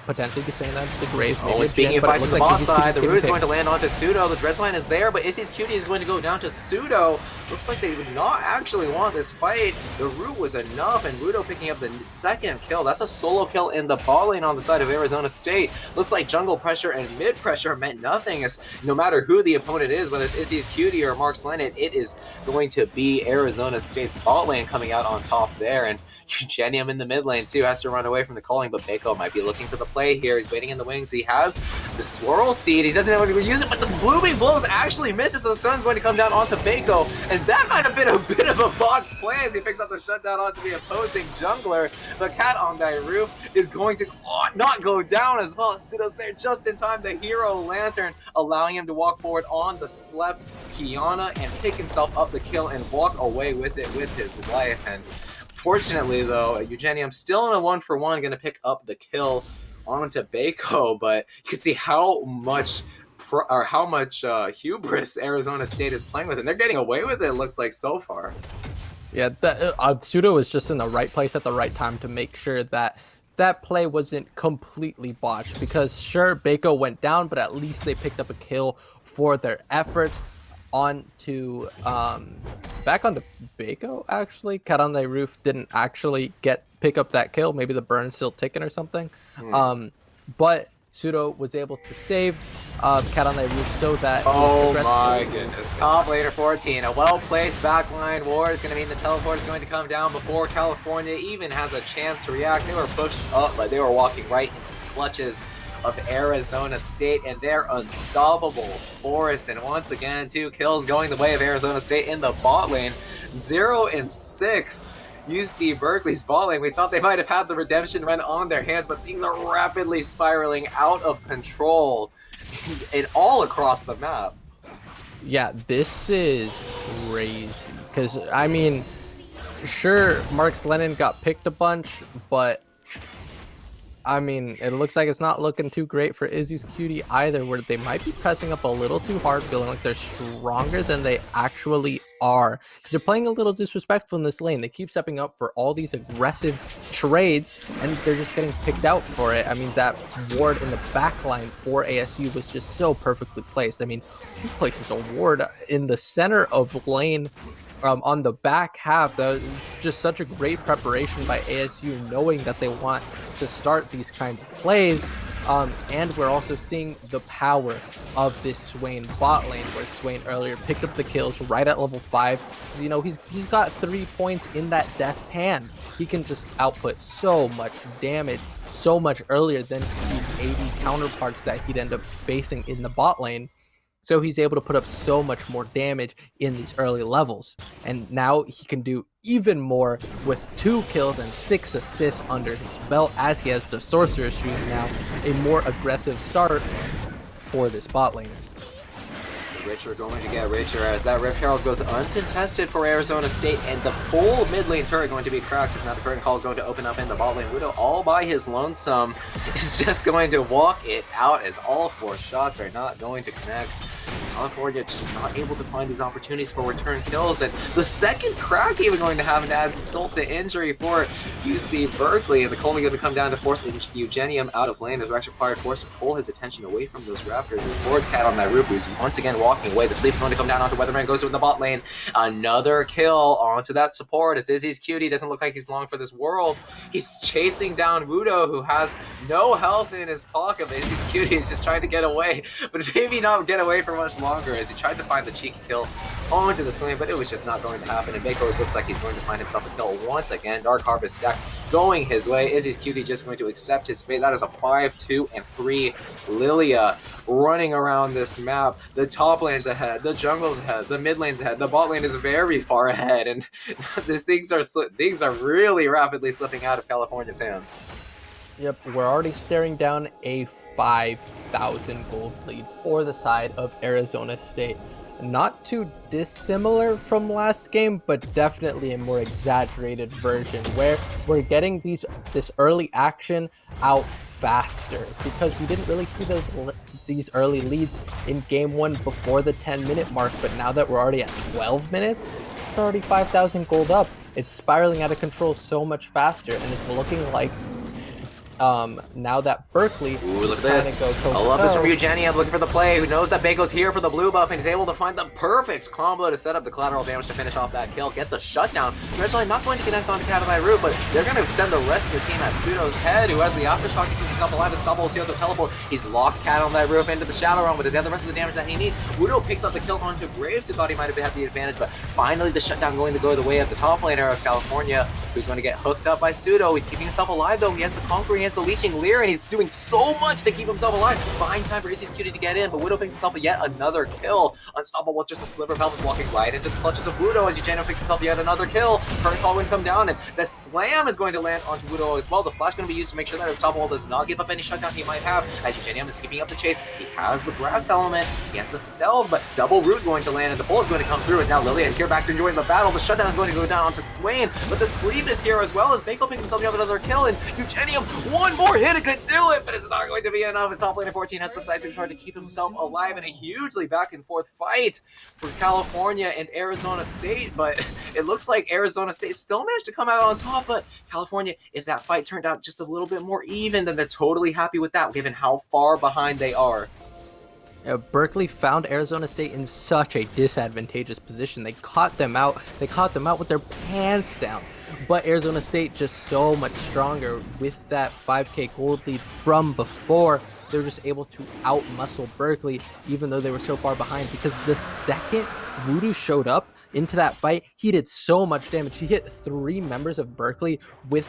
potentially could send that to the Graves. Oh, and speaking of fights on the bot side, the root is going to land onto Pseudo. The Dredge line is there, but Izzy's Cutie is going to go down to Pseudo. Looks like they would not actually want this fight. The root was enough, and Rudo picking up the second kill. That's a solo kill in the bot lane on the side of Arizona State. Looks like jungle pressure and mid pressure meant nothing, as no matter who the opponent is, whether it's Izzy's Cutie or Mark's Lennon, it is going to be Arizona State's bot lane coming out on top there. And Eugenium in the mid lane too has to run away from the calling, but Baco might be looking for the play here. He's waiting in the wings. He has the Swirl Seed. He doesn't have to use it, but the Blooming Blows actually misses, so the sun's going to come down onto Baco, and that might have been a bit of a botched play as he picks up the shutdown onto the opposing jungler. The cat on that roof is going to not go down as well. Pseudo's there just in time. The Hero Lantern allowing him to walk forward on the slept Kiana and pick himself up the kill and walk away with it with his life. And fortunately, though, Eugenium still in a 1-for-1, going to pick up the kill onto Baco, but you can see how much hubris Arizona State is playing with, and they're getting away with it, looks like, so far. Yeah, Pseudo was just in the right place at the right time to make sure that that play wasn't completely botched, because sure, Baco went down, but at least they picked up a kill for their efforts. Onto back onto Baco, actually. Cat on the Roof didn't actually pick up that kill. Maybe the burn's still ticking or something. But Pseudo was able to save Cat on the Roof so that... Oh my goodness. Top laner 14. A well-placed backline ward is going to mean the teleport is going to come down before California even has a chance to react. They were pushed up, but they were walking right into the clutches of Arizona State, and they're unstoppable force. And once again, 2 kills going the way of Arizona State in the bot lane. 0-6. UC Berkeley's bot lane. We thought they might have had the redemption run on their hands, but things are rapidly spiraling out of control and all across the map. Yeah, this is crazy. Because, I mean, sure, Mark's Lennon got picked a bunch, but I mean, it looks like it's not looking too great for Izzy's Cutie either, where they might be pressing up a little too hard, feeling like they're stronger than they actually are. Because they're playing a little disrespectful in this lane. They keep stepping up for all these aggressive trades, and they're just getting picked out for it. I mean, that ward in the backline for ASU was just so perfectly placed. I mean, he places a ward in the center of lane on the back half. That was just such a great preparation by ASU, knowing that they want to start these kinds of plays. And we're also seeing the power of this Swain bot lane, where Swain earlier picked up the kills right at level 5. You know, he's got 3 points in that Death's Hand. He can just output so much damage so much earlier than these AD counterparts that he'd end up facing in the bot lane. So he's able to put up so much more damage in these early levels. And now he can do even more with 2 kills and 6 assists under his belt, as he has the Sorcerer's Shoes now, a more aggressive start for this bot laner. Richer going to get richer as that Rip Herald goes uncontested for Arizona State, and the full mid lane turret going to be cracked as now the curtain call is going to open up in the bot lane. Widow all by his lonesome is just going to walk it out as all 4 shots are not going to connect. California just not able to find these opportunities for return kills, and the second crack even going to have an add insult to injury for you see Berkeley, and the Coleman going to come down to force Eugenium out of lane. There's actually required force to pull his attention away from those Raptors. There's Ford's Cat on that roof, who's once again walking away. The sleep is going to come down onto Weatherman, goes in the bot lane. Another kill onto that support as Izzy's cutie doesn't look like he's long for this world. He's chasing down Wudo, who has no health in his pocket. But Izzy's cutie is just trying to get away, but maybe not get away for much longer as he tried to find the cheeky kill onto the lane, but it was just not going to happen. And Mako looks like he's going to find himself a kill once again. Dark Harvest stack going his way. Izzy's cutie just going to accept his fate. That is a 5, 2, and 3 Lilia running around this map. The top lane's ahead, the jungle's ahead, the mid lane's ahead, the bot lane is very far ahead, and the things are really rapidly slipping out of California's hands. Yep, we're already staring down a 5,000 gold lead for the side of Arizona State. Not too dissimilar from last game, but definitely a more exaggerated version where we're getting this early action out faster, because we didn't really see these early leads in game 1 before the 10-minute mark, but now that we're already at 12 minutes, it's already 5,000 gold up. It's spiraling out of control so much faster, and it's looking like now that Berkeley is look at this. I love this from Eugenia, looking for the play, who knows that Baco's here for the blue buff, and he's able to find the perfect combo to set up the collateral damage to finish off that kill, get the shutdown. Originally not going to connect onto Catapult Root, but they're going to send the rest of the team at Pseudo's head, who has the aftershock to keep himself alive, and Stubble here with the teleport. He's locked Cat on that roof into the Shadow Realm, but does he have the rest of the damage that he needs? Wudo picks up the kill onto Graves, who thought he might have had the advantage, but finally the shutdown going to go the way of the top laner of California, who's going to get hooked up by Pseudo. He's keeping himself alive though. He has the Conqueror, he has the Leeching Leer, and he's doing so much to keep himself alive. Fine time for Izzy's cutie to get in, but Wudo picks himself yet another kill. Unstoppable with just a sliver of health is walking right into the clutches of Wudo as Eugenio picks himself yet another kill. Current call will come down, and the slam is going to land onto Wudo as well. The flash going to be used to make sure that Unstoppable does not give up any shutdown he might have, as Eugenio is keeping up the chase. He has the grass element, he has the stealth, but double root going to land, and the pull is going to come through as now Lilia is here back to enjoying the battle. The shutdown is going to go down onto Swain, but the sleep is here as well as Bako picks himself up another kill, and Eugenium, one more hit, it could do it, but it's not going to be enough. His top laner 14 has decisive trying to keep himself alive in a hugely back and forth fight for California and Arizona State, but it looks like Arizona State still managed to come out on top, but California, if that fight turned out just a little bit more even, then they're totally happy with that, given how far behind they are. Berkeley found Arizona State in such a disadvantageous position. They caught them out. They caught them out with their pants down. But Arizona State just so much stronger with that 5k gold lead from before. They were just able to outmuscle Berkeley, even though they were so far behind, because the second Voodoo showed up into that fight, he did so much damage. He hit 3 members of Berkeley with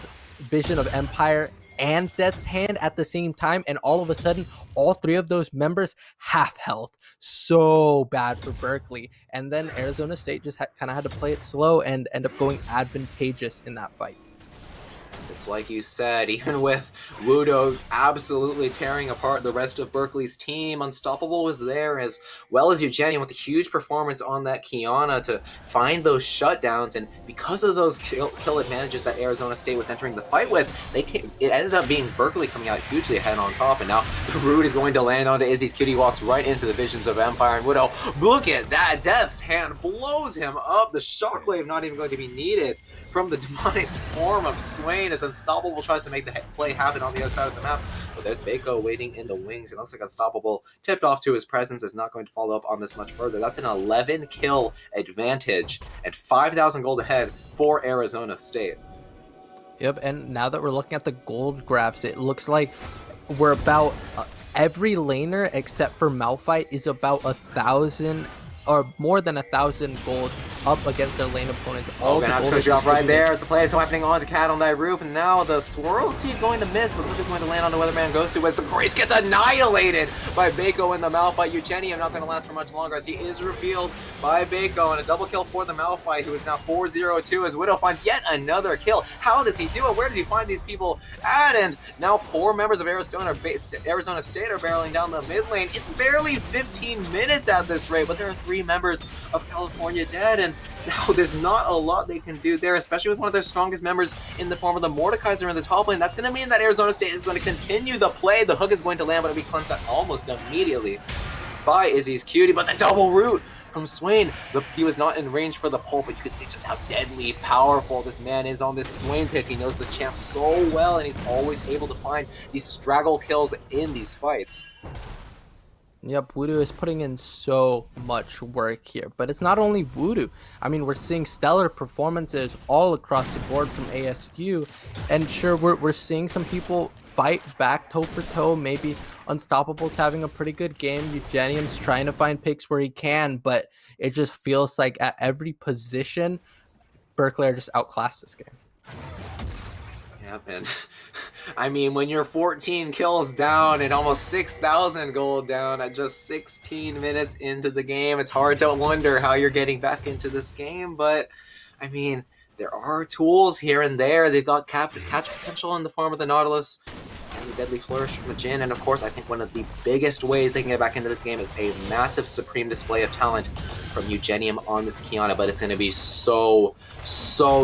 Vision of Empire and Death's Hand at the same time, and all of a sudden all 3 of those members half health. So bad for Berkeley, and then Arizona State just kind of had to play it slow and end up going advantageous in that fight. It's like you said, even with Wudo absolutely tearing apart the rest of Berkeley's team, Unstoppable was there, as well as Eugenia with a huge performance on that Kiana to find those shutdowns, and because of those kill advantages that Arizona State was entering the fight with, it ended up being Berkeley coming out hugely ahead on top, and now Root is going to land onto Izzy's cutie, walks right into the Visions of Empire, and Wudo, look at that, Death's Hand blows him up, the shockwave not even going to be needed from the demonic form of Swain as Unstoppable tries to make the play happen on the other side of the map. But there's Bako waiting in the wings. It looks like Unstoppable tipped off to his presence, is not going to follow up on this much further. That's an 11 kill advantage and 5,000 gold ahead for Arizona State. Yep, and now that we're looking at the gold graphs, it looks like we're about every laner except for Malphite is about 1,000 or more than 1,000 gold up against their lane opponents. All gonna have to drop right there. The play is happening on to Cat on that roof, and now the swirl seed going to miss, but Luke is going to land on the Weatherman Gosu as the Grace gets annihilated by Bako in the Malphite. Eugenia not going to last for much longer as he is revealed by Bako, and a double kill for the Malphite, who is now 4-0-2 as Widow finds yet another kill. How does he do it? Where does he find these people at? And now 4 members of Arizona State are barreling down the mid lane. It's barely 15 minutes at this rate, but there are 3 members of California dead, and now there's not a lot they can do there, especially with one of their strongest members in the form of the Mordekaiser in the top lane. That's going to mean that Arizona State is going to continue the play. The hook is going to land, but it'll be cleansed out almost immediately by Izzy's cutie, but the double root from Swain. He was not in range for the pull, but you can see just how deadly powerful this man is on this Swain pick. He knows the champ so well, and he's always able to find these straggle kills in these fights. Yep, Voodoo is putting in so much work here, but it's not only Voodoo. I mean, we're seeing stellar performances all across the board from ASU, and sure, we're seeing some people fight back toe for toe. Maybe Unstoppable's having a pretty good game. Eugenium's trying to find picks where he can, but it just feels like at every position, Berkeley are just outclassed this game. Yeah, man. I mean, when you're 14 kills down and almost 6,000 gold down at just 16 minutes into the game, it's hard to wonder how you're getting back into this game. But, I mean, there are tools here and there. They've got catch potential in the form of the Nautilus and the Deadly Flourish from the Jhin. And, of course, I think one of the biggest ways they can get back into this game is a massive supreme display of talent from Eugenium on this Kiana. But it's going to be so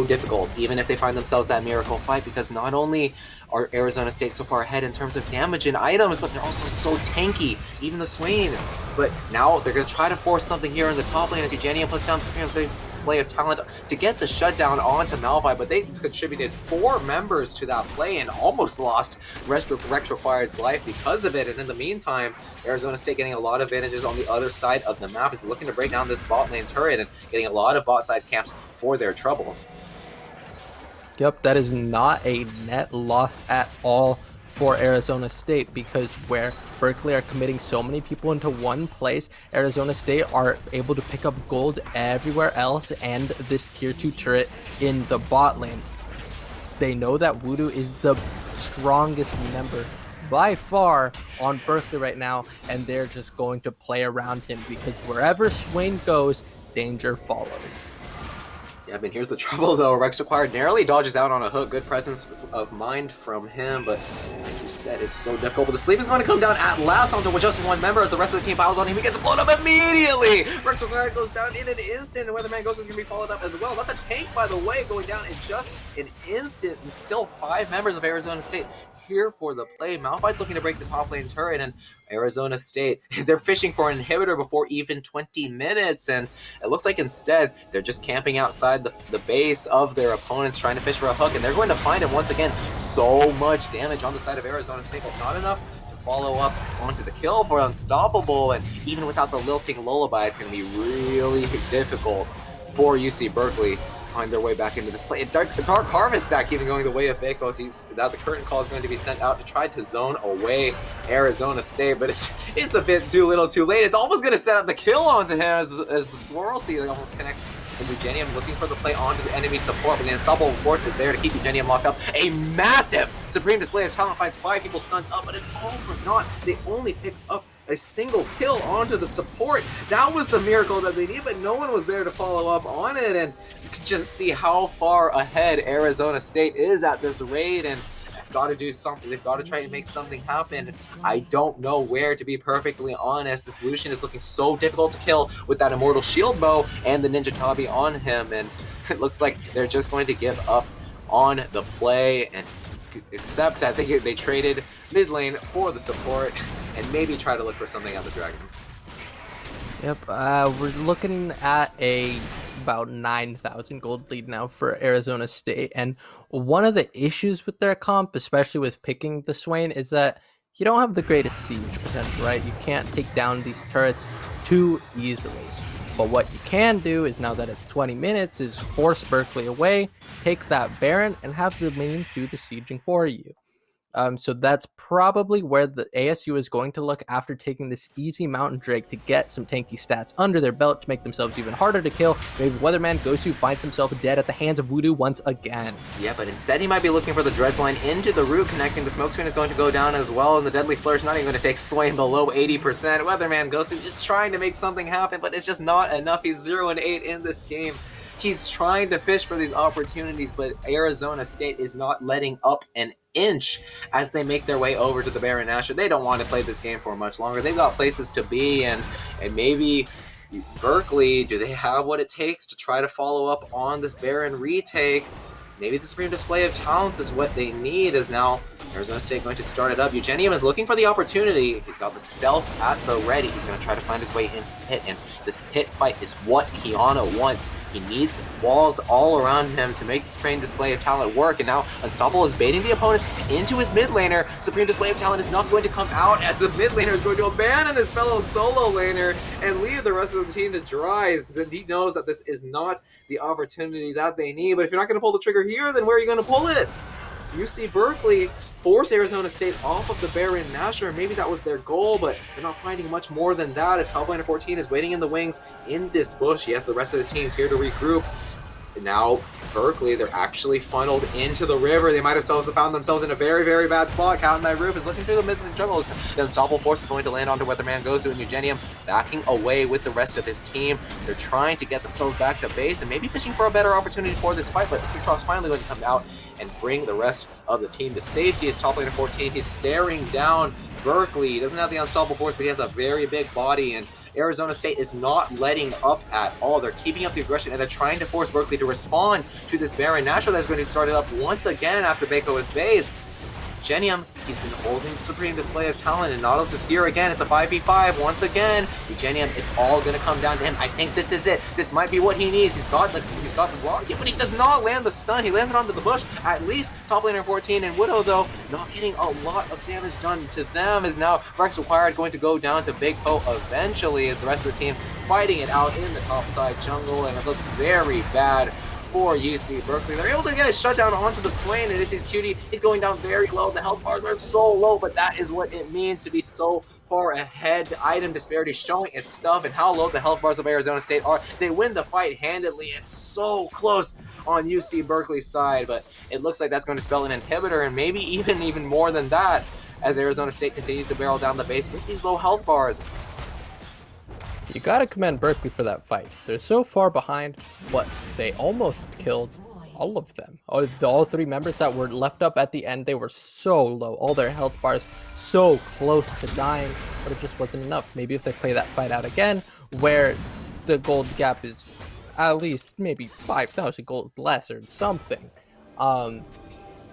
difficult, even if they find themselves that miracle fight, because not only are Arizona State so far ahead in terms of damage and items, but they're also so tanky, even the Swain. But now they're going to try to force something here in the top lane as Eugenium puts down this display of talent to get the shutdown onto Malphite, but they contributed 4 members to that play and almost lost Rex Required life because of it. And in the meantime, Arizona State getting a lot of advantages on the other side of the map as they're looking to break down this bot lane turret and getting a lot of bot side camps for their troubles. Yep, that is not a net loss at all for Arizona State, because where Berkeley are committing so many people into one place, Arizona State are able to pick up gold everywhere else and this tier 2 turret in the bot lane. They know that Voodoo is the strongest member by far on Berkeley right now, and they're just going to play around him because wherever Swain goes, danger follows. Yeah, but here's the trouble though. Rex Required narrowly dodges out on a hook. Good presence of mind from him, but like you said, it's so difficult. But the sleep is going to come down at last onto just one member as the rest of the team piles on him. He gets blown up immediately. Rex Required goes down in an instant, and Weatherman Ghost is going to be followed up as well. That's a tank, by the way, going down in just an instant, and still 5 members of Arizona State here for the play. Malphite's looking to break the top lane turret, and Arizona State, they're fishing for an inhibitor before even 20 minutes, and it looks like instead they're just camping outside the base of their opponents trying to fish for a hook, and they're going to find him once again. So much damage on the side of Arizona State, but not enough to follow up onto the kill for Unstoppable, and even without the lilting lullaby, it's going to be really difficult for UC Berkeley find their way back into this play. Dark Harvest stack even going the way of Bakos. Now the curtain call is going to be sent out to try to zone away Arizona State, but it's a bit too little too late. It's almost going to set up the kill onto him as the Swirl Seed almost connects with Eugenium, looking for the play onto the enemy support, but the Unstoppable force is there to keep Eugenium locked up. A massive supreme display of talent finds 5 people stunned up, but it's all for naught. They only picked up a single kill onto the support. That was the miracle that they need, but no one was there to follow up on it, and you can just see how far ahead Arizona State is at this raid, and they've got to do something. They've got to try and make something happen. I don't know where, to be perfectly honest. The solution is looking so difficult to kill with that Immortal Shield Bow and the Ninja Tabi on him, and it looks like they're just going to give up on the play, and except I think they traded mid lane for the support and maybe try to look for something out of the Dragon. Yep, we're looking at about 9,000 gold lead now for Arizona State, and one of the issues with their comp, especially with picking the Swain, is that you don't have the greatest siege potential, right? You can't take down these turrets too easily. But what you can do is, now that it's 20 minutes, is force Berkeley away, take that Baron, and have the minions do the sieging for you. So that's probably where the ASU is going to look after taking this easy Mountain Drake to get some tanky stats under their belt to make themselves even harder to kill. Maybe Weatherman Gosu finds himself dead at the hands of Voodoo once again. Yeah, but instead he might be looking for the Dredge line into the root, connecting. The Smoke Screen is going to go down as well, and the Deadly Flourish not even going to take Swain below 80%. Weatherman Gosu just trying to make something happen, but it's just not enough. He's 0-8 in this game. He's trying to fish for these opportunities, but Arizona State is not letting up an inch as they make their way over to the Baron Nashor. They don't want to play this game for much longer. They've got places to be, and maybe Berkeley, do they have what it takes to try to follow up on this Baron retake? Maybe the Supreme Display of Talent is what they need, as now Arizona State going to start it up. Eugenium is looking for the opportunity. He's got the stealth at the ready. He's going to try to find his way into the pit, and this pit fight is what Kiana wants. He needs walls all around him to make the Supreme Display of Talent work, and now Unstoppable is baiting the opponents into his mid laner. Supreme Display of Talent is not going to come out, as the mid laner is going to abandon his fellow solo laner and leave the rest of the team to dry. Then he knows that this is not the opportunity that they need, but if you're not going to pull the trigger here, then where are you going to pull it? UC Berkeley force Arizona State off of the Baron Nashor. Maybe that was their goal, but they're not finding much more than that, as top laner 14 is waiting in the wings in this bush. He has the rest of his team here to regroup. And now Berkeley, they're actually funneled into the river. They might have found themselves in a very, very bad spot. Count Night Roof is looking through the mid-lane jungle. The Unstoppable Force is going to land onto Weatherman Gozu and Eugenium, backing away with the rest of his team. They're trying to get themselves back to base and maybe fishing for a better opportunity for this fight, but Kutroff's finally going to come out and bring the rest of the team to safety. As top laner 14, he's staring down Berkeley. He doesn't have the Unstoppable Force, but he has a very big body, and Arizona State is not letting up at all. They're keeping up the aggression, and they're trying to force Berkeley to respond to this Baron Nashor that's going to start it up once again after Bako is based. Genium, he's been holding the Supreme Display of Talent, and Nautilus is here again. It's a 5v5 once again. Genium, it's all going to come down to him. I think this is it. This might be what he needs. He's got the rocket, but he does not land the stun. He lands it onto the bush. At least top laner 14 and Widow, though, not getting a lot of damage done to them, is now Rex Required going to go down to Big Po eventually, as the rest of the team fighting it out in the top side jungle, and it looks very bad for UC Berkeley. They're able to get a shutdown onto the Swain, and this is Cutie. He's going down very low. The health bars are so low, but that is what it means to be so far ahead. The item disparity showing its stuff and how low the health bars of Arizona State are. They win the fight handedly. It's so close on UC Berkeley's side, but it looks like that's going to spell an inhibitor, and maybe even more than that, as Arizona State continues to barrel down the base with these low health bars. You gotta commend Berkeley for that fight. They're so far behind, but they almost killed all of them. All three members that were left up at the end, they were so low. All their health bars so close to dying, but it just wasn't enough. Maybe if they play that fight out again, where the gold gap is at least maybe 5,000 gold less or something,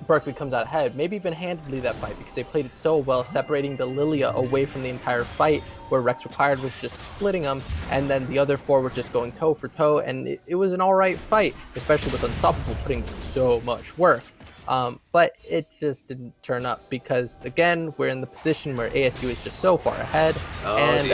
Berkeley comes out ahead, maybe even handedly that fight, because they played it so well, separating the Lilia away from the entire fight, where Rex Required was just splitting them, and then the other four were just going toe for toe, and it was an alright fight, especially with Unstoppable putting in so much work. But it just didn't turn up, because again, we're in the position where ASU is just so far ahead, and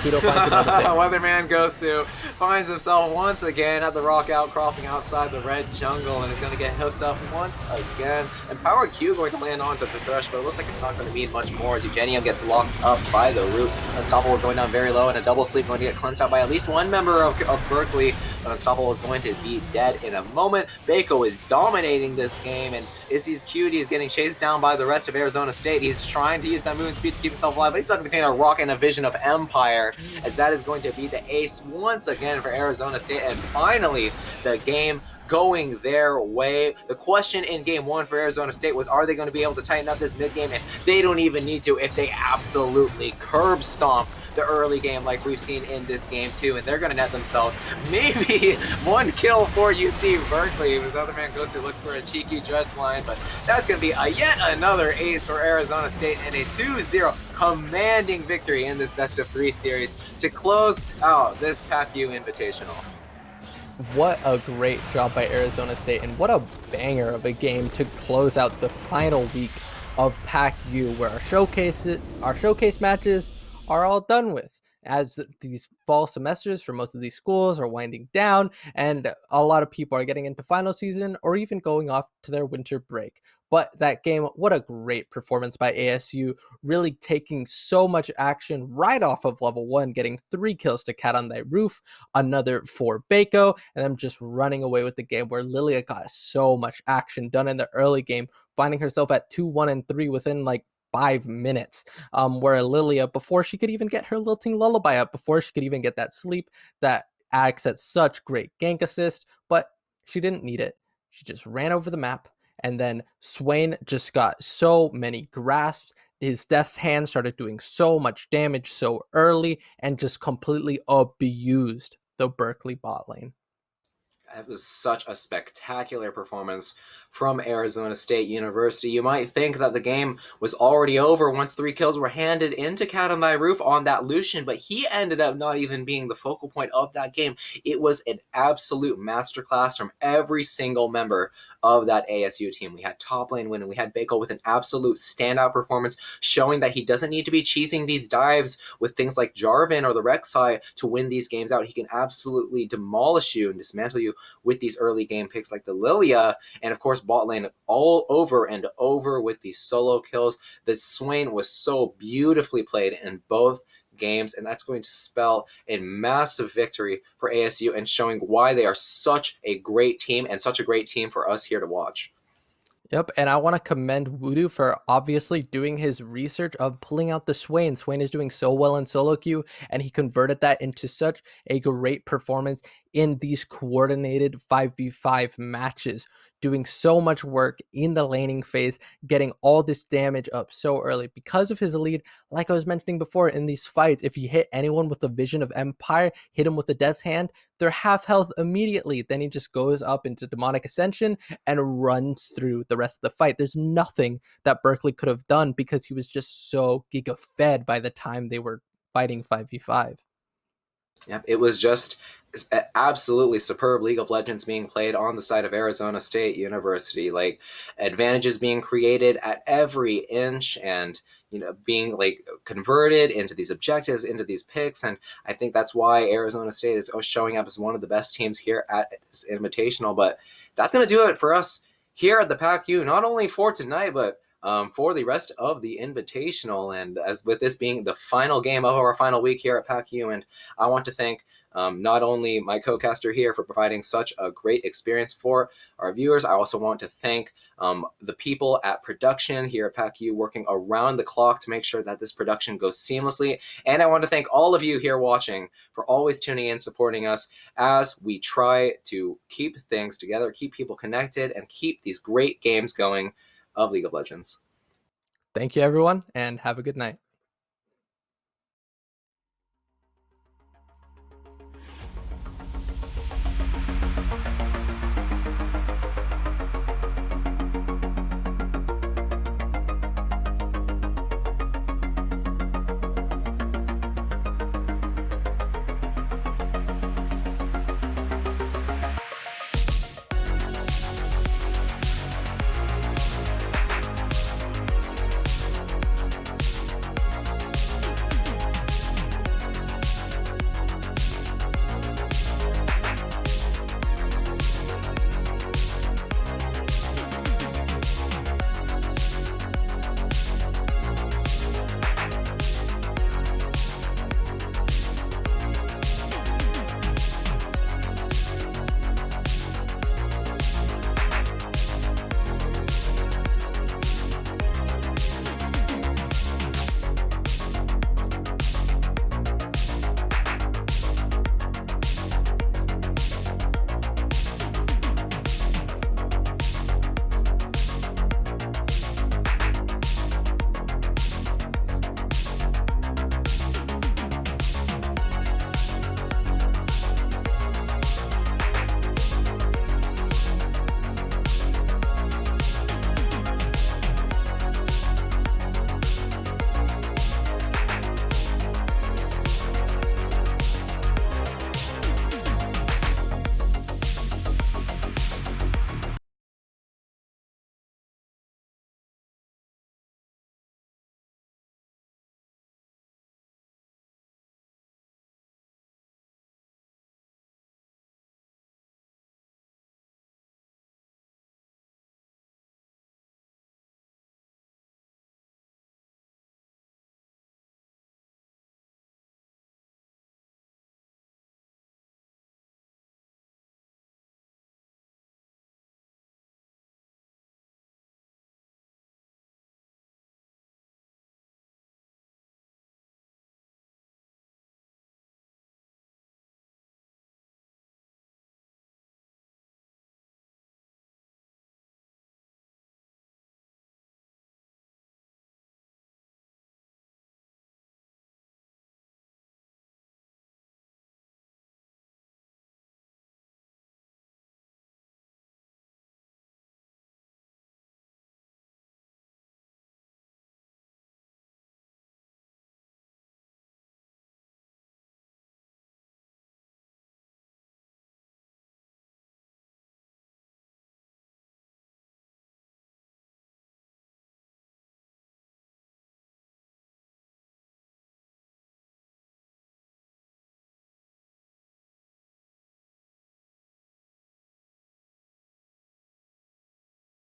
Pseudo finds another pick. Weatherman Gosu finds himself once again at the rock outcropping outside the red jungle, and is going to get hooked up once again. And Power Q going to land onto the Thresh, but it looks like it's not going to mean much more, as Eugenium gets locked up by the root. Unstoppable is going down very low, and a double sleep going to get cleansed out by at least one member of Berkeley, but Unstoppable is going to be dead in a moment. Bako is dominating this game, and Izzy's Cutie is getting chased down by the rest of Arizona State. He's trying to use that movement speed to keep himself alive, but he's not going to contain a rock and a vision of Empire, as that is going to be the ace once again for Arizona State, and finally the game going their way. The question in game one for Arizona State was, are they going to be able to tighten up this mid game? And they don't even need to if they absolutely curb stomp the early game like we've seen in this game too, and they're going to net themselves maybe one kill for UC Berkeley. His other man goes who looks for a cheeky dredge line, but that's going to be a yet another ace for Arizona State, and a 2-0 commanding victory in this best of 3 series to close out this PACU Invitational. What a great job by Arizona State, and what a banger of a game to close out the final week of PACU, where our showcase matches are all done with, as these fall semesters for most of these schools are winding down, and a lot of people are getting into final season or even going off to their winter break. But that game, what a great performance by ASU, really taking so much action right off of level 1, getting 3 kills to Cat on Thy Roof, another for Bako, and them just running away with the game, where Lilia got so much action done in the early game, finding herself at 2-1 and 3 within like 5 minutes, where Lilia, before she could even get her lilting lullaby up, before she could even get that sleep, that acts at such great gank assist, but she didn't need it. She just ran over the map, and then Swain just got so many grasps. His Death's Hand started doing so much damage so early, and just completely abused the Berkeley bot lane. It was such a spectacular performance from Arizona State University. You might think that the game was already over once 3 kills were handed into Cat on Thy Roof on that Lucian, but he ended up not even being the focal point of that game. It was an absolute masterclass from every single member of that ASU team. We had top lane win, and we had Bako with an absolute standout performance, showing that he doesn't need to be cheesing these dives with things like Jarvan or the Rek'Sai to win these games out. He can absolutely demolish you and dismantle you with these early game picks like the Lilia, and of course bot lane all over and over with these solo kills. The Swain was so beautifully played in both games, and that's going to spell a massive victory for ASU and showing why they are such a great team and such a great team for us here to watch. Yep, and I want to commend Voodoo for obviously doing his research of pulling out the Swain. Swain is doing so well in solo queue, and he converted that into such a great performance in these coordinated 5v5 matches, doing so much work in the laning phase, getting all this damage up so early because of his lead. Like I was mentioning before, in these fights, if you hit anyone with a Vision of Empire, hit him with a Death's Hand, they're half health immediately. Then he just goes up into Demonic Ascension and runs through the rest of the fight. There's nothing that Berkeley could have done because he was just so giga fed by the time they were fighting 5v5. Yep, it was just absolutely superb League of Legends being played on the side of Arizona State University. Like advantages being created at every inch, and being like converted into these objectives, into these picks. And I think that's why Arizona State is showing up as one of the best teams here at this Invitational. But that's going to do it for us here at the PACU, not only for tonight, but for the rest of the Invitational. And as with this being the final game of our final week here at PACU, and I want to thank not only my co-caster here for providing such a great experience for our viewers, I also want to thank the people at production here at PACU working around the clock to make sure that this production goes seamlessly. And I want to thank all of you here watching for always tuning in, supporting us as we try to keep things together, keep people connected, and keep these great games going of League of Legends. Thank you, everyone, and have a good night.